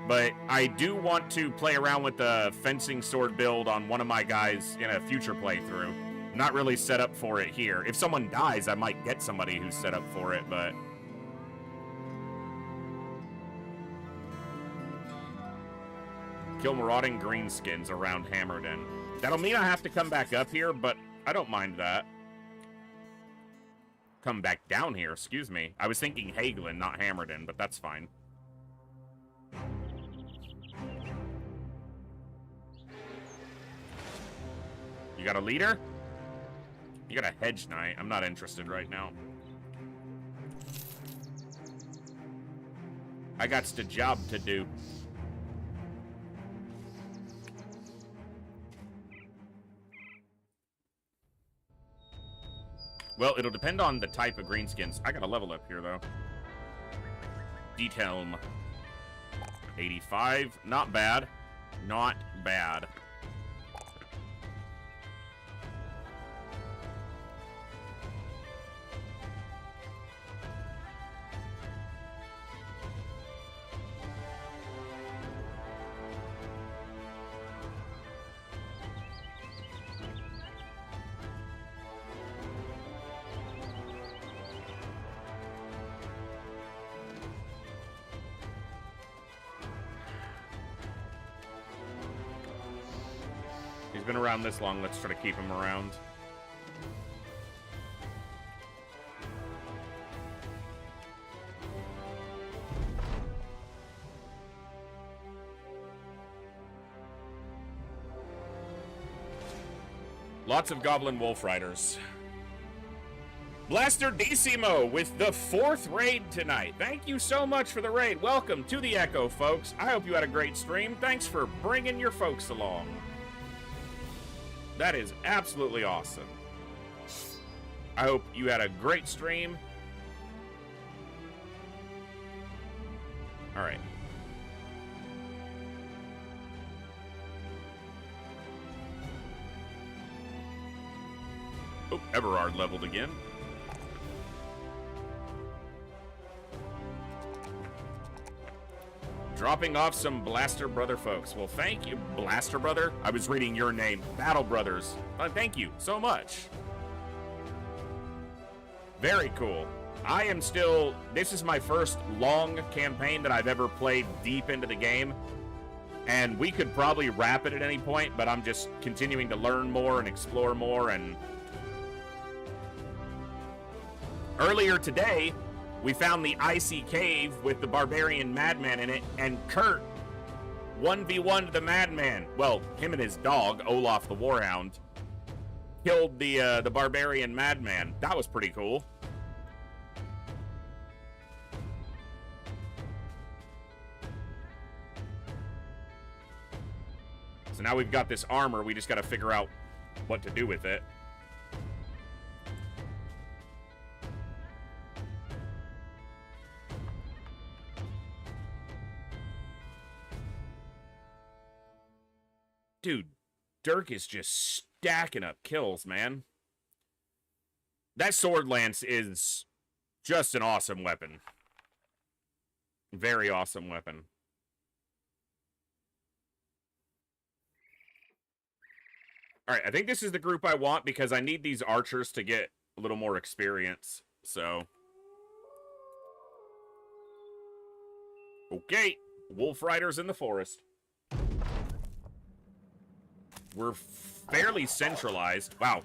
But I do want to play around with the fencing sword build on one of my guys in a future playthrough. I'm not really set up for it here. If someone dies, I might get somebody who's set up for it, but... Kill marauding greenskins around Hammerden. That'll mean I have to come back up here, but I don't mind that. Come back down here, excuse me. I was thinking Hagelin, not Hammerden, but that's fine. You got a leader? You got a hedge knight. I'm not interested right now. I got the job to do. Well, it'll depend on the type of greenskins. I got a level up here, though. Diethelm. 85. Not bad. Not bad. been around this long. Let's try to keep him around. Lots of Goblin Wolf Riders. Blaster Decimo with the 4th raid tonight. Thank you so much for the raid. Welcome to the Echo, folks. I hope you had a great stream. Thanks for bringing your folks along. That is absolutely awesome. I hope you had a great stream. All right. Oh, Everard leveled again. Dropping off some Blaster Brother folks. Well, thank you, Blaster Brother. I was reading your name, Battle Brothers. Thank you so much. Very cool. I am still, this is my first long campaign that I've ever played deep into the game. And we could probably wrap it at any point, but I'm just continuing to learn more and explore more. And earlier today, we found the icy cave with the barbarian madman in it, and Kurt 1v1'd the madman. Well, him and his dog, Olaf the Warhound, killed the barbarian madman. That was pretty cool. So now we've got this armor. We just got to figure out what to do with it. Dude, Dirk is just stacking up kills, man. That sword lance is just an awesome weapon. Very awesome weapon. All right, I think this is the group I want because I need these archers to get a little more experience. So, okay, Wolf Riders in the forest. We're fairly centralized. Wow.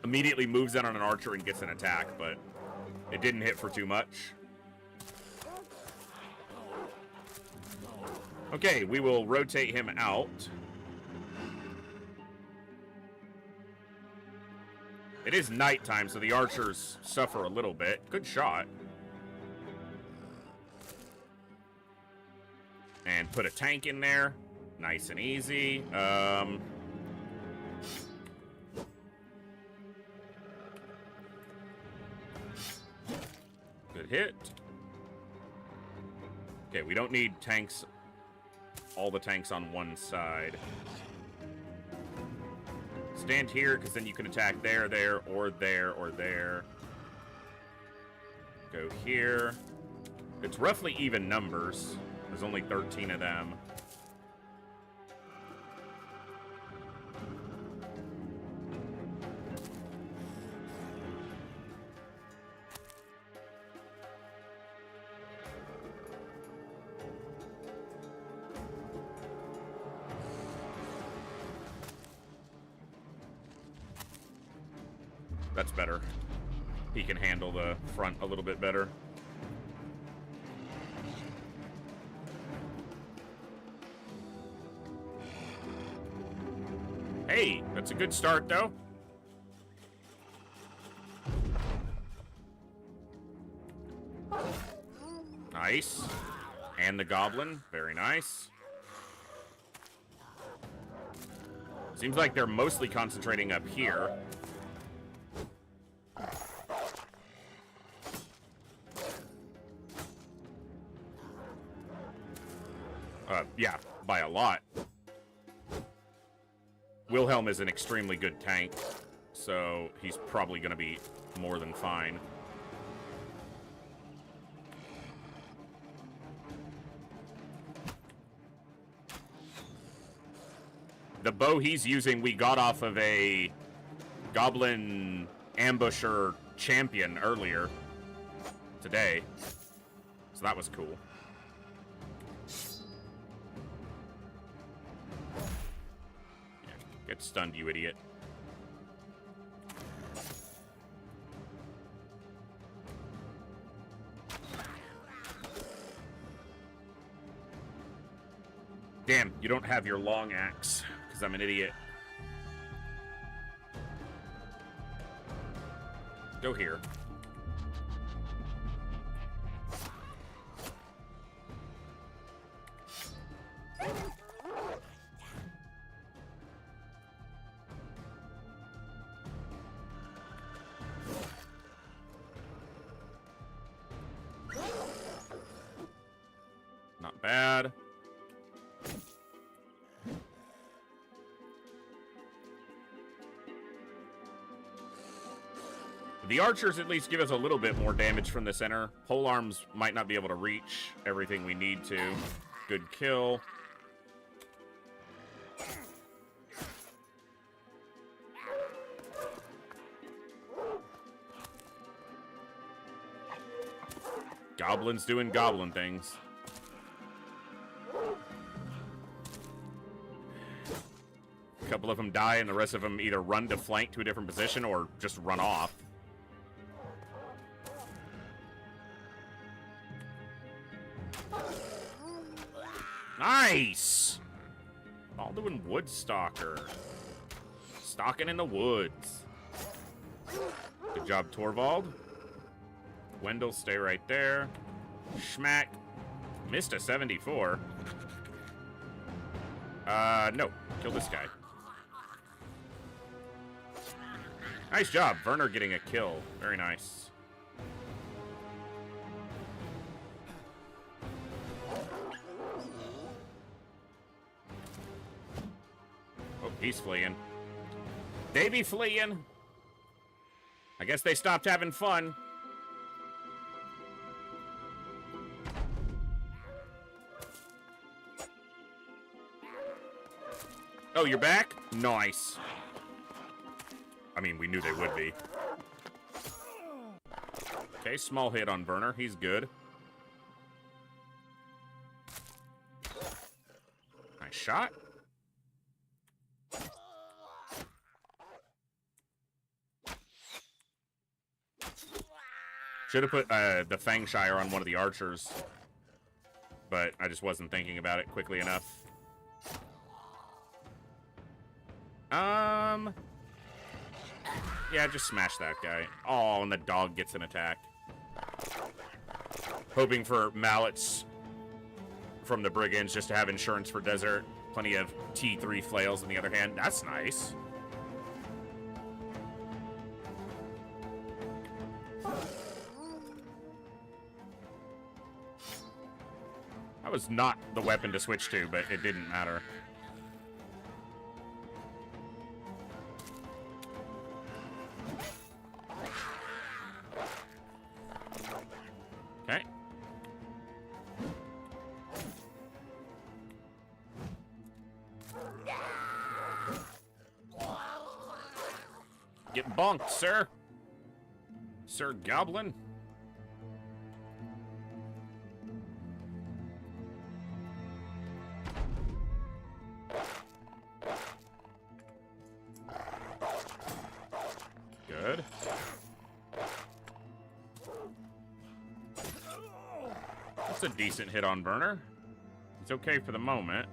Immediately moves in on an archer and gets an attack, but it didn't hit for too much. Okay, we will rotate him out. It is nighttime, so the archers suffer a little bit. Good shot. And put a tank in there. Nice and easy. Good hit. Okay, we don't need tanks, all the tanks on one side. Stand here, because then you can attack there, there, or there, or there. Go here. It's roughly even numbers. There's only 13 of them. That's better. He can handle the front a little bit better. Hey, that's a good start, though. Nice. And the goblin. Very nice. Seems like they're mostly concentrating up here. Yeah, by a lot. Wilhelm is an extremely good tank, so he's probably going to be more than fine. The bow he's using, we got off of a Goblin Ambusher champion earlier today, so that was cool. get stunned, you idiot. Damn, you don't have your long axe, because I'm an idiot. Go here. Not bad. The archers at least give us a little bit more damage from the center. Pole arms might not be able to reach everything we need to. Good kill. Goblins doing goblin things. A couple of them die and the rest of them either run to flank to a different position or just run off. Nice! All doing Woodstalker. Stalking in the woods. Good job, Torvald. Wendell, stay right there. Schmack. Missed a 74. No. Kill this guy. Nice job. Werner getting a kill. Very nice. Oh, he's fleeing. They be fleeing. I guess they stopped having fun. Oh, you're back? Nice. I mean, we knew they would be. Okay, small hit on Werner. He's good. Nice shot. Should have put the Fangshire on one of the archers, but I just wasn't thinking about it quickly enough. Yeah, just smash that guy. Oh, and the dog gets an attack. Hoping for mallets from the brigands just to have insurance for desert. Plenty of T3 flails on the other hand. That's nice. That was not the weapon to switch to, but it didn't matter. Okay. Get bonked, sir. Sir Goblin. Good. That's a decent hit on Werner. It's okay for the moment.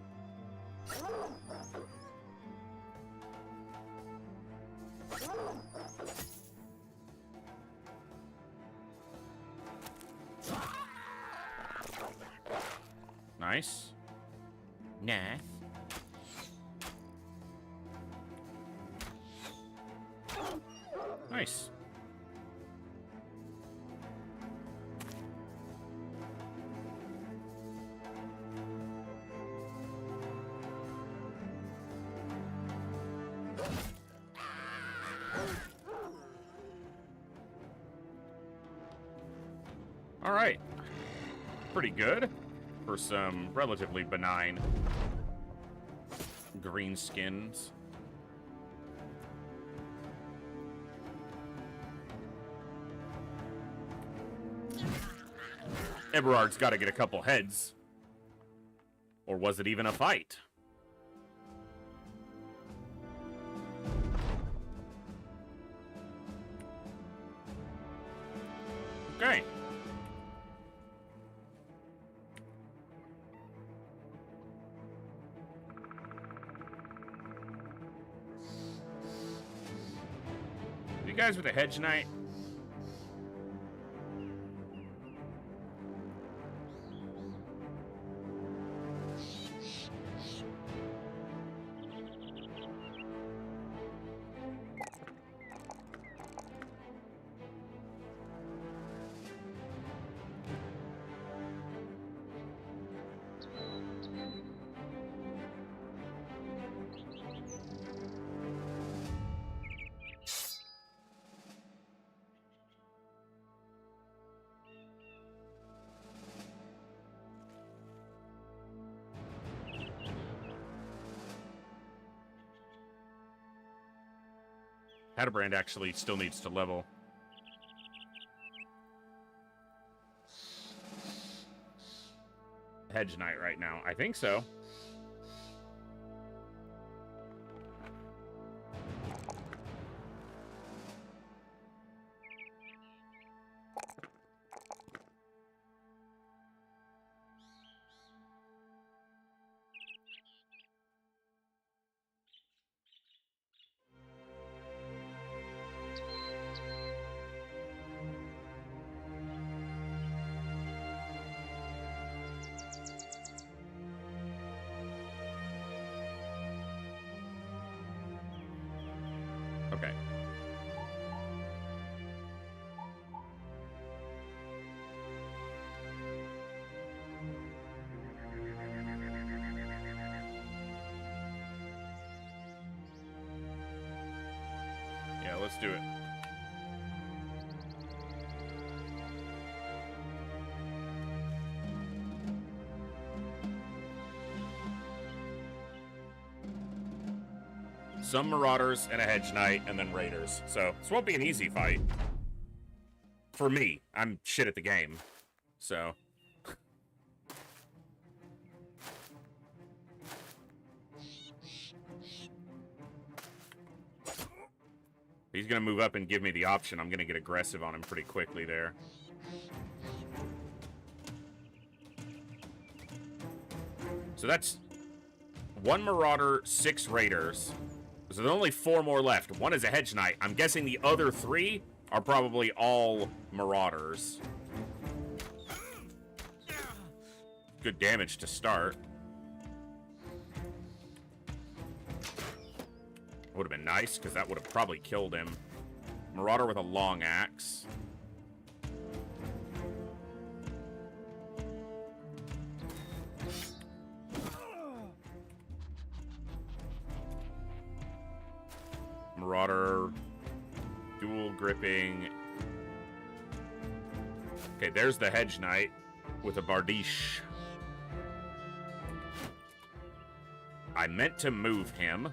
Nice. Nah. Nice. All right. Pretty good for some relatively benign green skins. Eberhard's got to get a couple heads. Or was it even a fight? Okay. You guys with a hedge knight? Hatterbrand actually still needs to level. Hedge Knight right now. I think so. Okay. Yeah, let's do it. Some Marauders and a Hedge Knight, and then Raiders. So, this won't be an easy fight. For me. I'm shit at the game. So. He's going to move up and give me the option. I'm going to get aggressive on him pretty quickly there. So that's 1 Marauder, 6 Raiders. So there's only 4 more left. 1 is a Hedge Knight. I'm guessing the other 3 are probably all Marauders. Good damage to start. Would have been nice, because that would have probably killed him. Marauder with a long axe. Marauder, dual gripping. Okay, there's the Hedge Knight with a Bardiche. I meant to move him.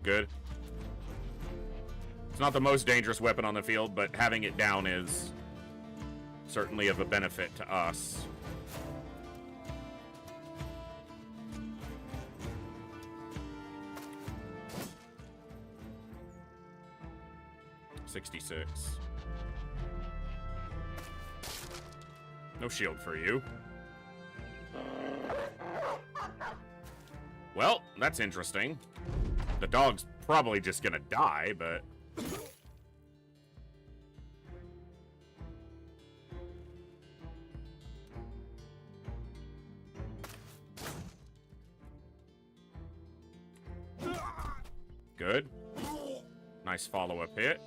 Good. It's not the most dangerous weapon on the field, but having it down is certainly of a benefit to us. $66. No shield for you. Well, that's interesting. The dog's probably just gonna die, but... Good. Nice follow-up hit.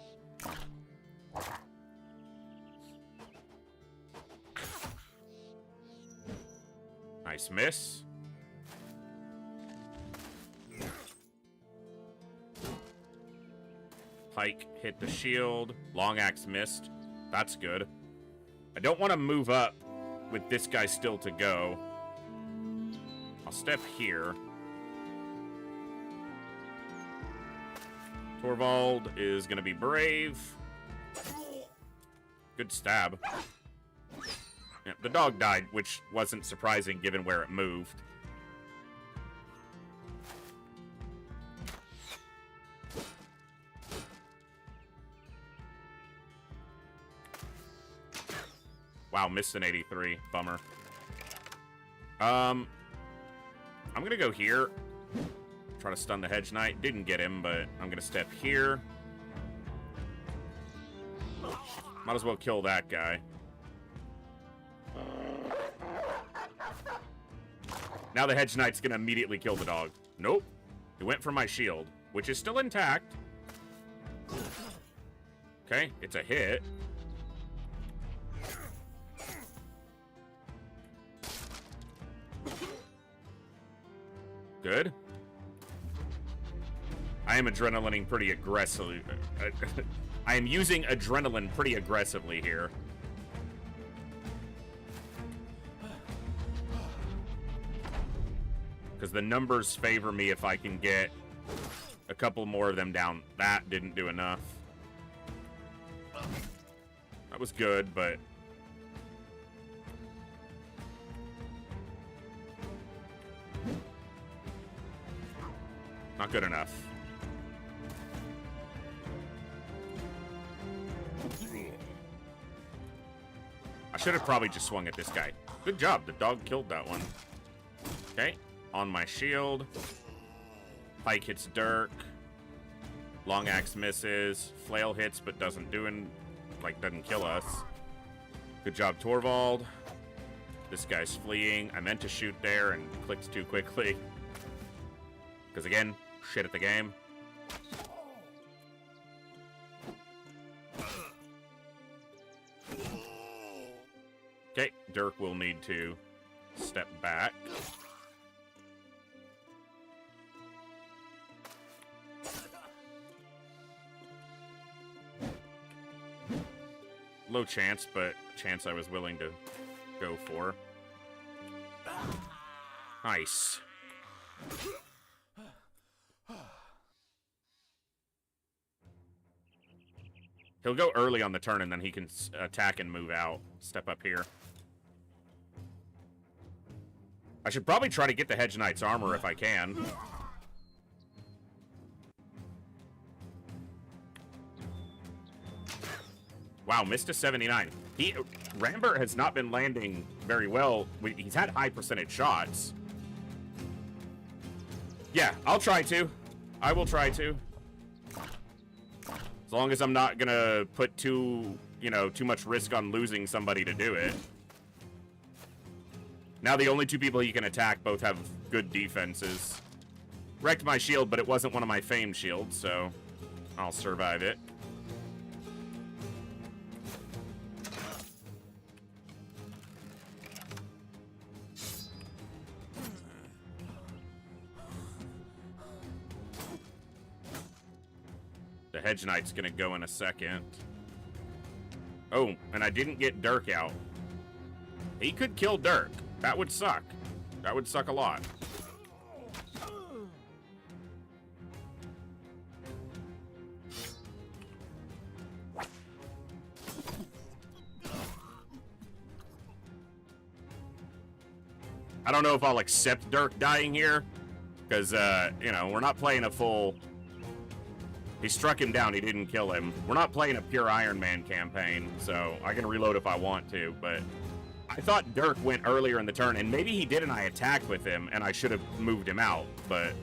Nice miss. Pike hit the shield. Long axe missed. That's good. I don't want to move up with this guy still to go. I'll step here. Torvald is going to be brave. Good stab. Yeah, the dog died, which wasn't surprising given where it moved. Wow, missed an 83. Bummer. I'm gonna go here. Try to stun the Hedge Knight. Didn't get him, but I'm gonna step here. Might as well kill that guy. Now the Hedge Knight's gonna immediately kill the dog. Nope. He went for my shield, which is still intact. Okay, it's a hit. Good. I am adrenalining pretty aggressively. I am using adrenaline pretty aggressively here. Because the numbers favor me if I can get a couple more of them down. That didn't do enough. That was good, but... not good enough. I should have probably just swung at this guy. Good job. The dog killed that one. Okay. On my shield. Pike hits Dirk. Long axe misses. Flail hits but doesn't kill us. Good job, Torvald. This guy's fleeing. I meant to shoot there and clicked too quickly. Because again, shit at the game. Okay, Dirk will need to step back. Low chance, but chance I was willing to go for. Nice. He'll go early on the turn, and then he can attack and move out. Step up here. I should probably try to get the Hedge Knight's armor if I can. Wow, missed a 79. Rambert has not been landing very well. He's had high percentage shots. Yeah, I'll try to. I will try to. As long as I'm not gonna put too much risk on losing somebody to do it. Now the only two people he can attack both have good defenses. Wrecked my shield, but it wasn't one of my famed shields, so I'll survive it. The Hedge Knight's gonna go in a second. Oh, and I didn't get Dirk out. He could kill Dirk. That would suck. That would suck a lot. I don't know if I'll accept Dirk dying here, because, we're not playing a full... He struck him down, he didn't kill him. We're not playing a pure Iron Man campaign, so I can reload if I want to, but... I thought Dirk went earlier in the turn, and maybe he did and I attacked with him, and I should have moved him out, but...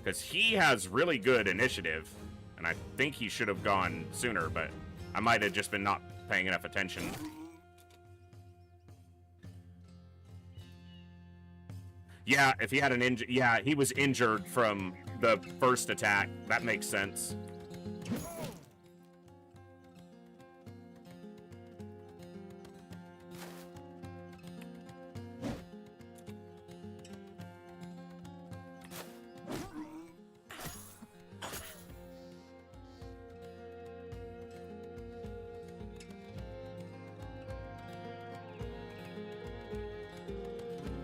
Because he has really good initiative, and I think he should have gone sooner, but I might have just been not paying enough attention. Yeah, if he had an injury... Yeah, he was injured from the first attack. That makes sense.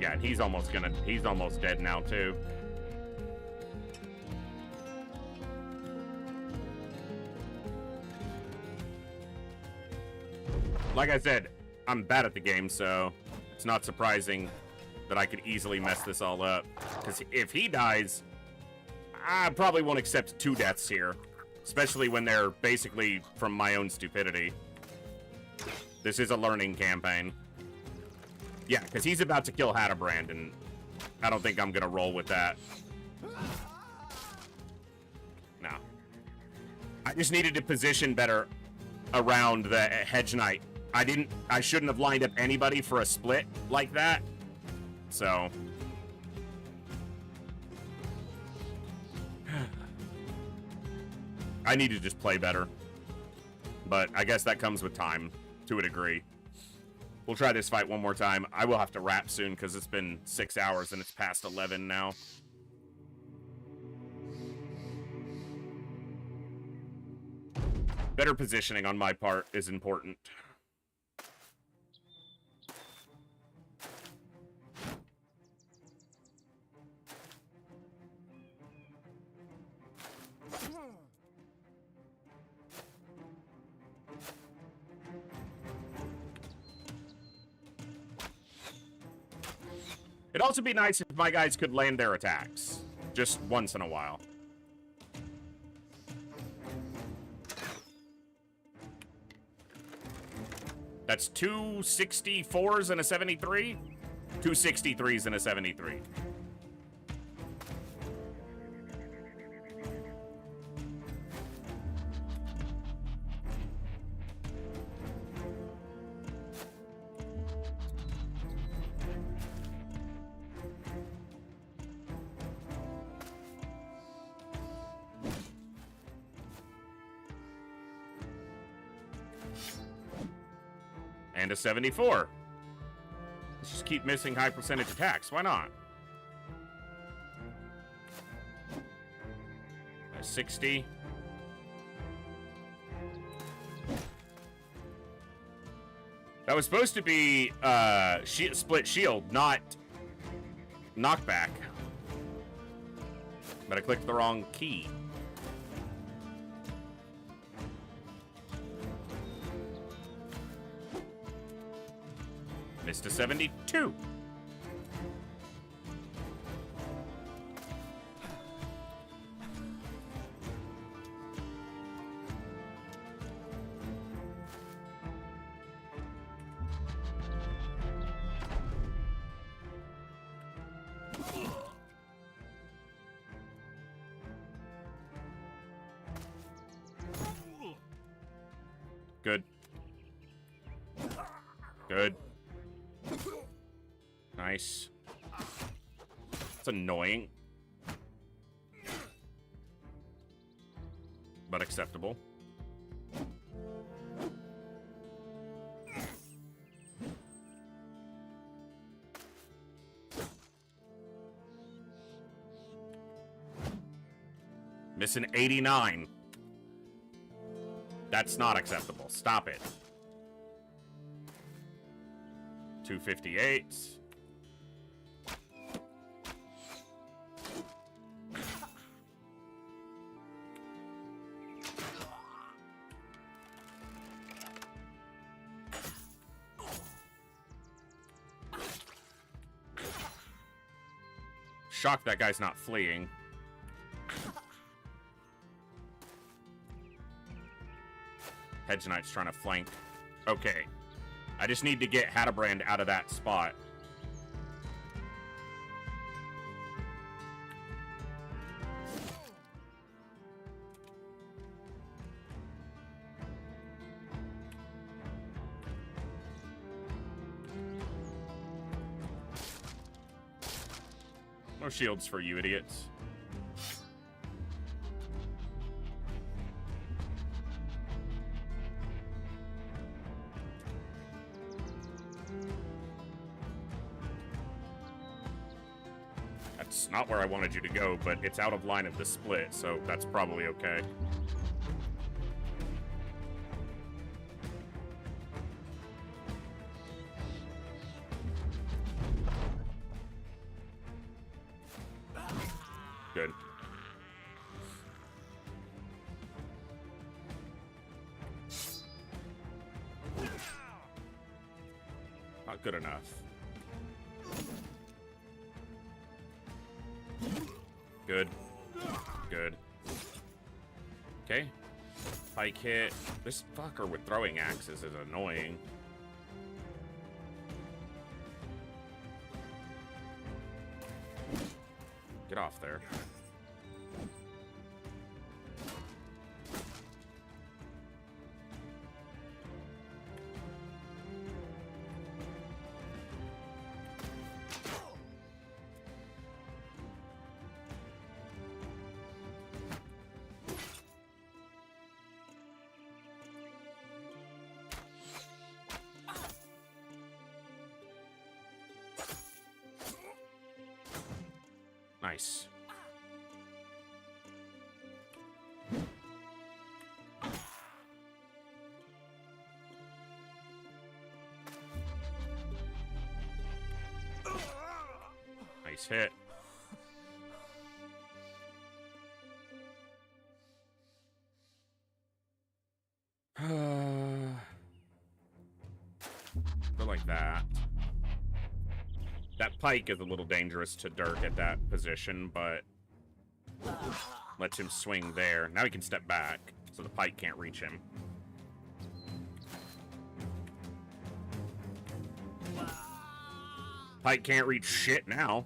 Yeah, and he's almost dead now, too. Like I said, I'm bad at the game, so it's not surprising that I could easily mess this all up. Because if he dies, I probably won't accept 2 deaths here. Especially when they're basically from my own stupidity. This is a learning campaign. Yeah, because he's about to kill Hatterbrand, and I don't think I'm going to roll with that. No. I just needed to position better around the Hedge Knight. I shouldn't have lined up anybody for a split like that. So... I need to just play better. But I guess that comes with time, to a degree. We'll try this fight one more time. I will have to wrap soon, because it's been 6 hours, and it's past 11 now. Better positioning on my part is important. It'd also be nice if my guys could land their attacks. Just once in a while. That's 2 64s and a 73? 2 63s and a 73. And a 74. Let's just keep missing high percentage attacks. Why not? A 60. That was supposed to be split shield, not knockback. But I clicked the wrong key. Missed a 72. Good. Good. Nice. It's annoying. But acceptable. Missing 89. That's not acceptable. Stop it. 258. Shocked that guy's not fleeing. Hedge Knight's trying to flank. Okay. I just need to get Hatterbrand out of that spot. No shields for you idiots. That's not where I wanted you to go, but it's out of line of the split, so that's probably okay. Good. Good enough. Good. Good. Okay. Pike hit. This fucker with throwing axes is annoying. Get off there. Nice. Nice hit. Go like that. That pike is a little dangerous to Dirk at that position, but lets him swing there. Now he can step back, so the pike can't reach him. Pike can't reach shit now.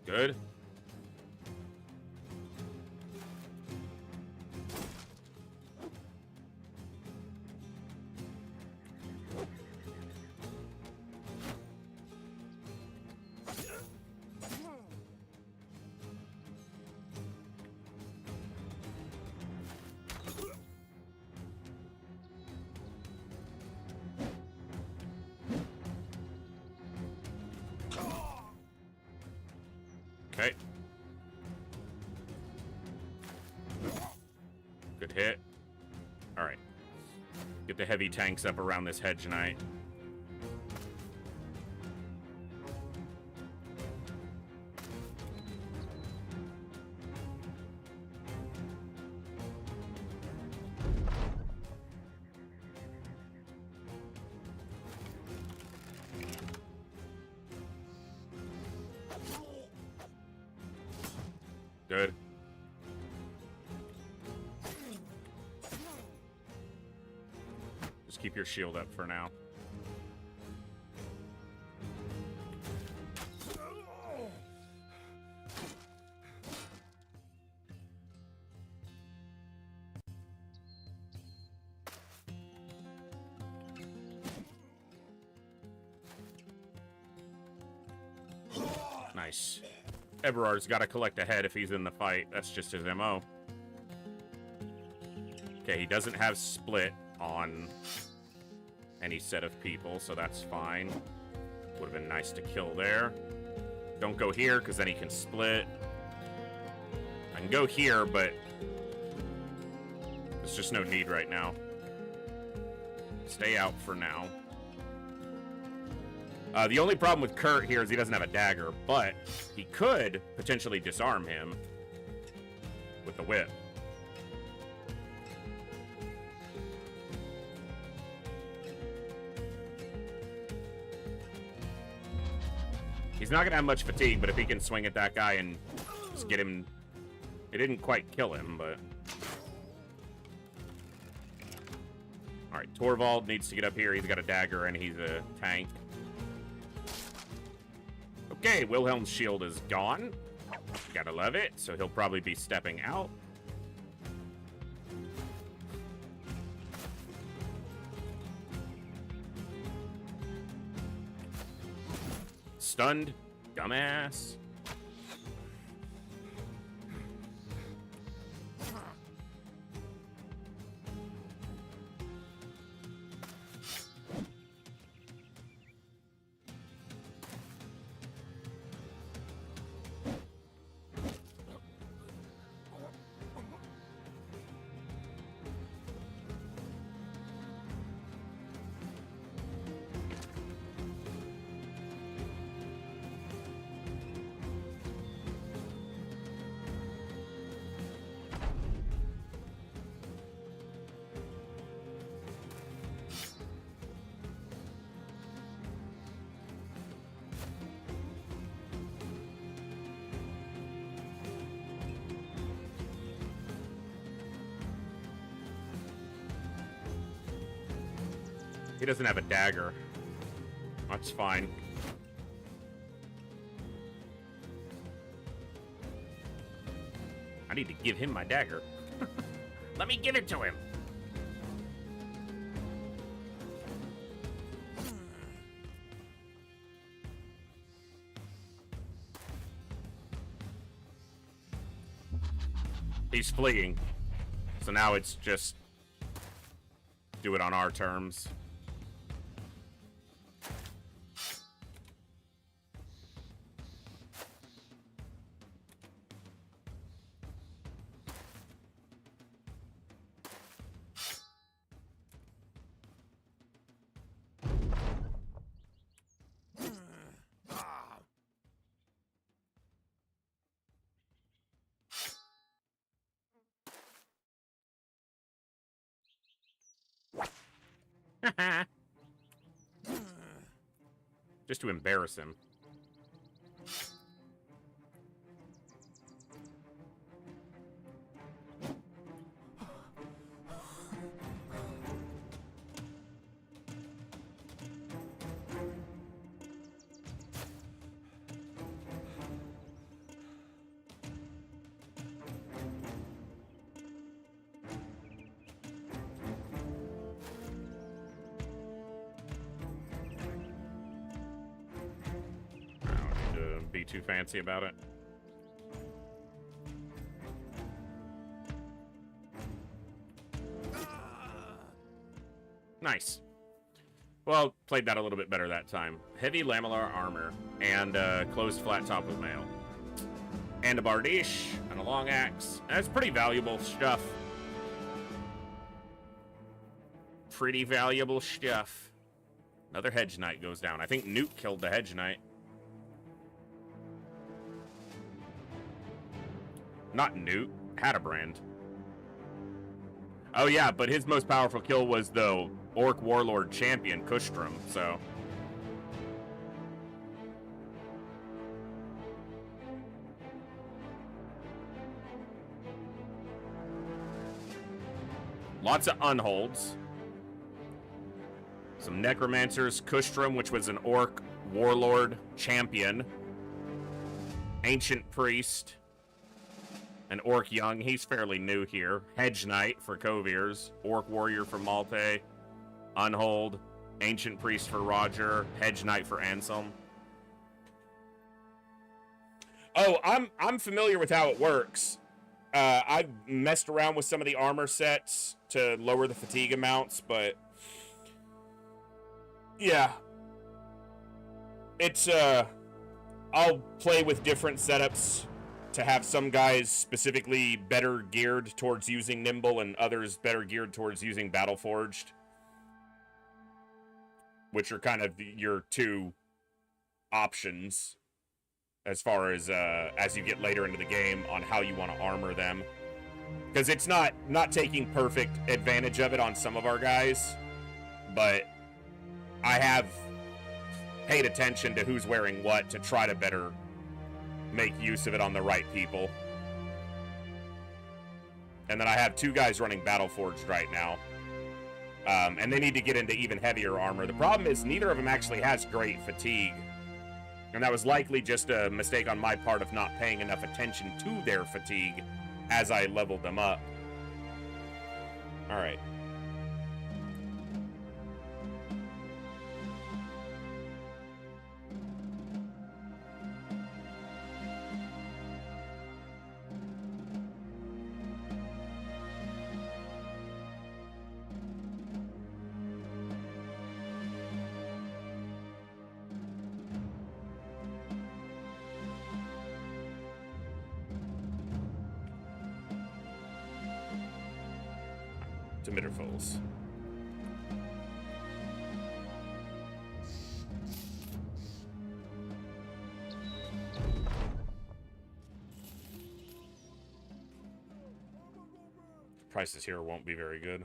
Good. Okay. Good hit. All right. Get the heavy tanks up around this hedge knight. Good. Just keep your shield up for now. Nice. Everard's got to collect a head if he's in the fight. That's just his MO. Okay, he doesn't have split on any set of people, so that's fine. Would have been nice to kill there. Don't go here, because then he can split. I can go here, but there's just no need right now. Stay out for now. The only problem with Kurt here is he doesn't have a dagger, but he could potentially disarm him with the whip. He's not going to have much fatigue, but if he can swing at that guy and just get him... It didn't quite kill him, but... Alright, Torvald needs to get up here. He's got a dagger and he's a tank. Okay, Wilhelm's shield is gone. Gotta love it, so he'll probably be stepping out. Stunned, dumbass. He doesn't have a dagger. That's fine. I need to give him my dagger. Let me give it to him. He's fleeing. So now it's just do it on our terms. Just to embarrass him. Be too fancy about it. Nice. Well, played that a little bit better that time. Heavy lamellar armor and closed flat top with mail. And a bardiche and a long axe. That's pretty valuable stuff. Pretty valuable stuff. Another hedge knight goes down. I think Newt killed the hedge knight. Not Newt, Hatterbrand. Oh yeah, but his most powerful kill was the Orc Warlord champion, Kustrum, so. Lots of unholds. Some Necromancers, Kustrum, which was an Orc Warlord champion. Ancient Priest. An Orc Young, he's fairly new here. Hedge Knight for Kovirs. Orc Warrior for Malte. Unhold. Ancient Priest for Roger. Hedge Knight for Anselm. Oh, I'm familiar with how it works. I've messed around with some of the armor sets to lower the fatigue amounts, but yeah. It's I'll play with different setups to have some guys specifically better geared towards using Nimble and others better geared towards using Battleforged, which are kind of your two options as far as you get later into the game on how you want to armor them. Because it's not taking perfect advantage of it on some of our guys, but I have paid attention to who's wearing what to try to better make use of it on the right people. And then I have two guys running Battleforged right now. And they need to get into even heavier armor. The problem is neither of them actually has great fatigue. And that was likely just a mistake on my part of not paying enough attention to their fatigue as I leveled them up. Alright. To Mitterfolds. Prices here won't be very good.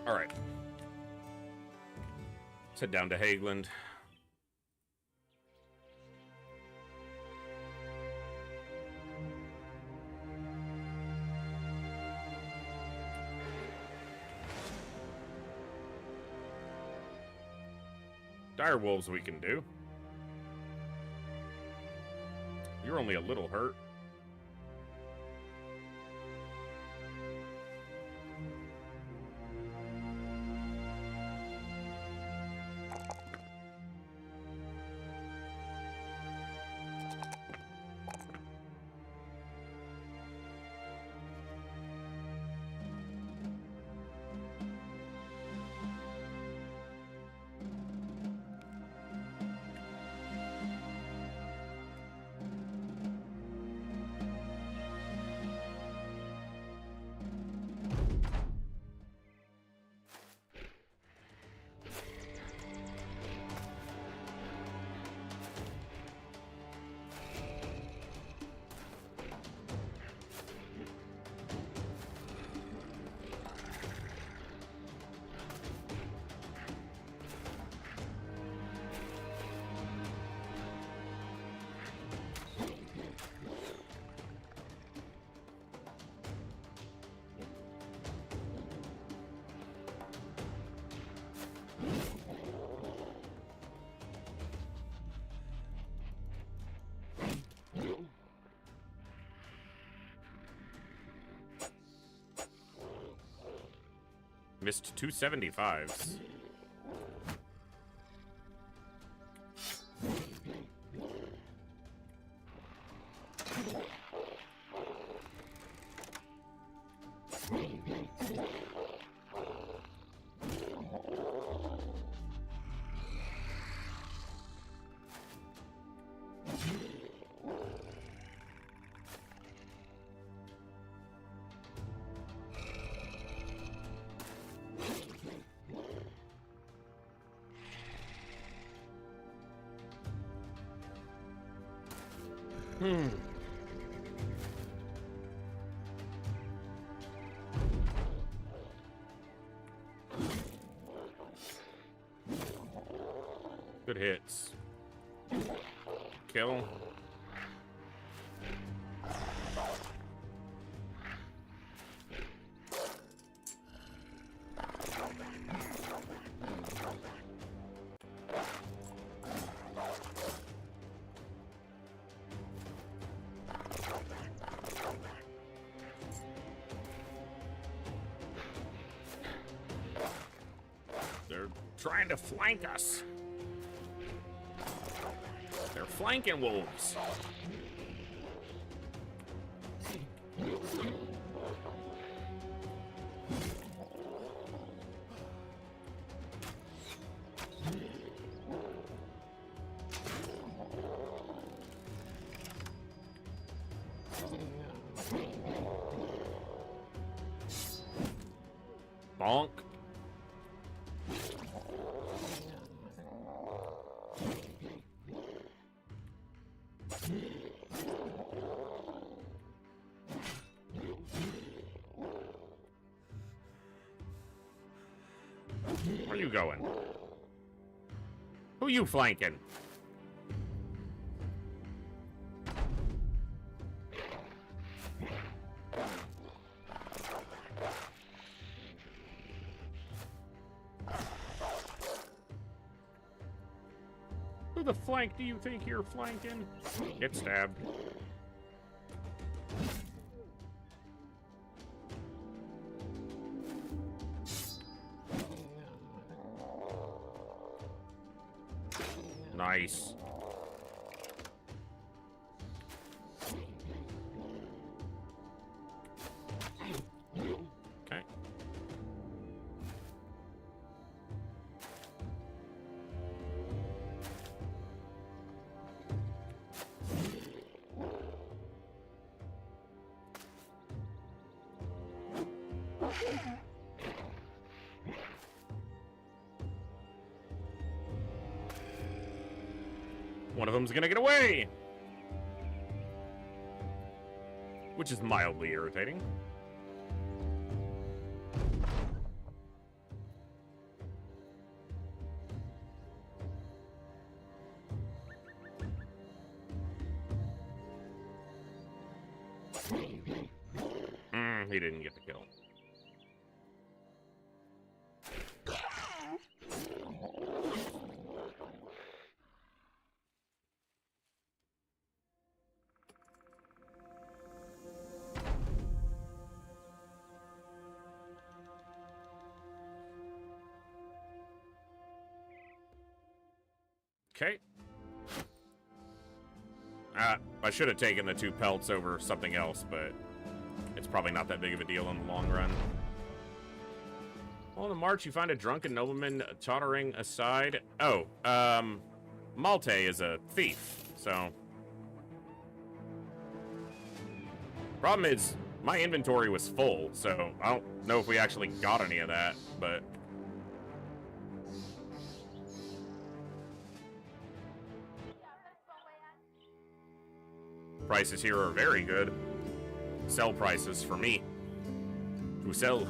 Alright. Let's head down to Hageland. Dire wolves we can do. You're only a little hurt. Missed 275s. Good hits. Kill. They're trying to flank us. They're flanking wolves. Bonk. Where you going? Who you flanking? Who the flank do you think you're flanking? Get stabbed. Nice. Okay. One of them's gonna get away! Which is mildly irritating. He didn't get the kill. Okay. I should have taken the 2 pelts over something else, but it's probably not that big of a deal in the long run. On the march, you find a drunken nobleman tottering aside. Oh, Malte is a thief, so... Problem is, my inventory was full, so I don't know if we actually got any of that, but... Prices here are very good. Sell prices for me. To sell.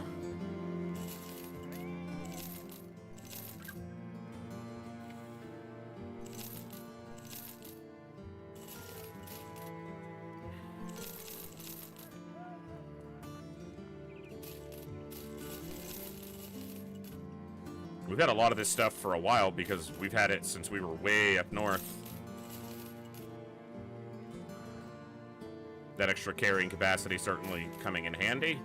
We've had a lot of this stuff for a while because we've had it since we were way up north. That extra carrying capacity certainly coming in handy.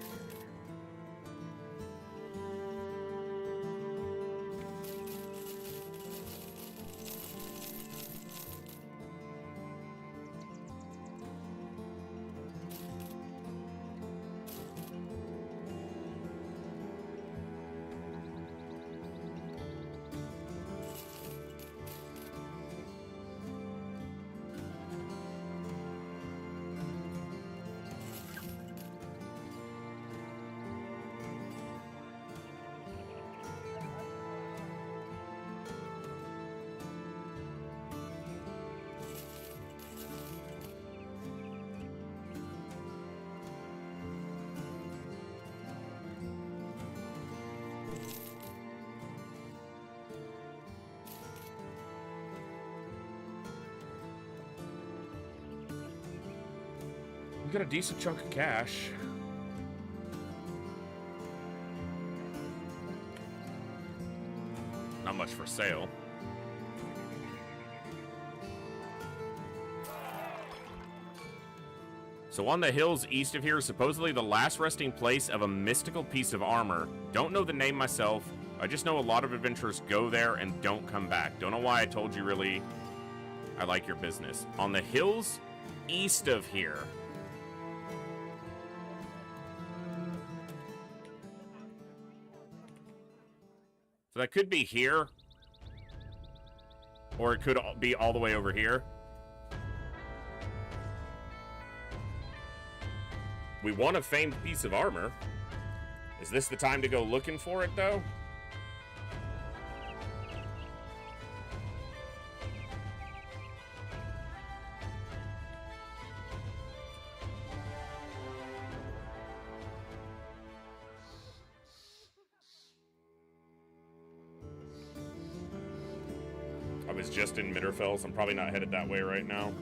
We got a decent chunk of cash. Not much for sale. So on the hills east of here is supposedly the last resting place of a mystical piece of armor. Don't know the name myself. I just know a lot of adventurers go there and don't come back. Don't know why I told you really I like your business. On the hills east of here. So that could be here. Or it could be all the way over here. We want a famed piece of armor. Is this the time to go looking for it, though? I was just in Mitterfell, so I'm probably not headed that way right now.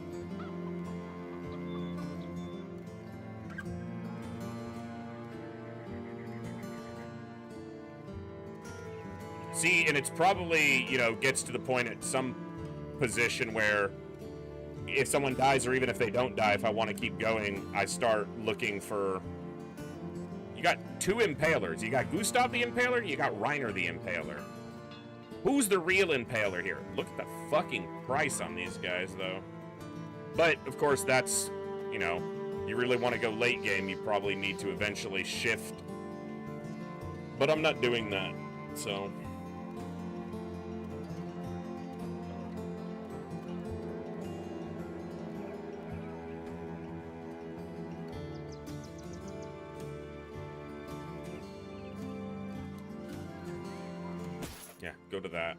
See, and it's probably, you know, gets to the point at some position where if someone dies, or even if they don't die, if I want to keep going, I start looking for... You got 2 Impalers. You got Gustav the Impaler, you got Reiner the Impaler. Who's the real Impaler here? Look at the fucking price on these guys, though. But, of course, that's, you know, you really want to go late game, you probably need to eventually shift. But I'm not doing that, so... Yeah, go to that.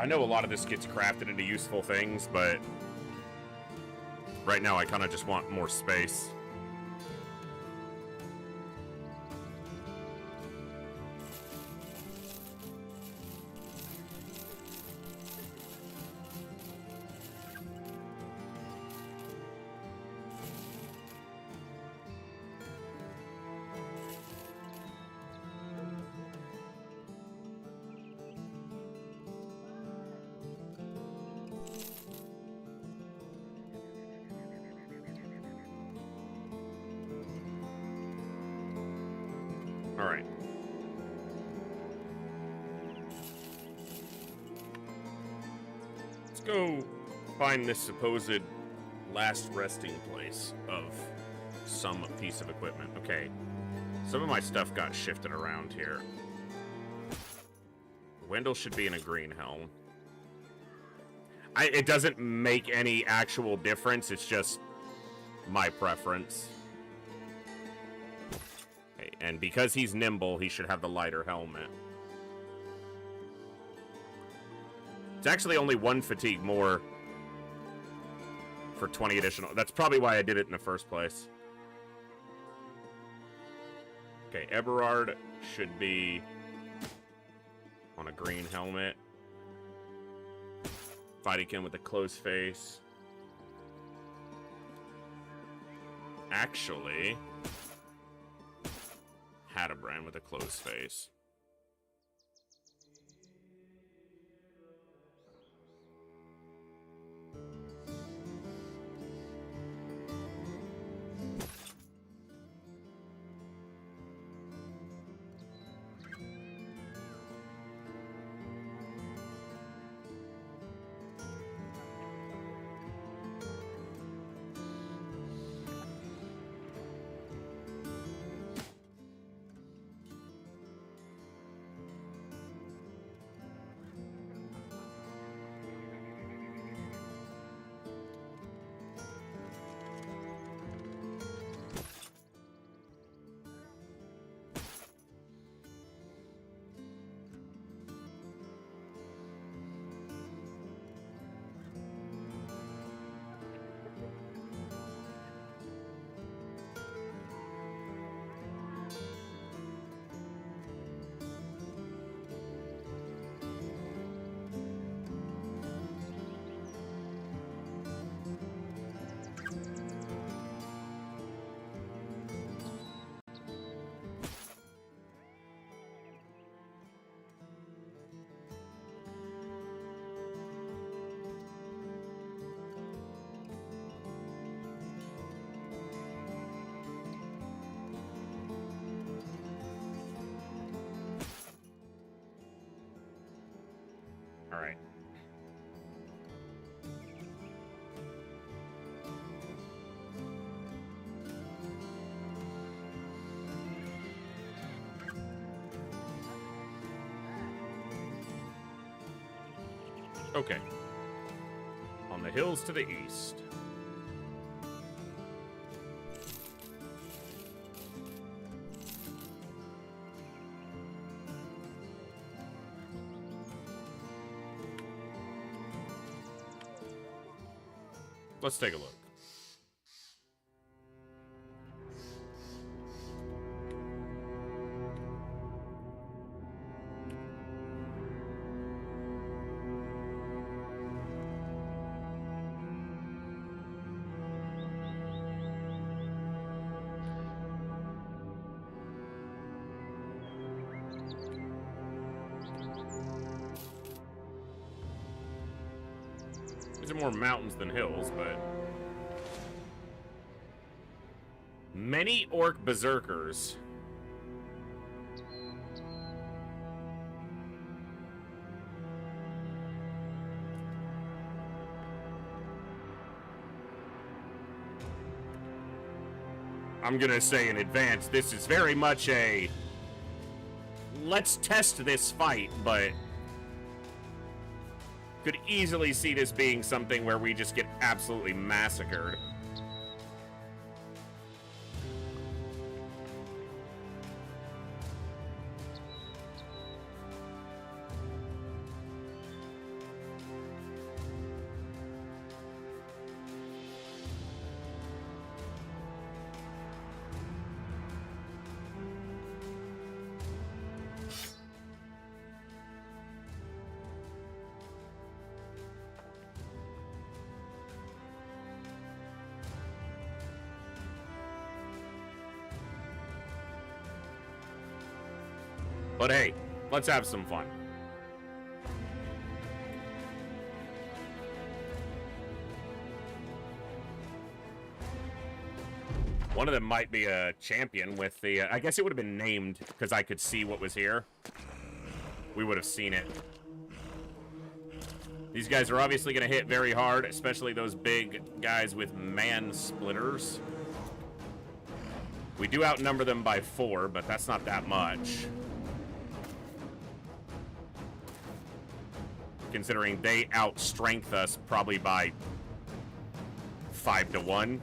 I know a lot of this gets crafted into useful things, but right now I kind of just want more space. All right. Let's go find this supposed last resting place of some piece of equipment. Okay. Some of my stuff got shifted around here. Wendell should be in a green helm. It doesn't make any actual difference. It's just my preference. Okay, and because he's nimble, he should have the lighter helmet. It's actually only 1 fatigue more for 20 additional. That's probably why I did it in the first place. Okay, Eberard should be on a green helmet. Fighting with a closed face. Actually, Hadabrand with a closed face. All right. Okay. On the hills to the east. Let's take a look. These are more mountains than hills, but many orc berserkers. I'm gonna say in advance, this is very much a let's test this fight, but could easily see this being something where we just get absolutely massacred. But hey, let's have some fun. One of them might be a champion with the... I guess it would have been named because I could see what was here. We would have seen it. These guys are obviously going to hit very hard, especially those big guys with man splitters. We do outnumber them by 4, but that's not that much. Considering they outstrength us probably by 5 to 1.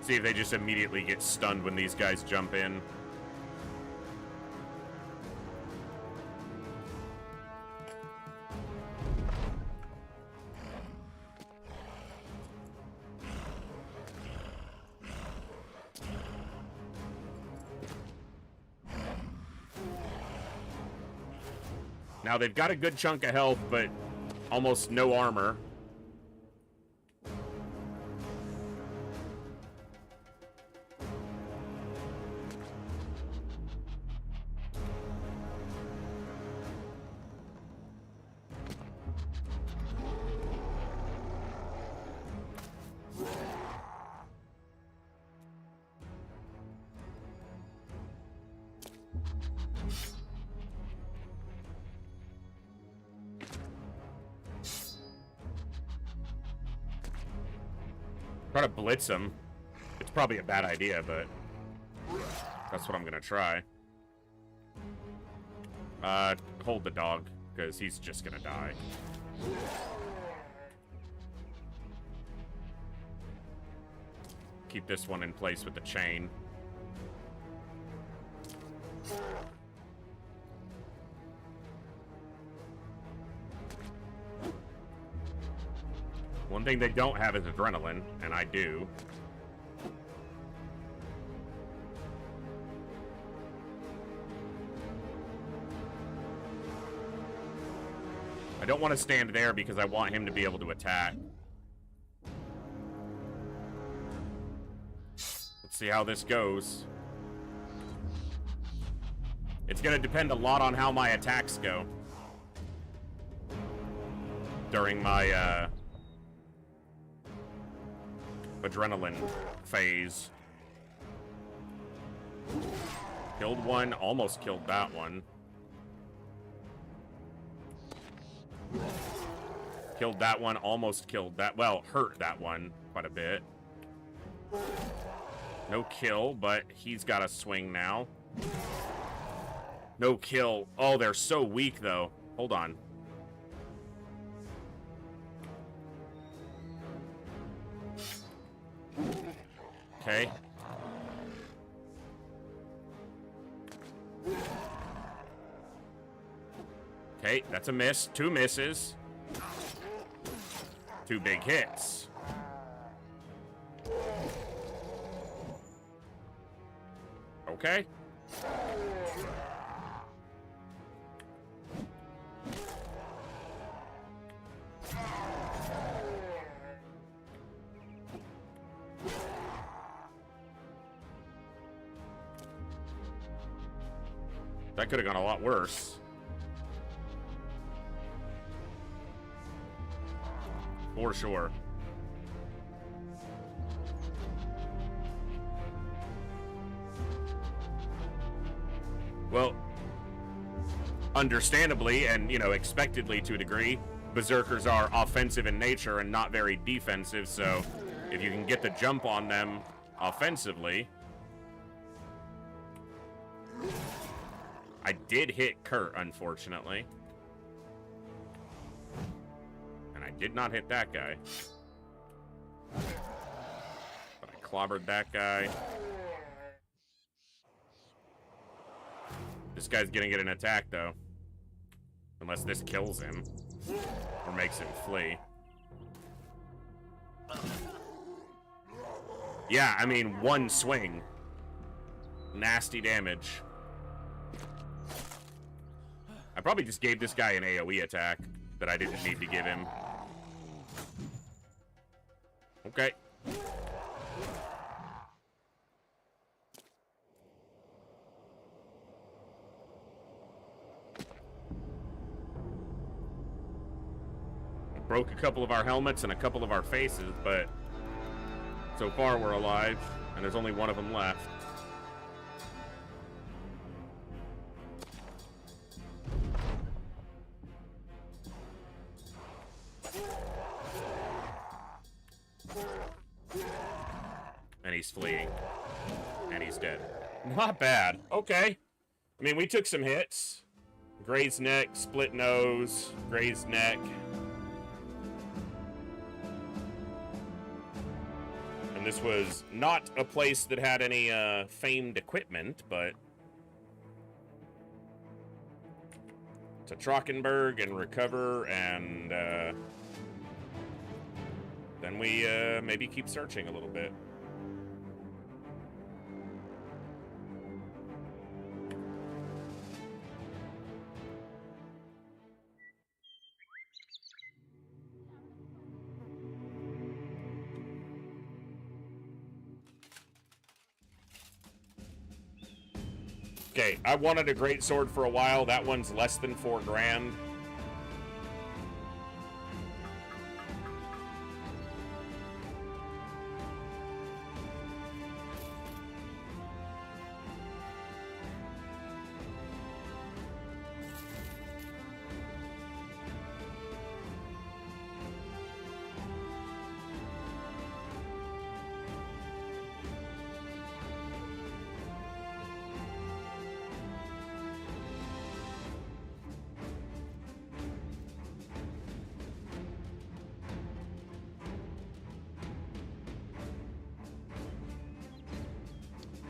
See if they just immediately get stunned when these guys jump in. Now they've got a good chunk of health, but almost no armor. Try to blitz him. It's probably a bad idea, but that's what I'm gonna try. Hold the dog, because he's just gonna die. Keep this one in place with the chain. One thing they don't have is adrenaline, and I do. I don't want to stand there because I want him to be able to attack. Let's see how this goes. It's going to depend a lot on how my attacks go during my adrenaline phase. Killed one, almost killed that one. Killed that one, almost killed that. Well, hurt that one quite a bit. No kill, but he's got a swing now. No kill. Oh, they're so weak, though. Hold on. Okay. Okay, that's a miss. 2 misses. 2 big hits. Okay. That could have gone a lot worse. For sure. Well, understandably and, you know, expectedly to a degree, Berserkers are offensive in nature and not very defensive, so if you can get the jump on them offensively... I did hit Kurt, unfortunately. And I did not hit that guy. But I clobbered that guy. This guy's gonna get an attack, though. Unless this kills him. Or makes him flee. Yeah, I mean, one swing. Nasty damage. I probably just gave this guy an AoE attack that I didn't need to give him. Okay. Broke a couple of our helmets and a couple of our faces, but so far we're alive, and there's only one of them left. And he's fleeing. And he's dead. Not bad. Okay. I mean, we took some hits. Grazed neck, split nose, grazed neck. And this was not a place that had any famed equipment, but to Trockenberg and recover, and then we maybe keep searching a little bit. Okay, I wanted a great sword for a while. That one's less than $4 grand.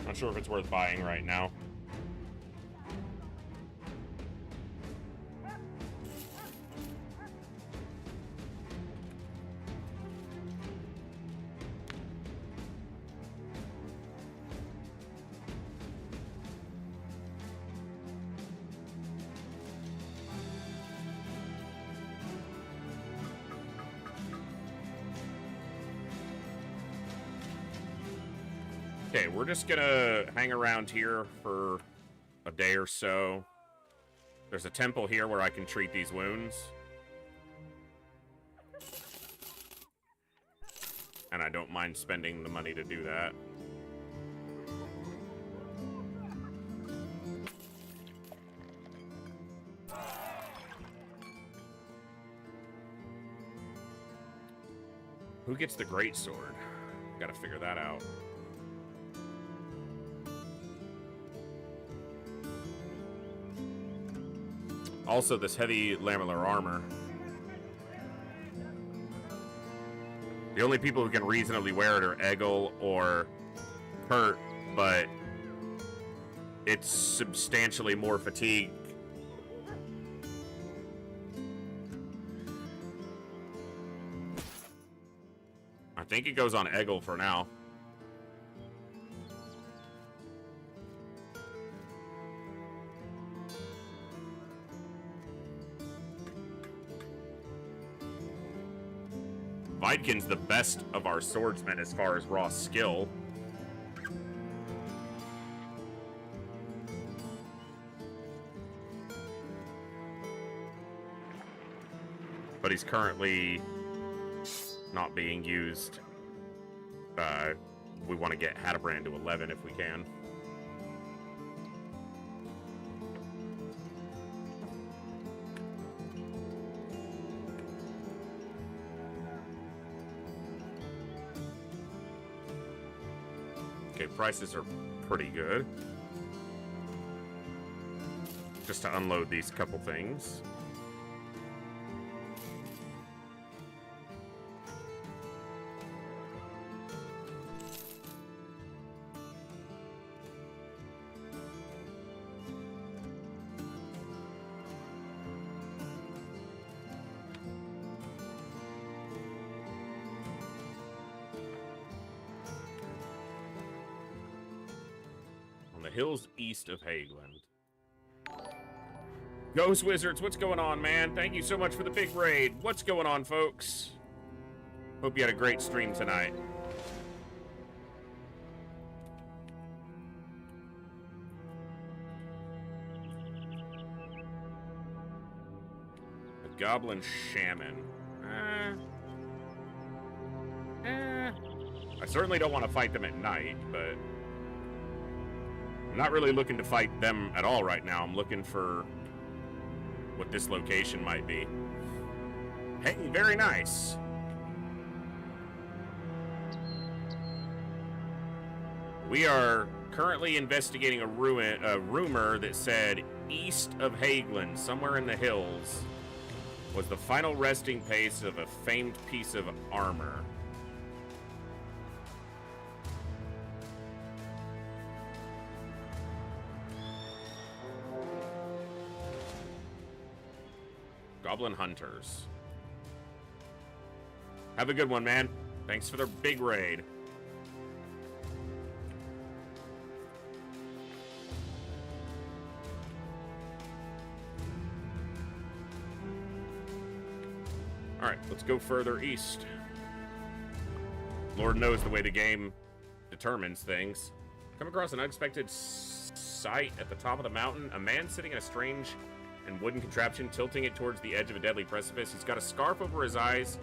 Not sure if it's worth buying right now. Okay, we're just gonna hang around here for a day or so. There's a temple here where I can treat these wounds. And I don't mind spending the money to do that. Who gets the great sword? Gotta figure that out. Also, this heavy lamellar armor. The only people who can reasonably wear it are Egil or Kurt, but it's substantially more fatigue. I think it goes on Egil for now. Weidkin's the best of our swordsmen as far as raw skill. But he's currently not being used. We want to get Hadabrand to 11 if we can. Okay, prices are pretty good. Just to unload these couple things. hills east of Hageland. Ghost Wizards, what's going on, man? Thank you so much for the big raid. What's going on, folks? Hope you had a great stream tonight. A goblin shaman. I certainly don't want to fight them at night, but I'm not really looking to fight them at all right now. I'm looking for what this location might be. Hey, very nice. We are currently investigating a rumor that said east of Hageland, somewhere in the hills, was the final resting place of a famed piece of armor. Goblin Hunters. Have a good one, man. Thanks for the big raid. Alright, let's go further east. Lord knows the way the game determines things. Come across an unexpected sight at the top of the mountain. A man sitting in a strange and wooden contraption, tilting it towards the edge of a deadly precipice. He's got a scarf over his eyes,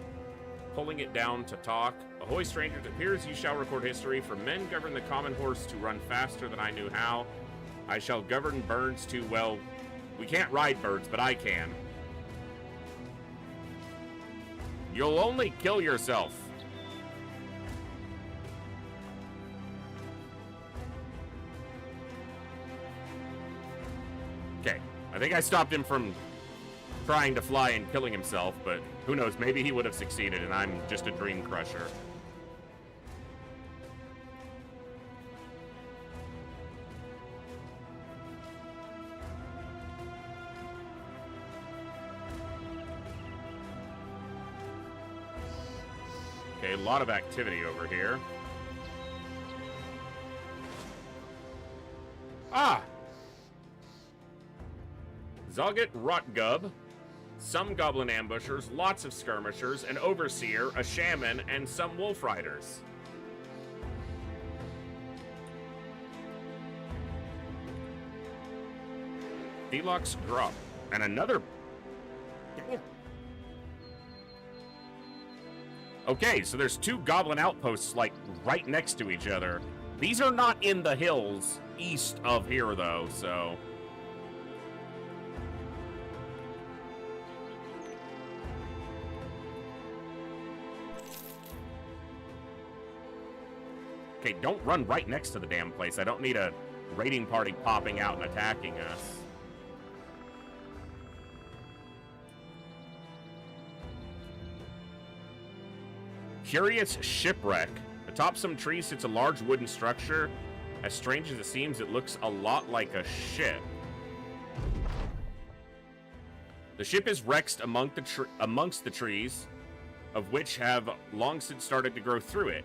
pulling it down to talk. Ahoy, strangers, it appears you shall record history. For men govern the common horse to run faster than I knew how. I shall govern birds to, well, we can't ride birds, but I can. You'll only kill yourself. Okay, I think I stopped him from trying to fly and killing himself, but who knows, maybe he would have succeeded and I'm just a dream crusher. Okay, a lot of activity over here. Ah! Zoggett Rotgub, some goblin ambushers, lots of skirmishers, an overseer, a shaman, and some wolf riders. Deluxe Grub, and another... Okay, so there's two goblin outposts, like, right next to each other. These are not in the hills east of here, though, so... Okay, don't run right next to the damn place. I don't need a raiding party popping out and attacking us. Curious Shipwreck. Atop some trees sits a large wooden structure. As strange as it seems, it looks a lot like a ship. The ship is wrecked amongst the trees, of which have long since started to grow through it.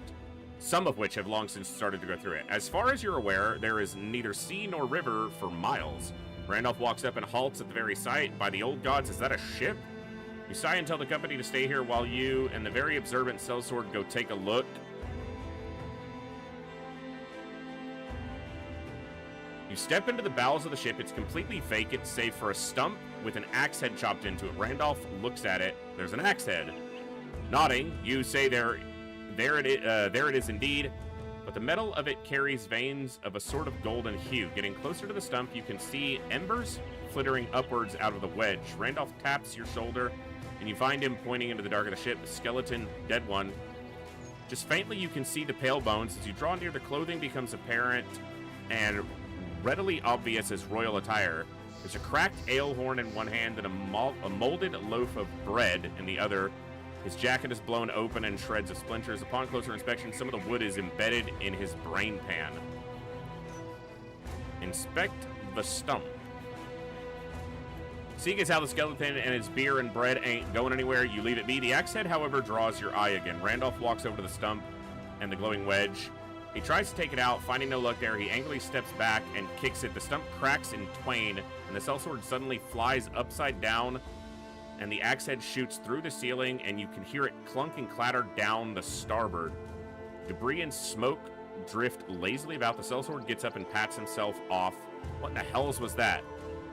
Some of which have long since started to go through it. As far as you're aware, there is neither sea nor river for miles. Randolph walks up and halts at the very sight. By the old gods, is that a ship? You sigh and tell the company to stay here while you and the very observant sellsword go take a look. You step into the bowels of the ship. It's completely vacant, save for a stump with an axe head chopped into it. Randolph looks at it. There's an axe head. Nodding, you say there it is indeed, but the metal of it carries veins of a sort of golden hue. Getting closer to the stump, you can see embers flittering upwards out of the wedge. Randolph taps your shoulder, and you find him pointing into the dark of the ship, the skeleton, dead one. Just faintly, you can see the pale bones. As you draw near, the clothing becomes apparent and readily obvious as royal attire. There's a cracked ale horn in one hand and a molded loaf of bread in the other. His jacket is blown open and shreds of splinters. Upon closer inspection, some of the wood is embedded in his brain pan. Inspect the stump. Seeing as how the skeleton and his beer and bread ain't going anywhere, you leave it be. The axe head, however, draws your eye again. Randolph walks over to the stump and the glowing wedge. He tries to take it out, finding no luck there. He angrily steps back and kicks it. The stump cracks in twain, and the sellsword suddenly flies upside down, and the axe head shoots through the ceiling, and you can hear it clunk and clatter down the starboard. Debris and smoke drift lazily about. The sellsword gets up and pats himself off. What in the hells was that?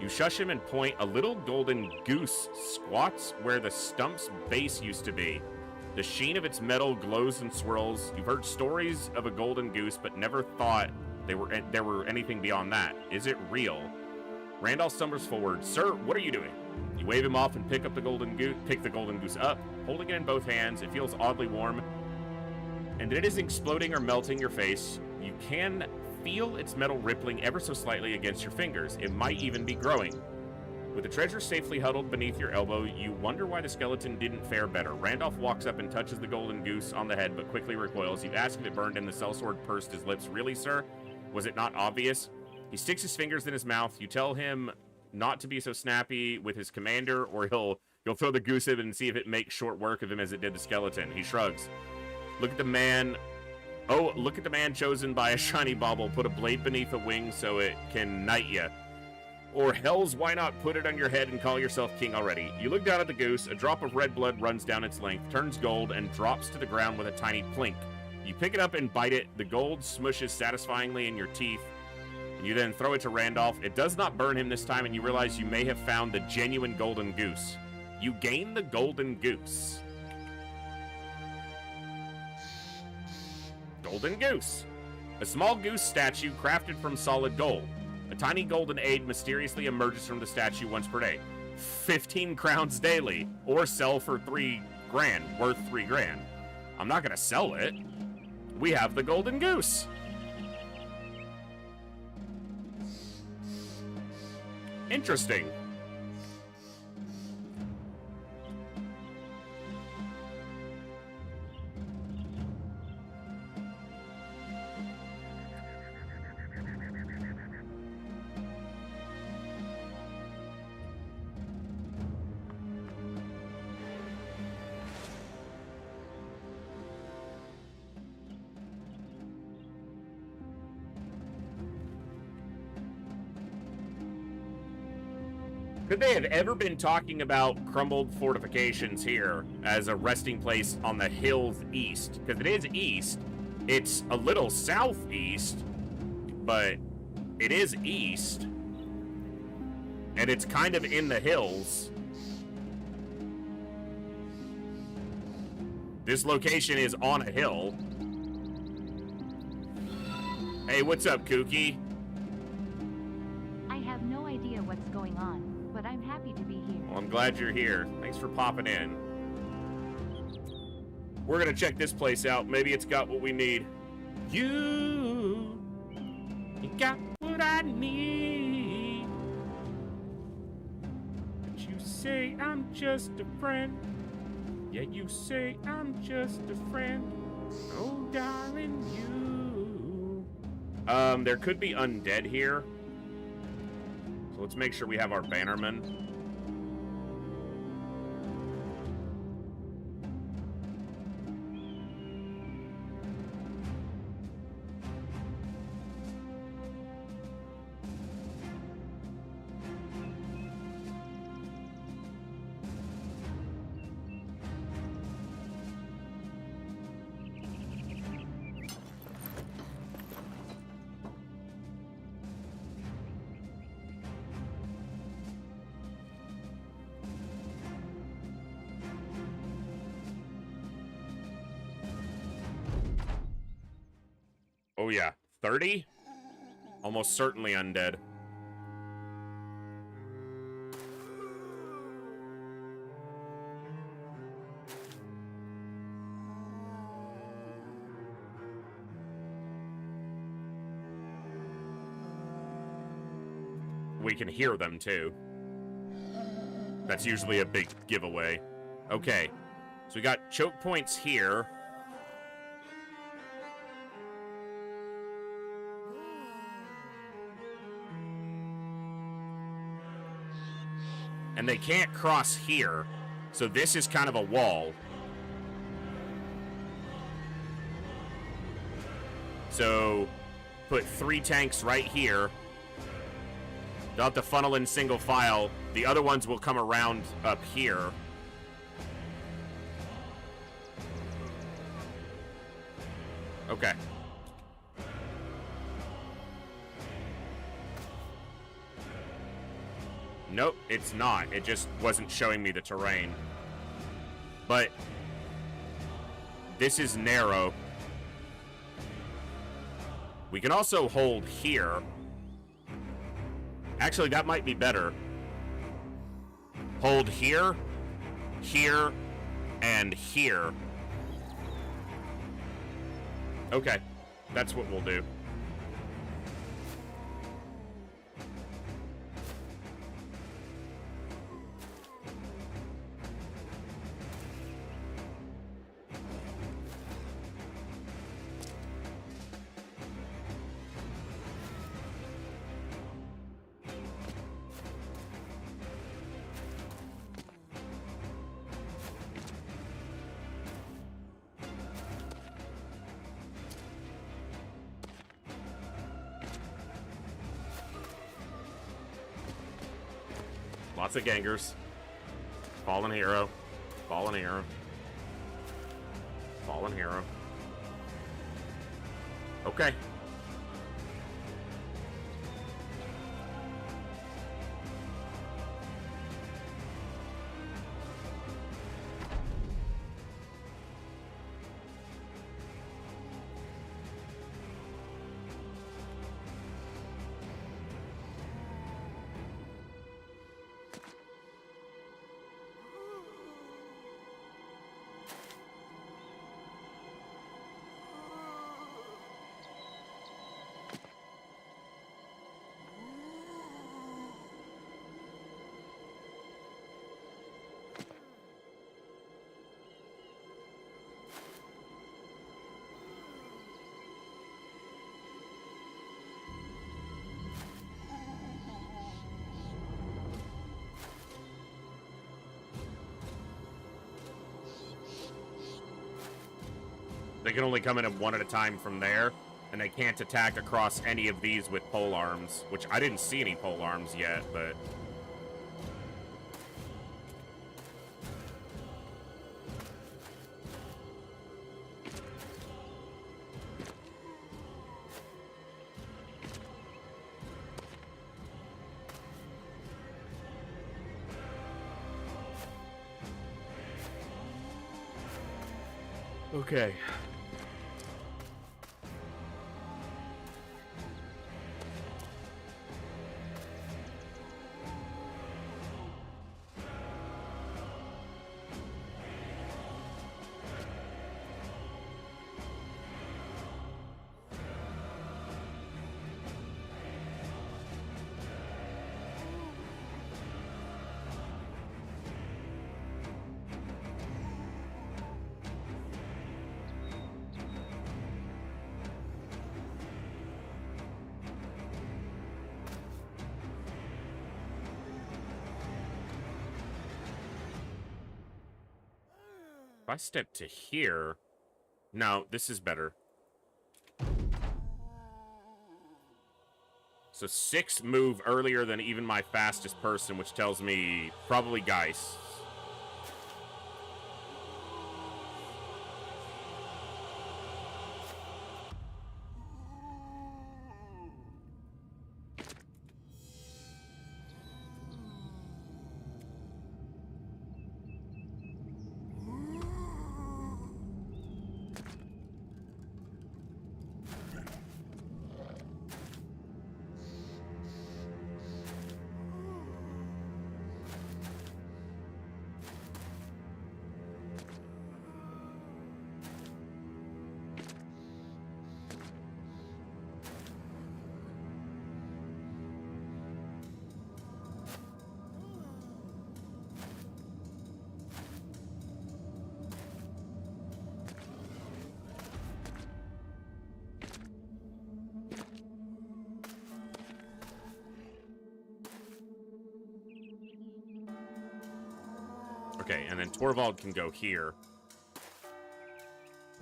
You shush him and point. A little golden goose squats where the stump's base used to be. The sheen of its metal glows and swirls. You've heard stories of a golden goose, but never thought there were anything beyond that. Is it real? Randolph stumbles forward. Sir, what are you doing? You wave him off and pick the golden goose up, holding it in both hands. It feels oddly warm, and it isn't exploding or melting your face. You can feel its metal rippling ever so slightly against your fingers. It might even be growing. With the treasure safely huddled beneath your elbow, you wonder why the skeleton didn't fare better. Randolph walks up and touches the golden goose on the head, but quickly recoils. You ask if it burned him. The sellsword pursed his lips. Really, sir? Was it not obvious? He sticks his fingers in his mouth. You tell him not to be so snappy with his commander, or he'll throw the goose at him and see if it makes short work of him as it did the skeleton. He shrugs. Look at the man. Oh, look at the man chosen by a shiny bauble. Put a blade beneath a wing so it can knight you. Or hells, why not put it on your head and call yourself king already? You look down at the goose. A drop of red blood runs down its length, turns gold, and drops to the ground with a tiny plink. You pick it up and bite it. The gold smushes satisfyingly in your teeth. You then throw it to Randolph. It does not burn him this time, and you realize you may have found the genuine golden goose. You gain the golden goose. Golden goose. A small goose statue crafted from solid gold. A tiny golden aid mysteriously emerges from the statue once per day. 15 crowns daily, or sell for $3 grand, worth $3 grand. I'm not gonna sell it. We have the golden goose. Interesting. Could they have ever been talking about crumbled fortifications here as a resting place on the hills east? Because it is east. It's a little southeast, but it is east. And it's kind of in the hills. This location is on a hill. Hey, what's up, Kooky? I have no idea what's going on, but I'm happy to be here. Well, I'm glad you're here. Thanks for popping in. We're gonna check this place out. Maybe it's got what we need. You got what I need. But you say I'm just a friend. Yeah, you say I'm just a friend. Oh, darling, you. There could be undead here. So let's make sure we have our bannerman. Oh yeah, 30? Almost certainly undead. We can hear them too. That's usually a big giveaway. Okay, so we got choke points here. And they can't cross here, so this is kind of a wall. So put 3 tanks right here. They'll have to funnel in single file. The other ones will come around up here. Okay. Nope, it's not. It just wasn't showing me the terrain. But this is narrow. We can also hold here. Actually, that might be better. Hold here, here, and here. Okay, that's what we'll do. Lots of gangers. Fallen hero. Fallen hero. Fallen hero. Okay. They can only come in one at a time from there, and they can't attack across any of these with pole arms, which I didn't see any pole arms yet, but... Okay. If I step to here... No, this is better. So 6 move earlier than even my fastest person, which tells me probably Geist. Okay, and then Torvald can go here.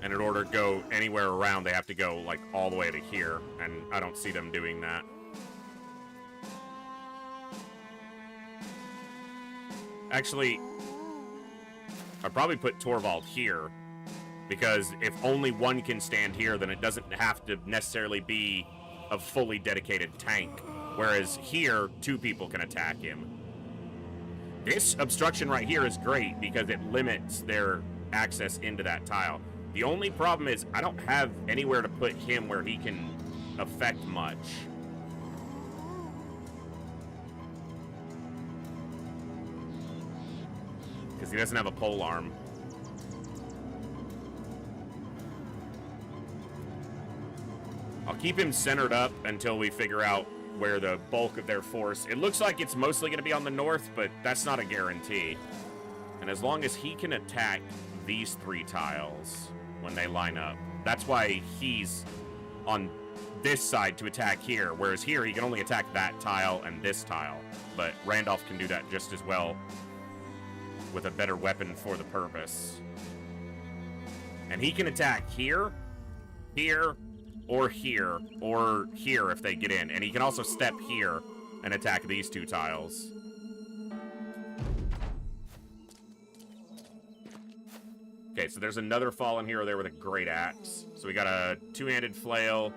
And in order to go anywhere around, they have to go, like, all the way to here. And I don't see them doing that. Actually, I'd probably put Torvald here. Because if only one can stand here, then it doesn't have to necessarily be a fully dedicated tank. Whereas here, 2 people can attack him. This obstruction right here is great because it limits their access into that tile. The only problem is I don't have anywhere to put him where he can affect much. Because he doesn't have a pole arm. I'll keep him centered up until we figure out where the bulk of their force... It looks like it's mostly going to be on the north, but that's not a guarantee. And as long as he can attack these 3 tiles when they line up, that's why he's on this side to attack here, whereas here he can only attack that tile and this tile. But Randolph can do that just as well with a better weapon for the purpose. And he can attack here, here, or here, or here if they get in. And he can also step here and attack these 2 tiles. Okay, so there's another fallen hero there with a great axe. So we got a 2-handed flail,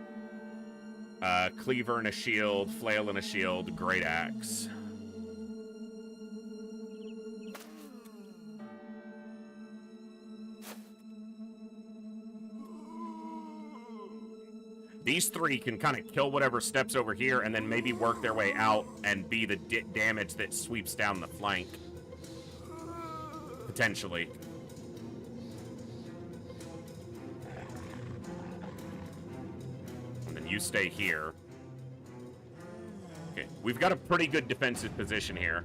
cleaver and a shield, flail and a shield, great axe. These 3 can kind of kill whatever steps over here and then maybe work their way out and be the damage that sweeps down the flank. Potentially. And then you stay here. Okay, we've got a pretty good defensive position here.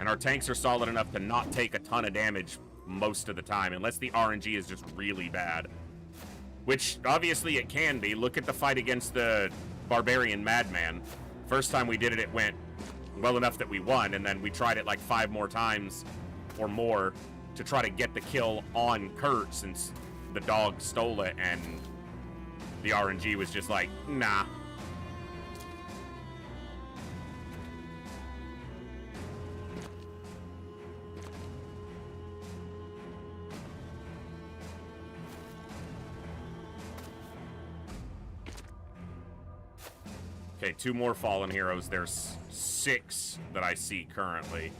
And our tanks are solid enough to not take a ton of damage most of the time, unless the RNG is just really bad. Which, obviously, it can be. Look at the fight against the Barbarian Madman. First time we did it, it went well enough that we won, and then we tried it like 5 more times or more to try to get the kill on Kurt since the dog stole it, and the RNG was just like, nah. Okay, 2 more fallen heroes. There's 6 that I see currently.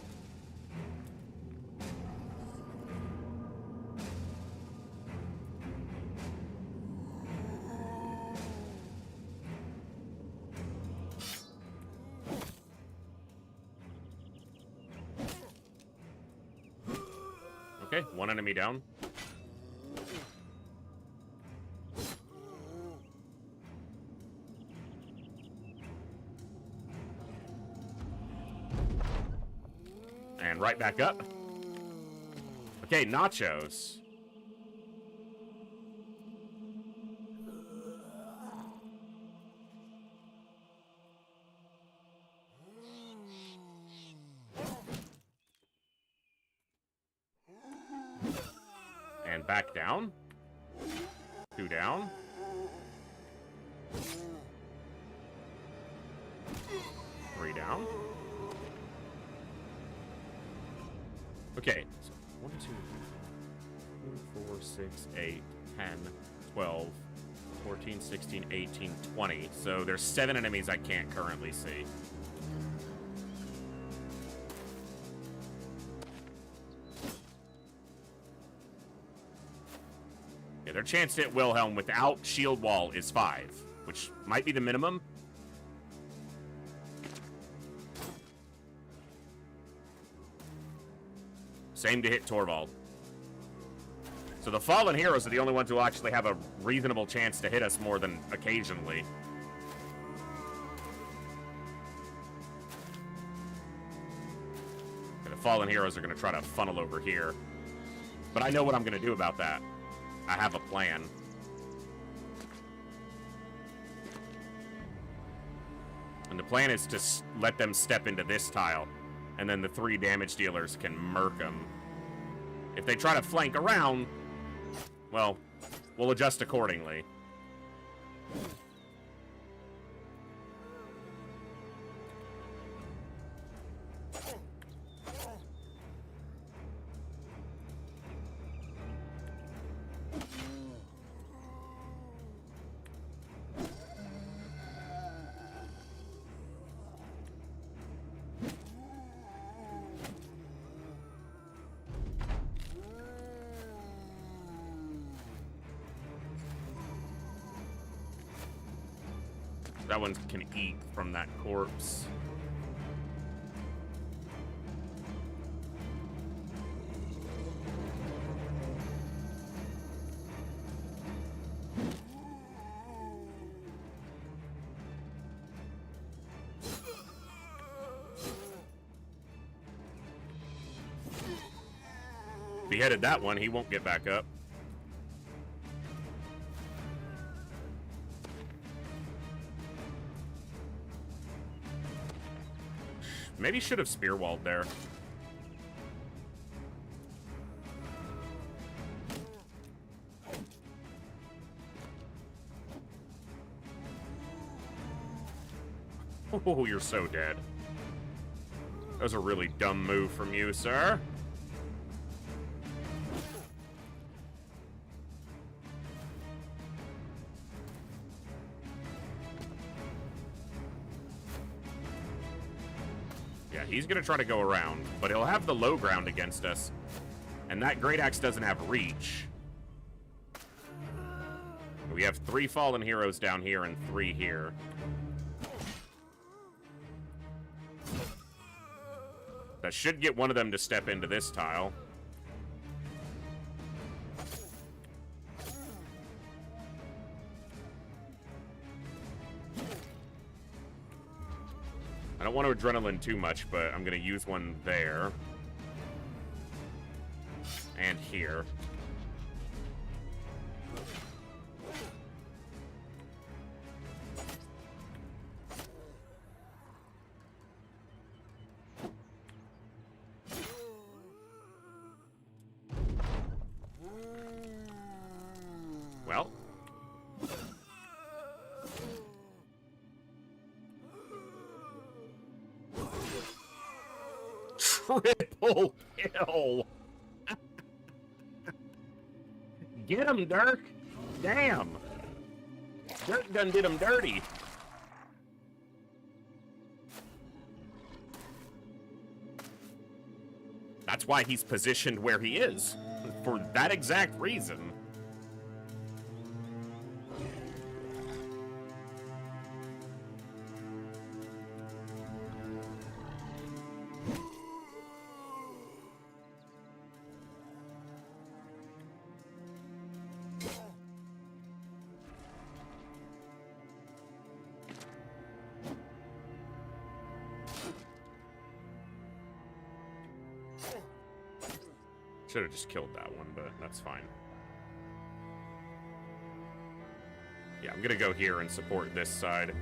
Okay, 1 enemy down. And right back up. Okay, nachos. And back down. 2 down. Three down. Okay, so 1, 2, 3, 4, 6, 8, 10, 12, 14, 16, 18, 20. So there's 7 enemies I can't currently see. Yeah, their chance to hit Wilhelm without shield wall is 5, which might be the minimum. Same to hit Torvald. So the fallen heroes are the only ones who actually have a reasonable chance to hit us more than occasionally. And the fallen heroes are going to try to funnel over here. But I know what I'm going to do about that. I have a plan. And the plan is to let them step into this tile. and then the 3 damage dealers can murk them. If they try to flank around, well, we'll adjust accordingly. That one can eat from that corpse. If he headed that one, he won't get back up. Maybe should have spear walled there. Oh, you're so dead. That was a really dumb move from you, sir. He's gonna try to go around, but he'll have the low ground against us. And that Great Axe doesn't have reach. We have 3 fallen heroes down here and 3 here. That should get one of them to step into this tile. I don't want to adrenaline too much, but I'm going to use one there. And here. Well. Triple kill. Get him, Dirk. Damn. Dirk done did him dirty. That's why he's positioned where he is. For that exact reason. Should have just killed that one, but that's fine. Yeah, I'm gonna go here and support this side.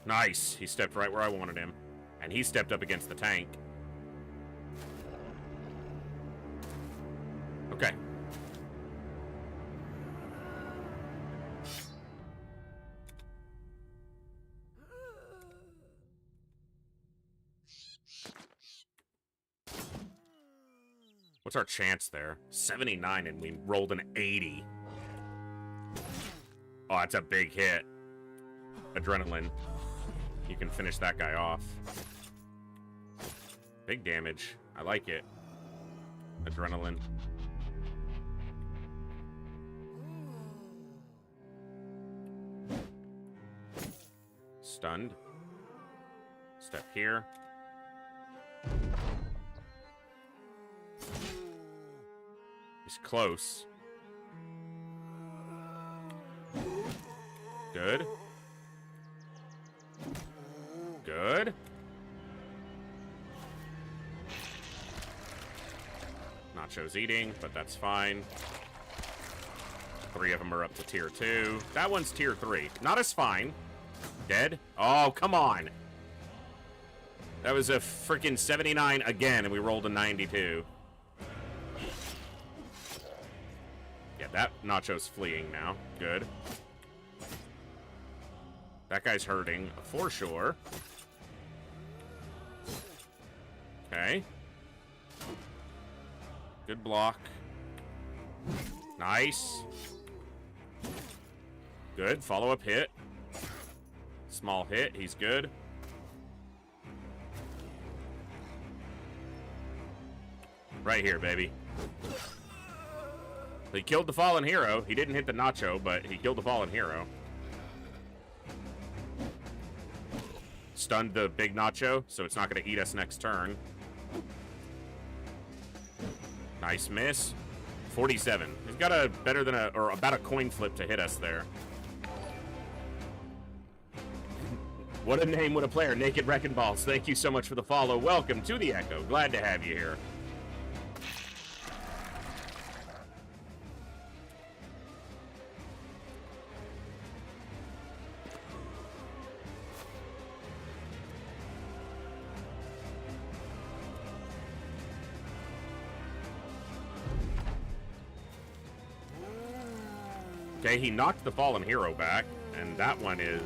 Nice. He stepped right where I wanted him. And he stepped up against the tank. Okay. What's our chance there? 79 and we rolled an 80. Oh, that's a big hit. Adrenaline. You can finish that guy off. Big damage. I like it. Adrenaline. Stunned. Step here. He's close. Good. Good. Nacho's eating, but that's fine. 3 of them are up to tier 2. That one's tier 3. Not as fine. Dead? Oh, come on. That was a freaking 79 again, and we rolled a 92. Yeah, that Nacho's fleeing now. Good. That guy's hurting, for sure. Okay. Good block. Nice. Good. Follow-up hit. Small hit. He's good. Right here, baby. He killed the fallen hero. He didn't hit the Nacho, but he killed the fallen hero. Stunned the big Nacho, so it's not going to eat us next turn. Nice miss. 47. He's got a better than a, or about a coin flip to hit us there. What a name, what a player. Naked Wrecking Balls. Thank you so much for the follow. Welcome to the Echo. Glad to have you here. Okay, he knocked the fallen hero back, and that one is...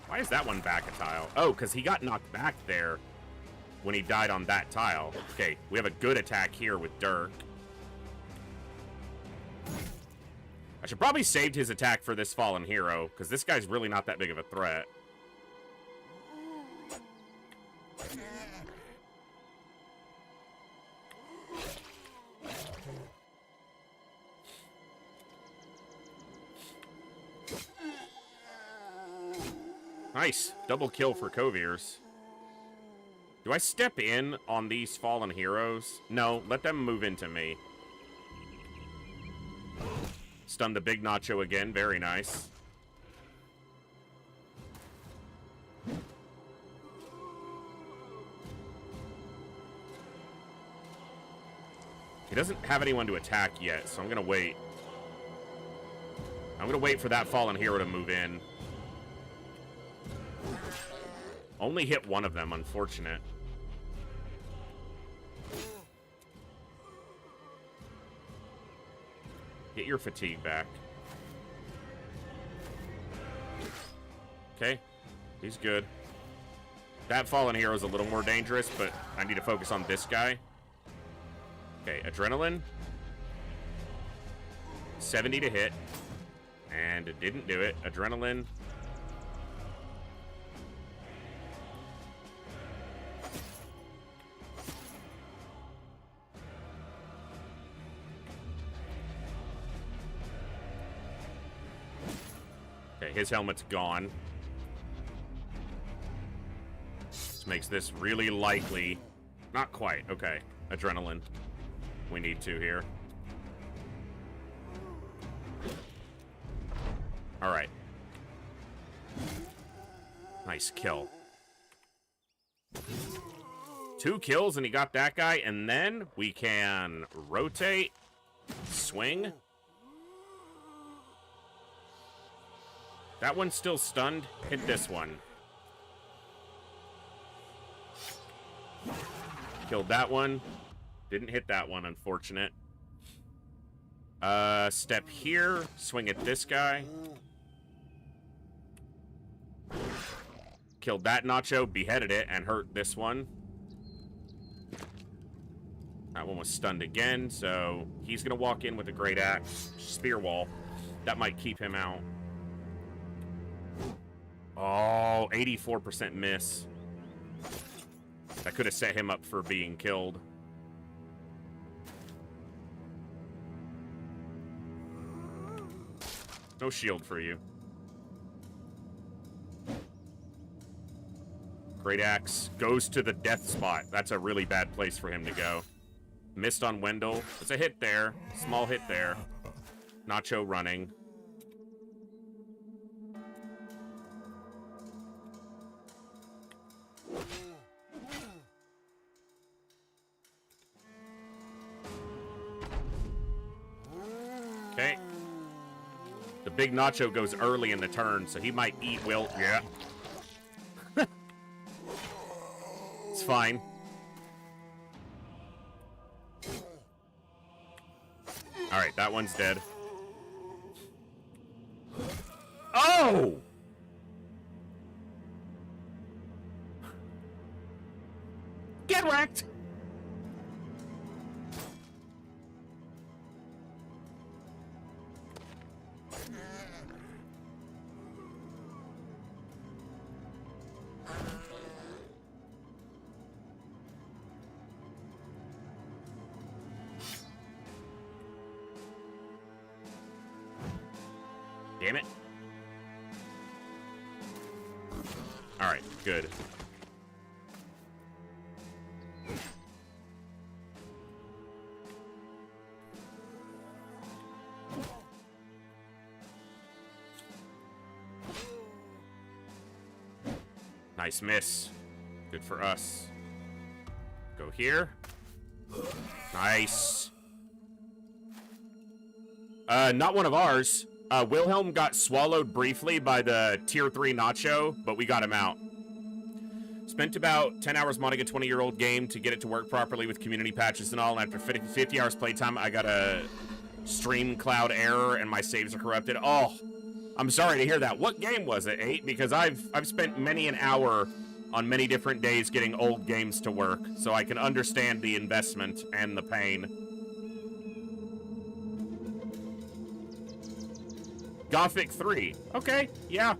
Why is that one back a tile? Oh, because he got knocked back there when he died on that tile. Okay, we have a good attack here with Dirk. I should probably saved his attack for this fallen hero, because this guy's really not that big of a threat. Nice. Double kill for Kovirs. Do I step in on these fallen heroes? No, let them move into me. Stun the big Nacho again. Very nice. He doesn't have anyone to attack yet, so I'm going to wait. I'm going to wait for that fallen hero to move in. Only hit one of them, unfortunate. Get your fatigue back. Okay, he's good. That fallen hero is a little more dangerous, but I need to focus on this guy. Okay, adrenaline. 70 to hit. And it didn't do it. Adrenaline. His helmet's gone. This makes this really likely. Not quite. Okay. Adrenaline. We need to here. Alright. Nice kill. 2 kills and he got that guy. And then we can rotate. Swing. That one's still stunned. Hit this one. Killed that one. Didn't hit that one, unfortunate. Step here. Swing at this guy. Killed that Nacho. Beheaded it and hurt this one. That one was stunned again, so he's going to walk in with a great axe. Spear wall. That might keep him out. Oh, 84% miss. That could have set him up for being killed. No shield for you. Great axe goes to the death spot. That's a really bad place for him to go. Missed on Wendell. It's a hit there. Small hit there. Nacho running. Okay. The big Nacho goes early in the turn, so he might eat Will. Yeah. It's fine. Alright, that one's dead. Oh! Get wrecked! Damn it. Alright, good. Nice miss. Good for us. Go here. Nice. Not one of ours. Wilhelm got swallowed briefly by the tier 3 Nacho, but we got him out. Spent about 10 hours modding a 20-year-old game to get it to work properly with community patches and all, and after 50 hours playtime, I got a stream cloud error and my saves are corrupted. Oh, I'm sorry to hear that. What game was it, 8? Because I've spent many an hour on many different days getting old games to work, so I can understand the investment and the pain. Gothic 3. Okay, yeah.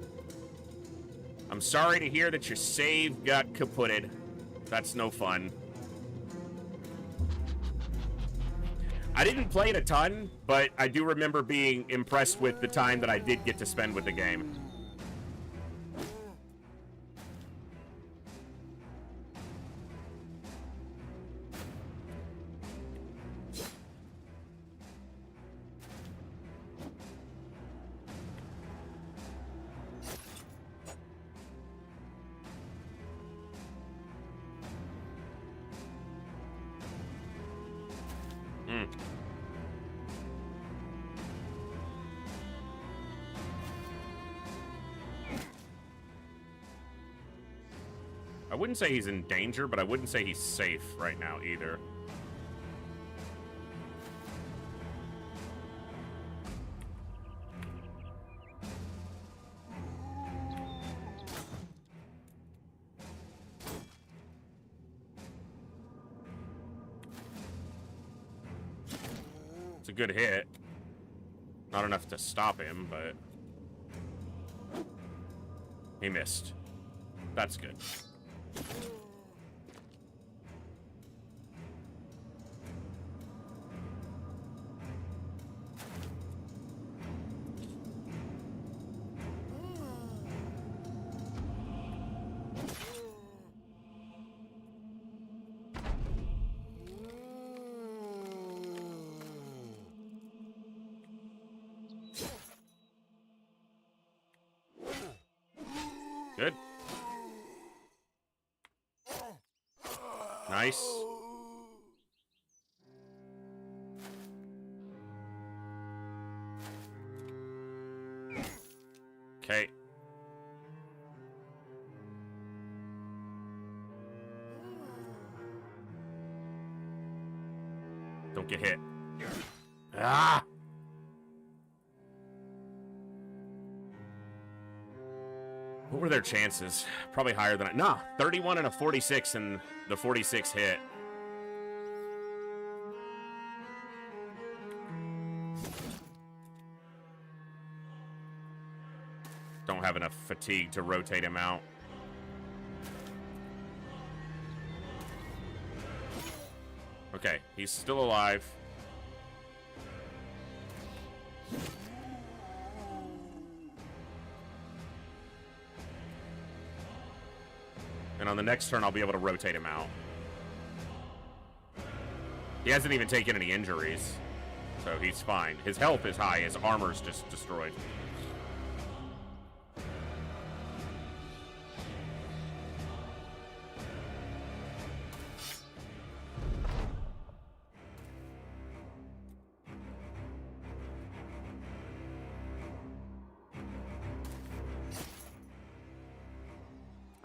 I'm sorry to hear that your save got kaputted. That's no fun. I didn't play it a ton, but I do remember being impressed with the time that I did get to spend with the game. I wouldn't say he's in danger, but I wouldn't say he's safe right now either. It's a good hit. Not enough to stop him, but he missed. That's good. Good. Nice. Okay. Don't get hit. Ah! What were their chances? Probably higher than nah, 31 and a 46, and the 46 hit. Don't have enough fatigue to rotate him out. Okay, he's still alive. And on the next turn, I'll be able to rotate him out. He hasn't even taken any injuries, so he's fine. His health is high. His armor's just destroyed.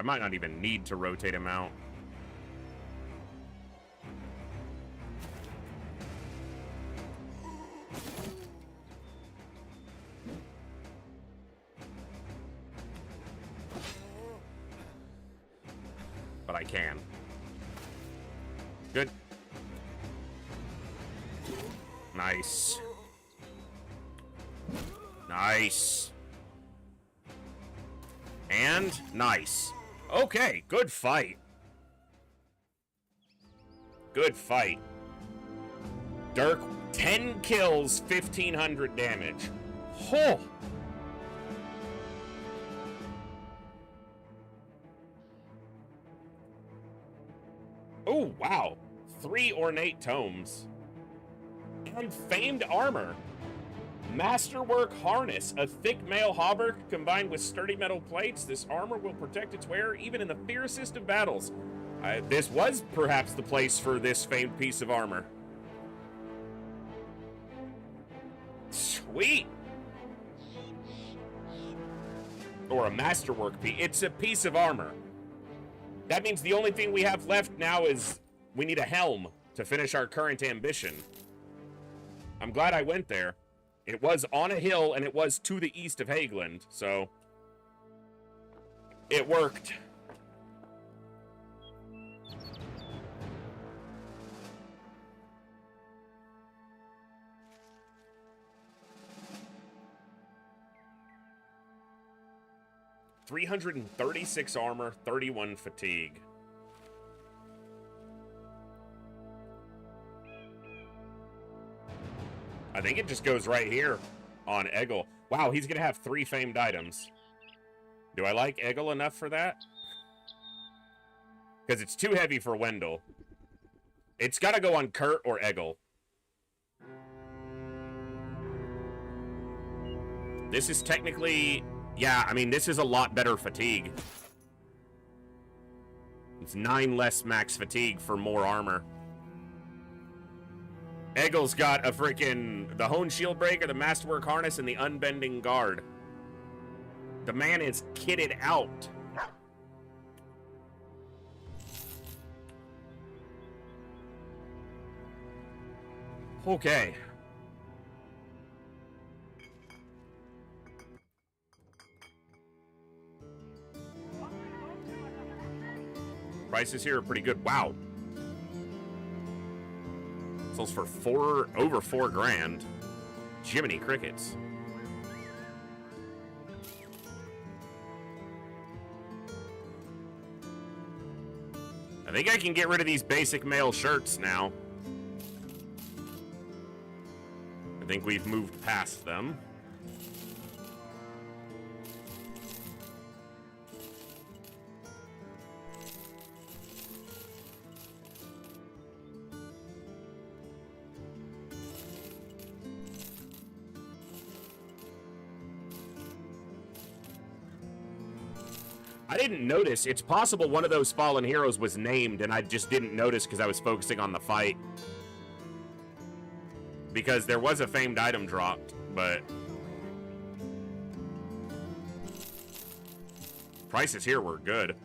I might not even need to rotate him out. But I can. Good. Nice. Nice. And nice. Okay, good fight. Good fight. Dirk, 10 kills, 1,500 damage. Oh! Oh, wow. 3 ornate tomes. And famed armor. Masterwork harness. A thick mail hauberk combined with sturdy metal plates. This armor will protect its wearer even in the fiercest of battles. This was perhaps the place for this famed piece of armor. Sweet. Or a masterwork piece. It's a piece of armor. That means the only thing we have left now is we need a helm to finish our current ambition. I'm glad I went there. It was on a hill, and it was to the east of Hageland, so it worked. $336 armor, 31 fatigue. I think it just goes right here on Eggle. Wow, he's going to have 3 famed items. Do I like Eggle enough for that? Because it's too heavy for Wendell. It's got to go on Kurt or Eggle. This is technically... Yeah, I mean, this is a lot better fatigue. It's 9 less max fatigue for more armor. Eggle's got a freaking... the Hone Shield Breaker, the Masterwork Harness, and the Unbending Guard. The man is kitted out. Okay. Prices here are pretty good. Wow. Sells for over 4 grand. Jiminy Crickets. I think I can get rid of these basic male shirts now. I think we've moved past them. I didn't notice. It's possible one of those fallen heroes was named and I just didn't notice because I was focusing on the fight. Because there was a famed item dropped, but prices here were good.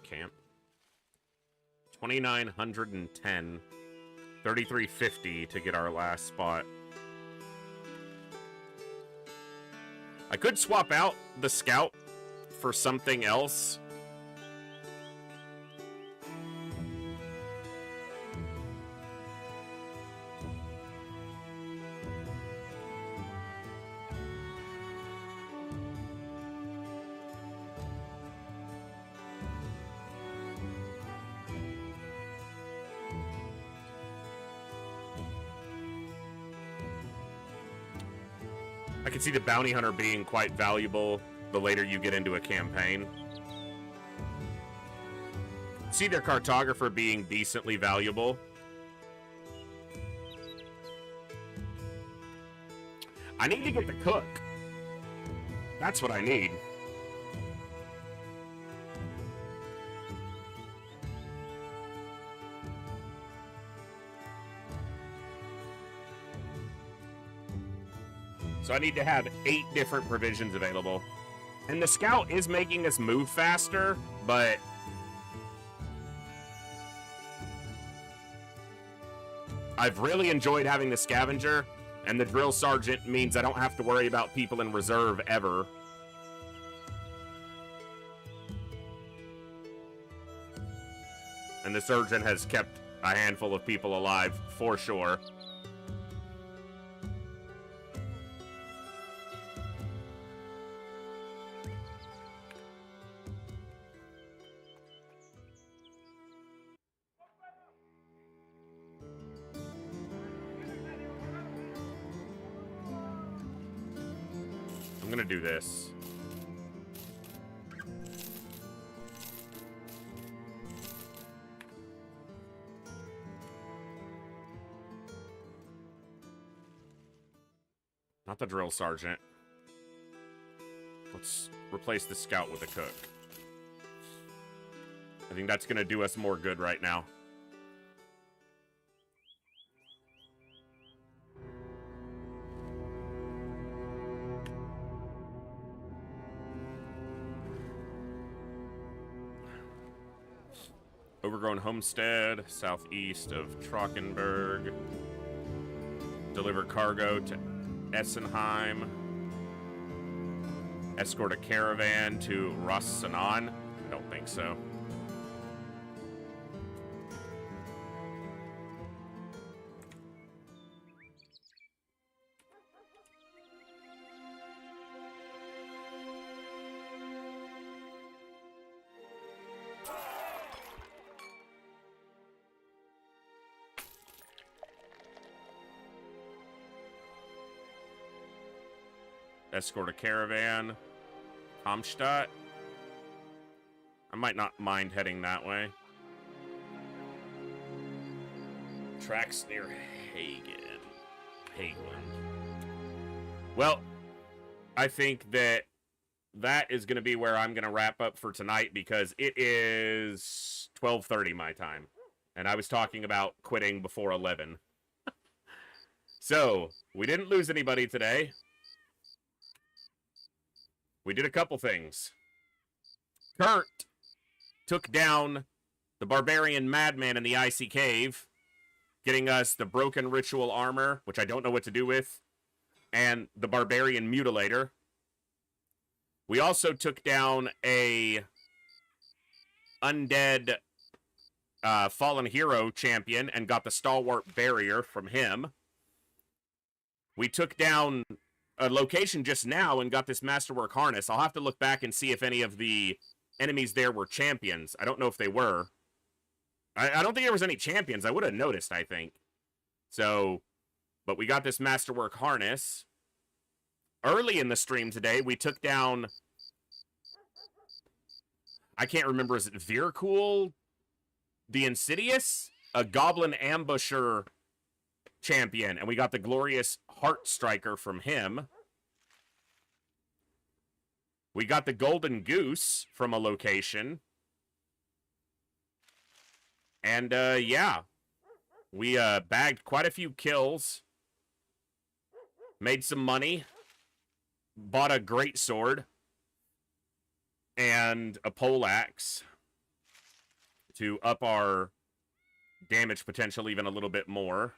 Camp. 2,910. 3,350 to get our last spot. I could swap out the scout for something else. I can see the bounty hunter being quite valuable the later you get into a campaign. See their cartographer being decently valuable. I need to get the cook. That's what I need. So I need to have 8 different provisions available. And the scout is making us move faster, but I've really enjoyed having the scavenger, and the drill sergeant means I don't have to worry about people in reserve ever. And the surgeon has kept a handful of people alive, for sure. I'm gonna do this. Not the drill sergeant. Let's replace the scout with a cook. I think that's gonna do us more good right now. Overgrown homestead, southeast of Trockenberg. Deliver cargo to Essenheim. Escort a caravan to Ras Sanan? I don't think so. Escort a caravan. Kamstadt. I might not mind heading that way. Tracks near Hagen. Well, I think that is going to be where I'm going to wrap up for tonight because it is 12:30 my time. And I was talking about quitting before 11. So, we didn't lose anybody today. We did a couple things. Kurt took down the Barbarian Madman in the Icy Cave, getting us the Broken Ritual Armor, which I don't know what to do with, and the Barbarian Mutilator. We also took down a undead Fallen Hero champion and got the Stalwart Barrier from him. We took down a location just now and got this Masterwork Harness. I'll have to look back and see if any of the enemies there were champions. I don't know if they were. I don't think there was any champions. I would have noticed, I think. So, but we got this Masterwork Harness. Early in the stream today, we took down... I can't remember, is it Virkul the Insidious? A Goblin Ambusher champion, and we got the glorious Heart Striker from him. We got the Golden Goose from a location. And, yeah. We, bagged quite a few kills. Made some money. Bought a great sword. And a poleaxe. To up our damage potential even a little bit more.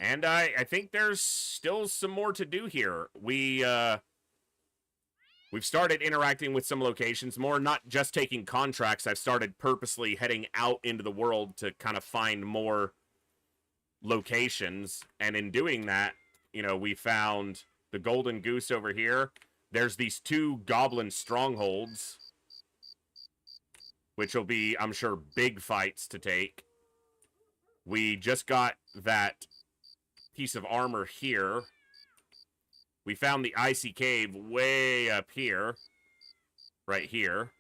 And I think there's still some more to do here. We've started interacting with some locations more, not just taking contracts. I've started purposely heading out into the world to kind of find more locations. And in doing that, you know, we found the Golden Goose over here. There's these 2 goblin strongholds, which will be, I'm sure, big fights to take. We just got that piece of armor here. We found the icy cave way up here. Right here.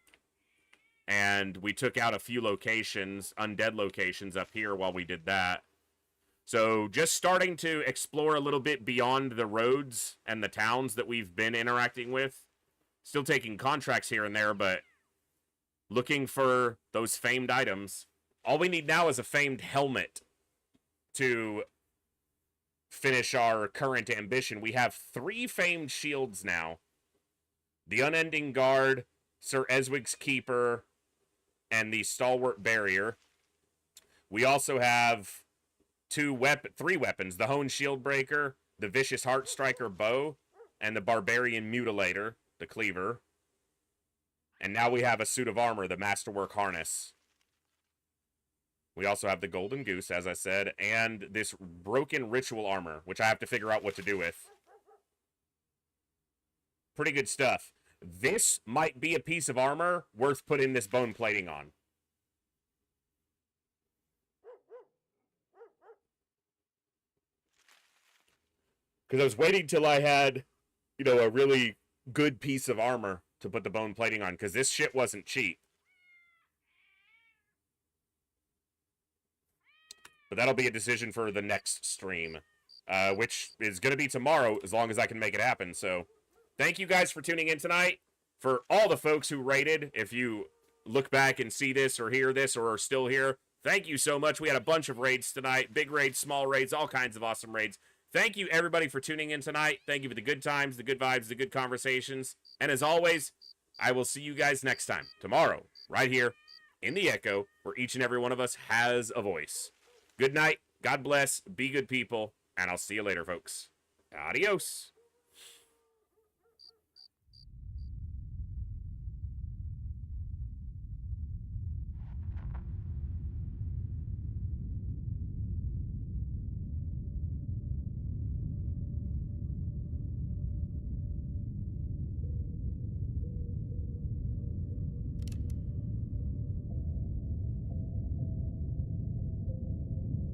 And we took out a few locations, undead locations up here while we did that. So just starting to explore a little bit beyond the roads and the towns that we've been interacting with. Still taking contracts here and there, but looking for those famed items. All we need now is a famed helmet to finish our current ambition. We have 3 famed shields now. The Unending Guard, Sir Eswig's Keeper, and the Stalwart Barrier. We also have 3 weapons, the Hone Shieldbreaker, the Vicious Heartstriker Bow, and the Barbarian Mutilator, the Cleaver. And now we have a suit of armor, the Masterwork Harness. We also have the Golden Goose, as I said, and this broken ritual armor, which I have to figure out what to do with. Pretty good stuff. This might be a piece of armor worth putting this bone plating on. Because I was waiting till I had, you know, a really good piece of armor to put the bone plating on, because this shit wasn't cheap. But that'll be a decision for the next stream, which is going to be tomorrow, as long as I can make it happen. So, thank you guys for tuning in tonight. For all the folks who raided, if you look back and see this or hear this or are still here, thank you so much. We had a bunch of raids tonight. Big raids, small raids, all kinds of awesome raids. Thank you, everybody, for tuning in tonight. Thank you for the good times, the good vibes, the good conversations. And as always, I will see you guys next time, tomorrow, right here in the Echo, where each and every one of us has a voice. Good night. God bless. Be good people. And I'll see you later, folks. Adios.